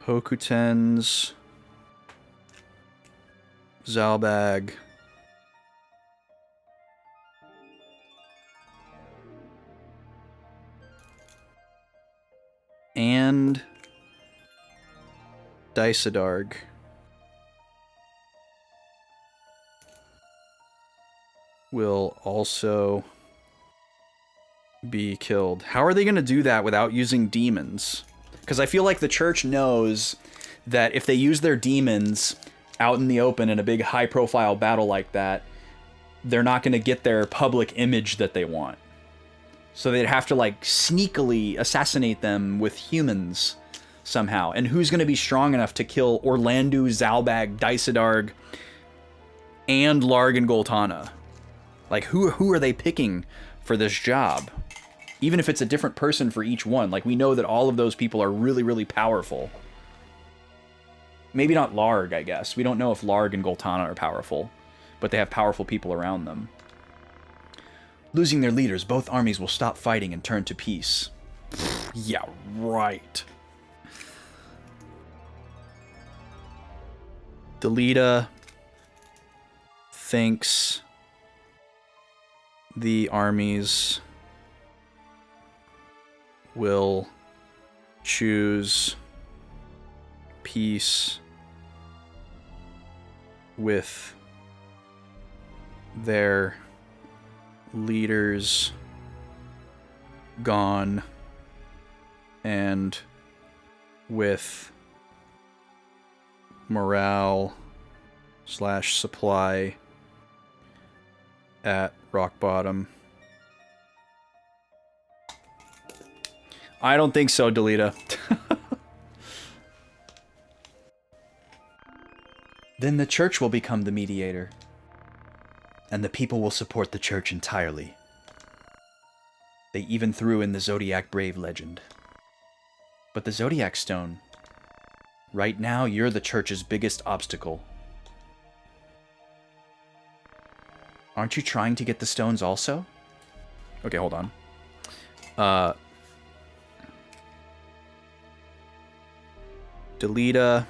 Hokuten's Zalbag and Daisadarg will also be killed. How are they going to do that without using demons? Because I feel like the church knows that if they use their demons out in the open in a big high-profile battle like that, they're not going to get their public image that they want. So they'd have to, like, sneakily assassinate them with humans somehow. And who's going to be strong enough to kill Orlando, Zalbag, Daisadarg, and Larg and Goltana? Like, who are they picking for this job? Even if it's a different person for each one. Like, we know that all of those people are really, really powerful. Maybe not Larg, I guess. We don't know if Larg and Goltana are powerful, but they have powerful people around them. Losing their leaders, both armies will stop fighting and turn to peace. Yeah, right. Delita thinks the armies will choose peace with their leaders gone and with morale / supply at rock bottom. I don't think so, Delita. Then the church will become the mediator, and the people will support the church entirely. They even threw in the Zodiac Brave legend. But the Zodiac Stone, right now you're the church's biggest obstacle. Aren't you trying to get the stones also? Okay, hold on. Delita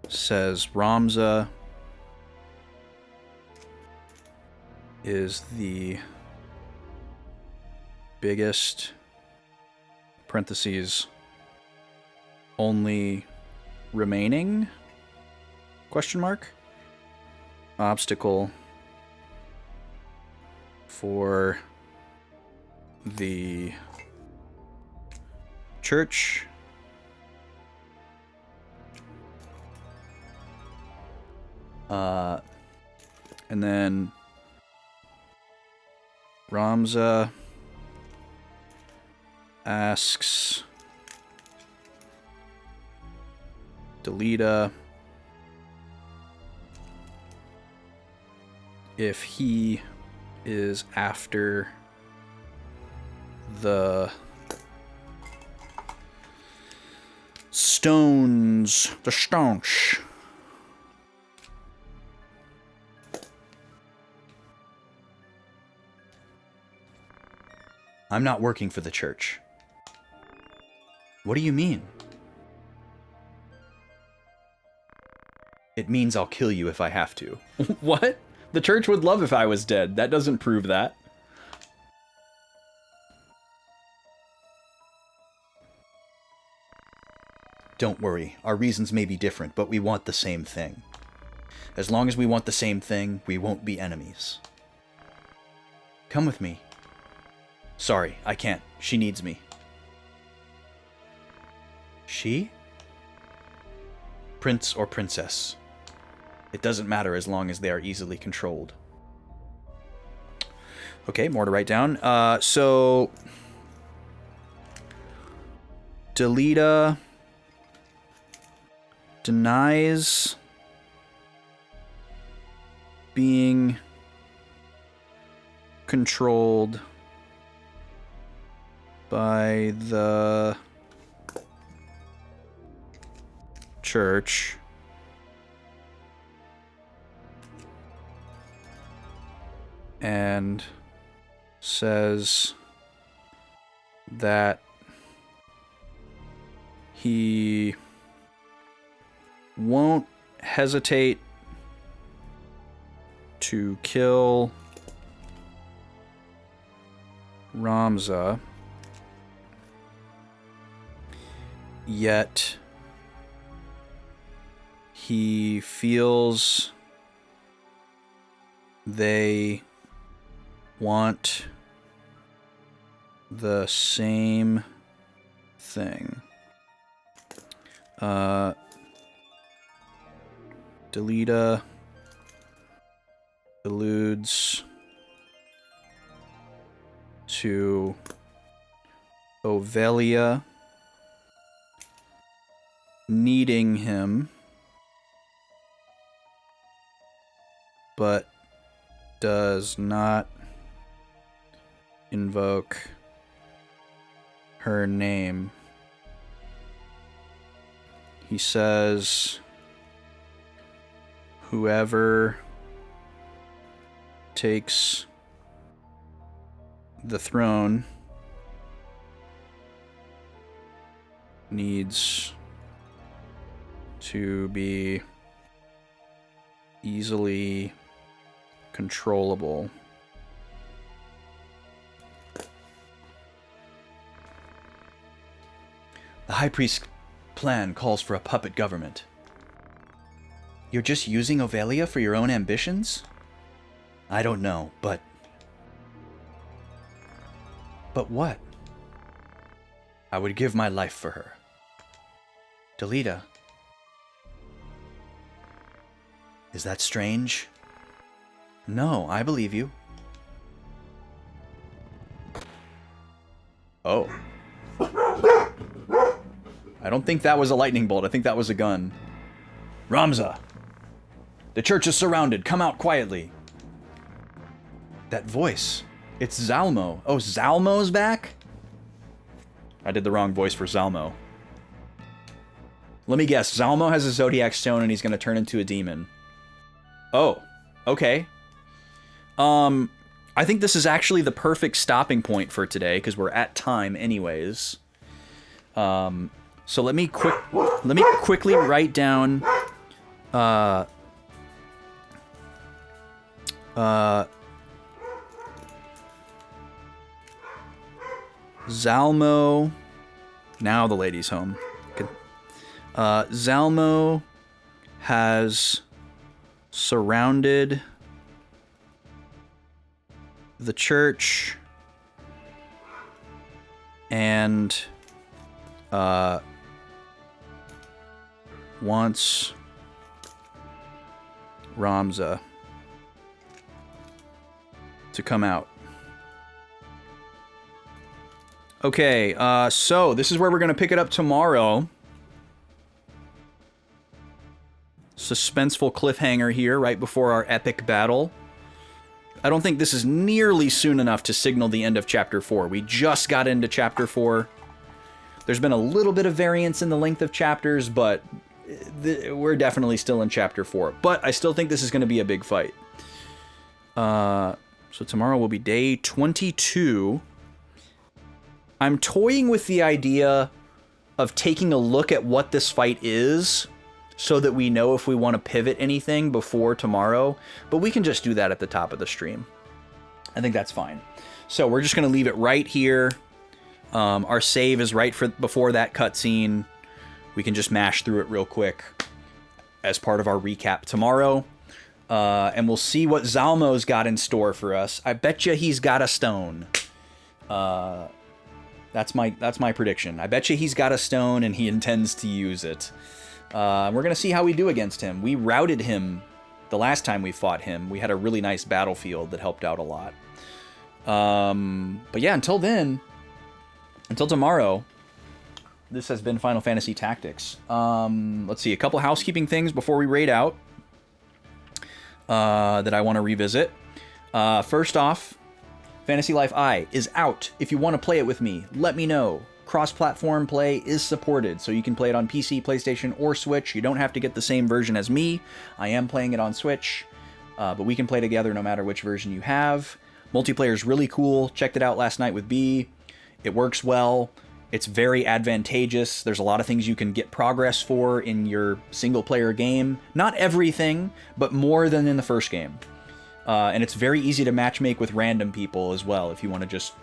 says Ramza is the biggest, parentheses, only remaining, question mark, obstacle for the church. And then Ramza asks Delita if he is after the stones, the stones. I'm not working for the church. What do you mean? It means I'll kill you if I have to. What? The church would love if I was dead. That doesn't prove that. Don't worry, our reasons may be different, but we want the same thing. As long as we want the same thing, we won't be enemies. Come with me. Sorry, I can't. She needs me. She? Prince or princess. It doesn't matter as long as they are easily controlled. Okay, more to write down. So... Delita denies being controlled by the church. And says that he won't hesitate to kill Ramza, yet he feels they want the same thing. Delita alludes to Ovelia needing him, but does not invoke her name. He says, whoever takes the throne needs to be easily controllable. The High Priest's plan calls for a puppet government. You're just using Ovelia for your own ambitions? I don't know, but... But what? I would give my life for her. Delita. Is that strange? No, I believe you. Oh. I don't think that was a lightning bolt. I think that was a gun. Ramza! The church is surrounded. Come out quietly. That voice. It's Zalmo. Oh, Zalmo's back? I did the wrong voice for Zalmo. Let me guess. Zalmo has a Zodiac Stone and he's going to turn into a demon. Oh, okay. I think this is actually the perfect stopping point for today because we're at time anyways. So let me quickly write down Zalmo. Now the lady's home. Zalmo has surrounded the church and wants Ramza to come out. Okay, so this is where we're going to pick it up tomorrow. Suspenseful cliffhanger here right before our epic battle. I don't think this is nearly soon enough to signal the end of Chapter 4. We just got into Chapter 4. There's been a little bit of variance in the length of chapters, but we're definitely still in Chapter 4. But I still think this is going to be a big fight. So tomorrow will be day 22. I'm toying with the idea of taking a look at what this fight is so that we know if we want to pivot anything before tomorrow, but we can just do that at the top of the stream. I think that's fine. So we're just going to leave it right here. Our save is right before that cutscene. we can just mash through it real quick as part of our recap tomorrow. And we'll see what Zalmo's got in store for us. I bet you he's got a stone. That's my prediction. I bet you he's got a stone and he intends to use it. We're going to see how we do against him. We routed him the last time we fought him. We had a really nice battlefield that helped out a lot. But yeah, until then, until tomorrow, this has been Final Fantasy Tactics. Let's see, a couple housekeeping things before we raid out that I want to revisit. First off, Fantasy Life I is out. If you want to play it with me, let me know. Cross-platform play is supported, so you can play it on PC, PlayStation, or Switch. You don't have to get the same version as me. I am playing it on Switch, but we can play together no matter which version you have. Multiplayer is really cool. Checked it out last night with B. It works well. It's very advantageous. There's a lot of things you can get progress for in your single-player game. Not everything, but more than in the first game. And it's very easy to matchmake with random people as well if you want to just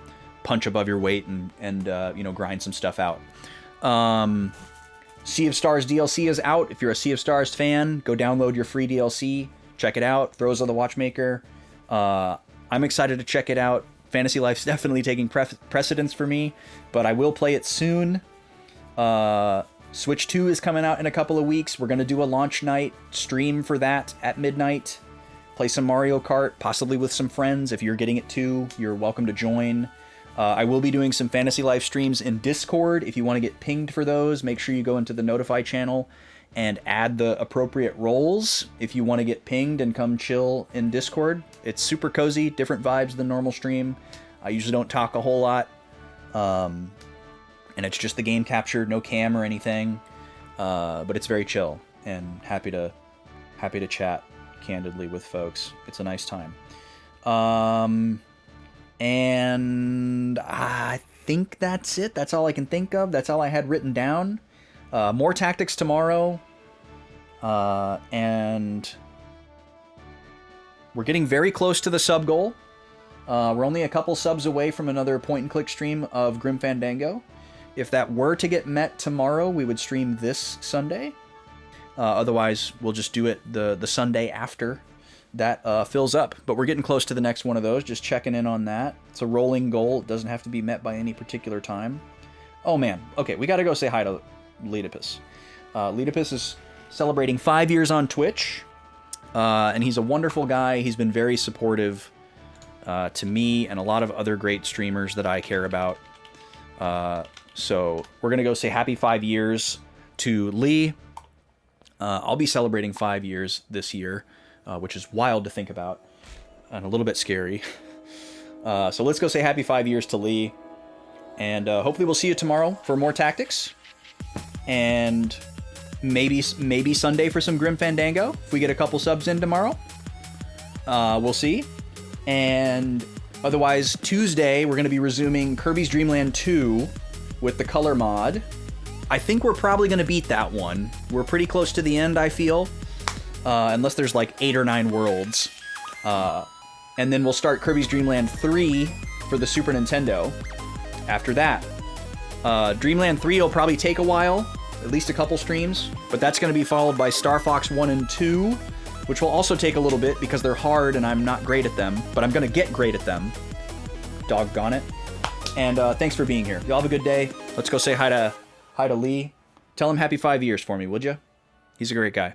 punch above your weight and you know, grind some stuff out. Sea of Stars DLC is out. If you're a Sea of Stars fan, go download your free DLC. Check it out. Throws of the Watchmaker. I'm excited to check it out. Fantasy Life's definitely taking precedence for me, but I will play it soon. Switch 2 is coming out in a couple of weeks. We're going to do a launch night stream for that at midnight. Play some Mario Kart, possibly with some friends. If you're getting it too, you're welcome to join. I will be doing some Fantasy Life streams in Discord. If you want to get pinged for those, make sure you go into the Notify channel and add the appropriate roles if you want to get pinged and come chill in Discord. It's super cozy, different vibes than normal stream. I usually don't talk a whole lot. And it's just the game captured, no cam or anything. But it's very chill and happy to chat candidly with folks. It's a nice time. And I think that's it. That's all I can think of. That's all I had written down. More tactics tomorrow. And we're getting very close to the sub goal. We're only a couple subs away from another point-and-click stream of Grim Fandango. If that were to get met tomorrow, we would stream this Sunday. Otherwise, we'll just do it the Sunday after that fills up. But we're getting close to the next one of those. Just checking in on that. It's a rolling goal. It doesn't have to be met by any particular time. Oh, man. Okay, we got to go say hi to Ledipus. Ledipus is celebrating 5 years on Twitch. And he's a wonderful guy. He's been very supportive to me and a lot of other great streamers that I care about. So we're going to go say happy 5 years to Lee. I'll be celebrating 5 years this year, which is wild to think about and a little bit scary. So let's go say happy 5 years to Lee. And hopefully we'll see you tomorrow for more tactics. And maybe Sunday for some Grim Fandango if we get a couple subs in tomorrow. We'll see. And otherwise, Tuesday, we're going to be resuming Kirby's Dream Land 2 with the color mod. I think we're probably going to beat that one. We're pretty close to the end, I feel. Unless there's like 8 or 9 worlds. And then we'll start Kirby's Dream Land 3 for the Super Nintendo after that. Dreamland 3 will probably take a while, at least a couple streams, but that's going to be followed by Star Fox 1 and 2, which will also take a little bit because they're hard and I'm not great at them, but I'm going to get great at them. Doggone it. And thanks for being here. Y'all have a good day. Let's go say hi to Lee. Tell him happy 5 years for me, would you? He's a great guy.